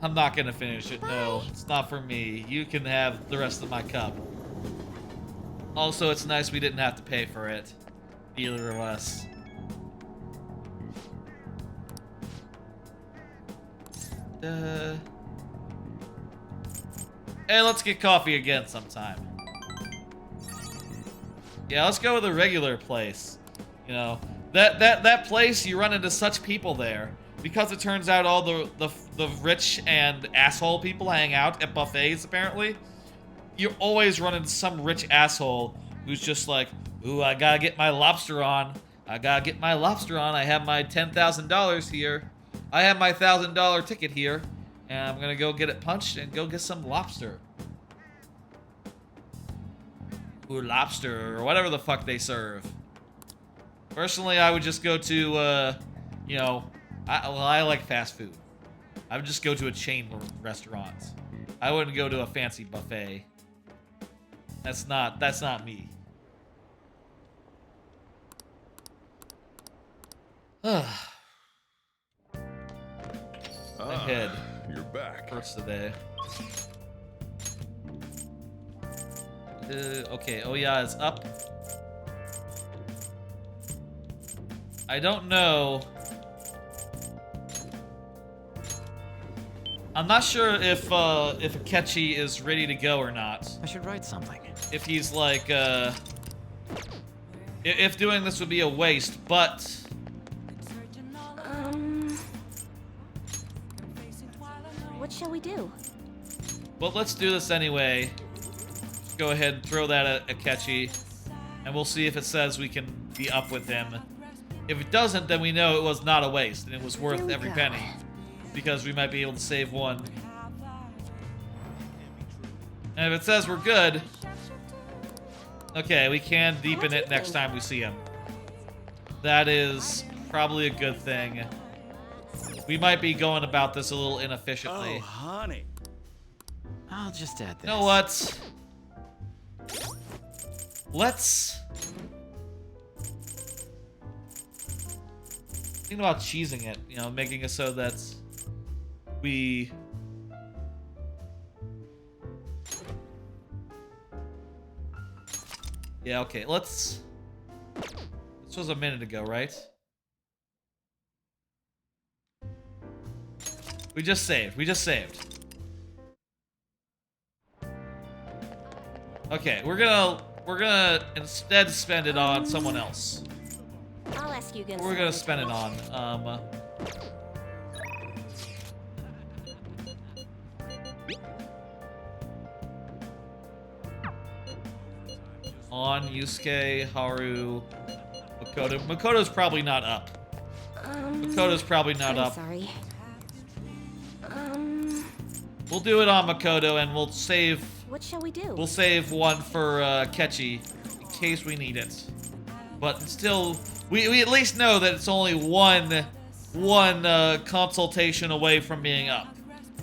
I'm not gonna finish it. No, it's not for me. You can have the rest of my cup. Also, it's nice we didn't have to pay for it, either of us. Hey, let's get coffee again sometime. Yeah, let's go with a regular place. You know, that place, you run into such people there. Because it turns out all the rich and asshole people hang out at buffets, apparently. You always run into some rich asshole who's just like, ooh, I gotta get my lobster on. I gotta get my lobster on. I have my $10,000 here. I have my $1,000 ticket here. And I'm gonna go get it punched and go get some lobster. Ooh, lobster, or whatever the fuck they serve. Personally, I would just go to, you know, I like fast food. I would just go to a chain restaurant. I wouldn't go to a fancy buffet. That's not me. My head You're back. hurts today. Okay, oh yeah, it's up. I don't know. I'm not sure if Akechi is ready to go or not. I should write something. If he's like, if doing this would be a waste, but... What shall we do? Well, let's do this anyway. Just go ahead and throw that at Akechi, and we'll see if it says we can be up with him. If it doesn't, then we know it was not a waste, and it was worth every penny. Because we might be able to save one. And if it says we're good... Okay, we can deepen it next time we see him. That is probably a good thing. We might be going about this a little inefficiently. Oh, honey. I'll just add this. You know what? Let's... Think about cheesing it, you know, making it so that we... Yeah, okay, let's... This was a minute ago, right? We just saved. Okay, we're gonna instead spend it on someone else. I'll ask you again. We're gonna spend it on, on Yusuke, Haru, Makoto. Makoto's probably not up. Makoto's probably not up. Sorry. We'll do it on Makoto, and we'll save... What shall we do? We'll save one for Akechi in case we need it. But still, we at least know that it's only one consultation away from being up.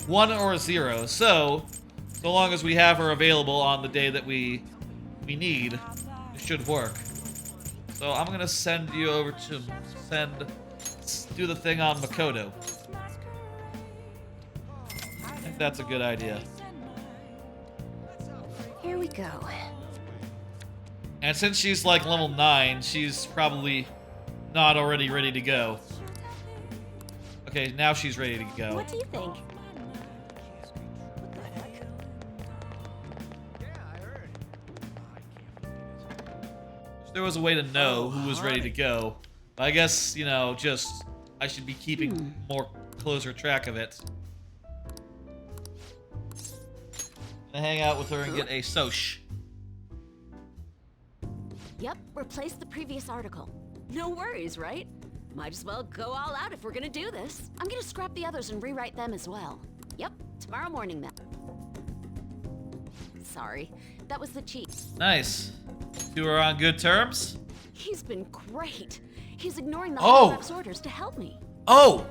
1 or 0. So long as we have her available on the day that we need, it should work. So I'm gonna send you over to do the thing on Makoto. I think that's a good idea. Here we go. And since she's like level 9, she's probably not already ready to go. Okay, now she's ready to go. What do you think? There was a way to know who was ready to go. But I guess, you know, just I should be keeping more closer track of it. And hang out with her and get a soch. Yep, replace the previous article. No worries, right? Might as well go all out if we're gonna do this. I'm gonna scrap the others and rewrite them as well. Yep, tomorrow morning then. Sorry, that was the cheat. Nice. Two are on good terms. He's been great. He's ignoring the Oh. higher-ups' orders to help me. Oh!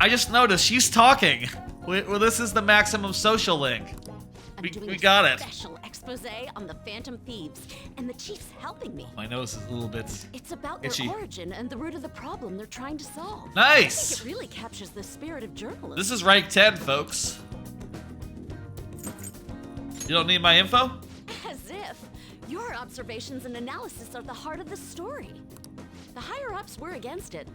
I just noticed she's talking. Well, this is the maximum social link. We got it. Special expose on the Phantom Thieves, and the chief's helping me. My nose is a little bit It's about their itchy. origin and the root of the problem they're trying to solve. Nice. I think it really captures the spirit of journalism. This is rank 10, folks. You don't need my info? As if. Your observations and analysis are the heart of the story. The higher-ups were against it,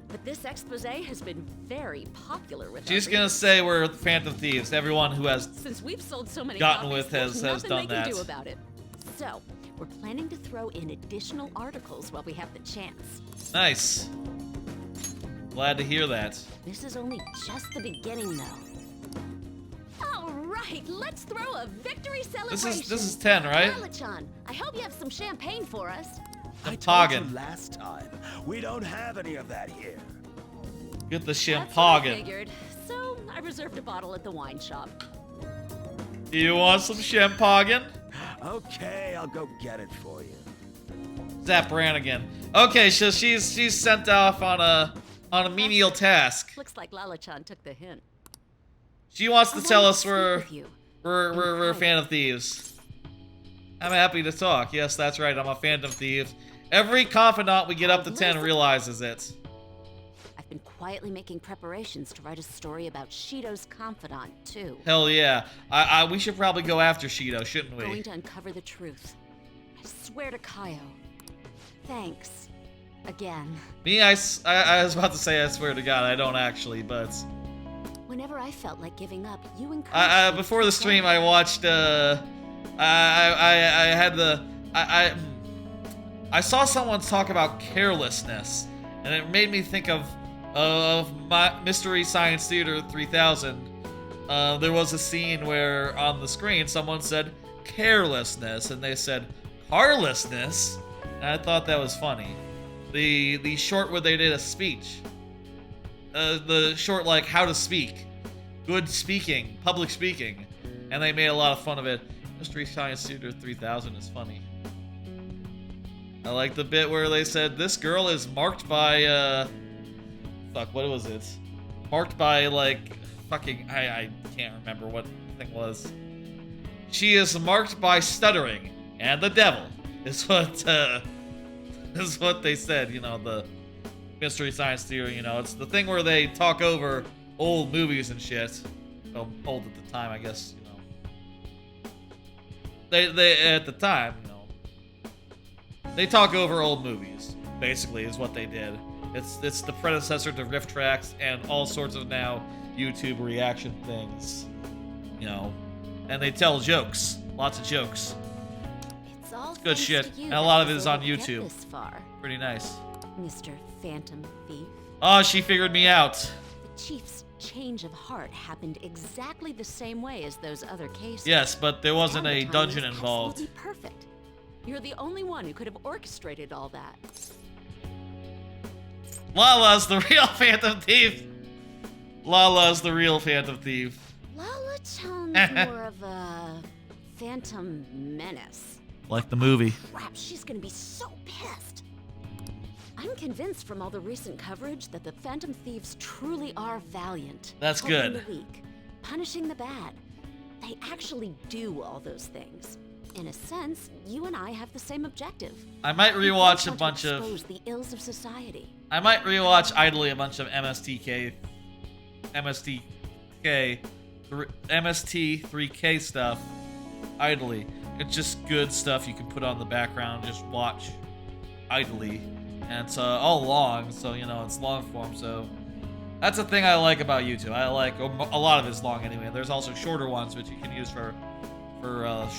but this expose has been very popular with She's our gonna readers. say we're Phantom Thieves. Everyone who has Since we've sold so many gotten copies, with there's has nothing done they can that. do about it. So, we're planning to throw in additional articles while we have the chance. Nice. Glad to hear that. This is only just the beginning, though. All right, let's throw a victory celebration. This is 10, right? Lala-chan, I hope you have some champagne for us. I told Champagne. you last time, we don't have any of that here. Get the That's what I champagne. figured. So, I reserved a bottle at the wine shop. You want some champagne? Okay, I'll go get it for you. Zap Brannigan. Okay, so she's sent off on a menial task. Looks like Lala-chan took the hint. She wants to I tell wanted us to speak we're with you. we're a fan of thieves. I'm happy to talk. Yes, that's right. I'm a fan of thieves. Every confidant we get up to 10 realizes it. I've been quietly making preparations to write a story about Shido's confidant, too. Hell yeah. We should probably go after Shido, shouldn't we? Going to uncover the truth. I swear to Kaio. Thanks. Again. Me, I was about to say I swear to God, I don't actually, but Whenever I felt like giving up, you encouraged me before to the keep stream going. I watched I saw someone talk about carelessness, and it made me think of my Mystery Science Theater 3000. There was a scene where on the screen someone said carelessness, and they said carlessness, and I thought that was funny. The short where they did a speech. The short like how to speak, good speaking, public speaking, and they made a lot of fun of it. Mystery Science Theater 3000 is funny. I like the bit where they said this girl is marked by fuck, what was it? Marked by like fucking I can't remember what the thing was. She is marked by stuttering and the devil is what they said, you know, the Mystery Science Theater, you know, it's the thing where they talk over old movies and shit. Well, old at the time, I guess, you know. They at the time, you know, they talk over old movies, basically, is what they did. It's the predecessor to Riff Tracks and all sorts of now YouTube reaction things, you know, and they tell jokes, lots of jokes. It's all Good thanks shit, to you and a lot of that it is I on was able to get YouTube. This far, Pretty nice. Mr. Phantom Thief. Oh, she figured me out. The chief's change of heart happened exactly the same way as those other cases. Yes, but there wasn't And a the dungeon timing was involved. absolutely perfect. You're the only one who could have orchestrated all that. Lala's the real Phantom Thief. Lala's the real Phantom Thief. Lala-chan's more of a phantom menace. Like the movie. Crap, she's gonna be so pissed. I'm convinced from all the recent coverage that the Phantom Thieves truly are valiant. That's helping good. the weak, punishing the bad. They actually do all those things. In a sense, you and I have the same objective. I might We both rewatch a want to bunch of. expose the ills of society. I might rewatch idly a bunch of MST3K stuff. Idly. It's just good stuff you can put on the background, just watch idly. And it's all long, so you know, it's long form, so that's the thing I like about YouTube. I like a lot of it's long anyway. There's also shorter ones which you can use for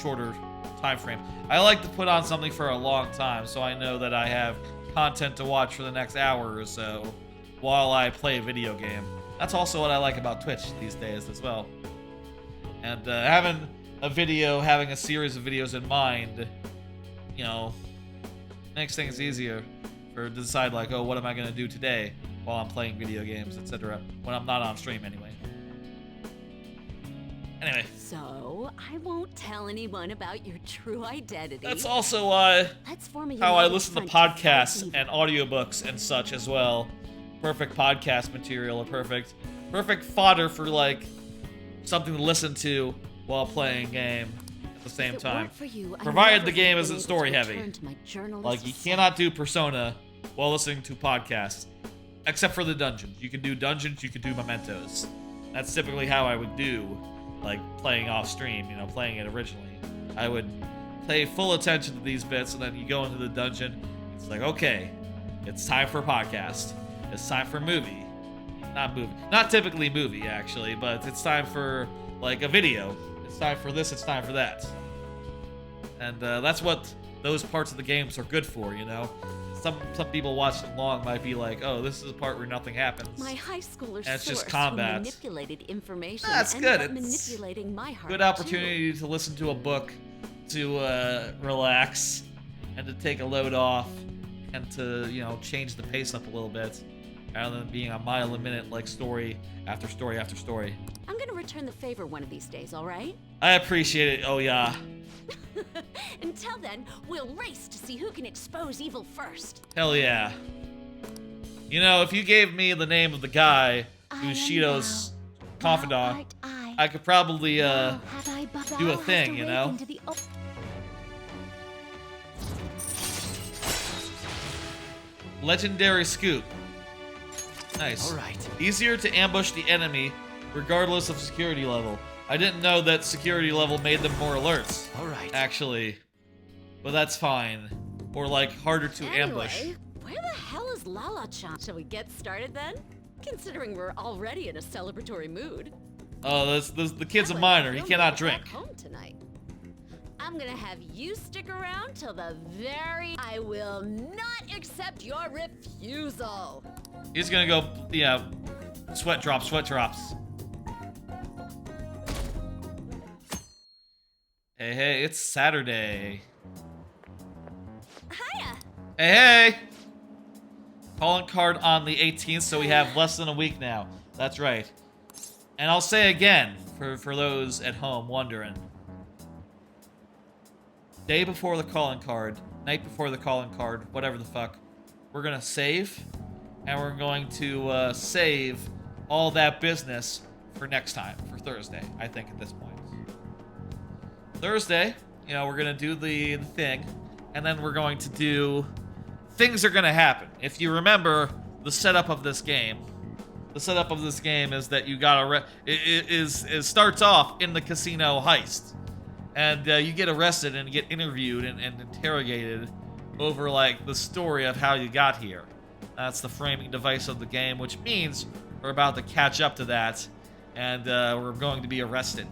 shorter time frame. I like to put on something for a long time so I know that I have content to watch for the next hour or so while I play a video game. That's also what I like about Twitch these days as well. And having a series of videos in mind, you know, makes things easier to decide like, oh, what am I going to do today while I'm playing video games, etc. When I'm not on stream anyway. Anyway. So, I won't tell anyone about your true identity. That's also Let's form a how I united listen to front podcasts fight and audiobooks and such as well. Perfect podcast material, or perfect fodder for like something to listen to while playing a game at the same time. Provided the game isn't story heavy. Like, you cannot do Persona while listening to podcasts. Except for the dungeons. You can do dungeons, you can do mementos. That's typically how I would do, like, playing off stream, you know, playing it originally. I would pay full attention to these bits, and then you go into the dungeon. It's like, okay, it's time for a podcast. It's time for a movie. Not typically movie, actually, but it's time for, like, a video. It's time for this, it's time for that. And that's what those parts of the games are good for, you know? Some people watching along might be like, oh, this is the part where nothing happens. My high schooler and it's source just combat. who manipulated information. That's good. It's manipulating my heart good opportunity to listen to a book, to relax, and to take a load off, and to, you know, change the pace up a little bit, rather than being a mile a minute, like, story after story after story. I'm gonna return the favor one of these days, all right? I appreciate it. Oh yeah. Until then, we'll race to see who can expose evil first. Hell yeah. You know, if you gave me the name of the guy who's Shido's confidant, I could probably do a thing, you know? Legendary scoop. Nice. Alright. Easier to ambush the enemy regardless of security level. I didn't know that security level made them more alerts. Alright. Actually. But that's fine. Or like harder to ambush. Where the hell is Lala-chan? Shall we get started then? Considering we're already in a celebratory mood. Oh, the kid's a minor. He cannot drink. Home tonight. I'm gonna have you stick around till the very... I will not accept your refusal. He's gonna go, yeah, sweat drops, sweat drops. Hey, hey, it's Saturday. Hiya. Hey, hey! Calling card on the 18th, so we have less than a week now. That's right. And I'll say again, for those at home wondering. Day before the calling card, night before the calling card, whatever the fuck. We're gonna save, and we're going to save all that business for next time, for Thursday, I think at this point. Thursday, you know, we're gonna do the thing, and then we're going to do... Things are gonna happen. If you remember the setup of this game, is that you gotta... It starts off in the casino heist. And you get arrested and get interviewed and interrogated over, like, the story of how you got here. That's the framing device of the game, which means we're about to catch up to that, and we're going to be arrested.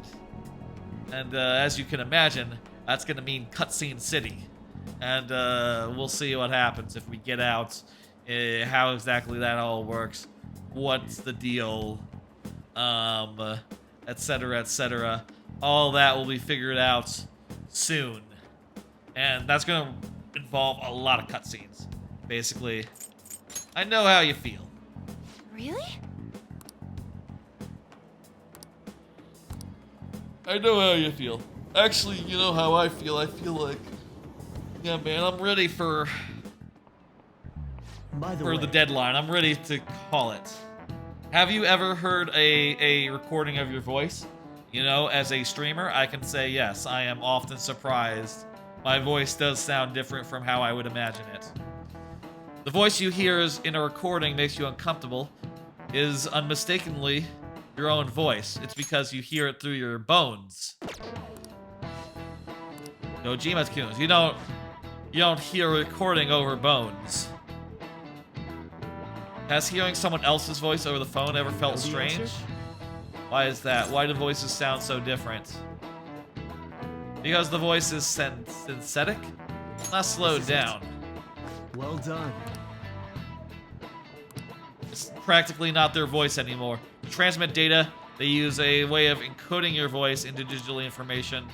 And as you can imagine, that's going to mean Cutscene City. And we'll see what happens if we get out, how exactly that all works, what's the deal, etc., etc. All that will be figured out soon. And that's going to involve a lot of cutscenes. Basically, I know how you feel. Really? I know how you feel. Actually, you know how I feel. I feel like, yeah, man, I'm ready for the deadline. I'm ready to call it. Have you ever heard a recording of your voice? You know, as a streamer, I can say yes, I am often surprised. My voice does sound different from how I would imagine it. The voice you hear in a recording makes you uncomfortable is unmistakably your own voice. It's because you hear it through your bones. Gojima's-kun, you don't hear a recording over bones. Has hearing someone else's voice over the phone ever felt strange? Why is that? Why do voices sound so different? Because the voice is synthetic? Not slowed down. Well done. It's practically not their voice anymore. To transmit data, they use a way of encoding your voice into digital information.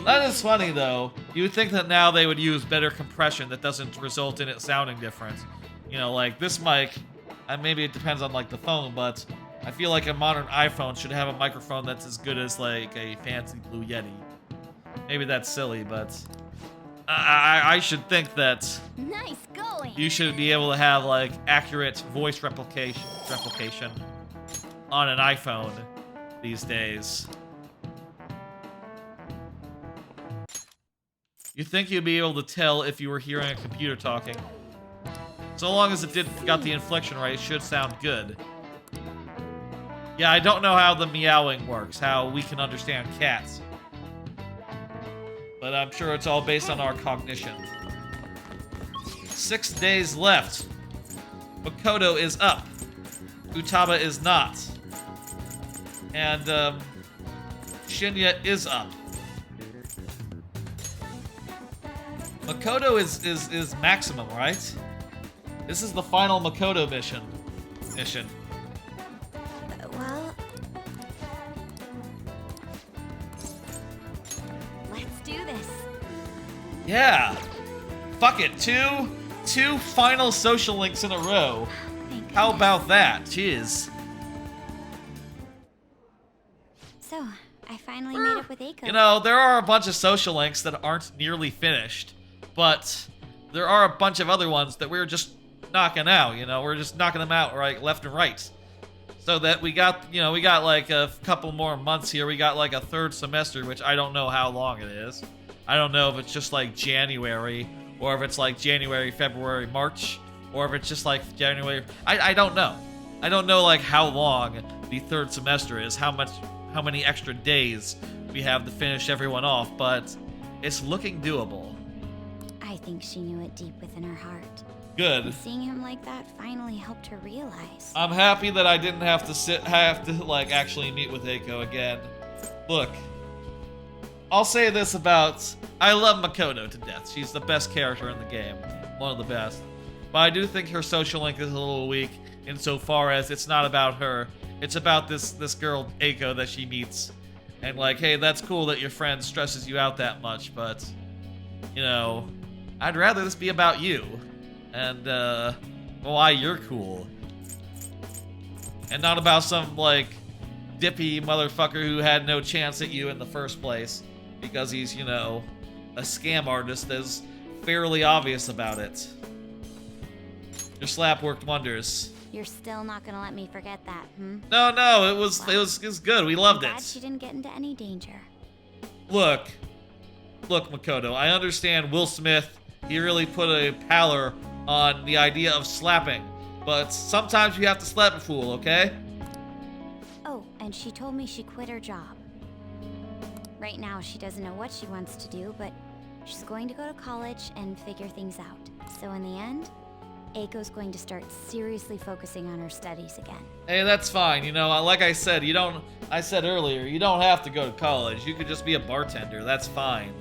That is funny, though. You would think that now they would use better compression that doesn't result in it sounding different. You know, like this mic, and maybe it depends on like the phone, but I feel like a modern iPhone should have a microphone that's as good as like a fancy Blue Yeti. Maybe that's silly, but I should think that Nice going. you should be able to have like accurate voice replication on an iPhone these days. You think you'd be able to tell if you were hearing a computer talking. So long as it got the inflection right, it should sound good. Yeah, I don't know how the meowing works, how we can understand cats. But I'm sure it's all based on our cognition. 6 days left. Makoto is up. Utaba is not. And, Shinya is up. Makoto is maximum, right? This is the final Makoto mission. Well, let's do this. Yeah. Fuck it. Two final social links in a row. How about that? Cheers. So, I finally made up with Eiko. You know, there are a bunch of social links that aren't nearly finished, but there are a bunch of other ones that we're just knocking out, you know? We're just knocking them out right, left and right. So that we got like a couple more months here. We got like a third semester, which I don't know how long it is. I don't know if it's just like January, or if it's like January, February, March, or if it's just like January. I don't know. I don't know like how long the third semester is, how many extra days we have to finish everyone off, but it's looking doable. I think she knew it deep within her heart. Good. And seeing him like that finally helped her realize. I'm happy that I didn't have to like actually meet with Eiko again. Look, I'll say this about, I love Makoto to death. She's the best character in the game, one of the best. But I do think her social link is a little weak insofar as it's not about her. It's about this girl Eiko that she meets, and like, hey, that's cool that your friend stresses you out that much, but you know, I'd rather this be about you. And, why you're cool. And not about some, like, dippy motherfucker who had no chance at you in the first place. Because he's, you know, a scam artist that's fairly obvious about it. Your slap worked wonders. You're still not gonna let me forget that, hmm? No, it was good. We loved Glad it. she didn't get into any danger. Look, Makoto, I understand Will Smith, he really put a pallor on the idea of slapping, but sometimes you have to slap a fool, okay? Oh, and she told me she quit her job. Right now, she doesn't know what she wants to do, but she's going to go to college and figure things out. So in the end, Eiko's going to start seriously focusing on her studies again. Hey, that's fine. You know, like I said, I said earlier, you don't have to go to college. You could just be a bartender. That's fine.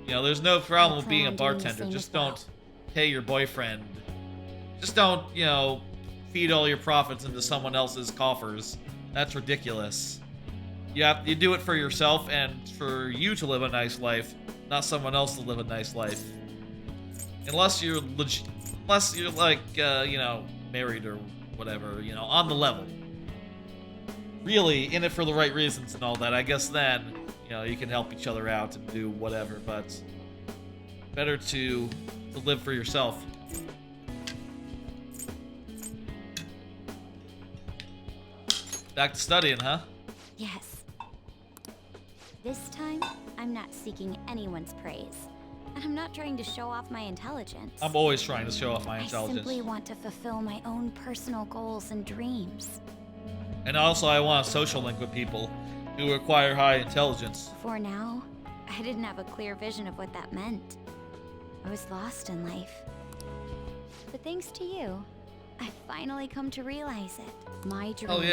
You know, there's no problem with being a bartender. Just don't pay your boyfriend. Just don't, you know, feed all your profits into someone else's coffers. That's ridiculous. You do it for yourself and for you to live a nice life, not someone else to live a nice life. Unless you're like, you know, married or whatever, you know, on the level. Really, in it for the right reasons and all that. I guess then, you know, you can help each other out and do whatever, but better to live for yourself. Back to studying, huh? Yes. This time, I'm not seeking anyone's praise. And I'm not trying to show off my intelligence. I'm always trying to show off my intelligence. I simply want to fulfill my own personal goals and dreams. And also, I want a social link with people who require high intelligence. For now, I didn't have a clear vision of what that meant. I was lost in life. But thanks to you, I've finally come to realize it. My dream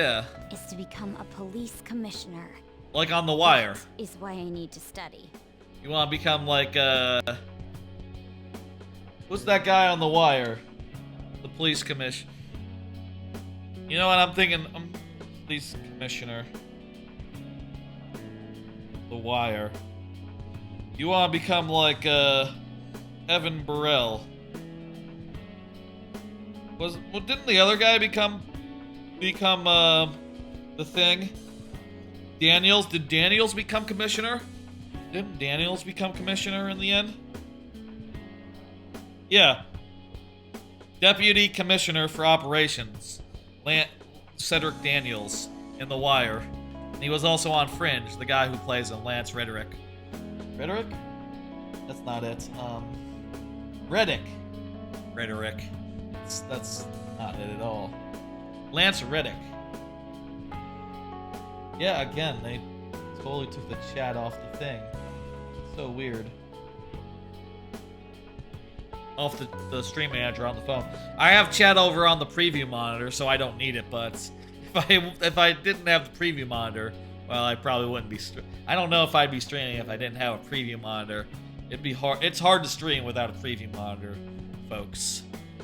is to become a police commissioner. Like on The Wire. That is why I need to study. You want to become like, what's that guy on The Wire? The police commissioner. You know what I'm thinking? Police commissioner. The Wire. You want to become like, Evan Burrell. Well, didn't the other guy become the thing. Daniels, did Daniels become commissioner? Didn't Daniels become commissioner in the end? Yeah. Deputy Commissioner for Operations. Cedric Daniels in The Wire. And he was also on Fringe, the guy who plays him, Lance Reddick. Reddick? That's not it. Reddick. Reddick. That's not it at all. Lance Reddick. Yeah, again, they totally took the chat off the thing. So weird. Off the stream manager on the phone. I have chat over on the preview monitor, so I don't need it, but if I didn't have the preview monitor, well, I probably wouldn't be I don't know if I'd be streaming if I didn't have a preview monitor. It'd be hard. It's hard to stream without a preview monitor, folks.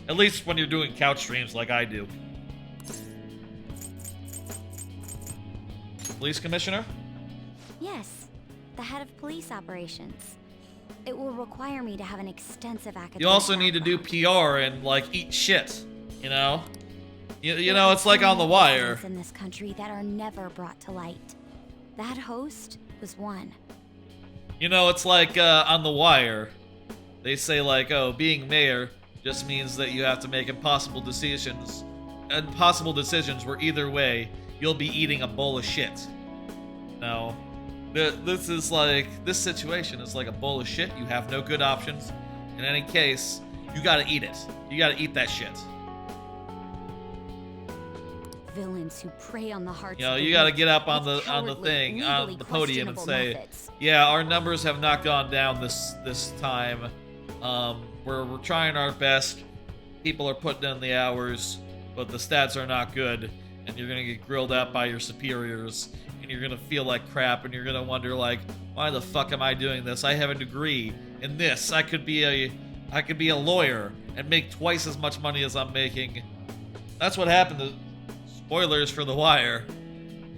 At least when you're doing couch streams like I do. Police commissioner? Yes, the head of police operations. It will require me to have an extensive academic You also need to do PR and, like, eat shit, you know? You know, it's like on The Wire. In this country that are never brought to light. That host was one. You know, it's like on The Wire. They say, like, oh, being mayor just means that you have to make impossible decisions. Impossible decisions where either way, you'll be eating a bowl of shit. No. This is like, this situation is like a bowl of shit. You have no good options. In any case, you gotta eat it. You gotta eat that shit. Villains who prey on the hearts. You know, you gotta get up on the thing, on the podium and say, yeah, our numbers have not gone down this time. We're trying our best. People are putting in the hours, but the stats are not good. And you're gonna get grilled out by your superiors. And you're gonna feel like crap, and you're gonna wonder, like, why the fuck am I doing this? I have a degree in this. I could be a lawyer and make twice as much money as I'm making. That's what happened to. Spoilers for The Wire.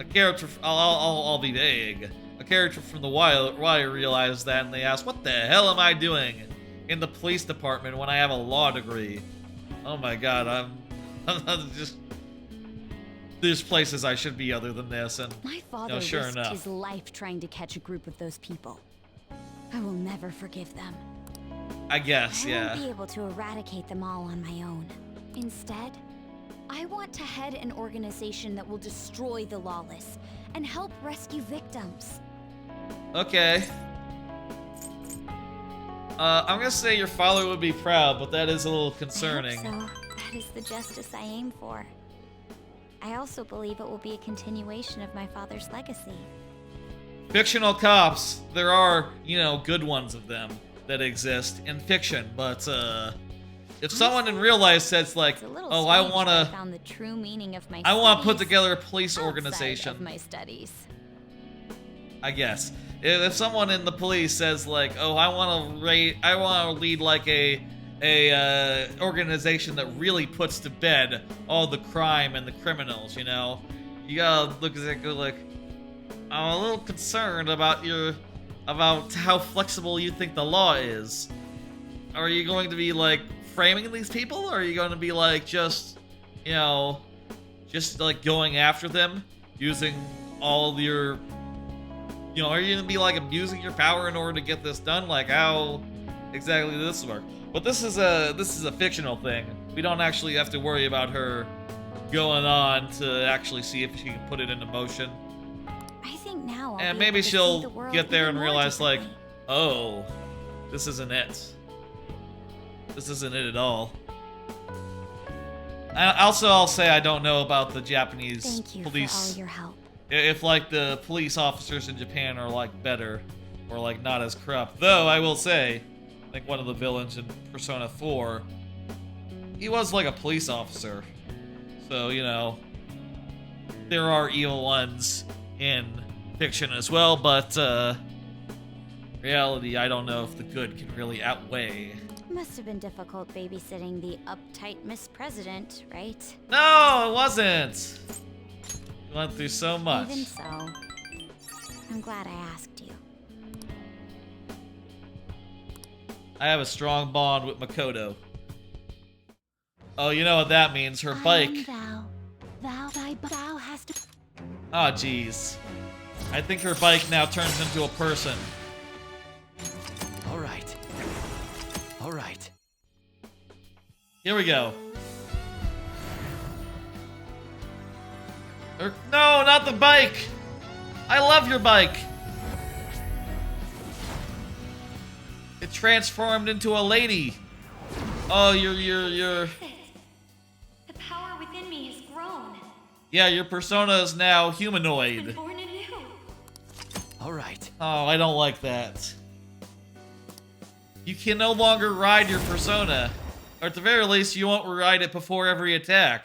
A character. I'll be vague. A character from The Wire realized that, and they asked, "What the hell am I doing in the police department when I have a law degree?" Oh my god, I'm just. There's places I should be other than this, and my father sure risked enough. his life trying to catch a group of those people. I will never forgive them. I guess, yeah. I won't be able to eradicate them all on my own. Instead, I want to head an organization that will destroy the lawless and help rescue victims. Okay. I'm gonna say your father would be proud, but that is a little concerning. I hope so. That is the justice I aim for. I also believe it will be a continuation of my father's legacy. Fictional cops, there are, you know, good ones of them that exist in fiction, but if someone in real life says, like, oh, I wanna put together a police organization. Of my studies. I guess. If someone in the police says, like, oh, I wanna lead like a organization that really puts to bed all the crime and the criminals, you know? You gotta look at it and go like, I'm a little concerned about how flexible you think the law is. Are you going to be, like, framing these people, or are you going to be, like, just, you know, just, like, going after them, using all of your, you know, are you going to be, like, abusing your power in order to get this done? Like, how exactly does this work? But this is a fictional thing. We don't actually have to worry about her going on to actually see if she can put it into motion. I think now and maybe she'll get there and realize, like, oh, this isn't it. This isn't it at all. I'll say I don't know about the Japanese police. For all your help. If, like, the police officers in Japan are, like, better or, like, not as corrupt. Though I will say, I think one of the villains in Persona 4, he was like a police officer. So, you know, there are evil ones in fiction as well, but reality, I don't know if the good can really outweigh. Must have been difficult babysitting the uptight Miss President, right? No, it wasn't. We went through so much. Even so, I'm glad I asked you. I have a strong bond with Makoto. Oh, you know what that means. Her bike. Thou has to. Oh, jeez. I think her bike now turns into a person. All right. All right. Here we go. No, not the bike! I love your bike! It transformed into a lady. Oh, you're... The power within me has grown. Yeah, your persona is now humanoid. Born anew. All right. Oh, I don't like that. You can no longer ride your persona. Or at the very least, you won't ride it before every attack.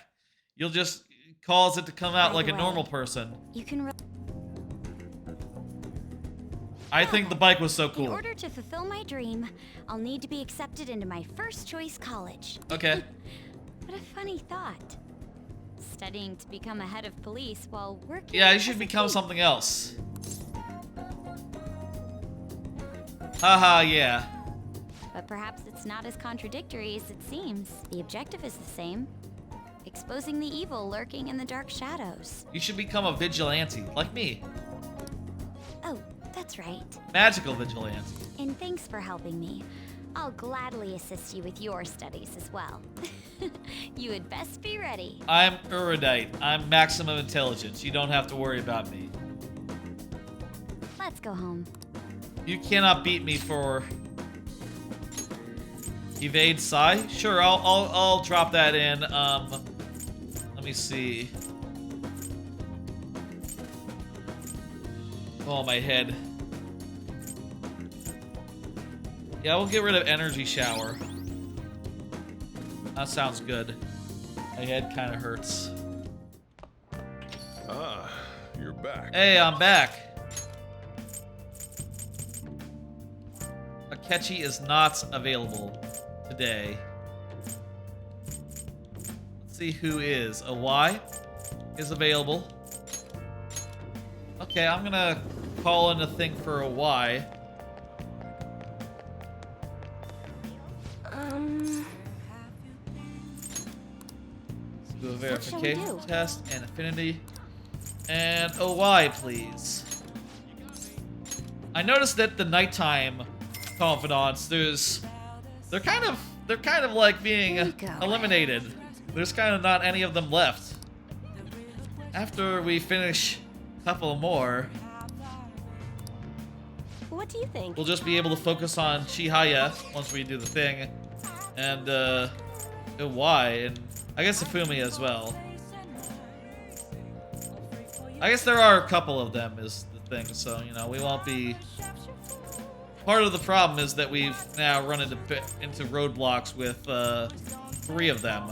You'll just cause it to come out like a normal person. You can. I think the bike was so In cool. order to fulfill my dream, I'll need to be accepted into my first choice college. Okay. What a funny thought. Studying to become a head of police while working. Yeah, you should as a become thief. something else. Haha, yeah. But perhaps it's not as contradictory as it seems. The objective is the same. Exposing the evil lurking in the dark shadows. You should become a vigilante, like me. Oh, that's right. Magical vigilante. And thanks for helping me. I'll gladly assist you with your studies as well. You had best be ready. I'm erudite. I'm maximum intelligence. You don't have to worry about me. Let's go home. You cannot beat me for evade psi. Sure, I'll drop that in. Let me see. Oh, my head. Yeah, we'll get rid of energy shower. That sounds good. My head kind of hurts. Ah, you're back. Hey, I'm back. Akechi is not available today. Let's see who is. A Y is available. Okay, I'm gonna call in a thing for a Y. Let's do a verification test and affinity. And a Y, please. I noticed that the nighttime confidants, they're kind of like being eliminated. There's kind of not any of them left. After we finish a couple more, What do you think? we'll just be able to focus on Chihaya once we do the thing, and Y, and I guess Ifumi as well. I guess there are a couple of them is the thing, so you know we won't be. Part of the problem is that we've now run into roadblocks with 3 of them.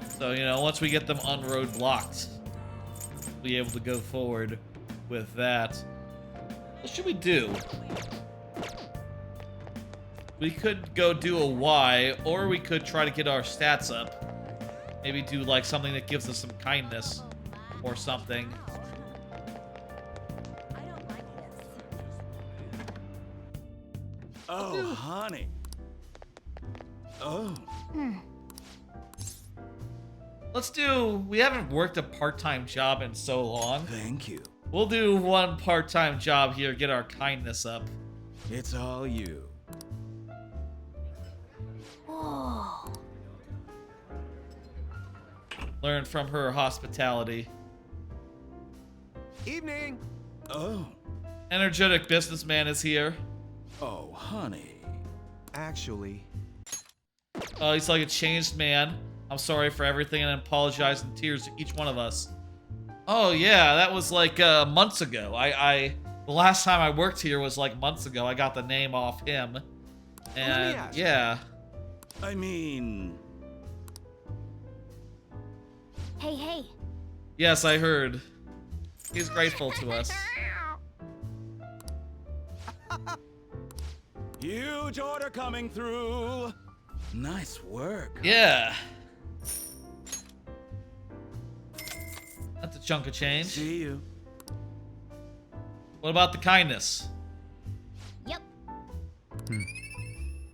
So you know once we get them unroadblocked, we'll be able to go forward with that. What should we do? We could go do a Y, or we could try to get our stats up. Maybe do like something that gives us some kindness or something. Oh, honey. Oh. Let's do... We haven't worked a part-time job in so long. Thank you. We'll do one part-time job here, get our kindness up. It's all you. Whoa. Learn from her hospitality. Evening. Oh. Energetic businessman is here. Oh, honey. Actually. Oh, he's like a changed man. I'm sorry for everything and apologize in tears to each one of us. Oh yeah, that was like months ago. The last time I worked here was like months ago. I got the name off him. And yeah. I mean... Hey. Yes, I heard. He's grateful to us. Huge order coming through. Nice work. Yeah. That's a chunk of change. See you. What about the kindness? Yep.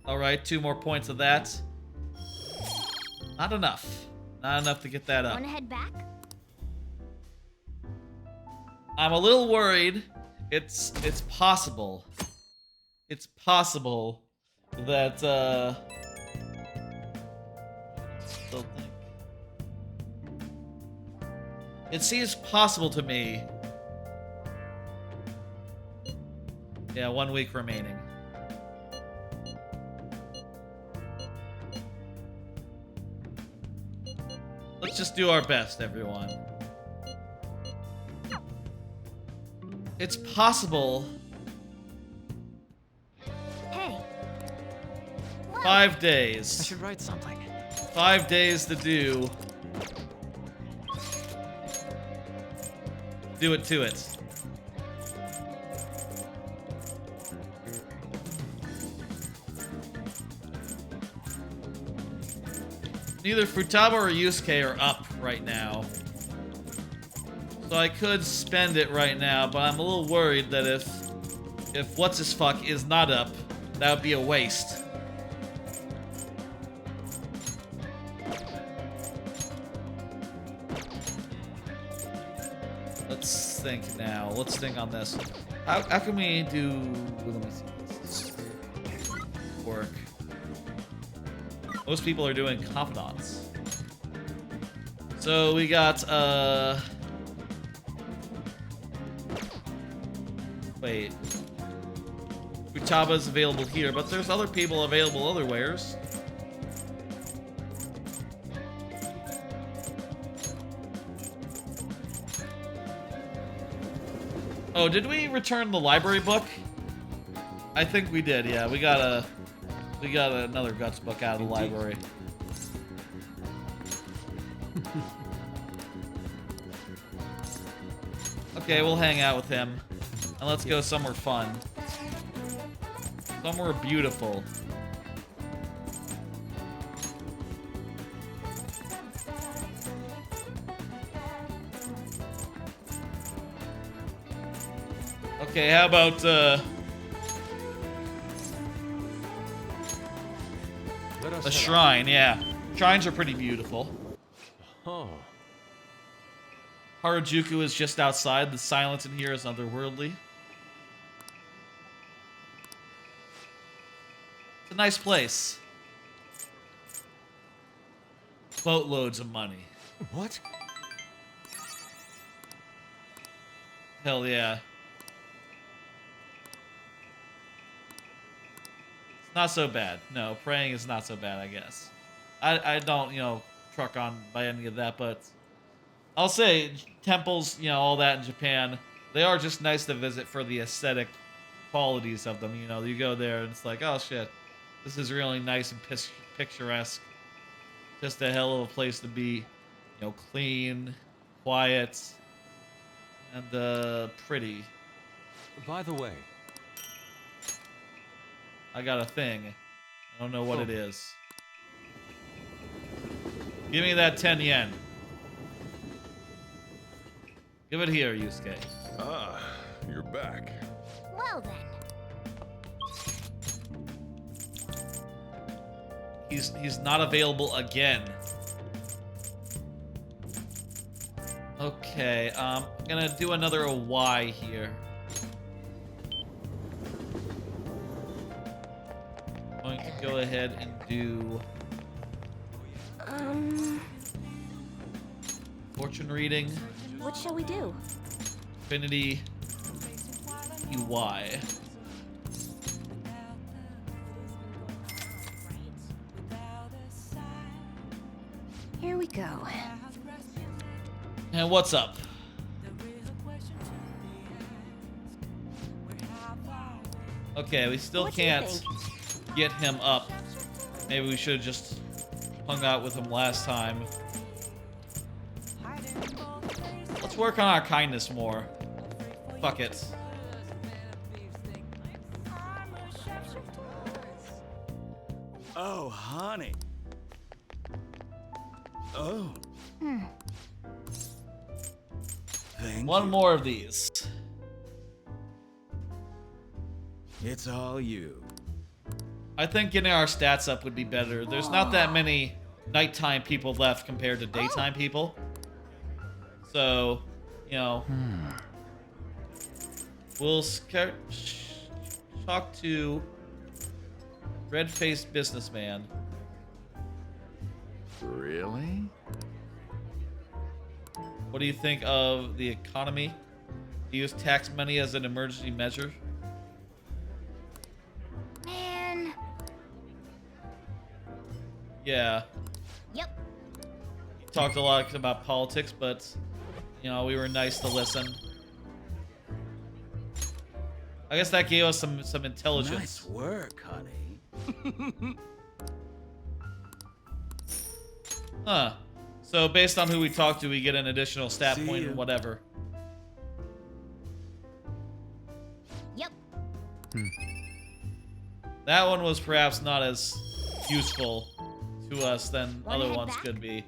Alright, 2 more points of that. Not enough. Not enough to get that up. Wanna head back? I'm a little worried. It's possible. It's possible that still think. It seems possible to me. Yeah, 1 week remaining. Let's just do our best, everyone. It's possible. Hey. 5 days. I should write something. 5 days to do. Do it to it. Neither Futaba or Yusuke are up right now. So I could spend it right now, but I'm a little worried that if what's-his-fuck is not up, that would be a waste. Let's think now. Let's think on this. How can we do... Let me see this. Work. Most people are doing confidants. So we got, wait. Futaba's available here, but there's other people available otherwheres. Oh, did we return the library book? I think we did, yeah. We got another Guts book out of the library. Okay, we'll hang out with him. And let's go somewhere fun. Somewhere beautiful. Okay, how about, a shrine, yeah. Shrines are pretty beautiful. Oh. Harajuku is just outside. The silence in here is otherworldly. It's a nice place. Boatloads of money. What? Hell yeah. It's not so bad. No, praying is not so bad, I guess. I don't, truck on by any of that, but I'll say temples, all that in Japan, they are just nice to visit for the aesthetic qualities of them. You go there and it's like, oh shit, this is really nice and picturesque. Just a hell of a place to be, clean, quiet, and pretty. By the way, I got a thing. I don't know what it is. Give me that 10 yen. Give it here, Yusuke. Ah, you're back. Well then. He's not available again. Okay, I'm gonna do another Y here. I'm going to go ahead and do fortune reading. What shall we do? Infinity EY. Here we go. And what's up? Okay, we still can't get him up. Maybe we should have just hung out with him last time. Let's work on our kindness more. Fuck it. Oh, honey. Oh. Thank One you. more of these. It's all you. I think getting our stats up would be better. There's not that many nighttime people left compared to daytime people. So, We'll talk to red-faced businessman. Really? What do you think of the economy? Use tax money as an emergency measure? Man. Yeah. Yep. He talked a lot about politics, but, you know, we were nice to listen. I guess that gave us some intelligence. Nice work, honey. Huh. So based on who we talk to, we get an additional stat See point you. and whatever. Yep. That one was perhaps not as useful to us than Wanna other head ones back? could be.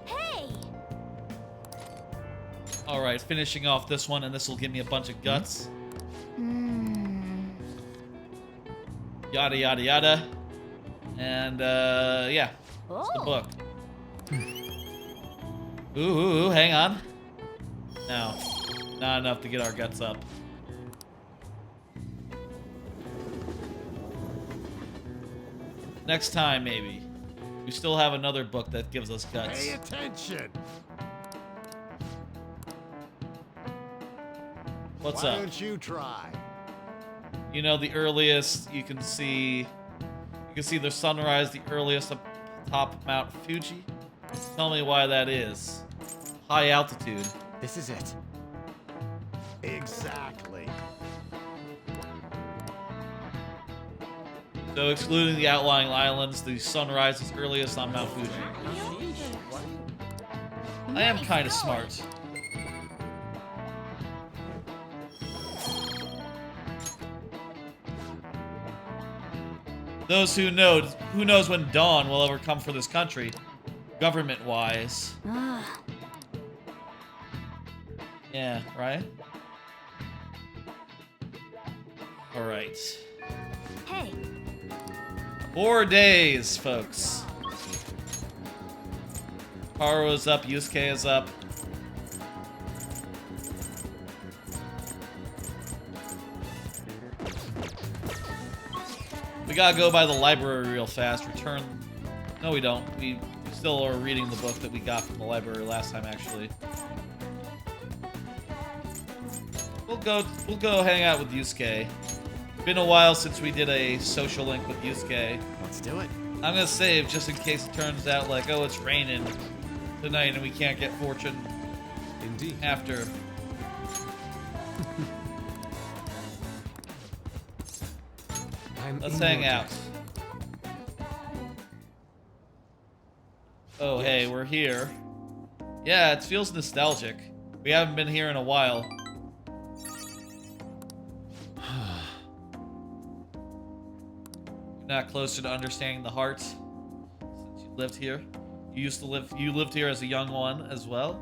Hey. Alright, finishing off this one, and this will give me a bunch of guts. Yada yada yada. And yeah. It's the Oh. book. Ooh, hang on. No. Not enough to get our guts up. Next time, maybe. We still have another book that gives us guts. Pay attention. What's Why up? don't you try? You know, the earliest you can see the sunrise the earliest up top Mount Fuji. Tell me why that is. High altitude. This is it. Exactly. So excluding the outlying islands, the sunrise is earliest on Mount Fuji. I am kind of smart. Those who knows when dawn will ever come for this country, government-wise. Yeah, right? Alright. Hey. 4 days, folks. Haru is up, Yusuke is up. We gotta go by the library real fast. Return. No, we don't. We still are reading the book that we got from the library last time, actually. We'll go hang out with Yusuke. Been a while since we did a social link with Yusuke. Let's do it. I'm gonna save just in case it turns out like, oh, it's raining tonight and we can't get fortune. Indeed. After. Let's hang out. Oh, hey, we're here. Yeah, it feels nostalgic. We haven't been here in a while. You're not closer to understanding the heart since you lived here. You lived here as a young one as well.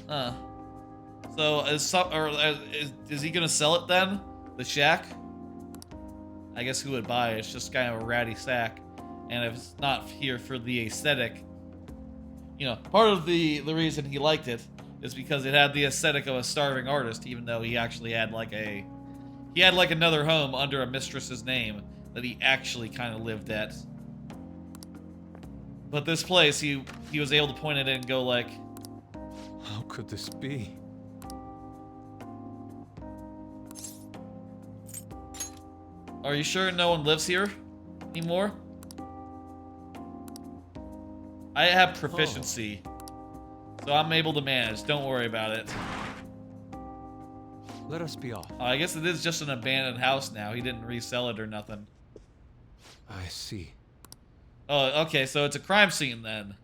Huh. So is he gonna sell it then? The shack? I guess who would buy it? It's just kind of a ratty sack. And if it's not here for the aesthetic, you know, part of the reason he liked it is because it had the aesthetic of a starving artist, even though he actually had like another home under a mistress's name that he actually kind of lived at. But this place, he was able to point it in and go like, How could this be? are you sure no one lives here anymore? I have proficiency, so I'm able to manage. Don't worry about it. Let us be off. I guess it is just an abandoned house now. He didn't resell it or nothing. I see. Oh, okay, so it's a crime scene then.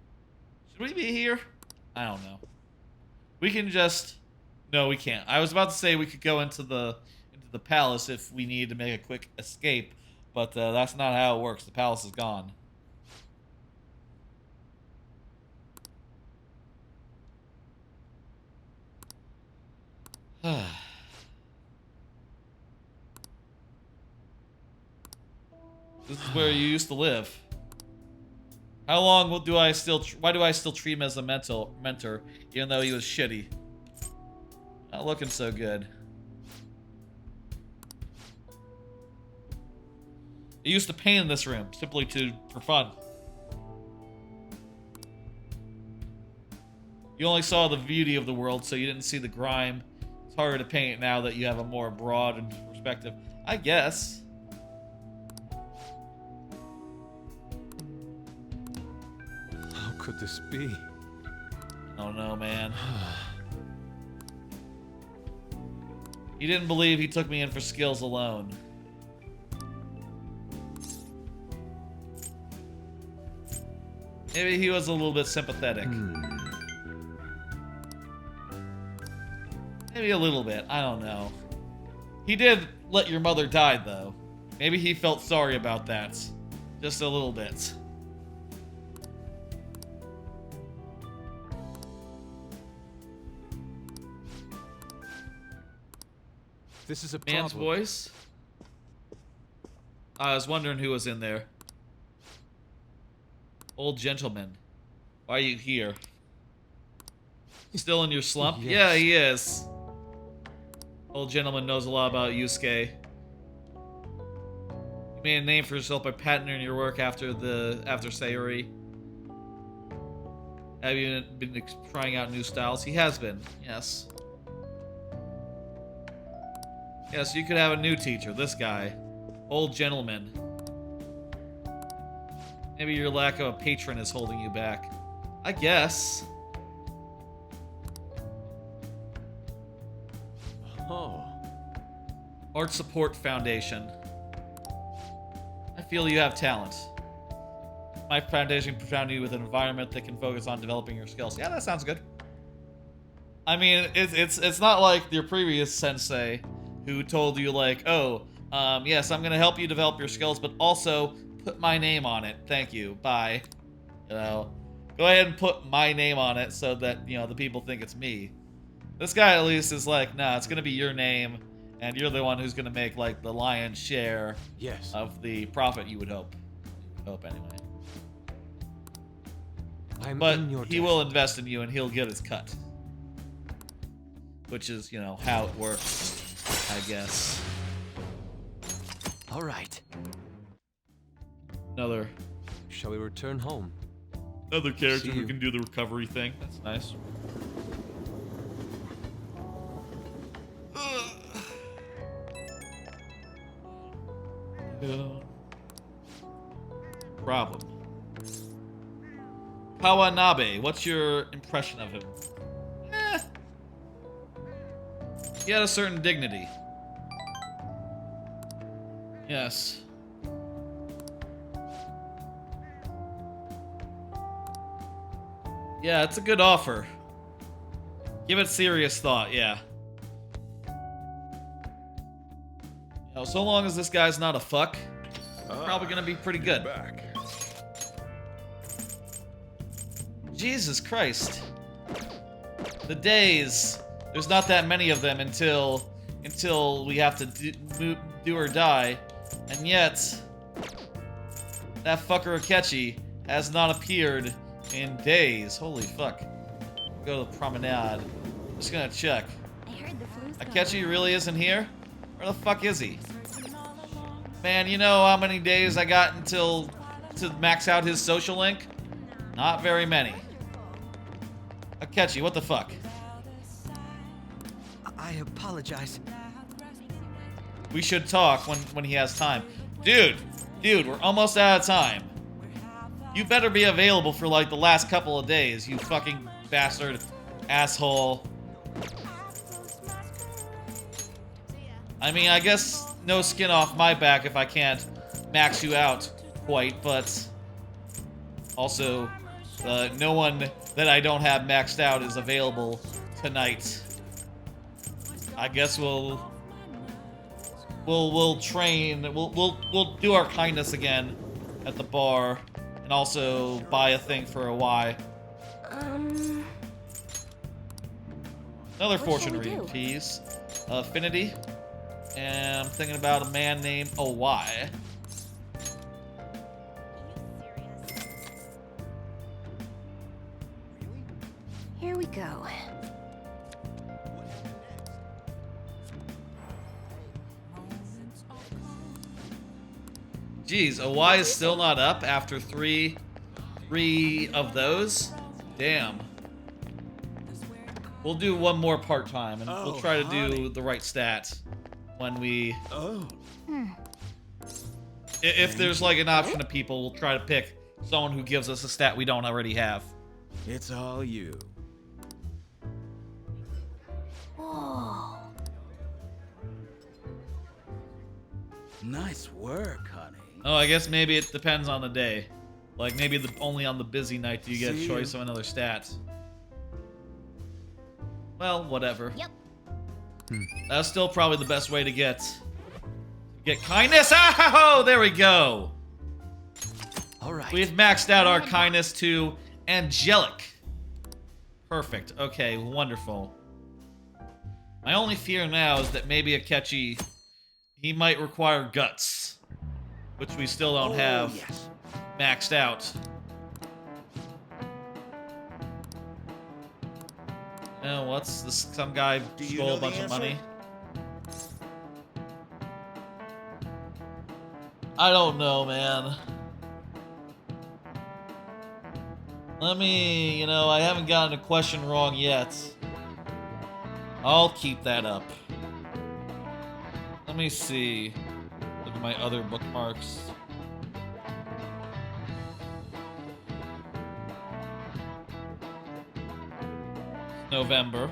Should we be here? I don't know. We can just... No, we can't. I was about to say we could go into the palace if we need to make a quick escape, but that's not how it works. The palace is gone. This is where you used to live. How long do I still? Why do I still treat him as a mentor, even though he was shitty? Not looking so good. I used to paint in this room simply for fun. You only saw the beauty of the world, so you didn't see the grime. It's harder to paint now that you have a more broad perspective, I guess. How could this be? Oh no, man. He didn't believe he took me in for skills alone. Maybe he was a little bit sympathetic. Maybe a little bit. I don't know. He did let your mother die, though. Maybe he felt sorry about that. Just a little bit. This is a Man's problem. voice? I was wondering who was in there. Old gentleman. Why are you here? Still in your slump? Yes. Yeah, he is. Old gentleman knows a lot about Yusuke. You made a name for yourself by patenting your work after Sayori. Have you been trying out new styles? He has been, yes. Yes, you could have a new teacher, this guy. Old gentleman. Maybe your lack of a patron is holding you back. I guess. Oh. Art Support Foundation. I feel you have talent. My foundation provided you with an environment that can focus on developing your skills. Yeah, that sounds good. I mean, it's not like your previous sensei who told you like, oh, yes, I'm gonna help you develop your skills, but also put my name on it. Thank you. Bye. You know, go ahead and put my name on it so that, you know, the people think it's me. This guy at least is like, nah, it's gonna be your name, and you're the one who's gonna make like the lion's share of the profit. You would hope. Anyway. But he will invest in you, and he'll get his cut. Which is, you know, how it works, I guess. All right. Another. Shall we return home? Another character who can do the recovery thing. That's nice. Problem. Kawanabe, what's your impression of him? He had a certain dignity. Yes. Yeah, it's a good offer. Give it serious thought, yeah. You know, so long as this guy's not a fuck, it's probably gonna be pretty good. Back. Jesus Christ. The days. There's not that many of them until we have to do or die. And yet, that fucker Akechi has not appeared in days. Holy fuck. Go to the promenade. Just gonna check. I heard the flu's Akechi really isn't here? Where the fuck is he? Man, you know how many days I got to max out his social link? Not very many. Akechi, what the fuck? I apologize. We should talk when he has time. Dude, we're almost out of time. You better be available for like the last couple of days, you fucking bastard asshole. I mean, I guess no skin off my back if I can't max you out quite, but also no one that I don't have maxed out is available tonight. I guess we'll train. We'll do our kindness again at the bar, and also buy a thing for a Y. Another fortune reading, please. Affinity, and I'm thinking about a man named Y. go. Jeez, OY is still not up after three of those? Damn. We'll do one more part-time, and we'll try to do the right stats when we... If there's, like, an option of people, we'll try to pick someone who gives us a stat we don't already have. It's all you. Whoa. Nice work, honey. Oh, I guess maybe it depends on the day. Like, maybe only on the busy night do you get a choice of another stat. Well, whatever. Yep. That's still probably the best way to get kindness. Oh, there we go. All right. We've maxed out our kindness to angelic. Perfect. Okay, wonderful. My only fear now is that maybe Akechi, he might require guts, which we still don't have maxed out. What's this? Some guy stole a bunch of money. I don't know, man. Let me, I haven't gotten a question wrong yet. I'll keep that up. Let me see. Look at my other bookmarks. November.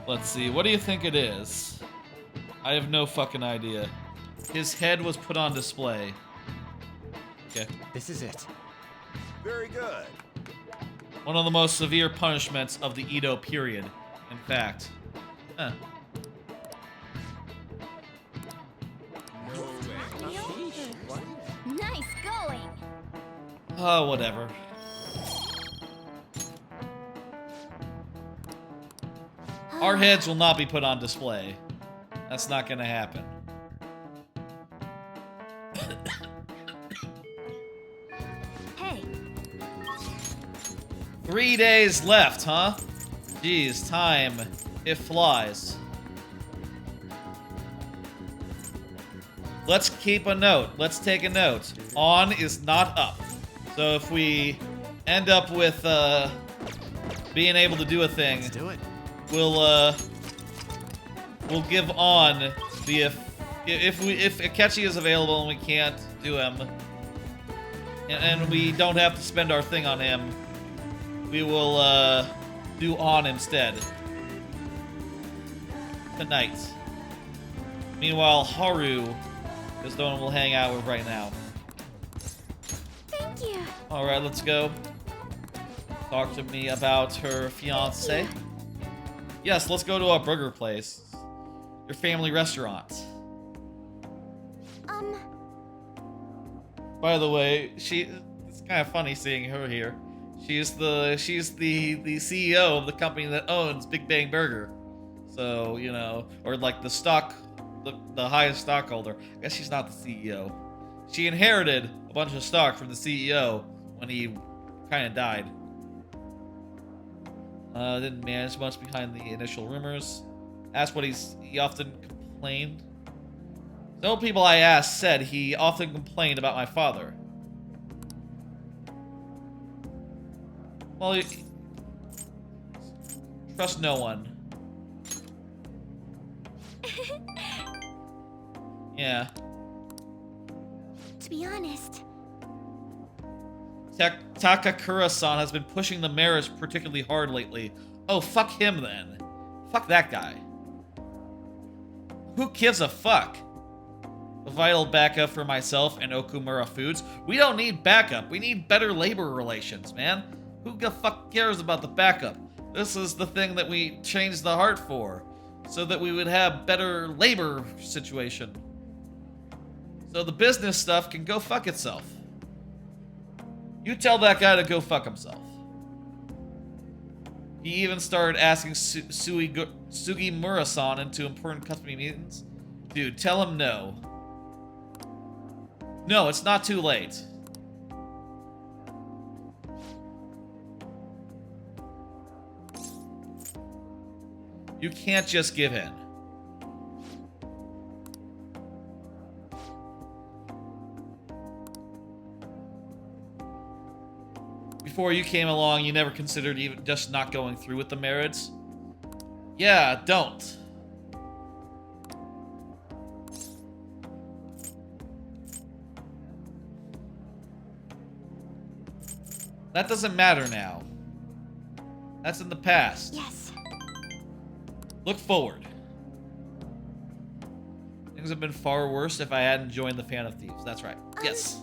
Let's see. What do you think it is? I have no fucking idea. His head was put on display. Okay. This is it. Very good. One of the most severe punishments of the Edo period, in fact. Huh. Nice going. Oh, whatever. Our heads will not be put on display. That's not gonna happen. Hey. 3 days left, huh? Jeez, time. It flies. Let's keep a note. Let's take a note. On is not up. So if we end up with being able to do a thing, Let's do it. we'll give on the if Akechi is available and we can't do him, and we don't have to spend our thing on him, we will do on instead tonight. Meanwhile, Haru is the one we'll hang out with right now. Thank you. All right, let's go. Talk to me about her fiance. Yes, let's go to a burger place. Your family restaurant. By the way, it's kind of funny seeing her here. She's the CEO of the company that owns Big Bang Burger. So, or like the highest stockholder. I guess she's not the CEO. She inherited a bunch of stock from the CEO when he kind of died. Didn't manage much behind the initial rumors. Asked what he often complained. Several people I asked said he often complained about my father. Well, trust no one. Yeah. To be honest, Takakura-san has been pushing the marriage particularly hard lately. Oh, fuck him then. Fuck that guy. Who gives a fuck? A vital backup for myself and Okumura Foods. We don't need backup. We need better labor relations, man. Who the fuck cares about the backup? This is the thing that we changed the heart for. So that we would have better labor situation. So the business stuff can go fuck itself. You tell that guy to go fuck himself. He even started asking Sugimura-san into important company meetings. Dude, tell him no. No, it's not too late. You can't just give in. Before you came along, you never considered even just not going through with the marriage? Yeah, don't. That doesn't matter now. That's in the past. Yes. Look forward. Things have been far worse if I hadn't joined the Fan of Thieves. That's right. Yes.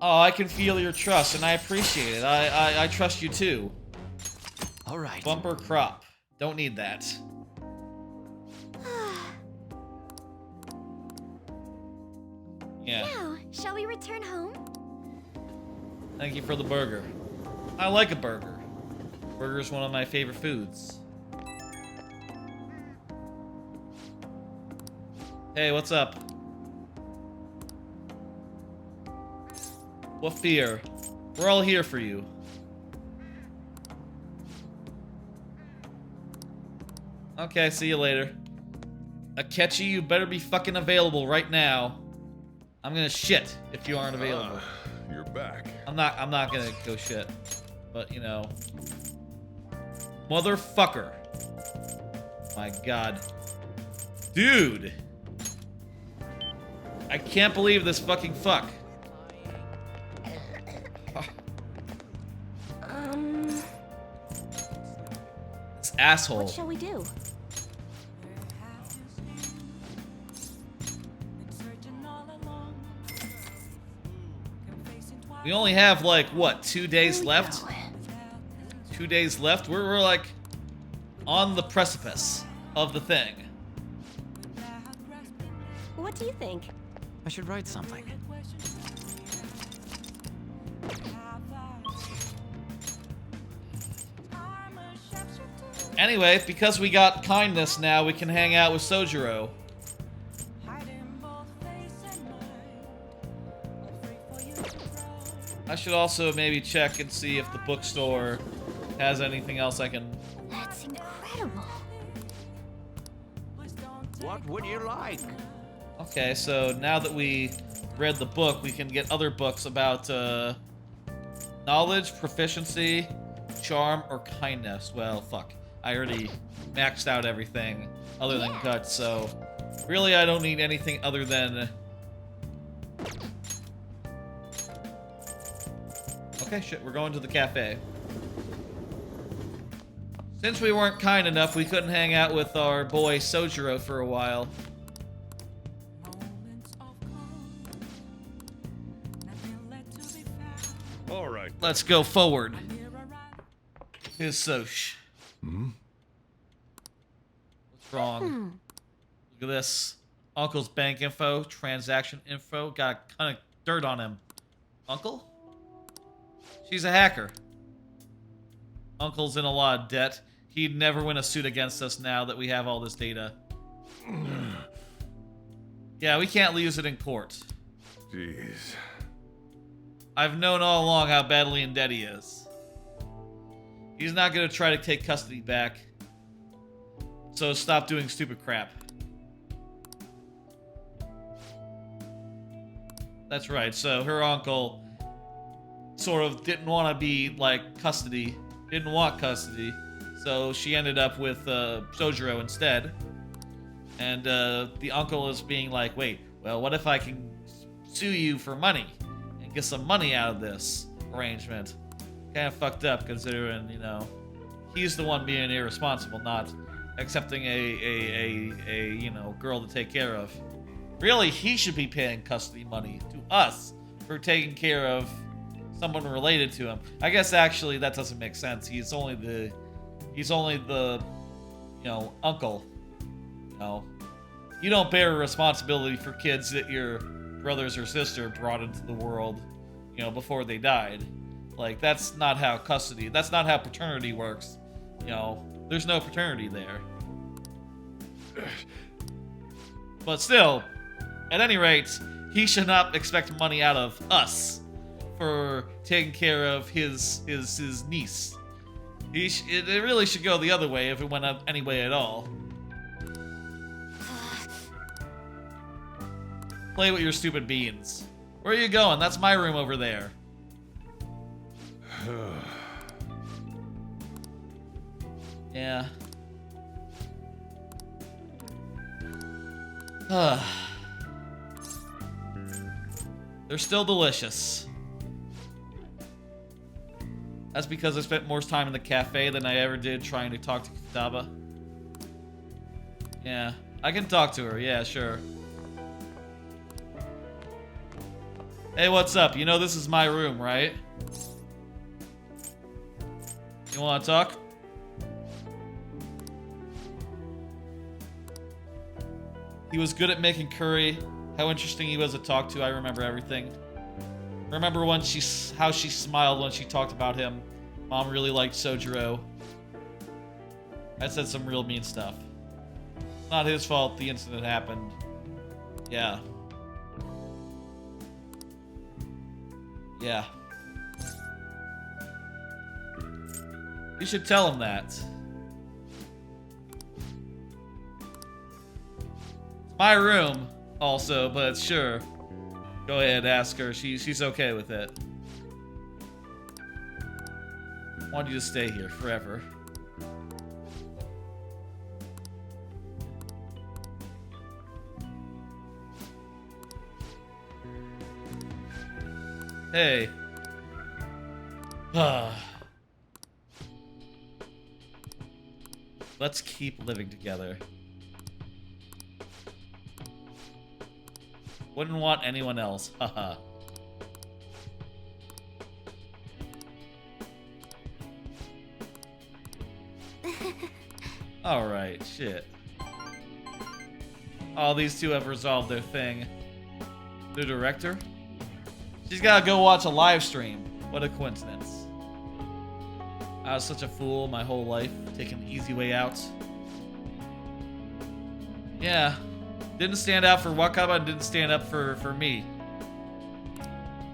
Oh, I can feel your trust, and I appreciate it. I trust you too. All right. Bumper crop. Don't need that. Yeah. Now, shall we return home? Thank you for the burger. I like a burger. Burger's one of my favorite foods. Hey, what's up? What fear? We're all here for you. Okay, see you later. Akechi, you better be fucking available right now. I'm gonna shit if you aren't available. You're back. I'm not gonna go shit. But, you know. Motherfucker. My god. Dude. I can't believe this fucking fuck. This asshole. What shall we do? We only have, like, what, 2 days left? 2 days left? We're like, on the precipice of the thing. What do you think? I should write something. Anyway, because we got kindness now, we can hang out with Sojiro. I should also maybe check and see if the bookstore has anything else I can... That's incredible. What would you like? Okay, so now that we read the book, we can get other books about knowledge, proficiency, charm, or kindness. Well, fuck. I already maxed out everything other than guts, so really I don't need anything other than... Okay, shit, we're going to the cafe. Since we weren't kind enough, we couldn't hang out with our boy Sojiro for a while. All right. Let's go forward. Here's Soch. What's wrong? Look at this. Uncle's bank info, transaction info. Got a ton of dirt on him. Uncle? She's a hacker. Uncle's in a lot of debt. He'd never win a suit against us now that we have all this data. Yeah, we can't lose it in court. Jeez. I've known all along how badly in debt he is. He's not going to try to take custody back. So stop doing stupid crap. That's right, so her uncle sort of didn't want to be, like, custody. Didn't want custody. So she ended up with Sojiro instead. And the uncle is being like, wait, well, what if I can sue you for money and get some money out of this arrangement? Kind of fucked up considering, you know, he's the one being irresponsible, not accepting a you know, girl to take care of. Really, he should be paying custody money to us for taking care of someone related to him. I guess actually that doesn't make sense. He's only the, you know, uncle. You know, you don't bear responsibility for kids that your brothers or sister brought into the world, you know, before they died. Like, that's not how custody, that's not how paternity works. You know, there's no paternity there. But still, at any rate, he should not expect money out of us for taking care of his niece. It really should go the other way if it went up any way at all. Play with your stupid beans. Where are you going? That's my room over there. Yeah. They're still delicious. That's because I spent more time in the cafe than I ever did trying to talk to Kitaba. Yeah, I can talk to her. Yeah, sure. Hey, what's up? You know this is my room, right? You want to talk? He was good at making curry. How interesting he was to talk to. I remember everything. Remember when how she smiled when she talked about him. Mom really liked Sojiro. I said some real mean stuff. It's not his fault the incident happened. Yeah. Yeah. You should tell him that. It's my room, also, but sure. Go ahead, ask her. She's okay with it. I want you to stay here forever. Hey. Let's keep living together. Wouldn't want anyone else. Haha. Alright, shit. Oh, these two have resolved their thing. The director? She's gotta go watch a live stream. What a coincidence. I was such a fool my whole life, taking the easy way out. Yeah. Didn't stand out for Wakaba and didn't stand up for me.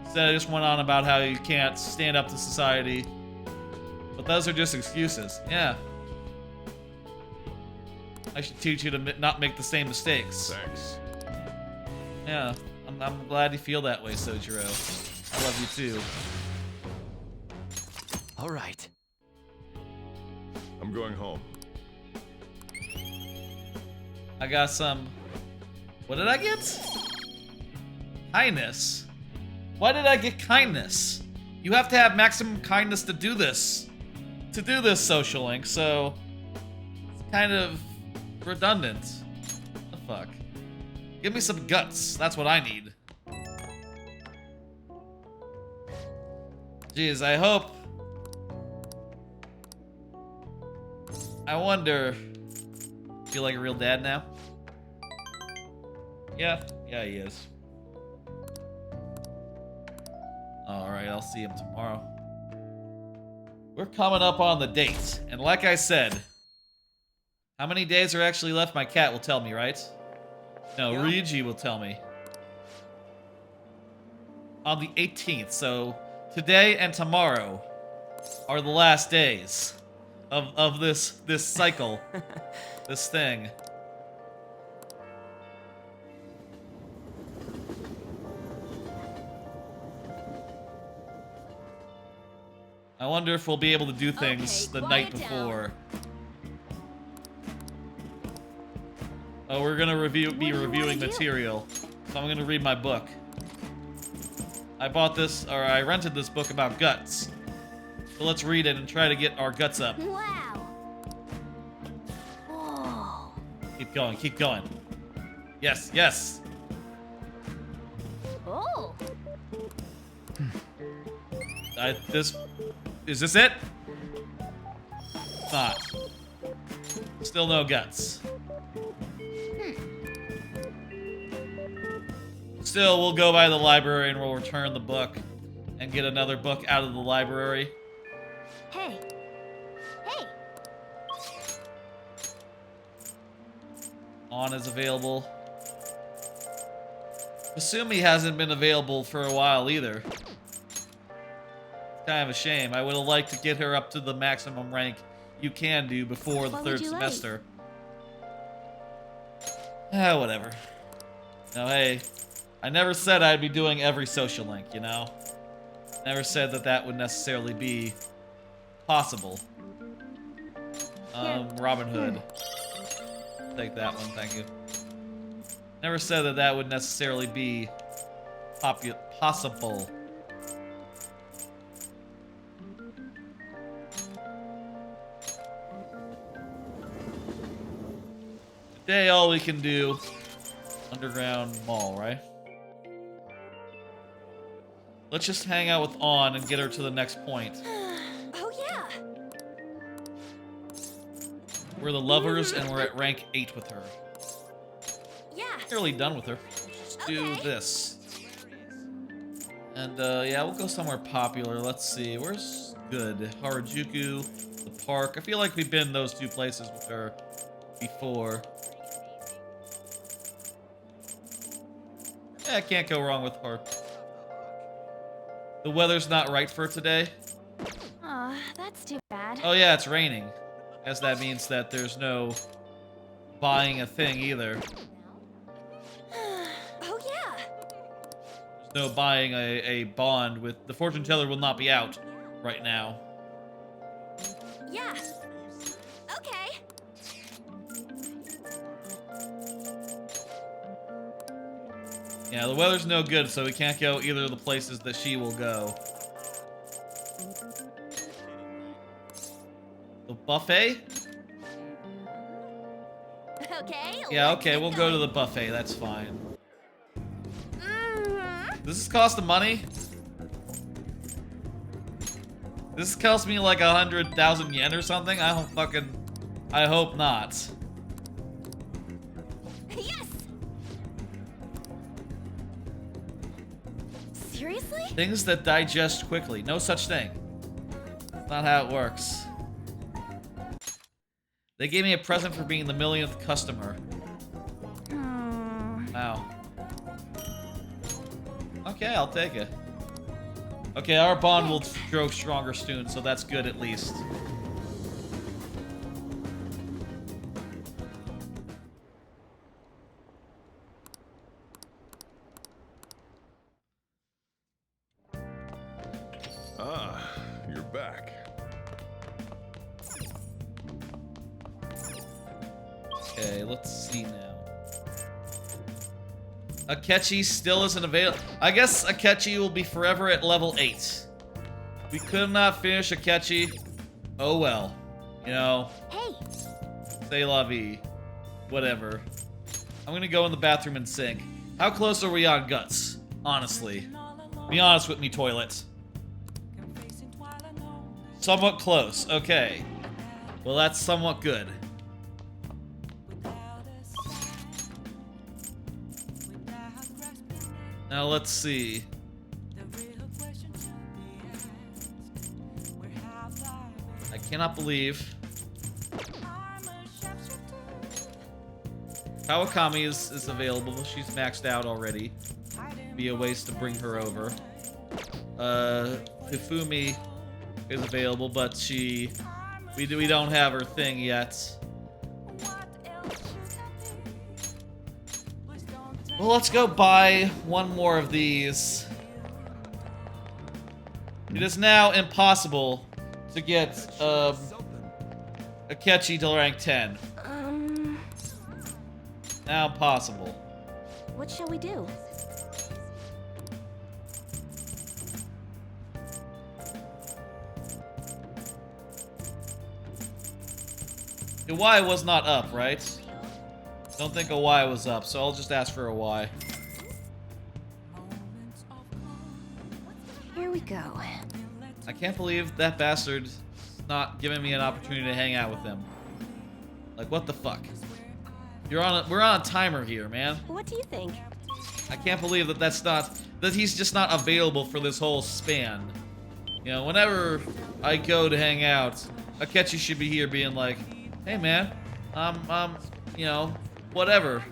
Instead, I just went on about how you can't stand up to society. But those are just excuses. Yeah. I should teach you to not make the same mistakes. Thanks. Yeah. I'm glad you feel that way, Sojiro. I love you too. All right. I'm going home. I got some... What did I get? Kindness. Why did I get kindness? You have to have maximum kindness to do this. To do this, Social Link, so... It's kind of redundant. What the fuck? Give me some guts. That's what I need. Jeez, I hope... I wonder... Feel like a real dad now? Yeah, he is. Alright, I'll see him tomorrow. We're coming up on the date, and like I said, how many days are actually left? My cat will tell me, right? No, yeah. Ryuji will tell me. On the 18th, so today and tomorrow are the last days of this cycle, this thing. I wonder if we'll be able to do things the night before. Oh, we're gonna be reviewing material, so I'm gonna read my book. I bought this, or I rented this book about guts. So let's read it and try to get our guts up. Wow. Whoa. Keep going, keep going. Yes, yes. Oh. Is this it? Not. Still no guts. Still, we'll go by the library and we'll return the book and get another book out of the library. Hey. Hey. On is available. Assume he hasn't been available for a while either. Kind of a shame. I would have liked to get her up to the maximum rank you can do before the third semester. Ah, whatever. Now, hey, I never said I'd be doing every social link, you know? Never said that that would necessarily be possible. Robin Hood. Take that one, thank you. Never said that that would necessarily be possible. Today, all we can do, Underground Mall, right? Let's just hang out with On and get her to the next point. Oh, yeah. We're the lovers, and we're at rank 8 with her. Yeah. Nearly done with her. Just do this. And, yeah, we'll go somewhere popular. Let's see. Where's good? Harajuku, the park. I feel like we've been those two places with her before. Yeah, can't go wrong with her. The weather's not right for today. Aw, that's too bad. Oh yeah, it's raining. Guess that means that there's no buying a thing either. Oh, yeah. There's no buying a bond with... The fortune teller will not be out right now. Yeah. Okay. Yeah, the weather's no good, so we can't go either of the places that she will go. The buffet? Okay. Yeah, okay, we'll go to the buffet. That's fine. Does this cost the money? This cost me like 100,000 yen or something? I don't fucking... I hope not. Yes. Seriously? Things that digest quickly. No such thing. That's not how it works. They gave me a present for being the millionth customer. Wow. Okay, I'll take it. Okay, our bond will grow stronger soon, so that's good at least. Ah, you're back. Okay, let's see now. Akechi still isn't available. I guess Akechi will be forever at level 8. We could not finish Akechi. Oh well. You know. Hey. C'est la vie. Whatever. I'm gonna go in the bathroom and sink. How close are we on Guts? Honestly. Be honest with me, toilet. Somewhat close. Okay. Well, that's somewhat good. Now let's see. I cannot believe Kawakami is available. She's maxed out already. Be a waste to bring her over. Hifumi is available, but we don't have her thing yet. Well, let's go buy one more of these. It is now impossible to get Akechi to rank 10. Now impossible. What shall we do? Iwai was not up, right? Don't think Iwai was up, so I'll just ask for Iwai. Here we go. I can't believe that bastard's not giving me an opportunity to hang out with him. Like, what the fuck? We're on a timer here, man. What do you think? I can't believe that he's just not available for this whole span. You know, whenever I go to hang out, Akechi should be here being like, hey man, you know, whatever.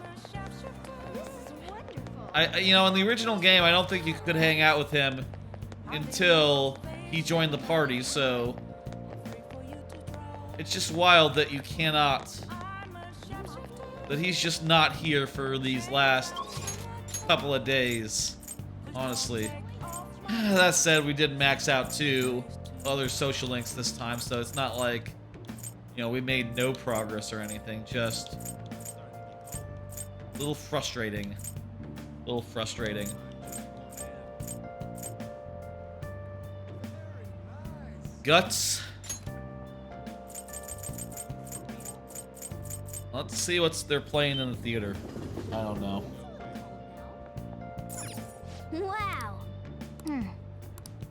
You know, in the original game, I don't think you could hang out with him until he joined the party, so it's just wild that you cannot, that he's just not here for these last couple of days, honestly. That said, we did max out 2 other social links this time, so it's not like, you know, we made no progress or anything, just a little frustrating. A little frustrating. Guts. Let's see what they're playing in the theater. I don't know. Wow.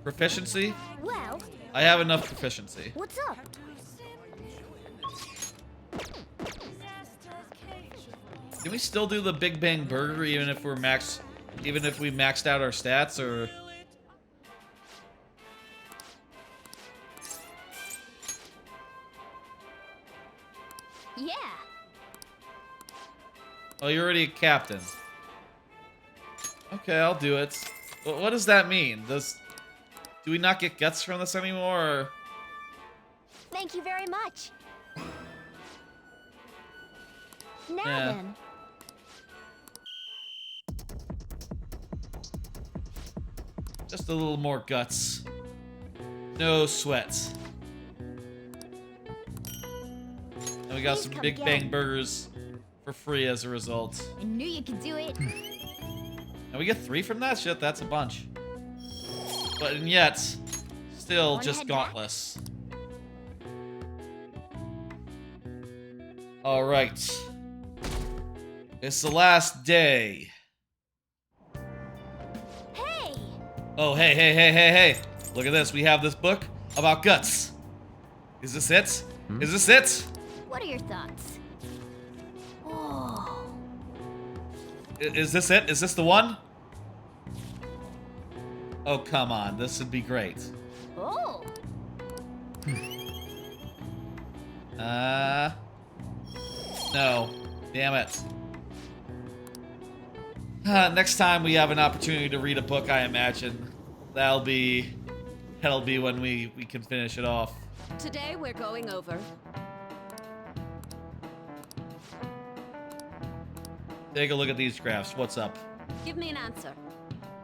Proficiency? Well, I have enough proficiency. what's up? Can we still do the Big Bang Burger even if we maxed out our stats, or? Yeah. Oh, you're already a captain. Okay, I'll do it. What does that mean? Do we not get guts from this anymore? Or? Thank you very much. Now Yeah. then. Just a little more guts. No sweats. And we got Please some come Big again. Bang Burgers for free as a result. I knew you could do it. And we get 3 from that? Shit, that's a bunch. But and yet, still Wanna just head back? gauntless. Alright. It's the last day. Hey! Oh, hey. Look at this. We have this book about guts. Is this it? Is this it? What are your thoughts? Oh. Is this it? Is this the one? Oh, come on. This would be great. Oh. No. Damn it. Next time we have an opportunity to read a book, I imagine. That'll be when we can finish it off. Today we're going over. Take a look at these graphs. What's up? Give me an answer.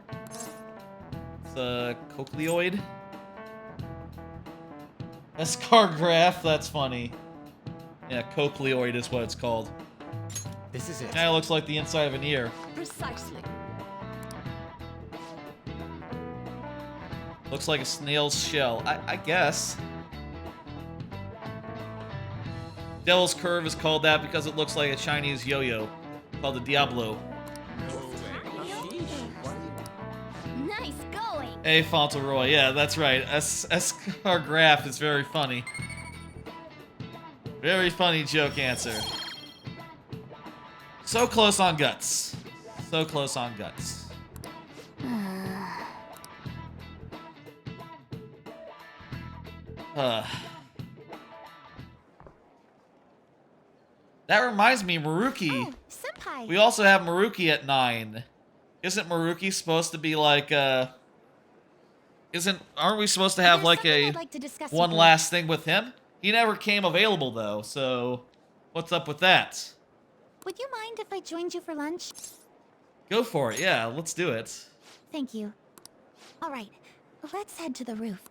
It's a cochleoid. A scar graph. That's funny. Yeah, cochleoid is what it's called. This is it. Kinda looks like the inside of an ear. Precisely. Looks like a snail's shell. I guess. Devil's Curve is called that because it looks like a Chinese yo-yo called the Diablo. Nice going. Hey, Fauntleroy. Yeah, that's right. Our graph is very funny. Very funny joke answer. So close on guts. So close on guts. That reminds me, Maruki. Oh, senpai. We also have Maruki at 9. Isn't Maruki supposed to be like aren't we supposed to have There's like something a I'd like to discuss one with you. last thing with him? He never came available though, so what's up with that? Would you mind if I joined you for lunch? Go for it, yeah, let's do it. Thank you. All right, let's head to the roof.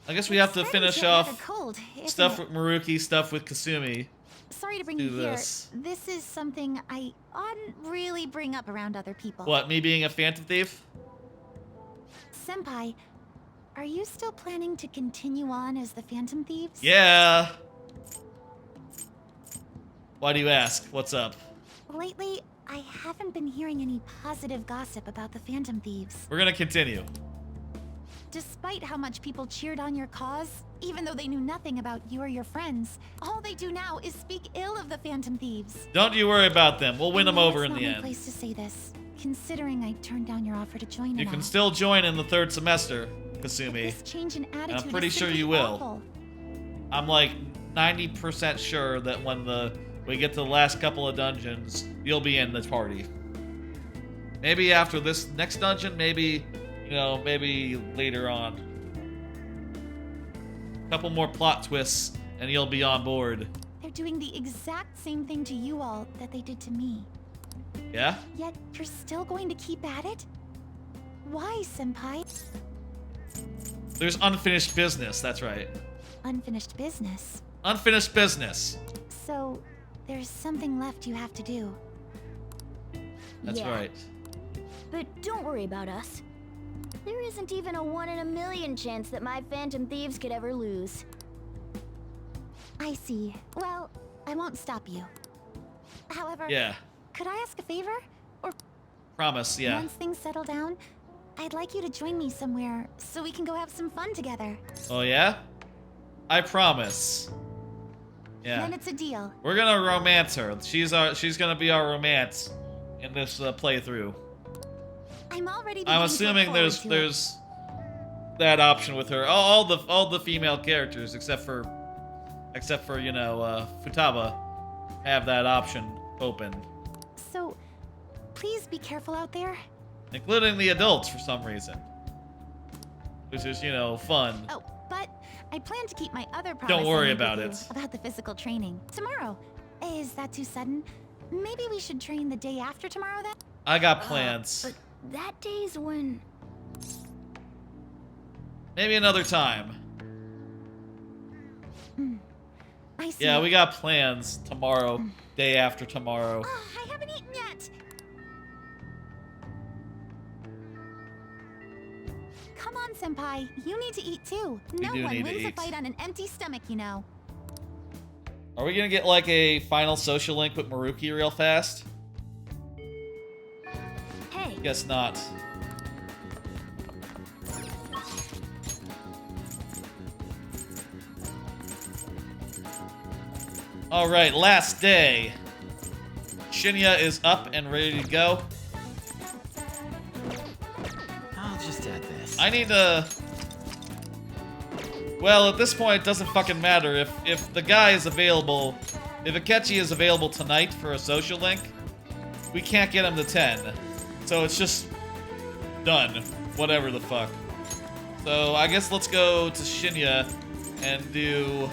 I guess we have to It's finish getting rather off cold, isn't stuff it? with Maruki, stuff with Kasumi. Sorry to bring do you here. this. This is something I oughtn't really bring up around other people. What, me being a Phantom Thief? Senpai, are you still planning to continue on as the Phantom Thieves? Yeah. Why do you ask? What's up? Lately, I haven't been hearing any positive gossip about the Phantom Thieves. We're gonna continue. Despite how much people cheered on your cause, even though they knew nothing about you or your friends, all they do now is speak ill of the Phantom Thieves. Don't you worry about them. We'll win them over in It's the not my end. place to say this, considering I turned down your offer to join You and can all. still join in the 3rd semester, Kasumi. This change in attitude I'm pretty is sure simply you will. awful. I'm like 90% sure that when we get to the last couple of dungeons, you'll be in the party. Maybe after this next dungeon, maybe You know, maybe later on. Couple more plot twists, and you'll be on board. They're doing the exact same thing to you all that they did to me. Yeah? Yet you're still going to keep at it? Why, Senpai? There's unfinished business, that's right. Unfinished business. Unfinished business. So, there's something left you have to do. That's right. But don't worry about us. There isn't even a 1 in a million chance that my Phantom Thieves could ever lose. I see. Well, I won't stop you. However, Yeah. could I ask a favor? Or Promise, yeah. once things settle down, I'd like you to join me somewhere so we can go have some fun together. Oh, yeah? I promise. Yeah. Then it's a deal. We're gonna romance her. She's gonna be our romance in this playthrough. I'm already. I'm assuming there's that option with her. All the female characters except for you know Futaba have that option open, So, please be careful out there. including the adults for some reason, which is you know fun. Oh, but I plan to keep my other promise. Don't worry I made about with it. you about the physical training tomorrow. Is that too sudden? Maybe we should train the day after tomorrow then. I got plans. But that day's when... Maybe another time. I see. Yeah, we got plans tomorrow, day after tomorrow. Oh, I haven't eaten yet. Come on, Senpai. You need to eat too. No do one need to wins a eat. fight on an empty stomach, you know. Are we gonna get like a final social link with Maruki real fast? Hey, Guess not. Alright, last day. Shinya is up and ready to go. I'll just add this. I need to... Well, at this point, it doesn't fucking matter. If the guy is available... If Akechi is available tonight for a social link, we can't get him to 10. So it's just... done. Whatever the fuck. So I guess let's go to Shinya and do...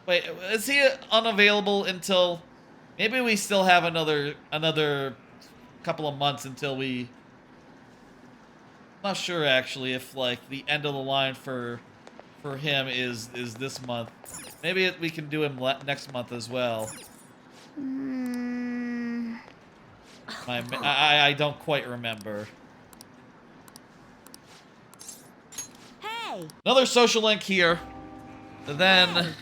Wait, is he unavailable until... Maybe we still have another couple of months until we... I'm not sure actually if like the end of the line for him is this month. Maybe we can do him next month as well. I don't quite remember. hey! Another social link here. And then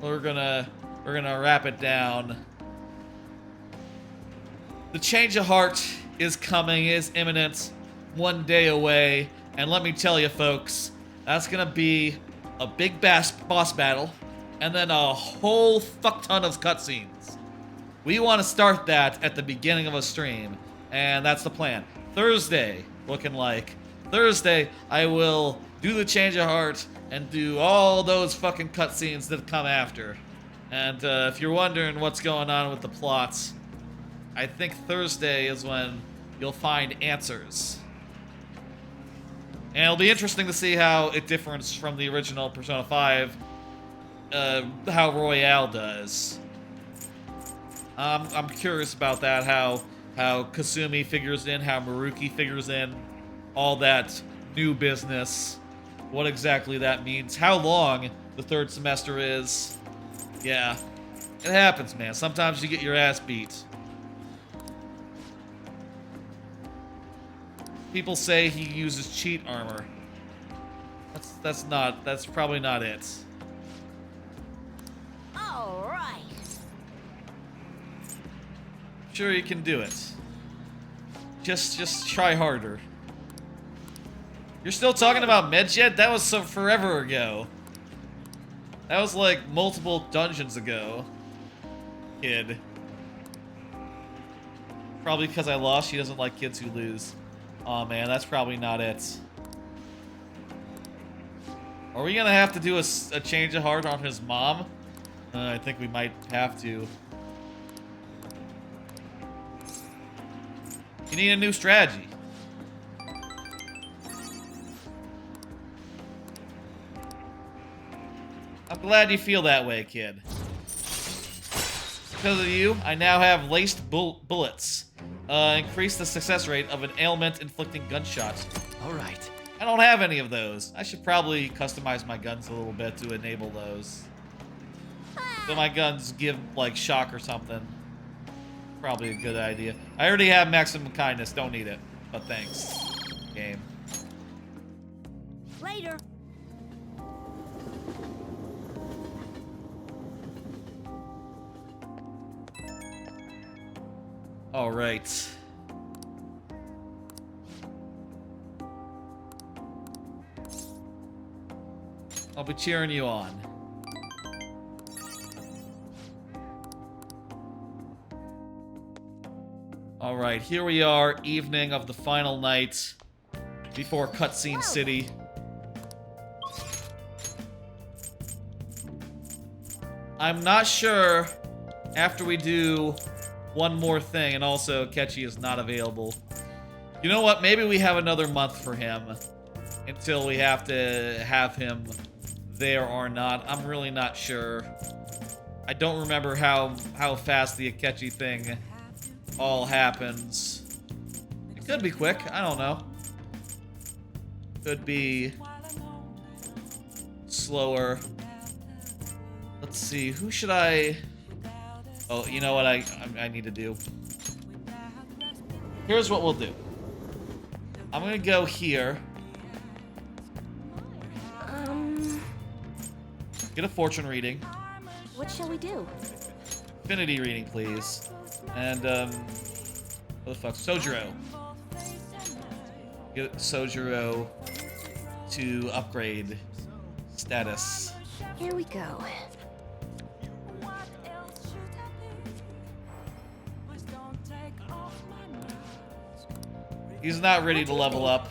we're gonna wrap it down. The change of heart is coming, is imminent, 1 day away, and let me tell you, folks, that's gonna be a big boss battle, and then a whole fuck ton of cutscenes. We want to start that at the beginning of a stream, and that's the plan. Thursday, looking like. Thursday, I will do the change of heart and do all those fucking cutscenes that come after. And if you're wondering what's going on with the plots, I think Thursday is when you'll find answers. And it'll be interesting to see how it differs from the original Persona 5, how Royale does. I'm curious about that, how Kasumi figures in, how Maruki figures in, all that new business, what exactly that means, how long the third semester is. Yeah, it happens, man. Sometimes you get your ass beat. People say he uses cheat armor. That's probably not it. All right. Sure, you can do it. Just try harder. You're still talking about meds yet? That was so forever ago. That was like multiple dungeons ago. Kid. Probably because I lost. She doesn't like kids who lose. Aw, man, that's probably not it. Are we gonna have to do a change of heart on his mom? I think we might have to. You need a new strategy. I'm glad you feel that way, kid. Because of you, I now have laced bullets. Increase the success rate of an ailment-inflicting gunshot. Alright. I don't have any of those. I should probably customize my guns a little bit to enable those. So my guns give, like, shock or something. Probably a good idea. I already have maximum kindness. Don't need it. But thanks. Game. Later. All right. I'll be cheering you on. All right, here we are, evening of the final night before Cutscene City. I'm not sure after we do one more thing, and also Akechi is not available. You know what? Maybe we have another month for him until we have to have him there or not. I'm really not sure. I don't remember how fast the Akechi thing all happens. It could be quick. I don't know. Could be slower. Let's see. Who should I... Oh, you know what I need to do? Here's what we'll do. I'm gonna go here. Get a fortune reading. What shall we do? Affinity reading, please. And, what the fuck? Sojiro. Get Sojiro to upgrade status. Here we go. He's not ready to level up,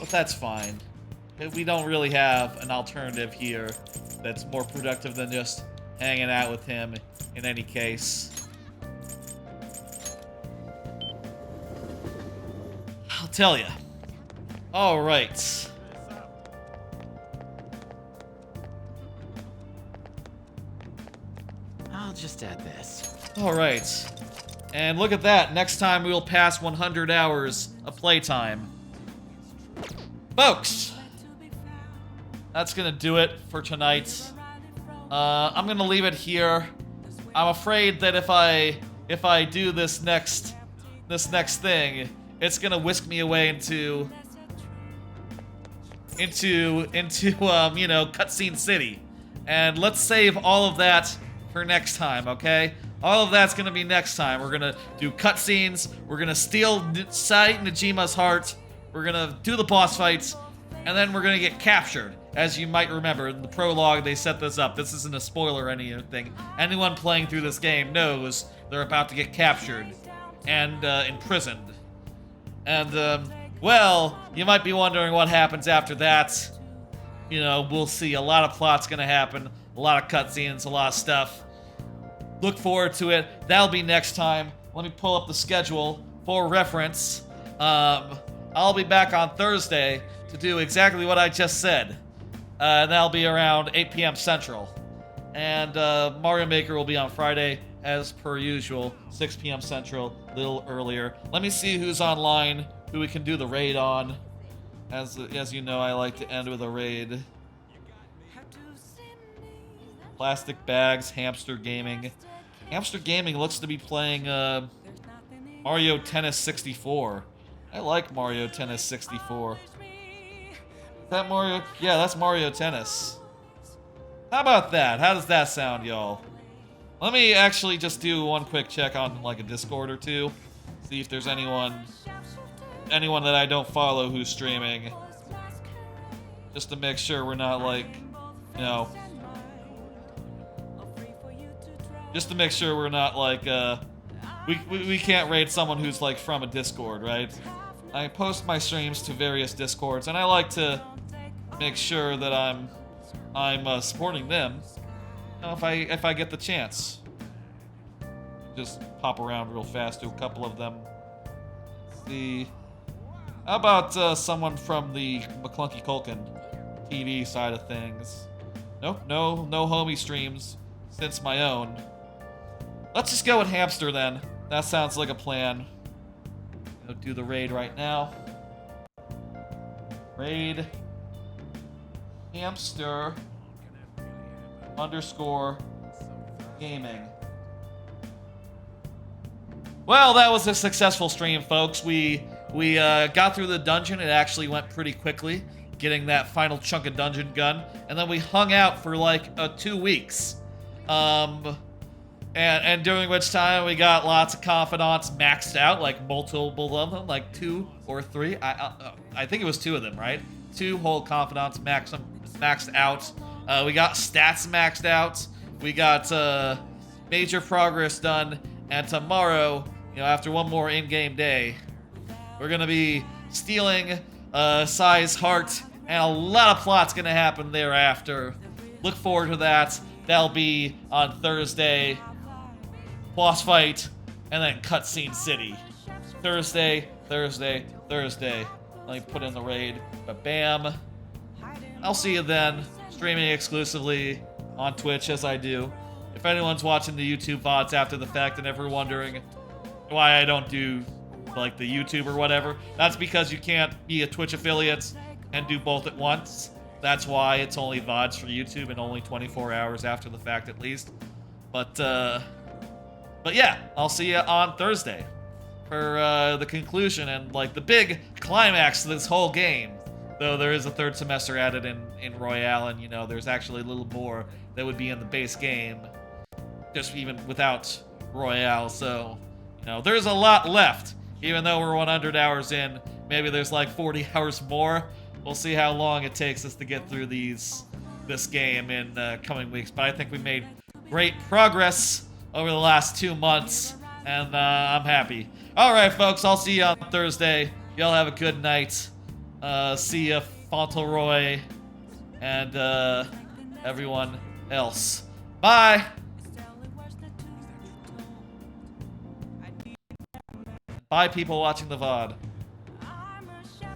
but that's fine. We don't really have an alternative here that's more productive than just hanging out with him in any case. I'll tell you. All right. I'll just add this. All right. And look at that. Next time we will pass 100 hours of playtime. Folks, that's going to do it for tonight. I'm going to leave it here. I'm afraid that if I do this next thing, it's going to whisk me away into you know, Cutscene City. And let's save all of that for next time, okay? All of that's gonna be next time. We're gonna do cutscenes. We're gonna steal Sai Najima's heart. We're gonna do the boss fights, and then we're gonna get captured. As you might remember, in the prologue, they set this up. This isn't a spoiler or anything. Anyone playing through this game knows they're about to get captured and imprisoned. And well, you might be wondering what happens after that. You know, we'll see. A lot of plot's gonna happen. A lot of cutscenes. A lot of stuff. Look forward to it. That'll be next time. Let me pull up the schedule for reference. I'll be back on Thursday to do exactly what I just said. And that'll be around 8 p.m. Central. And Mario Maker will be on Friday, as per usual, 6 p.m. Central, a little earlier. Let me see who's online, who we can do the raid on. As you know, I like to end with a raid. Plastic Bags, Hamster Gaming. Hamster Gaming looks to be playing Mario Tennis 64. I like Mario Tennis 64. Is that Mario? Yeah, that's Mario Tennis. How about that? How does that sound, y'all? Let me actually just do one quick check on like a Discord or two. See if there's anyone that I don't follow who's streaming. Just to make sure we're not like, you know, just to make sure we're not like, we can't raid someone who's like from a Discord, right? I post my streams to various Discords, and I like to make sure that I'm supporting them. You know, if I get the chance, just pop around real fast to a couple of them. see. How about someone from the McClunky Culkin TV side of things? Nope, no homie streams since my own. Let's just go with Hamster then. That sounds like a plan. Go do the raid right now. Raid Hamster _ gaming. Well, that was a successful stream, folks. We got through the dungeon. It actually went pretty quickly, getting that final chunk of dungeon gun, and then we hung out for like 2 weeks. And during which time we got lots of confidants maxed out, like multiple of them, like 2 or 3. I think it was 2 of them, right? 2 whole confidants maxed out. We got stats maxed out. We got major progress done. And tomorrow, you know, after one more in-game day, we're gonna be stealing Sai's heart, and a lot of plot's gonna happen thereafter. Look forward to that. That'll be on Thursday. Boss fight, and then cutscene city. Thursday. Let me put in the raid. But bam. I'll see you then. Streaming exclusively on Twitch as I do. If anyone's watching the YouTube VODs after the fact and ever wondering why I don't do like the YouTube or whatever, that's because you can't be a Twitch affiliate and do both at once. That's why it's only VODs for YouTube and only 24 hours after the fact at least. But yeah, I'll see you on Thursday for the conclusion and like the big climax to this whole game. Though there is a 3rd semester added in Royale, and you know, there's actually a little more that would be in the base game, just even without Royale. So, you know, there's a lot left. Even though we're 100 hours in, maybe there's like 40 hours more. We'll see how long it takes us to get through this game in coming weeks. But I think we made great progress over the last 2 months, and I'm happy. All right, folks, I'll see you on Thursday. Y'all have a good night. See ya, Fauntleroy, and everyone else. Bye! Bye, people watching the VOD.